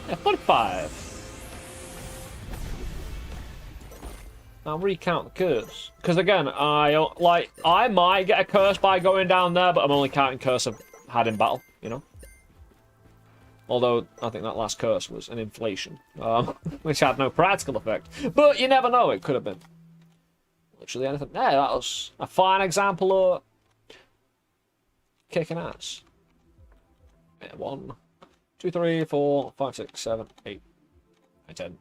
Yeah, 45. I'll recount the curse. Because again, I might get a curse by going down there, but I'm only counting curse I've had in battle, you know? Although, I think that last curse was an inflation, which had no practical effect. But you never know, it could have been literally anything. Yeah, that was a fine example of kicking ass. Yeah, 1, 2, 3, 4, 5, 6, 7, 8, 9, 10,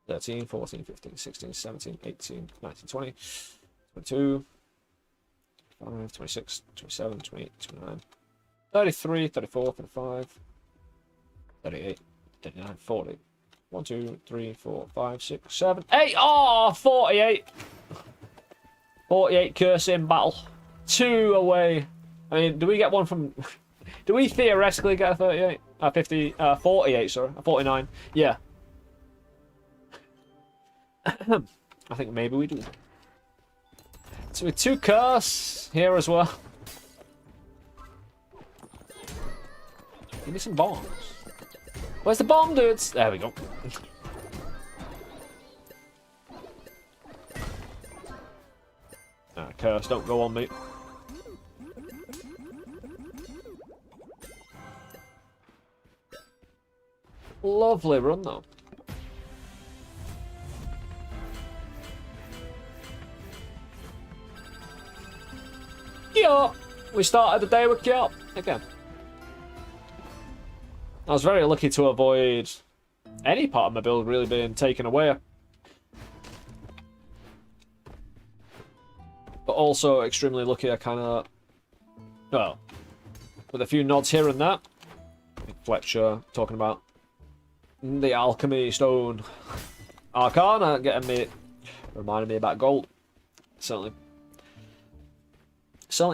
13, 14, 15, 16, 17, 18, 19, 20, 22, 25, 26, 27, 28, 29, 33, 34, 35, 38, 39, 40. 1, 2, 3, 4, 5, 6, 7, 8. Oh, 48. 48 curse in battle. 2 away. I mean, do we get one from... do we theoretically get a 38? 48, sorry. A 49. Yeah. I think maybe we do. So with 2 curse here as well. Give me some bombs. Where's the bomb, dudes? There we go. Curse, don't go on me. Lovely run, though. Yeah, we started the day with Kyop again. I was very lucky to avoid any part of my build really being taken away. But also extremely lucky I kind of... well, with a few nods here and there. Fletcher talking about the alchemy stone arcana getting me... reminding me about gold. Certainly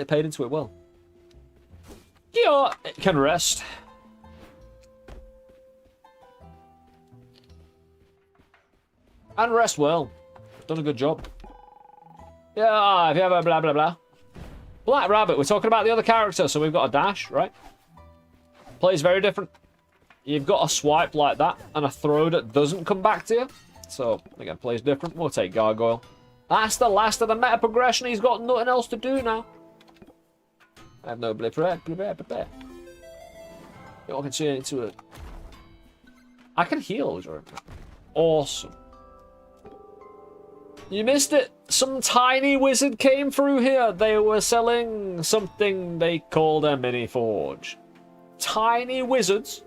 paid into it well. Yeah, it can rest. And rest well. Done a good job. Yeah, if you ever blah blah blah. Black Rabbit, we're talking about the other character, so we've got a dash, right? Plays very different. You've got a swipe like that, and a throw that doesn't come back to you. So, again, plays different. We'll take Gargoyle. That's the last of the meta progression. He's got nothing else to do now. I have no prepare. You can see into it. I can heal. Awesome. You missed it. Some tiny wizard came through here. They were selling something they called a mini forge. Tiny wizards.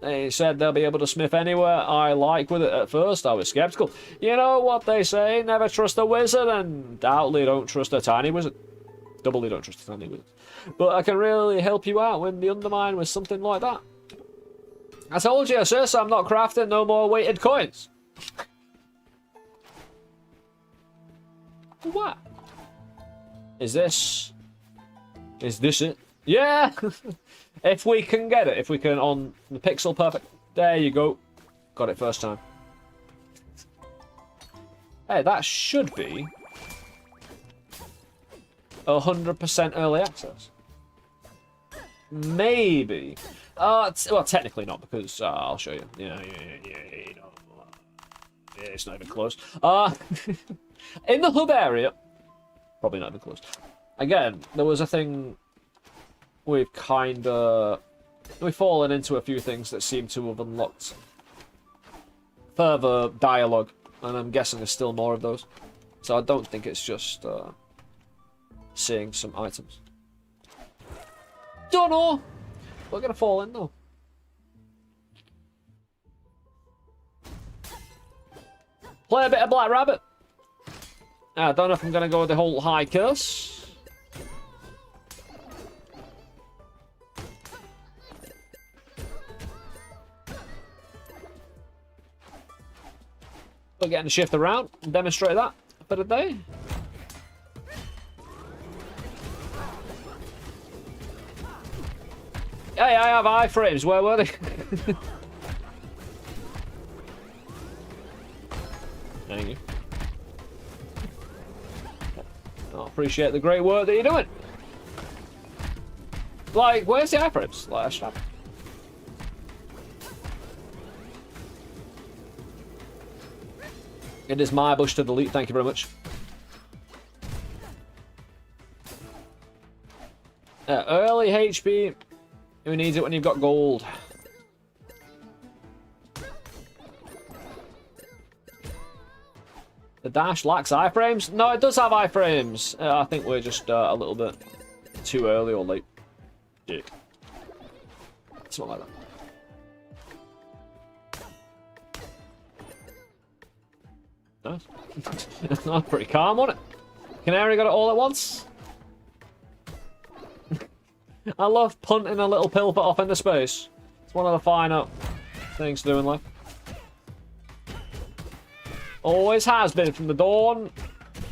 They said they'll be able to smith anywhere I like with it. At first, I was skeptical. You know what they say, never trust a wizard, and doubtly don't trust a tiny wizard. Doubly don't trust a tiny wizard. But I can really help you out with the Undermine with something like that. I told you, sis, I'm not crafting no more weighted coins. What? Is this it? Yeah! If we can get it, if we can on the pixel perfect. There you go. Got it first time. Hey, that should be 100% early access? Maybe. Well, technically not, because I'll show you. Yeah, you know. Yeah, it's not even close. In the hub area, probably not even close. Again, there was a thing we've fallen into a few things that seem to have unlocked further dialogue, and I'm guessing there's still more of those. So I don't think it's just seeing some items. Don't know. We're gonna fall in though. Play a bit of Black Rabbit. I don't know if I'm gonna go with the whole high curse. We're getting to shift around and demonstrate that a bit of day. Hey, I have iframes. Where were they? Thank you. I appreciate the great work that you're doing. Like, where's the iframes? Like, I It is my bush to delete. Thank you very much. Early HP. Who needs it when you've got gold? The dash lacks iframes? No, it does have iframes. I think we're just a little bit too early or late. Yeah. Something like that. Nice. That's pretty calm, wasn't it? Canary got it all at once. I love punting a little pilfer off into space. It's one of the finer things to do in life. Always has been from the dawn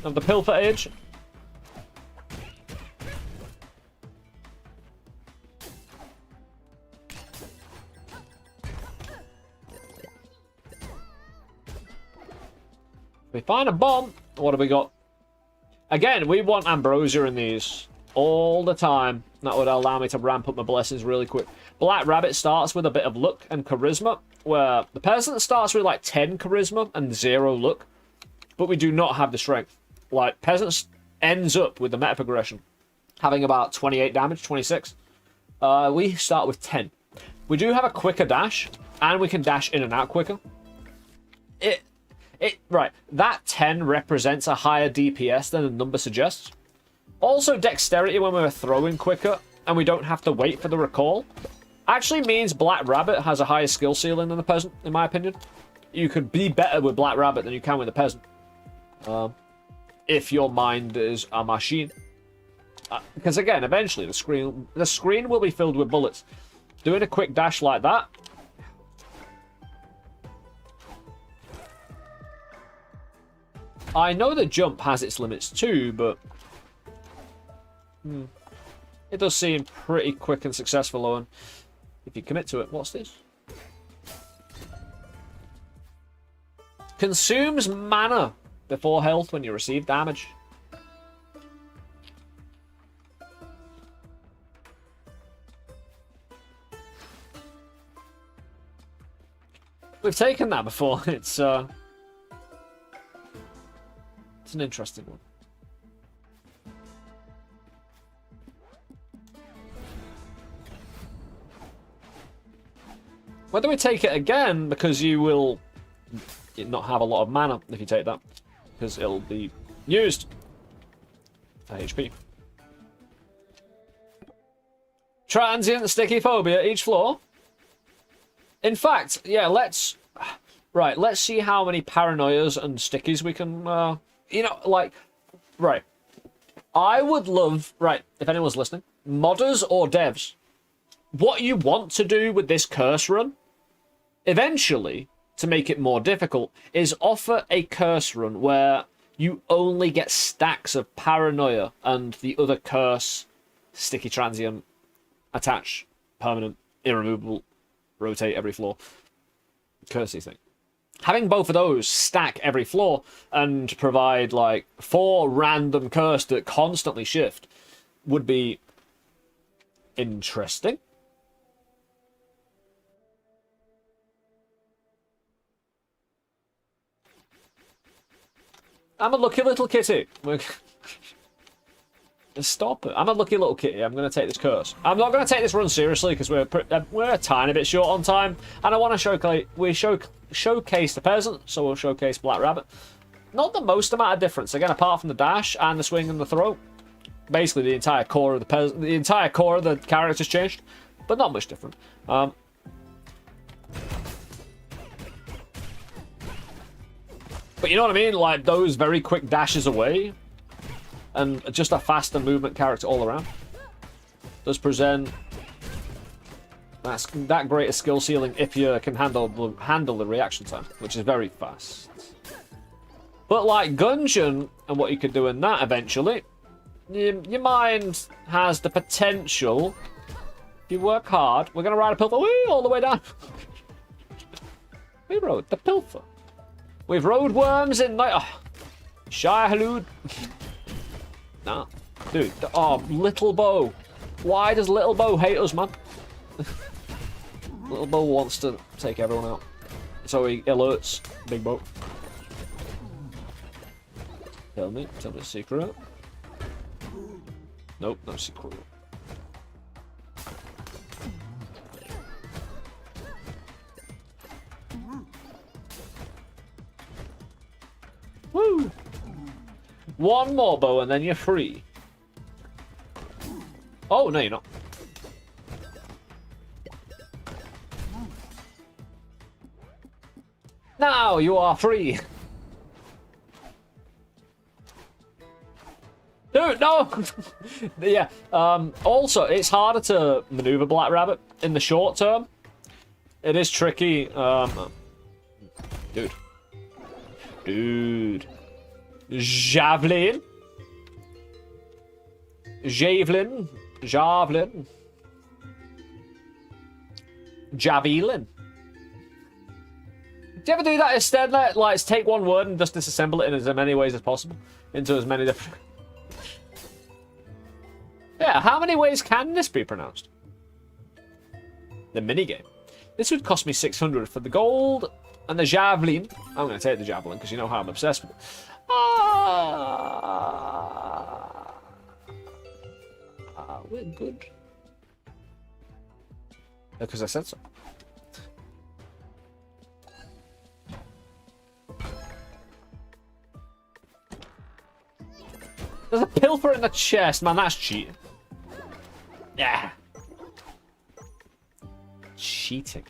of the pilfer age. We find a bomb. What have we got? Again, we want ambrosia in these all the time. That would allow me to ramp up my blessings really quick. Black Rabbit starts with a bit of luck and charisma, where the peasant starts with like 10 charisma and 0 luck, but we do not have the strength. Like, peasant ends up with the meta progression having about 28 damage, 26. We start with 10. We do have a quicker dash, and we can dash in and out quicker. Right, that 10 represents a higher DPS than the number suggests. Also, dexterity when we're throwing quicker, and we don't have to wait for the recall, actually means Black Rabbit has a higher skill ceiling than the peasant, in my opinion. You could be better with Black Rabbit than you can with the peasant. If your mind is a machine. Because again, eventually the screen will be filled with bullets. Doing a quick dash like that. I know the jump has its limits too, but it does seem pretty quick and successful, Owen. If you commit to it. What's this? Consumes mana before health when you receive damage. We've taken that before. It's an interesting one. Whether we take it again, because you will not have a lot of mana if you take that, because it'll be used for HP. Transient sticky phobia each floor. In fact, yeah, let's see how many paranoias and stickies we can, right. I would love, if anyone's listening, modders or devs, what you want to do with this curse run, eventually, to make it more difficult, is offer a curse run where you only get stacks of paranoia and the other curse, sticky transient, attach, permanent, irremovable, rotate every floor, cursey thing. Having both of those stack every floor and provide like 4 random curse that constantly shift would be interesting. I'm a lucky little kitty. Stop it. I'm a lucky little kitty. I'm going to take this curse. I'm not going to take this run seriously because we're a tiny bit short on time. And I want to showcase the peasant, so we'll showcase Black Rabbit. Not the most amount of difference. Again, apart from the dash and the swing and the throw. Basically, the entire core of the character's changed. But not much different. But you know what I mean? Like, those very quick dashes away and just a faster movement character all around does present that greater skill ceiling if you can handle the reaction time, which is very fast. But like Gungeon and what you could do in that eventually, your mind has the potential, if you work hard, we're going to ride a pilfer all the way down. We rode the pilfer. We've rode worms in night. Oh, Shire Halud. Nah. Dude. Oh, Little Bo. Why does Little Bo hate us, man? Little Bo wants to take everyone out. So he alerts Big Bo. Tell me the secret. Nope, no secret. Woo! One more bow and then you're free. Oh, no, you're not. Now you are free. Dude, no! Yeah, also, it's harder to maneuver Black Rabbit in the short term. It is tricky. Dude. Javelin. Javelin. Do you ever do that instead? Like, take one word and just disassemble it in as many ways as possible? Into as many different... Yeah, how many ways can this be pronounced? The minigame. This would cost me 600 for the gold and the javelin. I'm going to take the javelin because you know how I'm obsessed with it. We're good. Because I said so. There's a pilfer in the chest, man. That's cheating. Yeah. Cheating.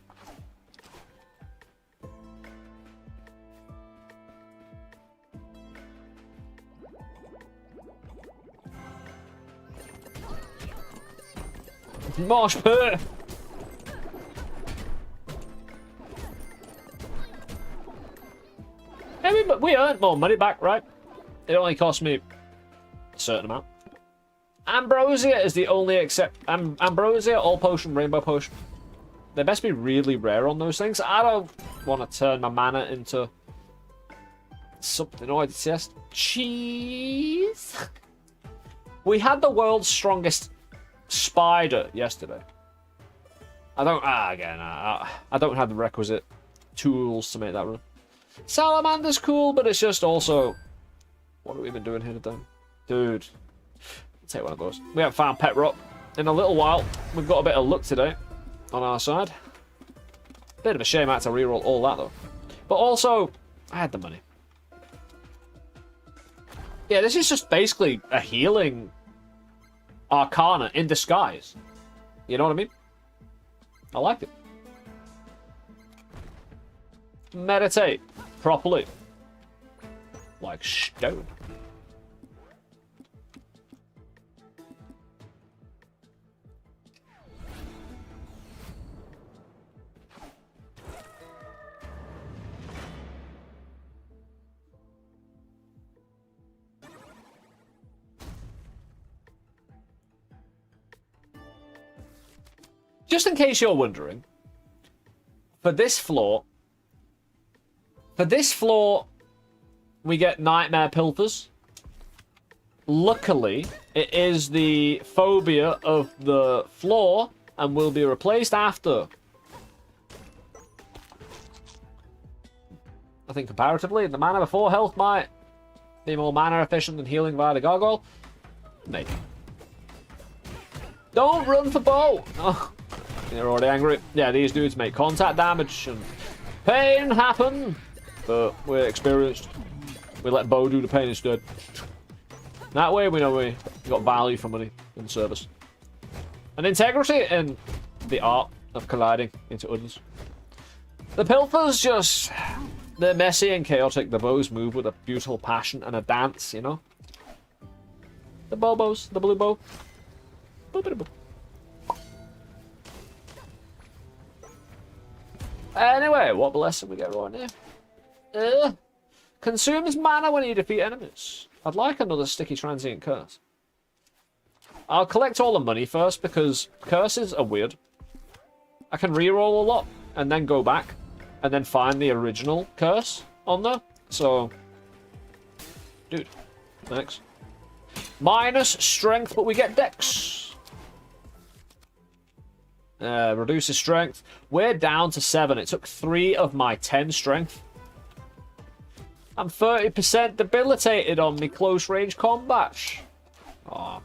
Mosh pit. Hey, we earned more money back, right? It only cost me a certain amount. Ambrosia is the only Ambrosia, all potion, rainbow potion. They best be really rare on those things. I don't want to turn my mana into something. Oh, it's just cheese. We had the world's strongest spider yesterday. I don't have the requisite tools to make that run. Salamander's cool, but it's just also, what have we been doing here today? Dude, I'll take one of those. We haven't found Pet Rock in a little while. We've got a bit of luck today on our side. Bit of a shame I had to reroll all that though. But also, I had the money. Yeah, this is just basically a healing Arcana in disguise. You know what I mean? I like it. Meditate properly. Like stone. Just in case you're wondering, for this floor, For this floor, we get Nightmare Pilfers. Luckily, it is the phobia of the floor and will be replaced after. I think comparatively, the mana before health might be more mana efficient than healing via the gargoyle. Maybe. Don't run for bow! Oh, you're already angry. Yeah, these dudes make contact damage and pain happen. But we're experienced. We let bow do the pain instead. That way we know we got value for money in service. And integrity in the art of colliding into others. The Pilfers just... They're messy and chaotic. The bows move with a beautiful passion and a dance, you know? The Bobos, the blue bow. Boop-a-da-boop. Anyway, what blessing we get right here? Consumes mana when you defeat enemies. I'd like another sticky transient curse. I'll collect all the money first because curses are weird. I can reroll a lot and then go back and then find the original curse on there. So, dude, thanks. Minus strength, but we get dex. Reduces strength. We're down to 7. It took 3 of my 10 strength. I'm 30% debilitated on me close range combat. Oh.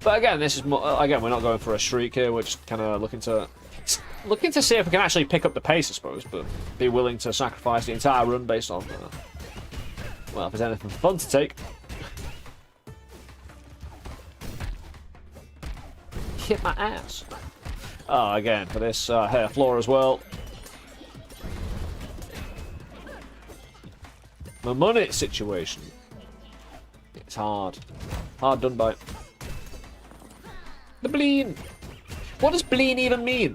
But again, this is more, again, we're not going for a streak here. We're just kind of looking to see if we can actually pick up the pace, I suppose, but be willing to sacrifice the entire run based on, well, if there's anything fun to take. Hit my ass. Oh, again, for this hair floor as well. The money situation. It's hard. Hard done by. The bleen. What does bleen even mean?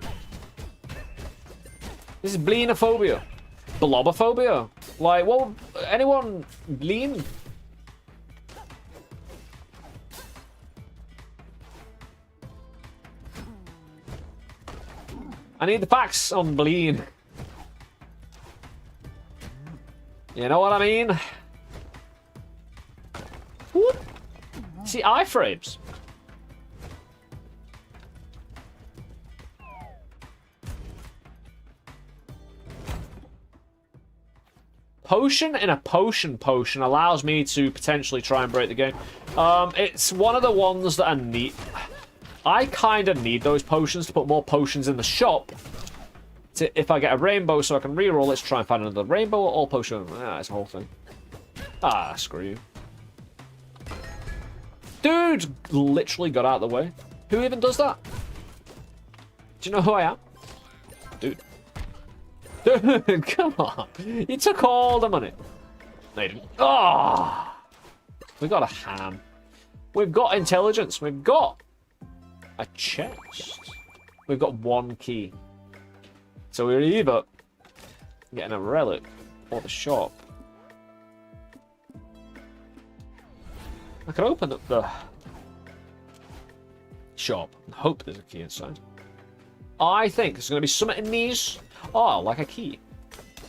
This is bleenophobia. Blobophobia? Like, what? Anyone bleen? I need the facts on bleen. You know what I mean? Whoop. See, iframes. Potion in a potion allows me to potentially try and break the game. It's one of the ones that I need. I kind of need those potions to put more potions in the shop. If I get a rainbow so I can reroll, let's try and find another rainbow or all potion. Ah, it's a whole thing. Ah, screw you. Dude literally got out of the way. Who even does that? Do you know who I am? Dude. Dude, come on. You took all the money. No, you didn't. Ah! Oh, we got a ham. We've got intelligence. We've got a chest. We've got 1 key. So we're either getting a relic or the shop. I could open up the shop and hope there's a key inside. I think there's going to be something in these. Oh, like a key.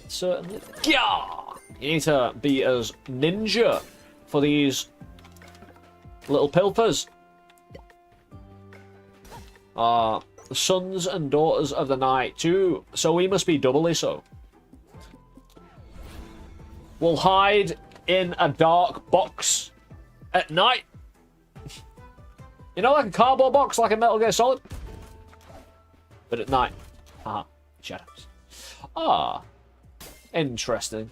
Certainly. Yeah! You need to be as ninja for these little pilfers. Sons and daughters of the night too, so we must be doubly so. We'll hide in a dark box at night. You know, like a cardboard box, like a Metal Gear Solid? But at night. Aha, shadows. Ah, interesting.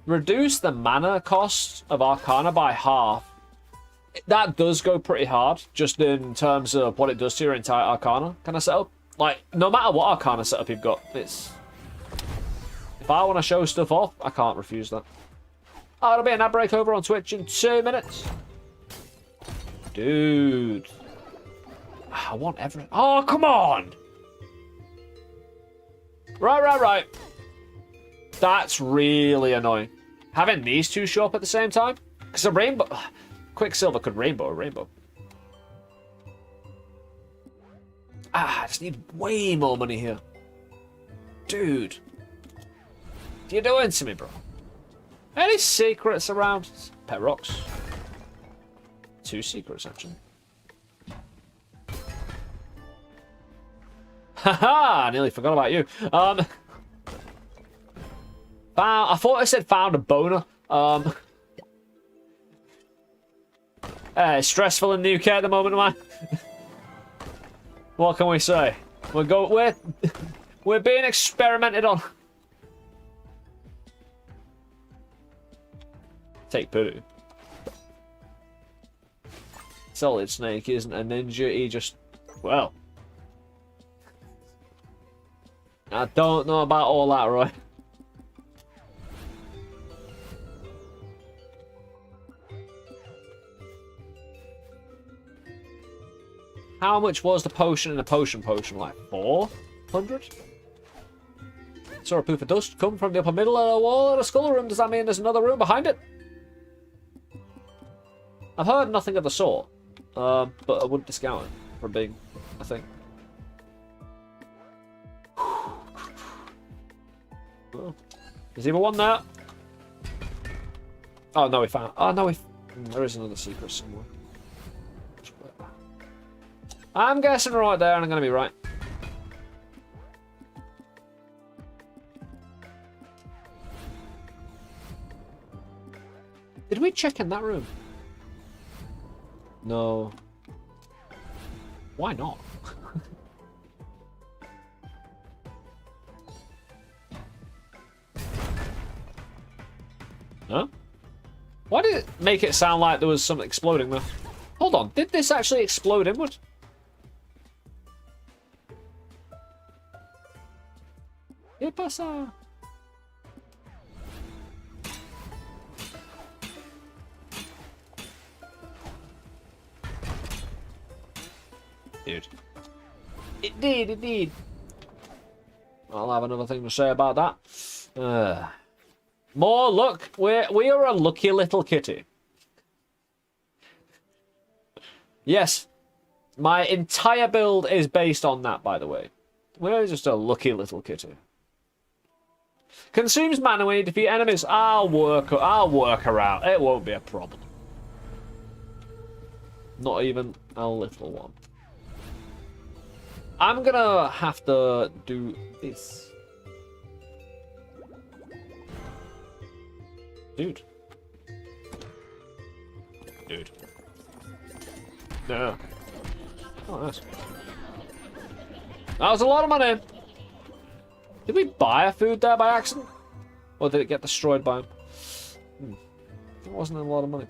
Reduce the mana cost of Arcana by half. That does go pretty hard, just in terms of what it does to your entire Arcana kind of setup. Like, no matter what Arcana setup you've got, it's... If I want to show stuff off, I can't refuse that. Oh, it'll be an ad break over on Twitch in 2 minutes. Dude. I want everything. Oh, come on! Right. That's really annoying. Having these two show up at the same time? Because a rainbow... Quicksilver could rainbow a rainbow. Ah, I just need way more money here. Dude. What are you doing to me, bro? Any secrets around? Pet rocks. 2 secrets, actually. Haha! Nearly forgot about you. I thought I said found a boner. Stressful in the UK at the moment, man. What can we say? We're being experimented on. Take poo. Solid Snake isn't a ninja, he just... Well... I don't know about all that, Roy. How much was the potion in the potion? Like 400? Saw a poof of dust come from the upper middle of the wall of the skull room. Does that mean there's another room behind it? I've heard nothing of the sort, but I wouldn't discount it from being a thing. Oh. There's even one there. Oh no, we found. Oh no, there is another secret somewhere. I'm guessing right there, and I'm going to be right. Did we check in that room? No. Why not? Huh? Why did it make it sound like there was something exploding there? Hold on, did this actually explode inward? ¿Qué pasa? Dude. It did. I'll have another thing to say about that. More luck. We are a lucky little kitty. Yes. My entire build is based on that, by the way. We're just a lucky little kitty. Consumes mana when you defeat enemies. I'll work around. It won't be a problem. Not even a little one. I'm gonna have to do this. Dude. No. Oh, nice. That was a lot of money. Did we buy a food there by accident? Or did it get destroyed by him? It wasn't a lot of money.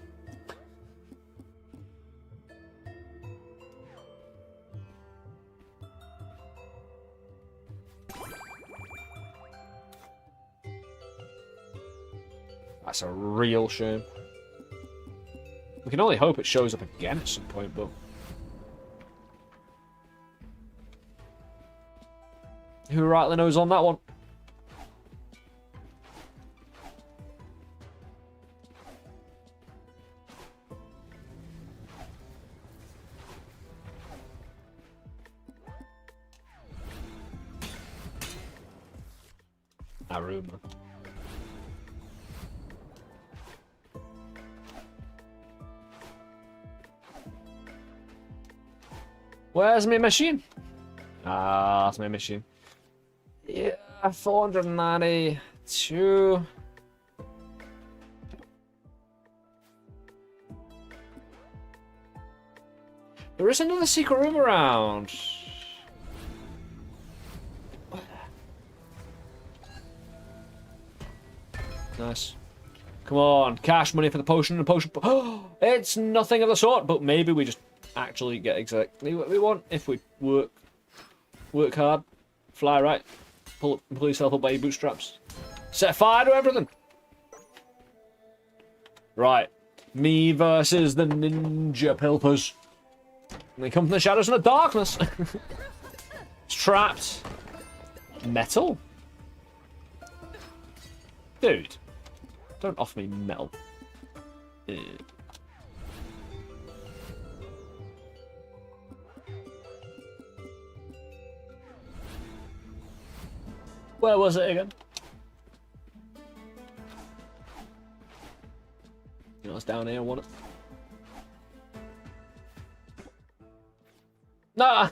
That's a real shame. We can only hope it shows up again at some point, but... Who rightly knows on that one? Aruma. Where's my machine? Ah, that's my machine. Yeah, 492. There is another secret room around. Nice. Come on, cash money for the potion and the potion. It's nothing of the sort, but maybe we just actually get exactly what we want if we work hard, fly right, pull yourself up by your bootstraps, set fire to everything. Right, me versus the ninja pilpers. They come from the shadows and the darkness. It's trapped. Metal? Dude, don't offer me metal. Where was it again? You know, it's down here, wasn't it? No!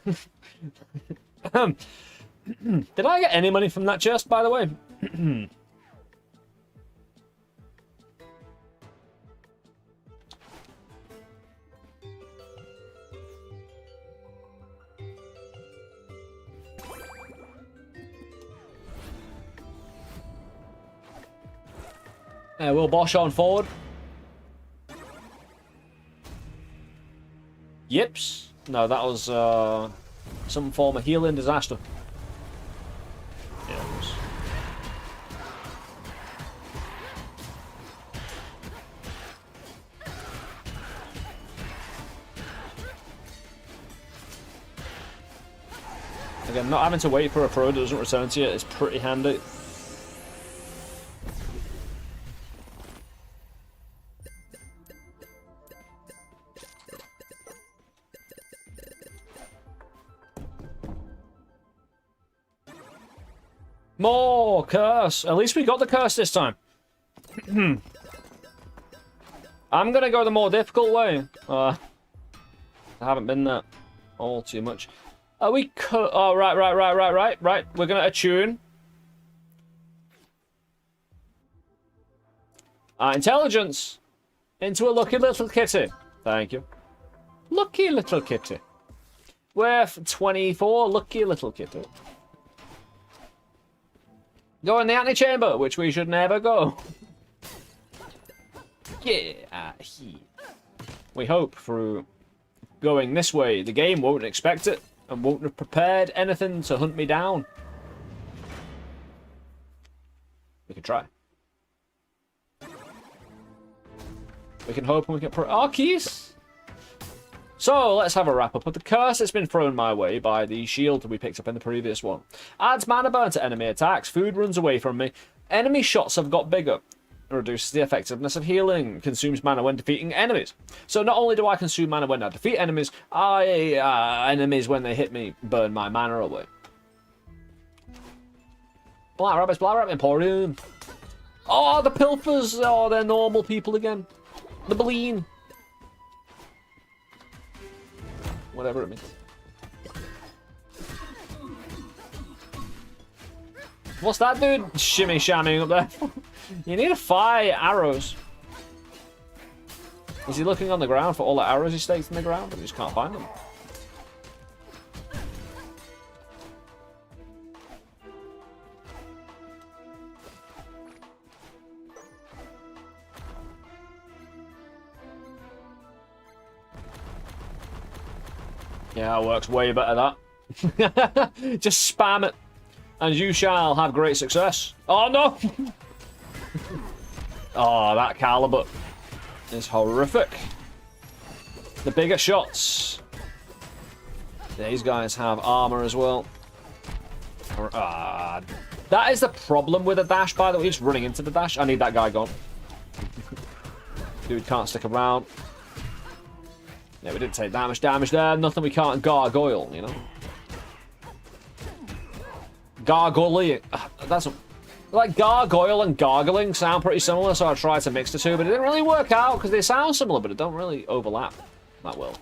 Did I get any money from that chest, by the way? We'll bosh on forward. Yips. No, that was some form of healing disaster. Yeah, it was. Again, not having to wait for a pro that doesn't return to you is pretty handy. More curse. At least we got the curse this time. I'm gonna go the more difficult way. I haven't been there all too much. Are we oh, right. We're gonna attune. Intelligence into a lucky little kitty. Thank you. Lucky little kitty. Worth 24. Lucky little kitty. Go in the antechamber, which we should never go. Yeah. We hope through going this way, the game won't expect it and won't have prepared anything to hunt me down. We can try. We can hope and we can keys! So, let's have a wrap-up of the curse that's been thrown my way by the shield we picked up in the previous one. Adds mana burn to enemy attacks, food runs away from me, enemy shots have got bigger, reduces the effectiveness of healing, consumes mana when defeating enemies. So not only do I consume mana when I defeat enemies, enemies when they hit me burn my mana away. Black Rabbit Emporium. Oh, the Pilfers! Oh, they're normal people again. The Bleen. Whatever it means. What's that dude shimmy shamming up there? You need to fire arrows. Is he looking on the ground for all the arrows he stakes in the ground? But he just can't find them. Yeah, it works way better that. Just spam it, and you shall have great success. Oh no! Oh, that caliber is horrific. The bigger shots. These guys have armor as well. That is the problem with a dash, by the way. Just running into the dash. I need that guy gone. Dude can't stick around. Yeah, we didn't take damage there. Nothing we can't gargoyle, you know? Gargoyle. That's like gargoyle and gargling sound pretty similar, so I tried to mix the two, but it didn't really work out because they sound similar, but it don't really overlap that well.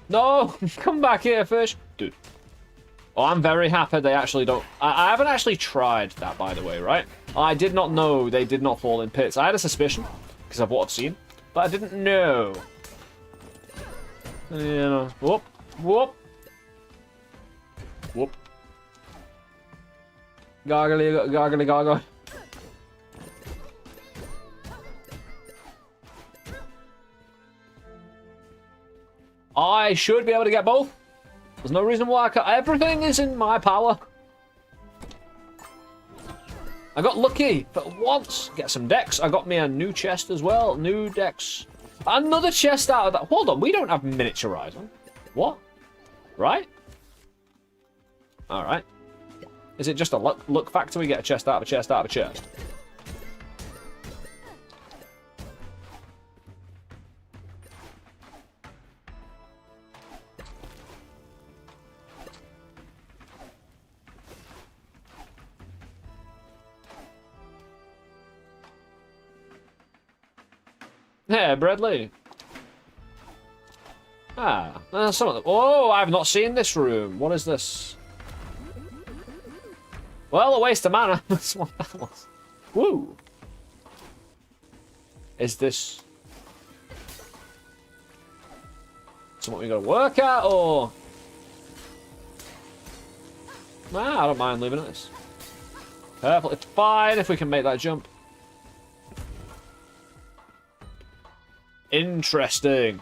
No! Come back here, fish! Dude. Oh, I'm very happy they actually don't... I haven't actually tried that, by the way, right? I did not know they did not fall in pits. I had a suspicion because of what I've seen, but I didn't know. You know, whoop, whoop, whoop. Gargly, gargly, gargle. I should be able to get both. There's no reason why I can't. Everything is in my power. I got lucky for once. Get some decks. I got me a new chest as well. New decks. Another chest out of that. Hold on, we don't have miniaturizer. What? Right? Alright. Is it just a luck factor? We get a chest out of a chest out of a chest. Yeah, Bradley. Ah, some of them. Oh, I've not seen this room. What is this? Well, a waste of mana. That's what that was. Woo. Is this something we gotta work at, or? Nah, I don't mind leaving this. Perfectly fine if we can make that jump. Interesting.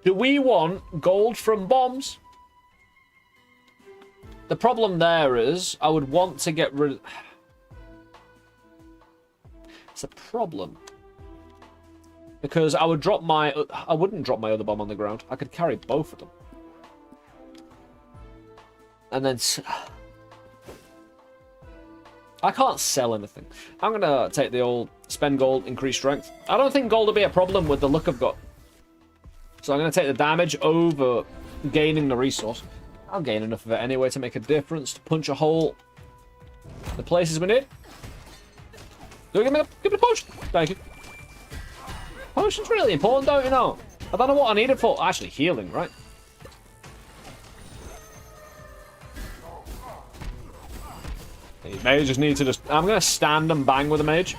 Do we want gold from bombs? The problem there is, I would want to get rid... It's a problem. Because I would drop my... I wouldn't drop my other bomb on the ground. I could carry both of them. And then... I can't sell anything. I'm going to take the old spend gold, increase strength. I don't think gold will be a problem with the look I've got. So I'm going to take the damage over gaining the resource. I'll gain enough of it anyway to make a difference, to punch a hole the places we need. Give me the potion. Thank you. Potion's really important, don't you know? I don't know what I need it for. Actually, healing, right? You may just need to just... I'm going to stand and bang with a mage.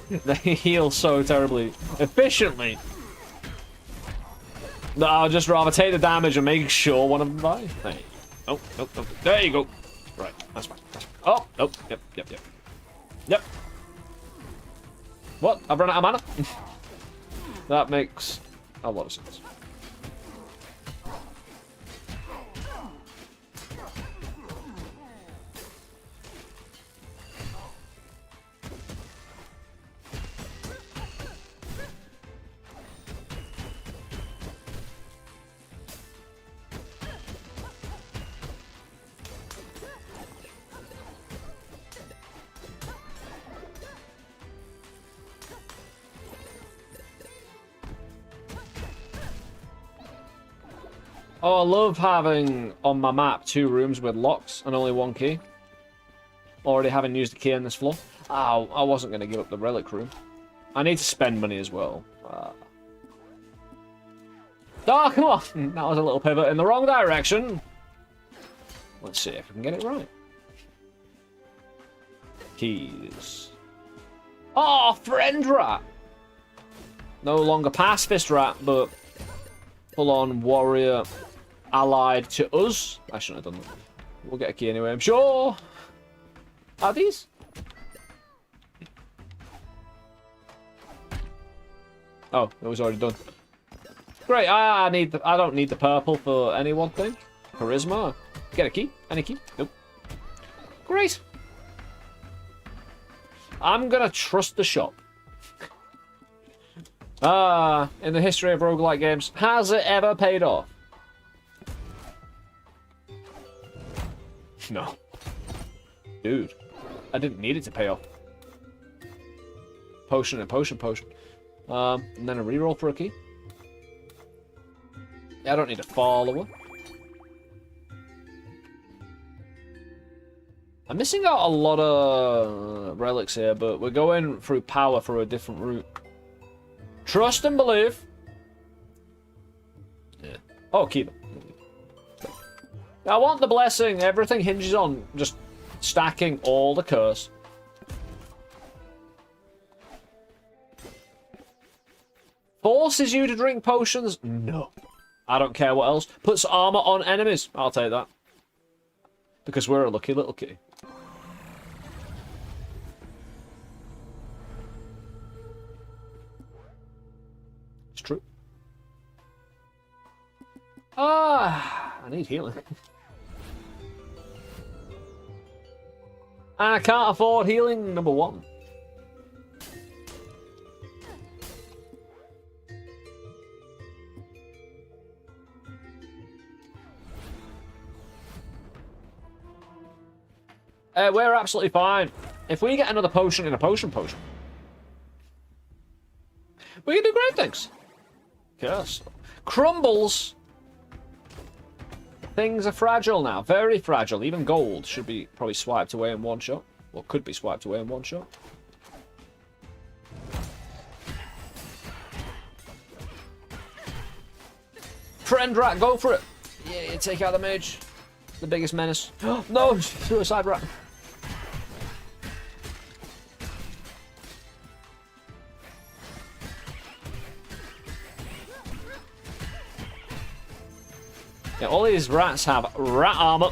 They heal so terribly efficiently. No, I'll just rather take the damage and make sure one of them die. Hey. Oh, oh, oh. There you go. Right, that's fine. That's fine. Oh, oh, yep. Yep. What? I've run out of mana? That makes a lot of sense. Oh, I love having on my map 2 rooms with locks and only 1 key. Already having used the key on this floor. Oh, I wasn't going to give up the relic room. I need to spend money as well. Oh, come on! That was a little pivot in the wrong direction. Let's see if we can get it right. Keys. Oh, friend rat! No longer pacifist rat, but full-on warrior allied to us. I shouldn't have done that. We'll get a key anyway, I'm sure. Are these? Oh, it was already done. Great. I don't need the purple for any one thing. Charisma. Get a key. Any key? Nope. Great. I'm gonna trust the shop. In the history of roguelike games, has it ever paid off? No. Dude, I didn't need it to pay off. Potion and potion. And then a reroll for a key. Yeah, I don't need a follower. I'm missing out a lot of relics here, but we're going through power for a different route. Trust and believe. Yeah. Oh, keep it. I want the blessing. Everything hinges on just stacking all the curse. Forces you to drink potions? No. I don't care what else. Puts armor on enemies. I'll take that. Because we're a lucky little kitty. It's true. I need healing. And I can't afford healing, number 1. We're absolutely fine. If we get another potion in a potion, we can do great things. Curse. Crumbles. Things are fragile now. Very fragile. Even gold should be probably swiped away in one shot. Or could be swiped away in one shot. Trend rat, go for it. Yeah, you take out the mage. The biggest menace. No, suicide rat. Yeah, all these rats have rat armor.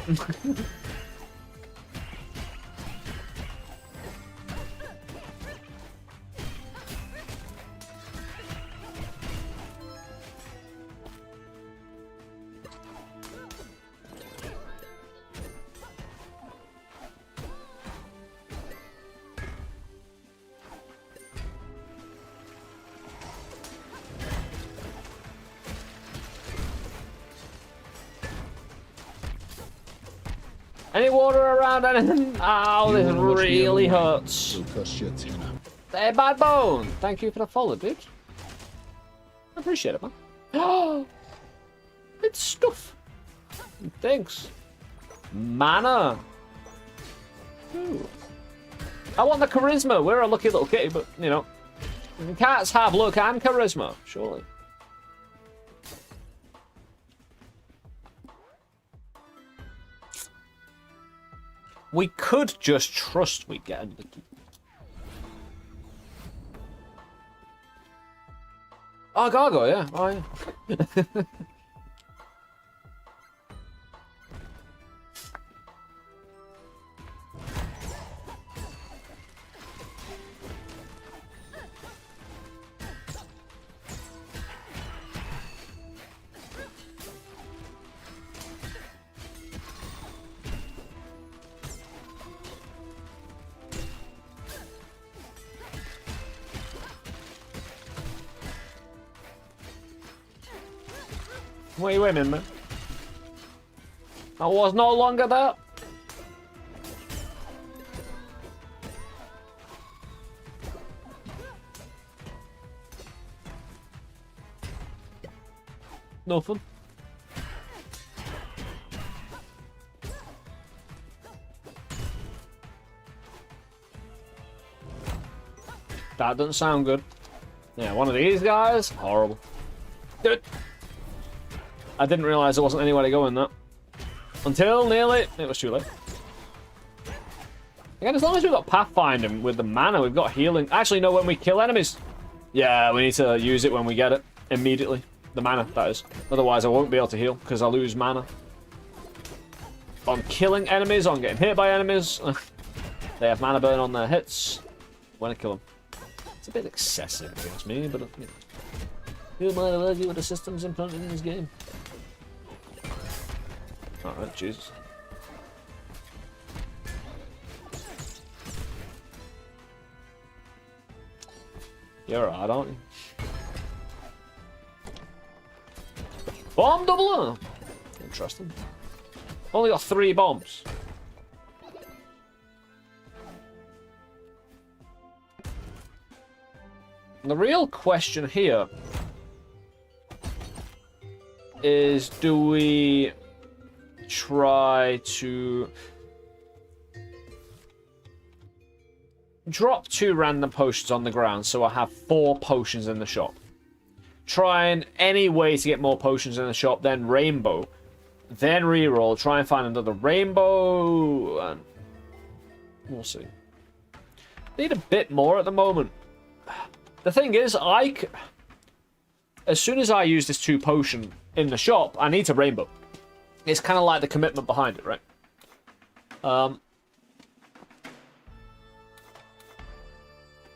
Any water around anything? Ow, this really hurts. It'll cost you a tenner. Hey, Bad Bone! Thank you for the follow, dude. I appreciate it, man. Oh, it's stuff. Thanks. Mana. Ooh. I want the charisma. We're a lucky little kitty, but, you know, cats have luck and charisma, surely. We could just trust we get another key. Oh, Gargo, yeah. Oh, yeah. What are you aiming, man? I was no longer there. Nothing. That doesn't sound good. Yeah, one of these guys, horrible. Dude. I didn't realise there wasn't anywhere to go in that. Until nearly... It was too late. Again, as long as we've got Pathfinding with the mana, we've got healing. Actually, no, when we kill enemies. Yeah, we need to use it when we get it. Immediately. The mana, that is. Otherwise, I won't be able to heal, because I lose mana. On killing enemies, on getting hit by enemies. They have mana burn on their hits. When I kill them. It's a bit excessive, if you ask me, but... You know. Who might have argue with the systems implemented in this game? Alright, Jesus. You're alright, aren't you? Bomb doubler! Interesting. Only got 3 bombs. The real question here is, do we try to drop 2 random potions on the ground so I have 4 potions in the shop? Try and any way to get more potions in the shop, then rainbow, then reroll, try and find another rainbow, and we'll see. Need a bit more at the moment. The thing is, as soon as I use this 2 potion in the shop, I need to rainbow. It's kind of like the commitment behind it, right?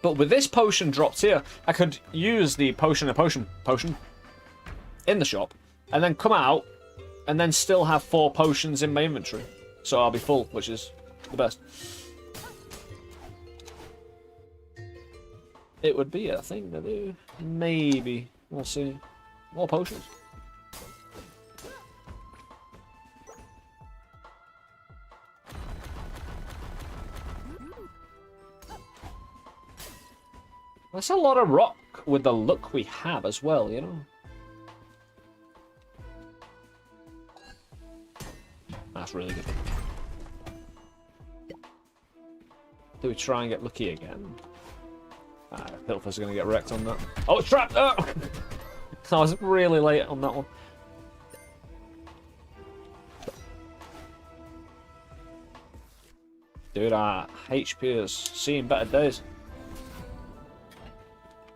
But with this potion dropped here, I could use the potion in the shop, and then come out, and then still have 4 potions in my inventory. So I'll be full, which is the best. It would be a thing to do. Maybe. We'll see. More potions. That's a lot of rock with the luck we have as well, you know? That's really good. Do we try and get lucky again? Pilfer's going to get wrecked on that. Oh, it's trapped! Oh! I was really late on that one. Dude, our HP is seeing better days.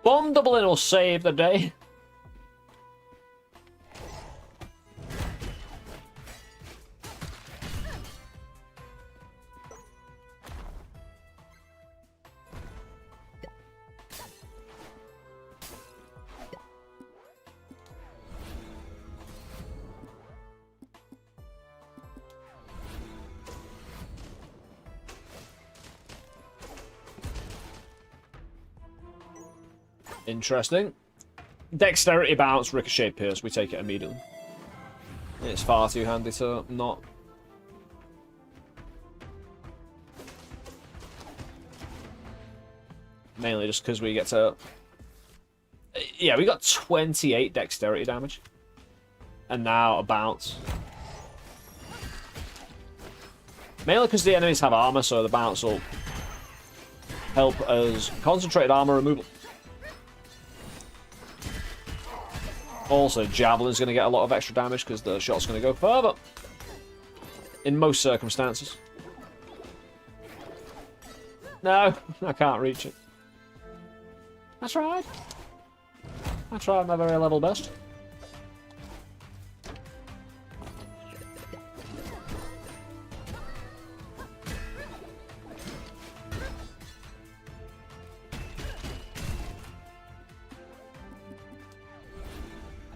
Bomb doubling will save the day. Interesting. Dexterity bounce, ricochet pierce. We take it immediately. It's far too handy to not. Mainly just because we get to... Yeah, we got 28 dexterity damage. And now a bounce. Mainly because the enemies have armor, so the bounce will help us concentrated armor removal. Also, Javelin's going to get a lot of extra damage because the shot's going to go further. In most circumstances. No, I can't reach it. I tried. I tried my very level best.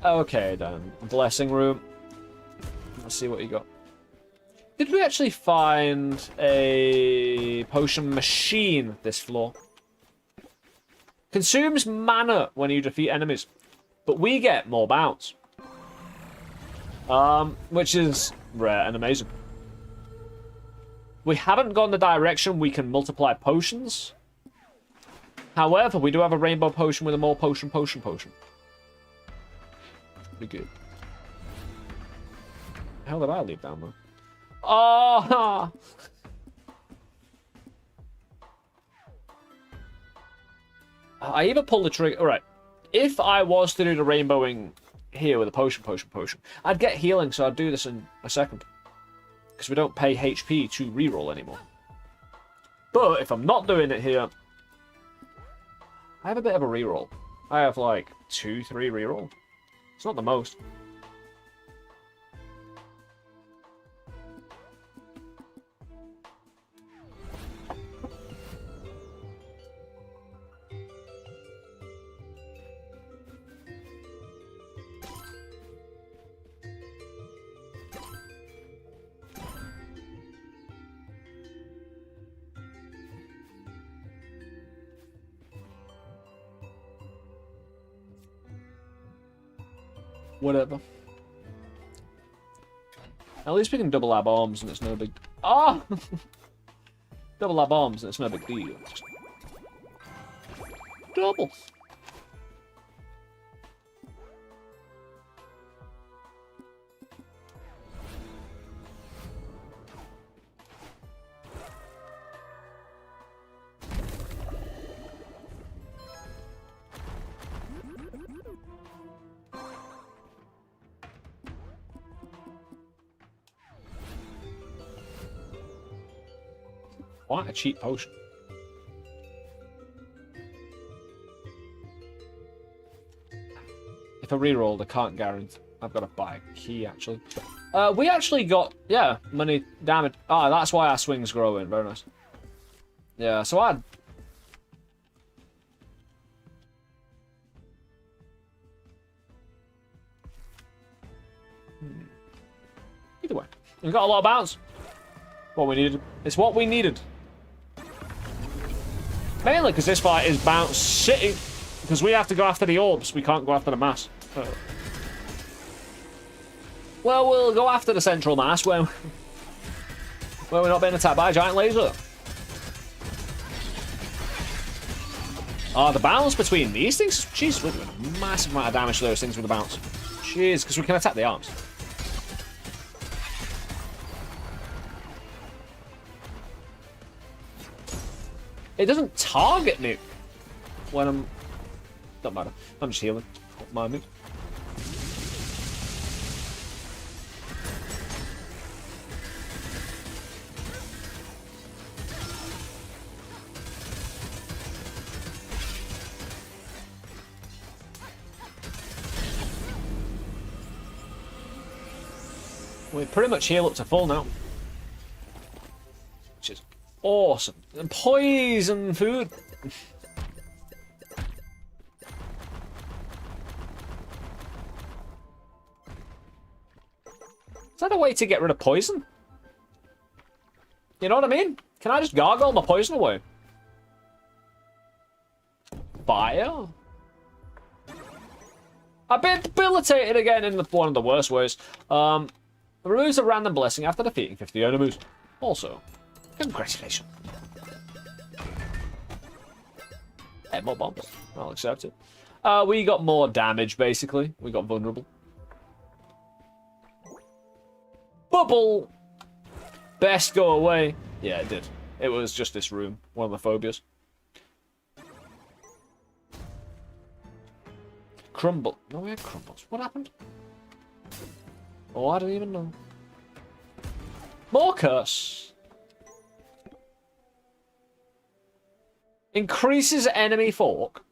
Okay, then. Blessing room. Let's see what you got. Did we actually find a potion machine this floor? Consumes mana when you defeat enemies, but we get more bounce. Which is rare and amazing. We haven't gone the direction we can multiply potions. However, we do have a rainbow potion with a more potion. Be good. How did I leave down there? Oh! I either pull the trigger. Alright. If I was to do the rainbowing here with a potion, I'd get healing, so I'd do this in a second. Because we don't pay HP to reroll anymore. But if I'm not doing it here, I have a bit of a reroll. I have like 2-3 reroll. It's not the most. Whatever. At least we can double our bombs and it's no big... Oh! Double our bombs and it's no big deal. Just... Double. Quite a cheap potion. If I rerolled, I can't guarantee. I've got to buy a key, actually. We actually got, yeah, money damage. Ah, that's why our swing's growing. Very nice. Yeah, so I'd... Either way. We've got a lot of bounce. What we needed. It's what we needed. Mainly because this fight is bounce city. Because we have to go after the orbs. We can't go after the mass. Well, we'll go after the central mass where we're not being attacked by a giant laser. The balance between these things? Jeez, we're doing a massive amount of damage to those things with the bounce. Jeez, because we can attack the arms. It doesn't target me when I'm... Don't matter. I'm just healing. Don't mind me. We pretty much heal up to full now. Which is awesome. And poison food. Is that a way to get rid of poison? You know what I mean? Can I just gargle my poison away? Fire? I've been debilitated again in one of the worst ways. Removes a random blessing after defeating 50 enemies. Also, congratulations. Hey, more bombs. I'll accept it. We got more damage, basically. We got vulnerable. Bubble! Best go away. Yeah, it did. It was just this room. One of the phobias. Crumble. No, we had crumbles. What happened? Oh, I don't even know. More curse. Increases enemy fork.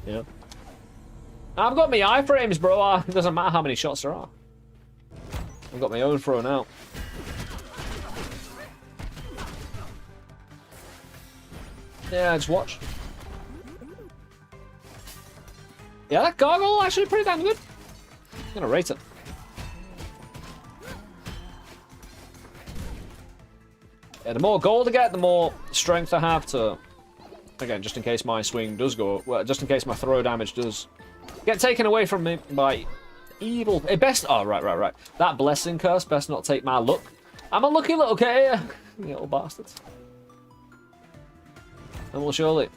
Yeah. I've got my iframes, bro. It doesn't matter how many shots there are. I've got my own thrown out. Yeah, just watch. Yeah, that gargle actually pretty damn good. I'm gonna rate it. Yeah, the more gold I get, the more strength I have to... Again, just in case my swing does go... Well, just in case my throw damage does get taken away from me by evil... It best... Oh, right. That blessing curse best not take my luck. I'm a lucky little kid. You little bastards. And we'll surely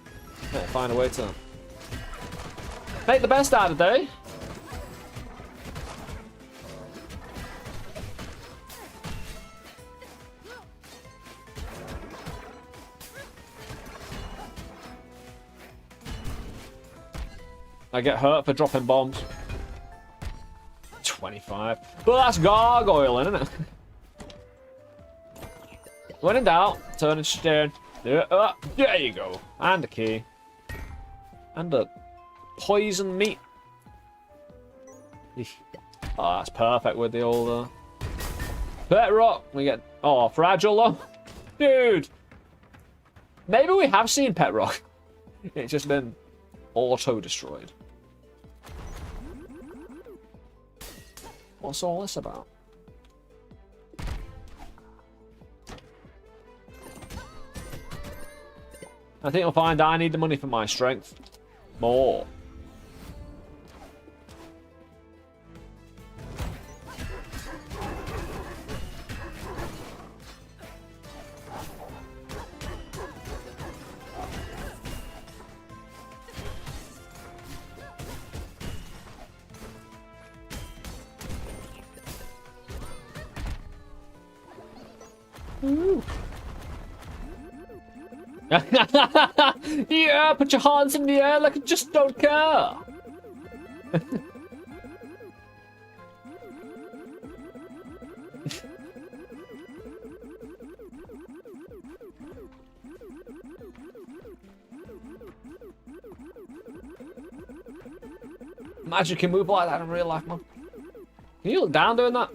find a way to make the best out of the day. I get hurt for dropping bombs. 25. But that's gargoyling, isn't it? When in doubt, turn and stare. There you go. And a key. And a poison meat. Oh, that's perfect with the old pet rock. We get... Oh, fragile though. Dude. Maybe we have seen pet rock. It's just been auto-destroyed. What's all this about? I think you'll find I need the money for my strength. More. Ooh. Yeah, put your hands in the air like you just don't care. Magic can move like that in real life, man. Can you look down doing that?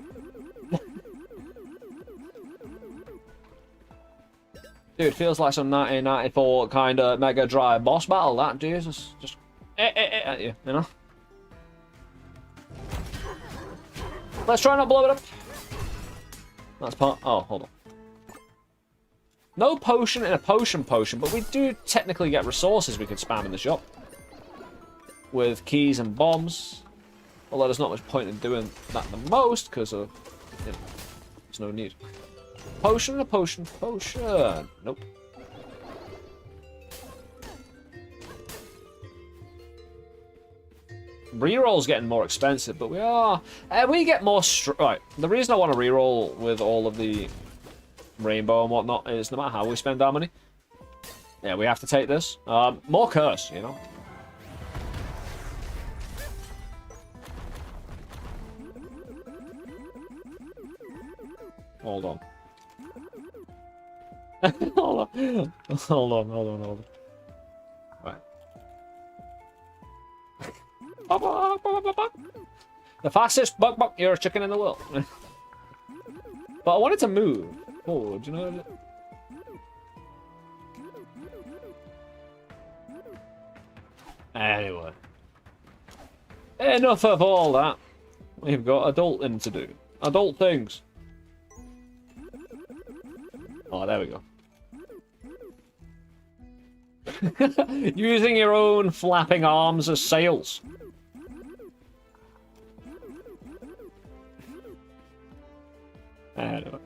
Dude, feels like some 1994 kind of Mega Drive boss battle, that, Jesus. Just at you, you know? Let's try not blow it up. That's part... Oh, hold on. No potion in a potion, but we do technically get resources we can spam in the shop. With keys and bombs. Although there's not much point in doing that the most, because of... You know, there's no need. Potion, potion. Nope. Reroll's getting more expensive, but we get more... Right, the reason I want to reroll with all of the rainbow and whatnot is no matter how we spend our money, yeah, we have to take this. More curse, you know? Hold on. Hold on. Right. The fastest buck buck you're a chicken in the world. But I wanted to move forward, you know? Anyway. Enough of all that. We've got adulting to do. Adult things. Oh, there we go. Using your own flapping arms as sails. Anyway.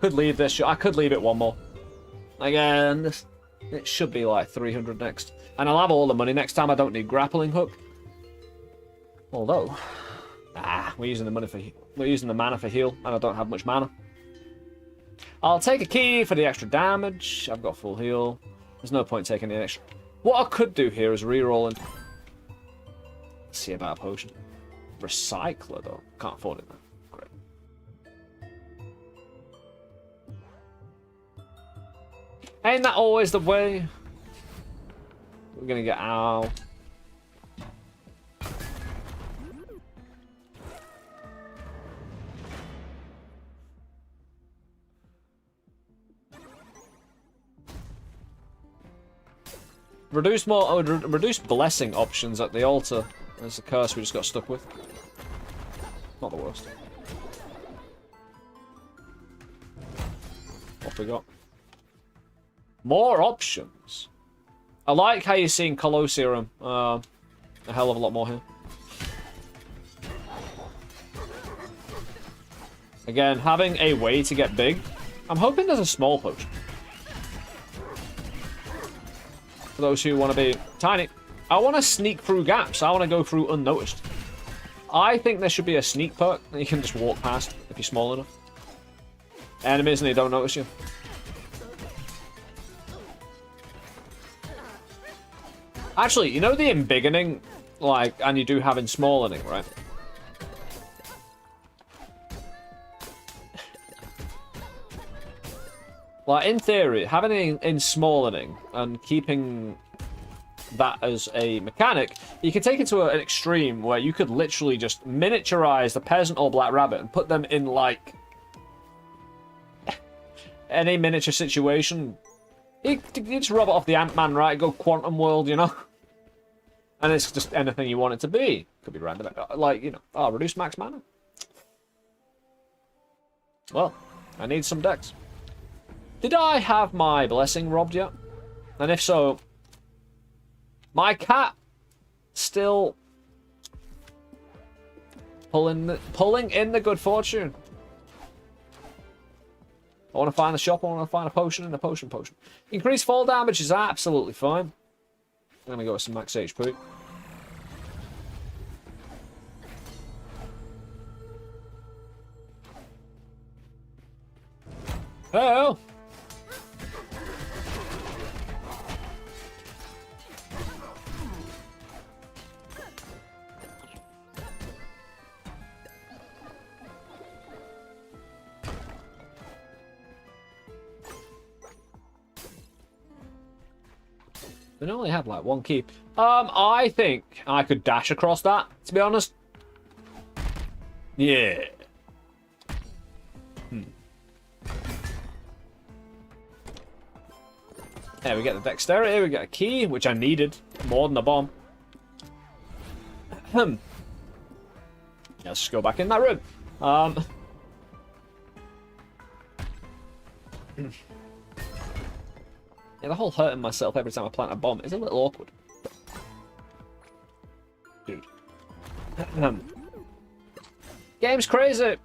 Could leave this. I could leave it one more. Again, this, it should be like 300 next. And I'll have all the money next time. I don't need grappling hook. Although, we're using the money for mana for heal, and I don't have much mana. I'll take a key for the extra damage. I've got full heal. There's no point taking the extra. What I could do here is re-roll and see about a potion. Recycler though, can't afford it now. Great. Ain't that always the way? We're gonna get ow. Reduce blessing options at the altar. There's a curse we just got stuck with. Not the worst. What we got? More options. I like how you're seeing Colosseum. A hell of a lot more here. Again, having a way to get big. I'm hoping there's a small potion. For those who want to be tiny. I want to sneak through gaps. I want to go through unnoticed. I think there should be a sneak perk that you can just walk past if you're small enough. Enemies and they don't notice you. Actually, you know the embiggening, like, and you do have in smallening, right? Like, in theory, having it in smallening and keeping that as a mechanic, you can take it to an extreme where you could literally just miniaturize the peasant or black rabbit and put them in, like, any miniature situation. You just rub it off the Ant-Man, right? Go quantum world, you know? And it's just anything you want it to be. Could be random. Like, you know, reduce max mana. Well, I need some decks. Did I have my blessing robbed yet? And if so, my cat still pulling in the good fortune. I want to find the shop. I want to find a potion and a potion. Increased fall damage is absolutely fine. I'm gonna go with some max HP. Hello. They only have like one key. I think I could dash across that, to be honest. Yeah. There we get the dexterity, we get a key, which I needed more than a bomb. Let's just go back in that room. Yeah, the whole hurting myself every time I plant a bomb is a little awkward. Dude. Game's crazy!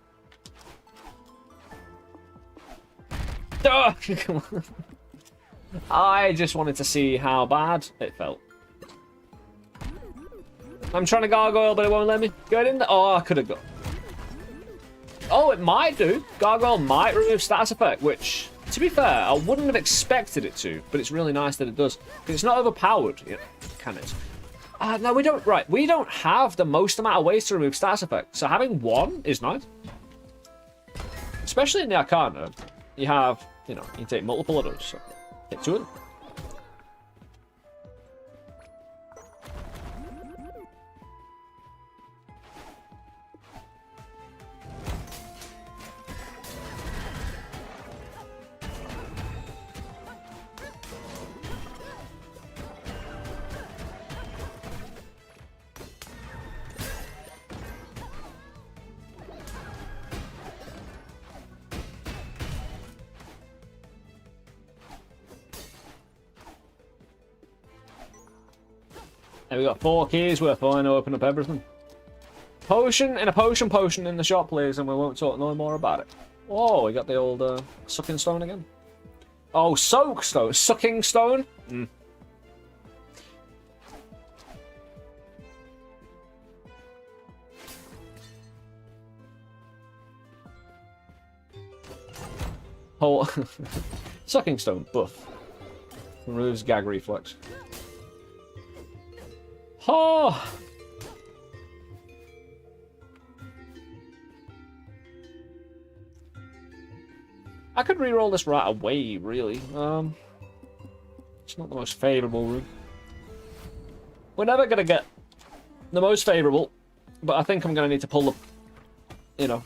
I just wanted to see how bad it felt. I'm trying to gargoyle, but it won't let me. Get in there. Oh, I could have got. Oh, it might do. Gargoyle might remove status effect, which, to be fair, I wouldn't have expected it to, but it's really nice that it does. Because it's not overpowered. Yeah, can it? No, we don't. Right, we don't have the most amount of ways to remove status effect. So having one is nice. Especially in the Arcana, you have, you know, you take multiple of those. So take 2 of them. And we got 4 keys. We're fine to open up everything. Potion and a potion in the shop, please, and we won't talk no more about it. Oh, we got the old sucking stone again. Oh, soak stone, sucking stone. Oh, sucking stone buff. Removes gag reflex. Oh! I could reroll this right away, really. It's not the most favourable route. We're never going to get the most favourable, but I think I'm going to need to pull the, you know,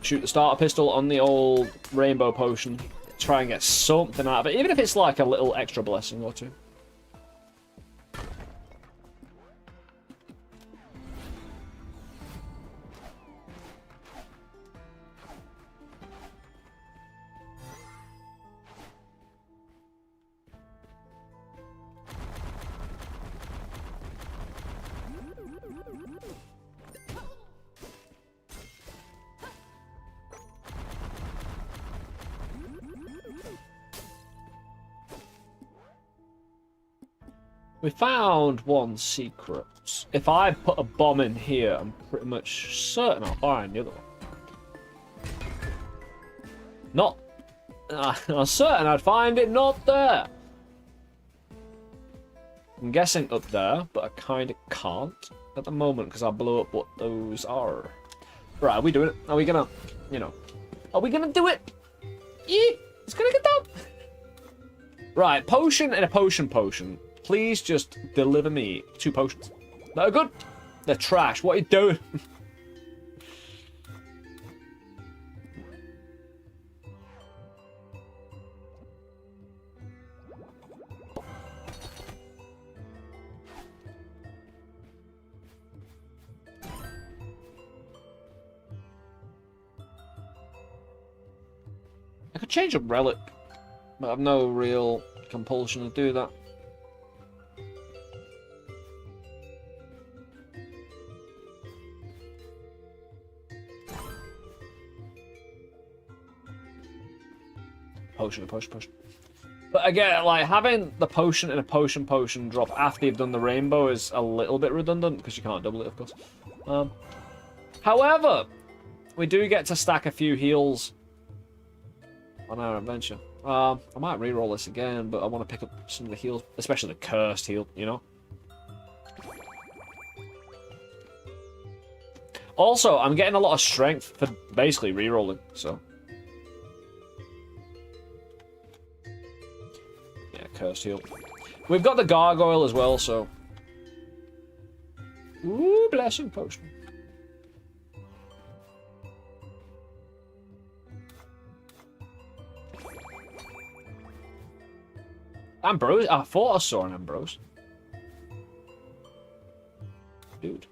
shoot the starter pistol on the old rainbow potion. Try and get something out of it, even if it's like a little extra blessing or 2. We found 1 secret. If I put a bomb in here, I'm pretty much certain I'll find the other one. Not... I'm certain I'd find it not there. I'm guessing up there, but I kind of can't at the moment because I blew up what those are. Right, are we doing it? Are we gonna, you know... Are we gonna do it? Yeah, it's gonna get done. Right, potion and a potion. Please just deliver me 2 potions. That are good. They're trash. What are you doing? I could change a relic, but I've no real compulsion to do that. Potion. But again, like, having the potion and a potion drop after you've done the rainbow is a little bit redundant, because you can't double it, of course. However, we do get to stack a few heals on our adventure. I might re-roll this again, but I want to pick up some of the heals, especially the cursed heal, you know? Also, I'm getting a lot of strength for basically re-rolling, so... Cursed heal. We've got the gargoyle as well, so... Ooh, blessing potion. Ambrose? I thought I saw an Ambrose. Dude.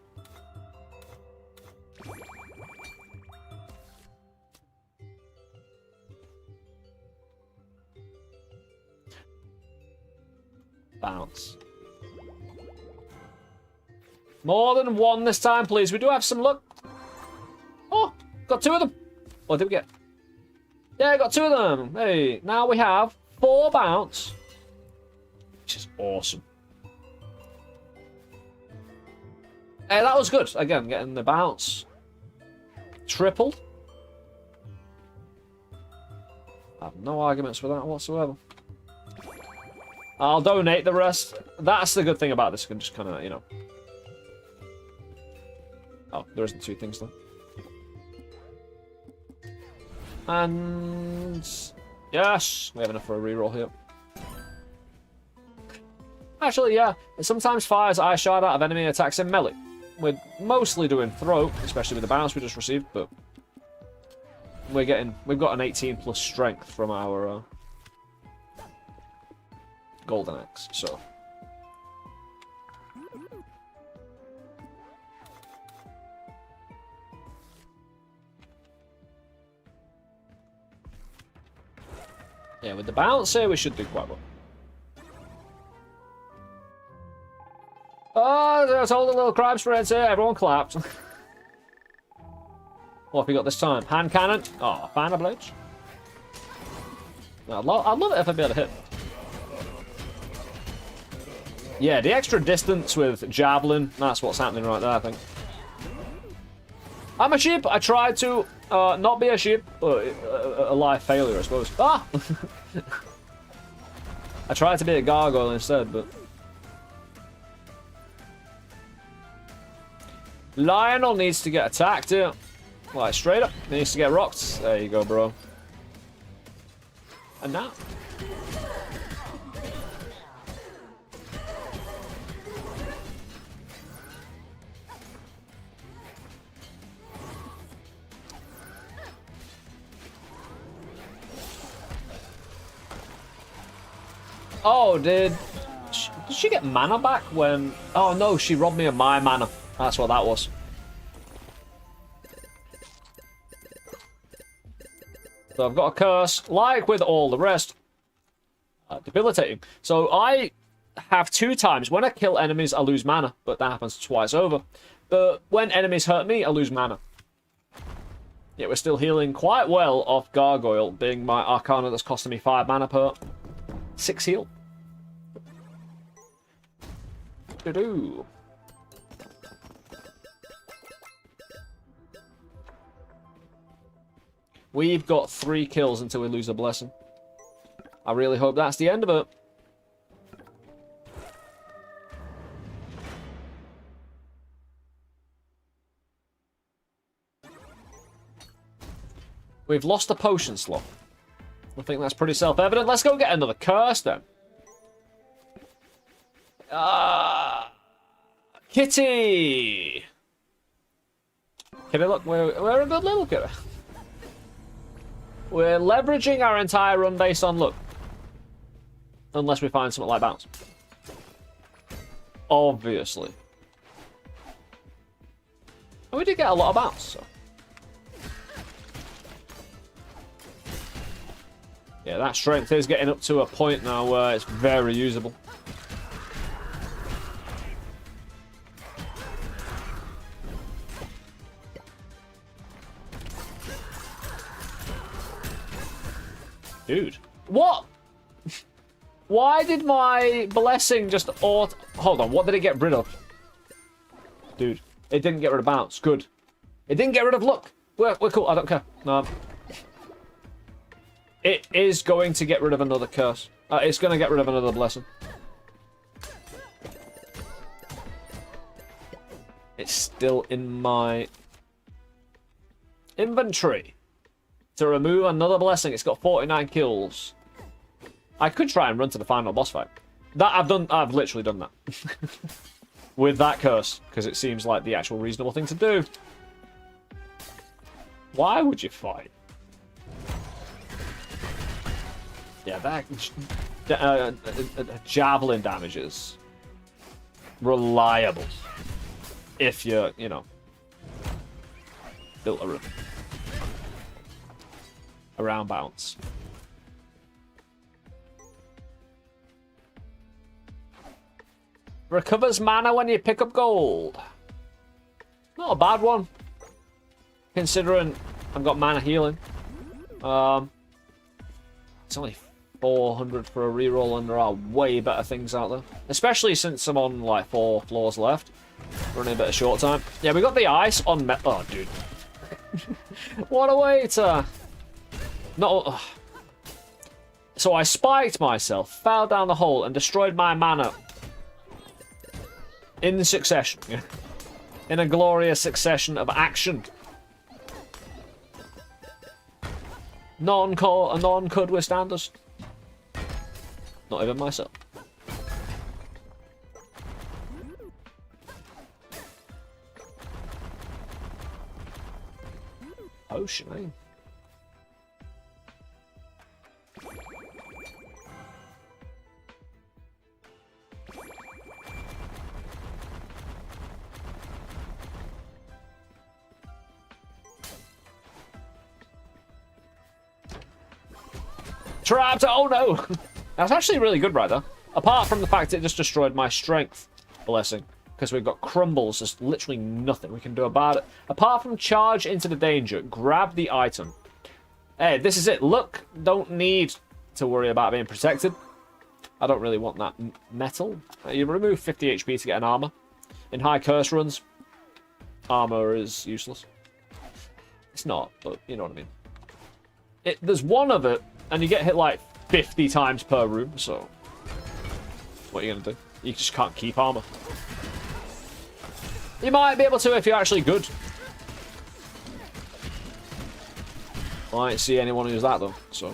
Bounce. More than 1 this time, please. We do have some luck. Oh, got 2 of them. What did we get? Yeah, got 2 of them. Hey, now we have 4 bounce. Which is awesome. Hey, that was good. Again, getting the bounce. Tripled. I have no arguments with that whatsoever. I'll donate the rest. That's the good thing about this. You can just kind of, you know... Oh, there isn't 2 things though. And yes, we have enough for a reroll here. Actually, yeah. Sometimes fires eye shard out of enemy attacks in melee. We're mostly doing throat, especially with the bounce we just received, but we've got an 18 plus strength from our golden axe, so. Yeah, with the bounce here, we should do quite well. Oh, there's all the little crime spreads here. Everyone clapped. What have we got this time? Hand cannon. Oh, banner blades. I'd love it if I'd be able to hit. Yeah, the extra distance with javelin. That's what's happening right there, I think. I'm a sheep. I tried to not be a sheep, but a live failure, I suppose. Ah! I tried to be a gargoyle instead, but... Lionel needs to get attacked here. Like, straight up. Needs to get rocked. There you go, bro. And now. Oh, did she get mana back when... Oh, no, she robbed me of my mana. That's what that was. So I've got a curse, like with all the rest. Debilitating. So I have 2 times. When I kill enemies, I lose mana, but that happens twice over. But when enemies hurt me, I lose mana. Yet we're still healing quite well off Gargoyle, being my Arcana that's costing me 5 mana per 6 heal. Do-do. We've got 3 kills until we lose a blessing. I really hope that's the end of it. We've lost a potion slot. I think that's pretty self-evident. Let's go get another curse then. Kitty! Kitty, look, we're a good little kitty. We're leveraging our entire run based on luck. Unless we find something like bounce. Obviously. And we did get a lot of bounce, so. Yeah, that strength is getting up to a point now where it's very usable. Dude. What? Why did my blessing just auto... Hold on, what did it get rid of? Dude, it didn't get rid of bounce. Good. It didn't get rid of luck. We're cool, I don't care. No. It is going to get rid of another curse. It's going to get rid of another blessing. It's still in my inventory. To remove another blessing, it's got 49 kills. I could try and run to the final boss fight. I've literally done that. With that curse, because it seems like the actual reasonable thing to do. Why would you fight? Yeah, that javelin damage is reliable. If you're, you know, built a room. Around bounce. Recovers mana when you pick up gold. Not a bad one. Considering I've got mana healing. It's only 400 for a reroll and there are way better things out there. Especially since I'm on like 4 floors left. Running a bit of short time. Yeah, we got the ice on oh, dude. What a way to... No. So I spiked myself, fell down the hole, and destroyed my mana. In succession. In a glorious succession of action. None could withstand us. Not even myself. Potion, eh? Trapped! Oh no! That's actually really good right there. Apart from the fact it just destroyed my strength blessing. Because we've got crumbles, there's literally nothing we can do about it. Apart from charge into the danger, grab the item. Hey, this is it. Look, don't need to worry about being protected. I don't really want that metal. You remove 50 HP to get an armor. In high curse runs, armor is useless. It's not, but you know what I mean. There's one of it, and you get hit like 50 times per room, so... What are you going to do? You just can't keep armor. You might be able to if you're actually good. I don't see anyone who's that, though, so...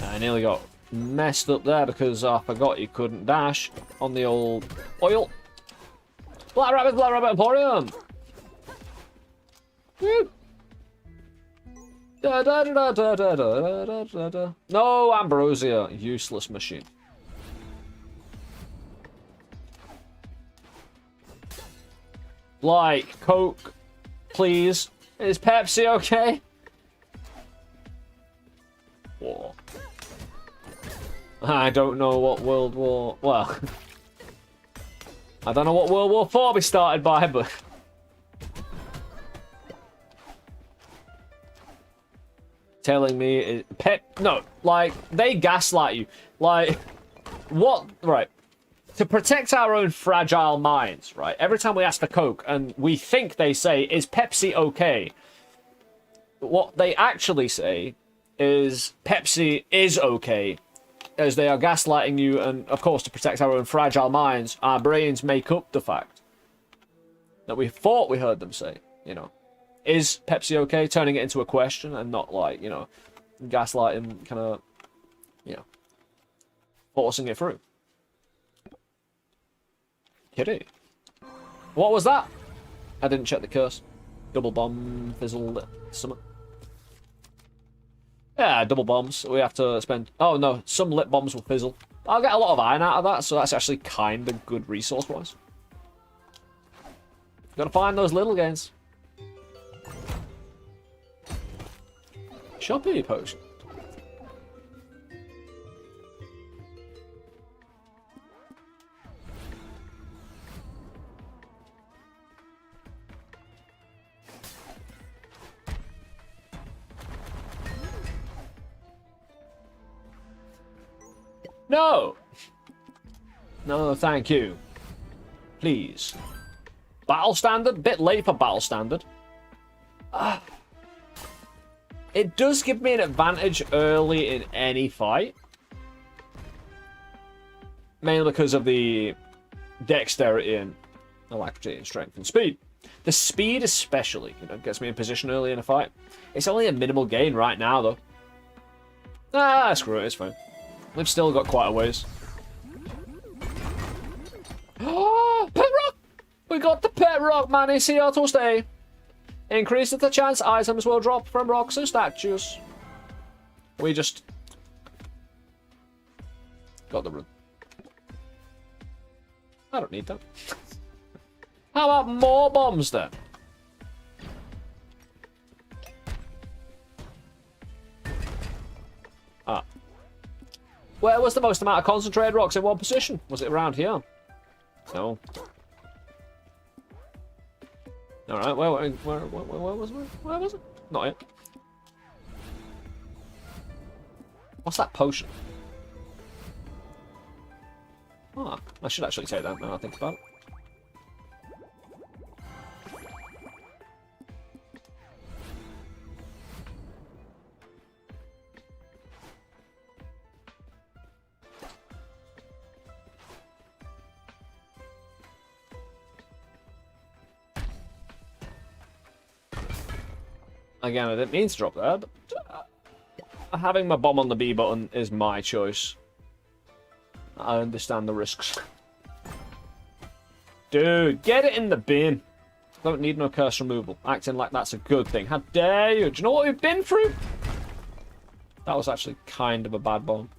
I nearly got messed up there because I forgot you couldn't dash on the old oil. Black Rabbit Emporium! Woo! Da, da, da, da, da, da, da, da, da. No, Ambrosia. Useless machine. Like, Coke, please. Is Pepsi okay? War. I don't know what World War... Well... I don't know what World War IV we started by, but... Telling me... No, like, they gaslight you. Like, what... Right. To protect our own fragile minds, right? Every time we ask for Coke, and we think they say, is Pepsi okay? What they actually say is, Pepsi is okay. As they are gaslighting you, and of course to protect our own fragile minds, our brains make up the fact that we thought we heard them say, you know, is Pepsi okay? Turning it into a question and not like, you know, gaslighting, kind of, you know, forcing it through. Kitty. What was that? I didn't check the curse. Double bomb, fizzled, something. Yeah, double bombs. We have to spend... Oh, no. Some lip bombs will fizzle. I'll get a lot of iron out of that, so that's actually kind of good resource-wise. Gotta find those little gains. Shoppy potion. No! No, thank you. Please. Battle standard? Bit late for battle standard. It does give me an advantage early in any fight. Mainly because of the dexterity and alacrity and strength and speed. The speed especially, you know, gets me in position early in a fight. It's only a minimal gain right now, though. Ah, screw it, it's fine. We've still got quite a ways. Oh, pet rock! We got the pet rock, man. Is here to stay. Increases the chance items will drop from rocks and statues. We just got the rune. I don't need that. How about more bombs then? Ah. Where was the most amount of concentrated rocks in one position? Was it around here? No. Alright, where was it? Where was it? Not yet. What's that potion? Ah, I should actually take that now I think about it. Again, I didn't mean to drop there, but having my bomb on the B button is my choice. I understand the risks. Dude, get it in the bin. Don't need no curse removal. Acting like that's a good thing. How dare you? Do you know what we've been through? That was actually kind of a bad bomb.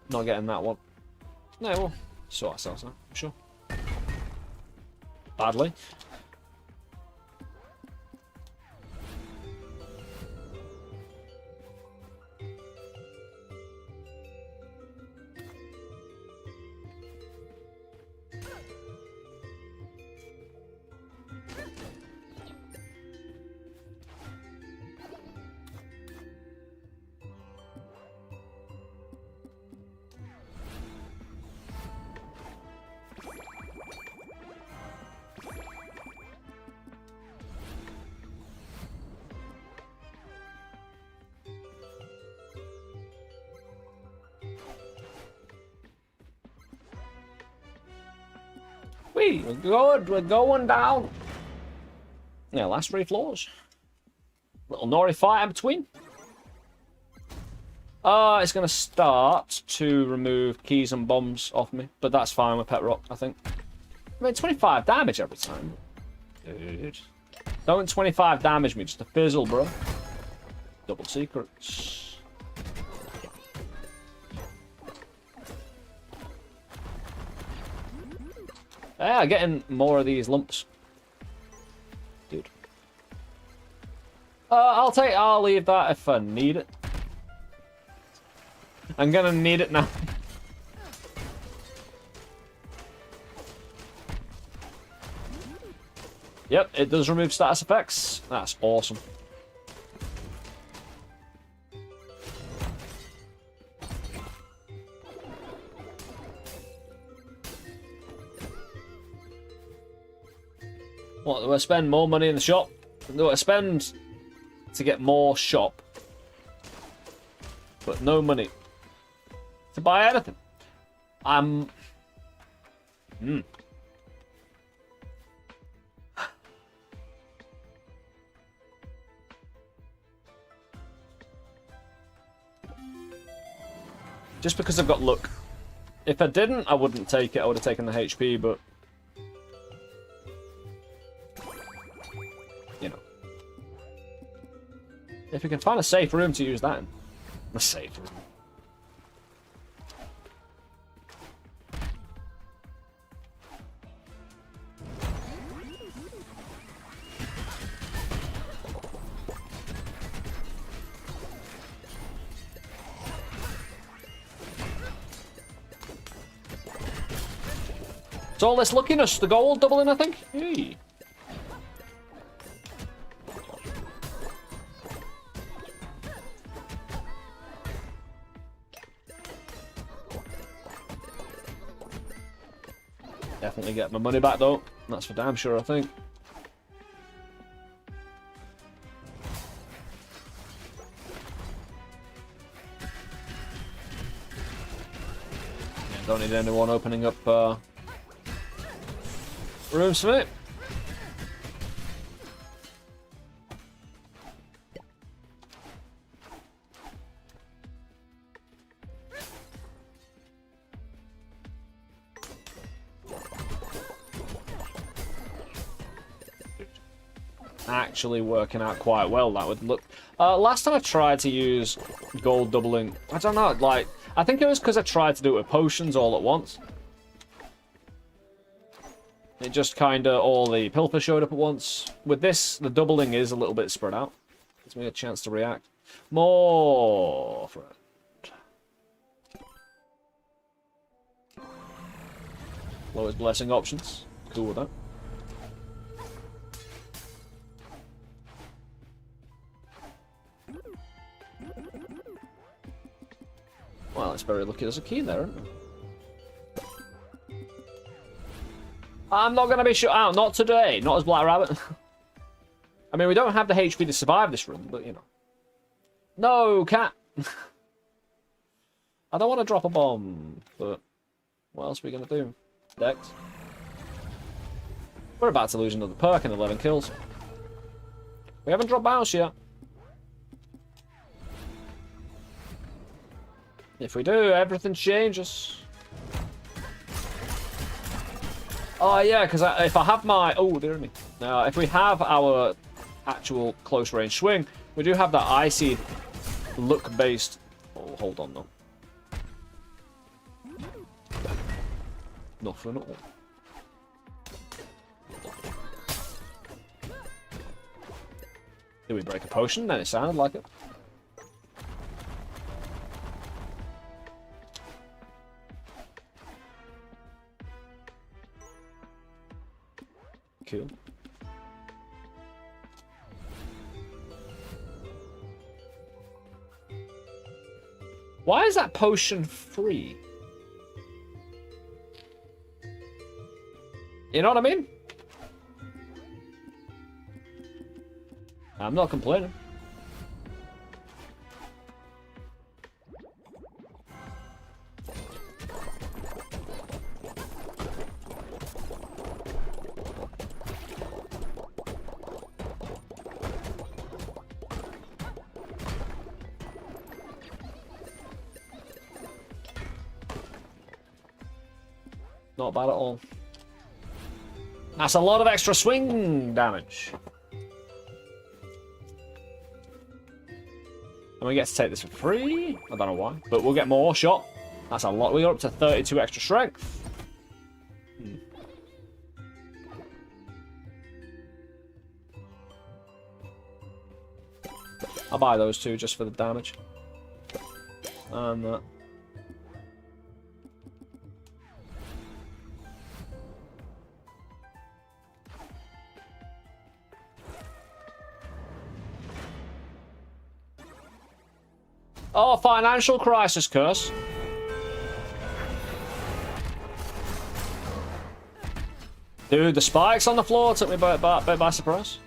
Not getting that one. No, we'll sort ourselves out, I'm sure. Badly. We're good. We're going down. Yeah, last 3 floors. Little Nori fight in between. It's going to start to remove keys and bombs off me, but that's fine with Pet Rock, I think. I mean, 25 damage every time. Dude. Don't 25 damage me, just a fizzle, bro. Double secrets. Yeah, getting more of these lumps. Dude. I'll leave that if I need it. I'm gonna need it now. Yep, it does remove status effects. That's awesome. What, do I spend more money in the shop? Do I spend to get more shop? But no money to buy anything. Just because I've got luck. If I didn't, I wouldn't take it. I would have taken the HP, but... you know. If you can find a safe room to use that in. A safe room. It's all this luckiness, the gold doubling, I think. Hey. Definitely get my money back though. That's for damn sure, I think. Yeah, don't need anyone opening up rooms for me. Actually working out quite well, that would look. Last time I tried to use gold doubling, I don't know, like, I think it was because I tried to do it with potions all at once. It just kind of, all the pilfer showed up at once. With this, the doubling is a little bit spread out. Gives me a chance to react. More friend. Lowest blessing options. Cool with that. Well, it's very lucky there's a key there, isn't there? I'm not going to be shut out. Not today. Not as Black Rabbit. I mean, we don't have the HP to survive this run, but, you know. No, cat! I don't want to drop a bomb, but what else are we going to do? Dex. We're about to lose another perk in 11 kills. We haven't dropped bounce yet. If we do, everything changes. Oh yeah, because if I have my... Oh, dear me. Now, if we have our actual close range swing, we do have that icy look-based... Oh, hold on, though. Nothing at all. Did we break a potion? Then it sounded like it. Cool. Why is that potion free? You know what I mean? I'm not complaining. Not bad at all. That's a lot of extra swing damage. And we get to take this for free. I don't know why, but we'll get more shot. That's a lot. We're up to 32 extra strength. I'll buy those two just for the damage. And that. Oh, financial crisis curse. Dude, the spikes on the floor took me by surprise.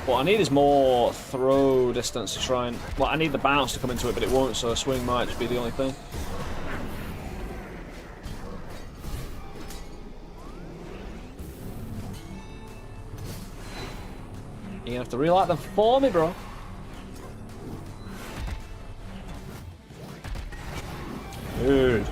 What I need is more throw distance to try and... Well, I need the bounce to come into it, but it won't, so a swing might just be the only thing. You're gonna have to relight them for me, bro. Dude.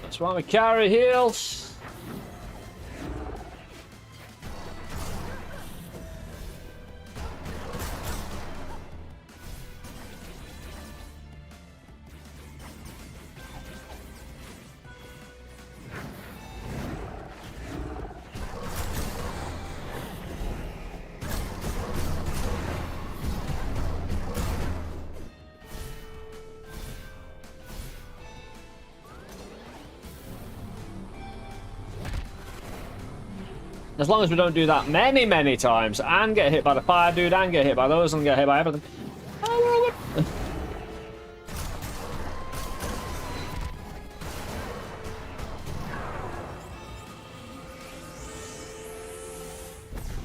That's why we carry heals. As long as we don't do that many times and get hit by the fire dude and get hit by those and get hit by everything.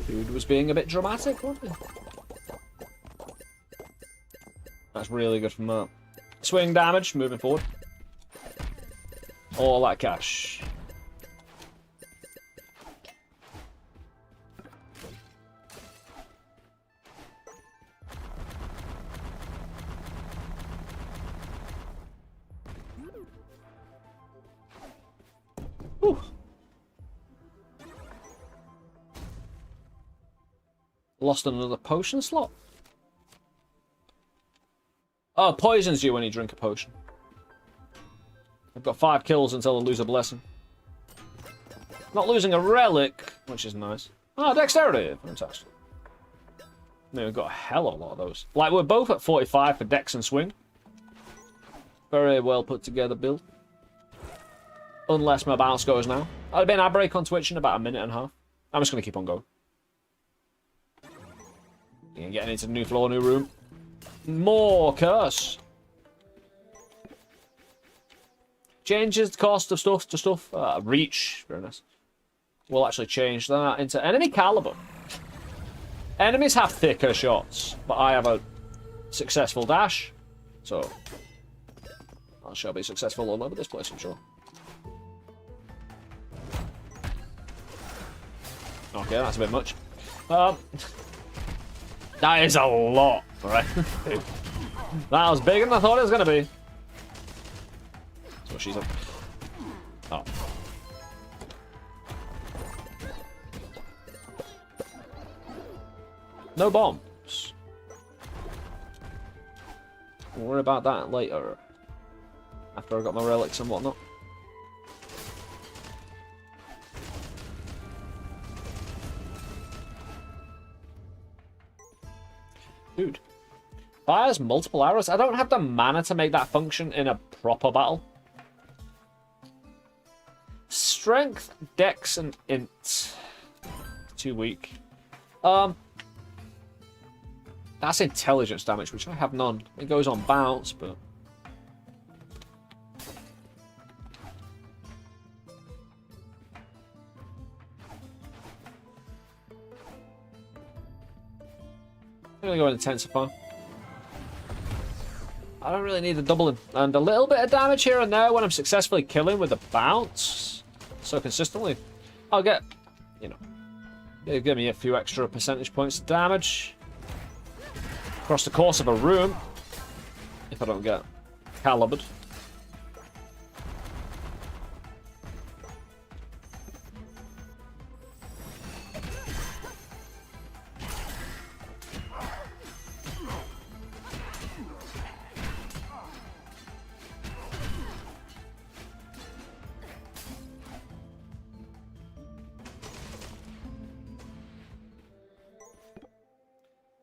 Dude was being a bit dramatic, wasn't he? That's really good from that. Swing damage, moving forward. All that cash. Whew. Lost another potion slot. Oh, poisons you when you drink a potion. I've got 5 kills until I lose a blessing. Not losing a relic, which is nice. Oh, dexterity. Fantastic. I mean, we've got a hell of a lot of those. Like, we're both at 45 for dex and swing. Very well put together build. Unless my bounce goes now. I've been ad break on Twitch in about a minute and a half. I'm just going to keep on going. Getting into the new floor, new room. More curse. Changes the cost of stuff to stuff. Reach. Very nice. We'll actually change that into enemy caliber. Enemies have thicker shots, but I have a successful dash, so I shall be successful all over this place, I'm sure. Okay, that's a bit much. That is a lot, right? That was bigger than I thought it was going to be. So she's up. Oh. No bombs. We'll worry about that later. After I got my relics and whatnot. Dude. Fires multiple arrows. I don't have the mana to make that function in a proper battle. Strength, dex, and int. Too weak. That's intelligence damage, which I have none. It goes on bounce, but... I'm gonna go intensify. I don't really need the doubling. And a little bit of damage here and there when I'm successfully killing with the bounce. So consistently. I'll get, you know, it'll give me a few extra percentage points of damage. Across the course of a room. If I don't get calibered.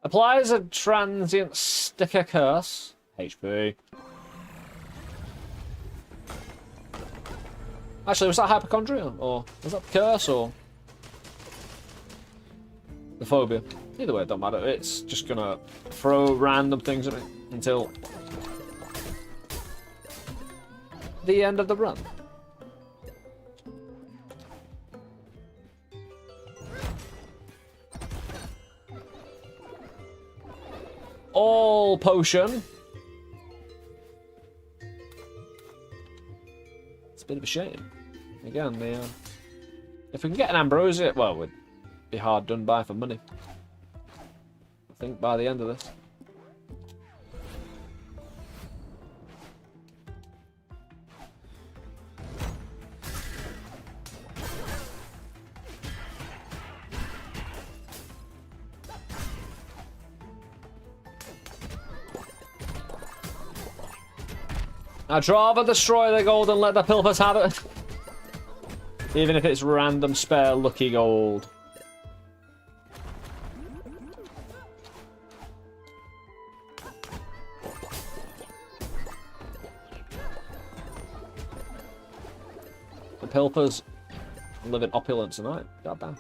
Applies a transient sticker curse. HP. Actually, was that hypochondria? Or was that the curse? Or the phobia? Either way, it don't matter. It's just gonna throw random things at me until the end of the run. All potion. It's a bit of a shame. Again, if we can get an ambrosia, well, we'd be hard done by for money. I think by the end of this. I'd rather destroy the gold and let the pilfers have it. Even if it's random spare lucky gold. The pilfers live in opulence tonight. Goddamn.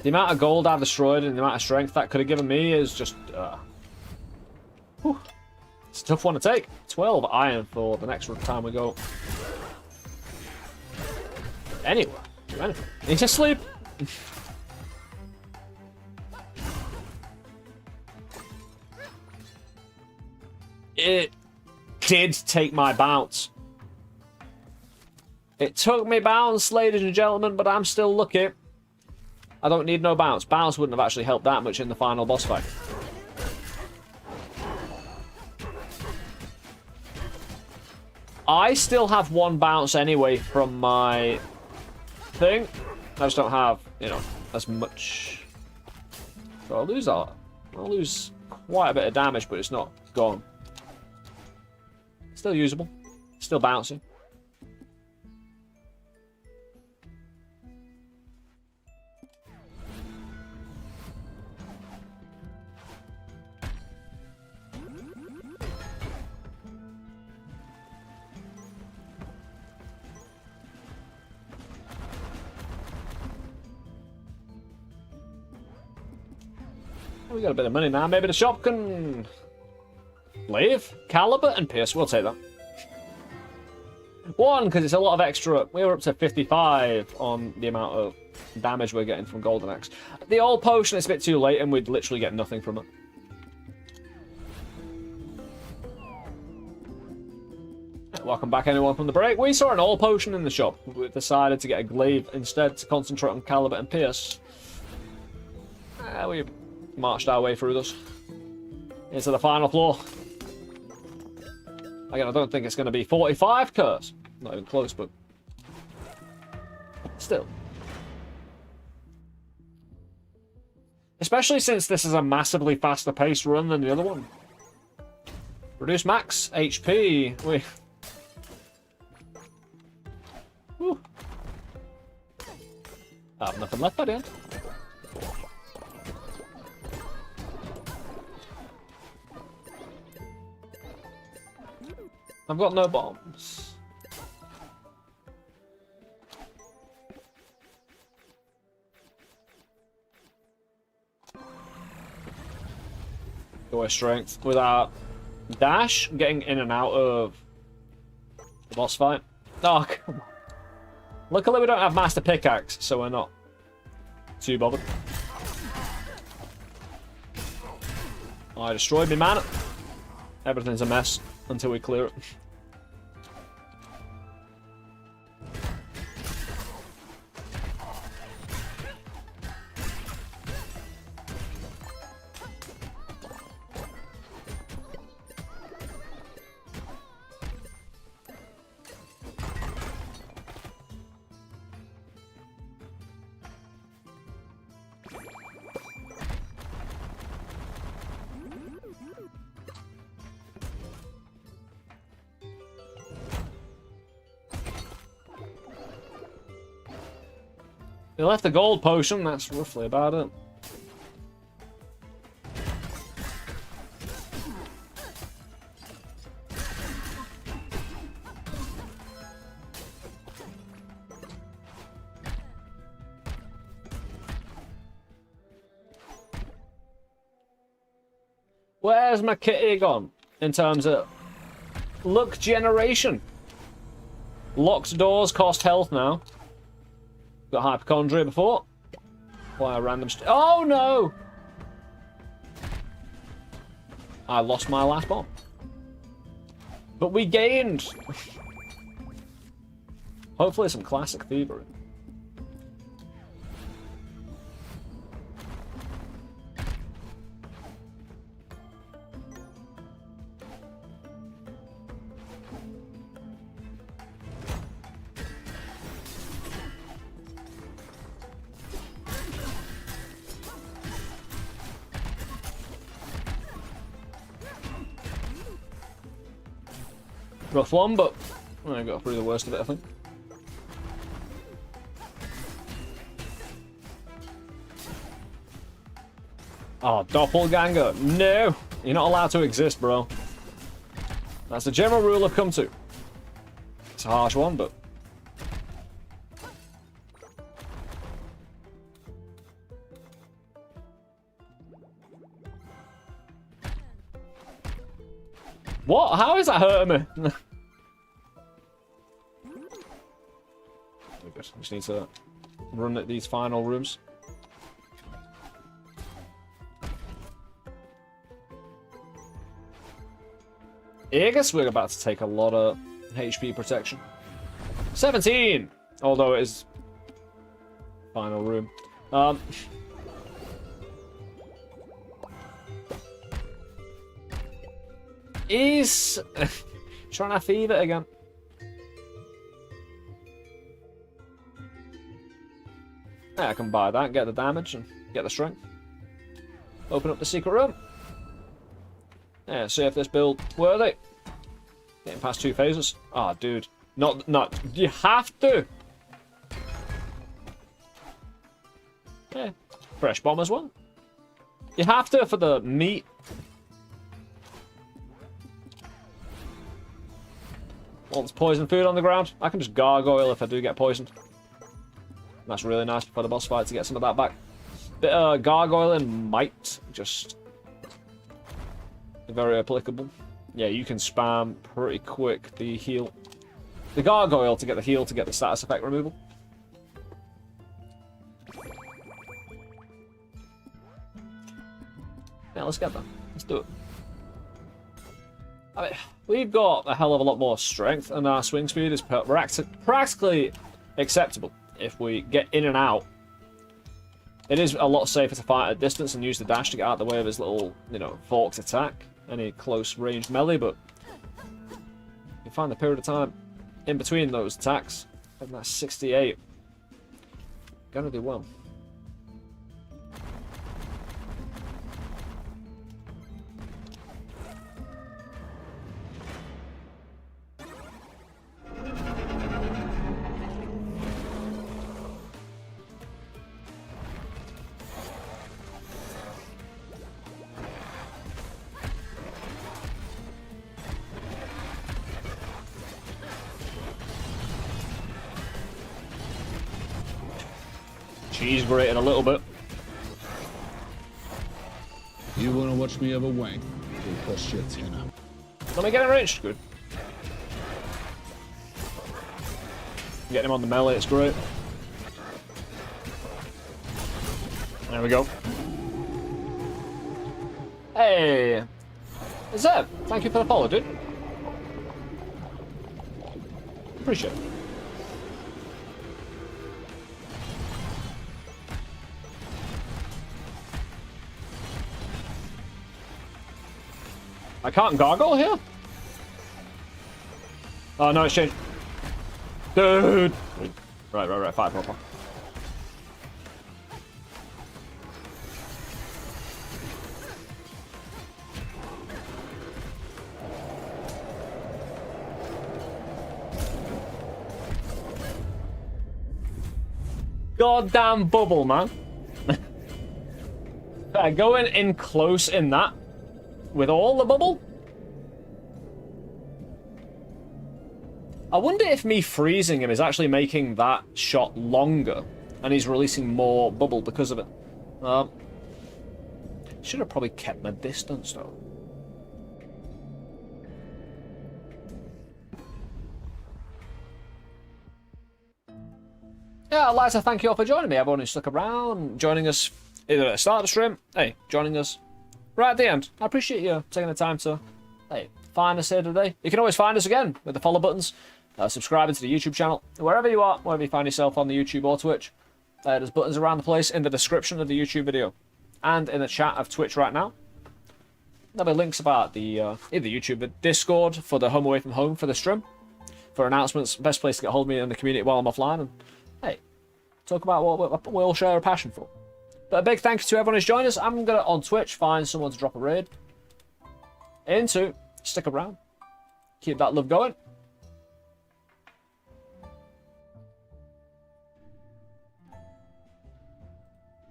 The amount of gold I've destroyed and the amount of strength that could have given me is just... it's a tough one to take. 12 iron for the next time we go. Anyway, do anything. Need to sleep. It did take my bounce. It took me bounce, ladies and gentlemen, but I'm still lucky. I don't need no bounce. Bounce wouldn't have actually helped that much in the final boss fight. I still have one bounce anyway from my thing. I just don't have, you know, as much. So I'll lose that. I'll lose quite a bit of damage, but it's not gone. Still usable. Still bouncing. We got a bit of money now. Maybe the shop can... Leave? Caliber and Pierce. We'll take that. One, because it's a lot of extra. We were up to 55 on the amount of damage we're getting from Golden Axe. The old potion is a bit too late, and we'd literally get nothing from it. Welcome back, anyone from the break. We saw an old potion in the shop. We decided to get a glaive instead to concentrate on caliber and pierce. We marched our way through this into the final floor. Again, I don't think it's going to be 45 curse. Not even close, but still. Especially since this is a massively faster paced run than the other one. Reduce max HP. Whew. I have nothing left by the end. I've got no bombs. Go strength without dash, getting in and out of the boss fight. Oh, come on. Luckily we don't have master pickaxe, so we're not too bothered. I destroyed me, man. Everything's a mess until we clear it. They left the gold potion, that's roughly about it. Where's my kitty gone in terms of luck generation? Locked doors cost health now. Got hypochondria before. Why a random oh no! I lost my last bomb. But we gained! Hopefully some classic thievery. Rough one, but I got through the worst of it, I think. Oh, doppelganger. No! You're not allowed to exist, bro. That's the general rule I've come to. It's a harsh one, but... What? How is that hurting me? Just need to run at these final rooms. I guess we're about to take a lot of HP protection. 17! Although it is final room. He's trying to feed it again. Yeah, I can buy that, get the damage and get the strength. Open up the secret room. Yeah, see if this build worthy. Getting past 2 phases. Ah, oh, dude. Not. You have to. Yeah, fresh bomb as well. You have to for the meat. Wants poison food on the ground. I can just gargoyle if I do get poisoned. That's really nice for the boss fight to get some of that back. Bit of gargoyling might just be very applicable. Yeah, you can spam pretty quick the heal. the gargoyle to get the heal to get the status effect removal. Yeah, let's get that. Let's do it. I mean, we've got a hell of a lot more strength, and our swing speed is practically acceptable if we get in and out. It is a lot safer to fight at distance and use the dash to get out of the way of his little, you know, forked attack. Any close range melee, but you find the period of time in between those attacks, and that's 68. Gonna do well. Cheese grating a little bit. You wanna watch me have a wank? It'll cost you a tenner. Let me get it rich. Good. Getting him on the melee, it's great. There we go. Hey! Zeb, thank you for the follow, dude. Appreciate it. I can't gargle here? Oh, no, it's changed. Dude! Right. Fight proper. Goddamn bubble, man. Going in close in that. With all the bubble? I wonder if me freezing him is actually making that shot longer and he's releasing more bubble because of it. Should have probably kept my distance though. Yeah, I'd like to thank you all for joining me. Everyone who stuck around, joining us either at the start of the stream, hey, joining us right at the end. I appreciate you taking the time to, hey, find us here today. You can always find us again with the follow buttons, subscribing to the YouTube channel, wherever you are, wherever you find yourself on the YouTube or Twitch. There's buttons around the place in the description of the YouTube video and in the chat of Twitch right now. There'll be links about the either YouTube, the Discord for the home away from home for the stream, for announcements, best place to get hold of me in the community while I'm offline, and hey, talk about what we all share a passion for. But a big thank you to everyone who's joined us. I'm gonna on Twitch find someone to drop a raid into. Stick around, keep that love going.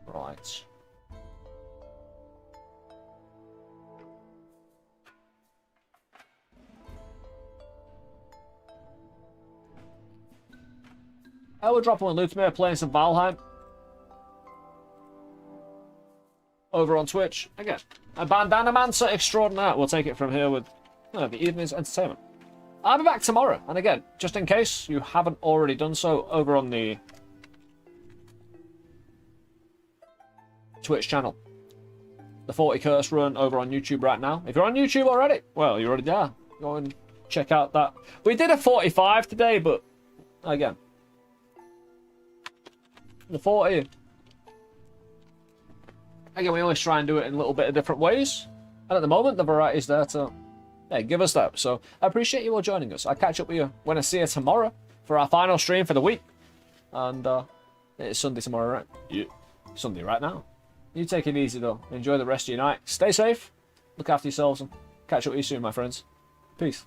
Right. I will drop one Luthmere playing some Valheim. Over on Twitch. Again, a bandana mancer extraordinaire. We'll take it from here with the evening's entertainment. I'll be back tomorrow. And again, just in case you haven't already done so, over on the Twitch channel. The 40 Curse run over on YouTube right now. If you're on YouTube already, well, you're already there. Go and check out that. We did a 45 today, but again, the 40. Again, we always try and do it in a little bit of different ways. And at the moment, the variety's there to give us that. So I appreciate you all joining us. I'll catch up with you when I see you tomorrow for our final stream for the week. And it's Sunday tomorrow, right? Yeah. Sunday right now. You take it easy, though. Enjoy the rest of your night. Stay safe. Look after yourselves. And catch up with you soon, my friends. Peace.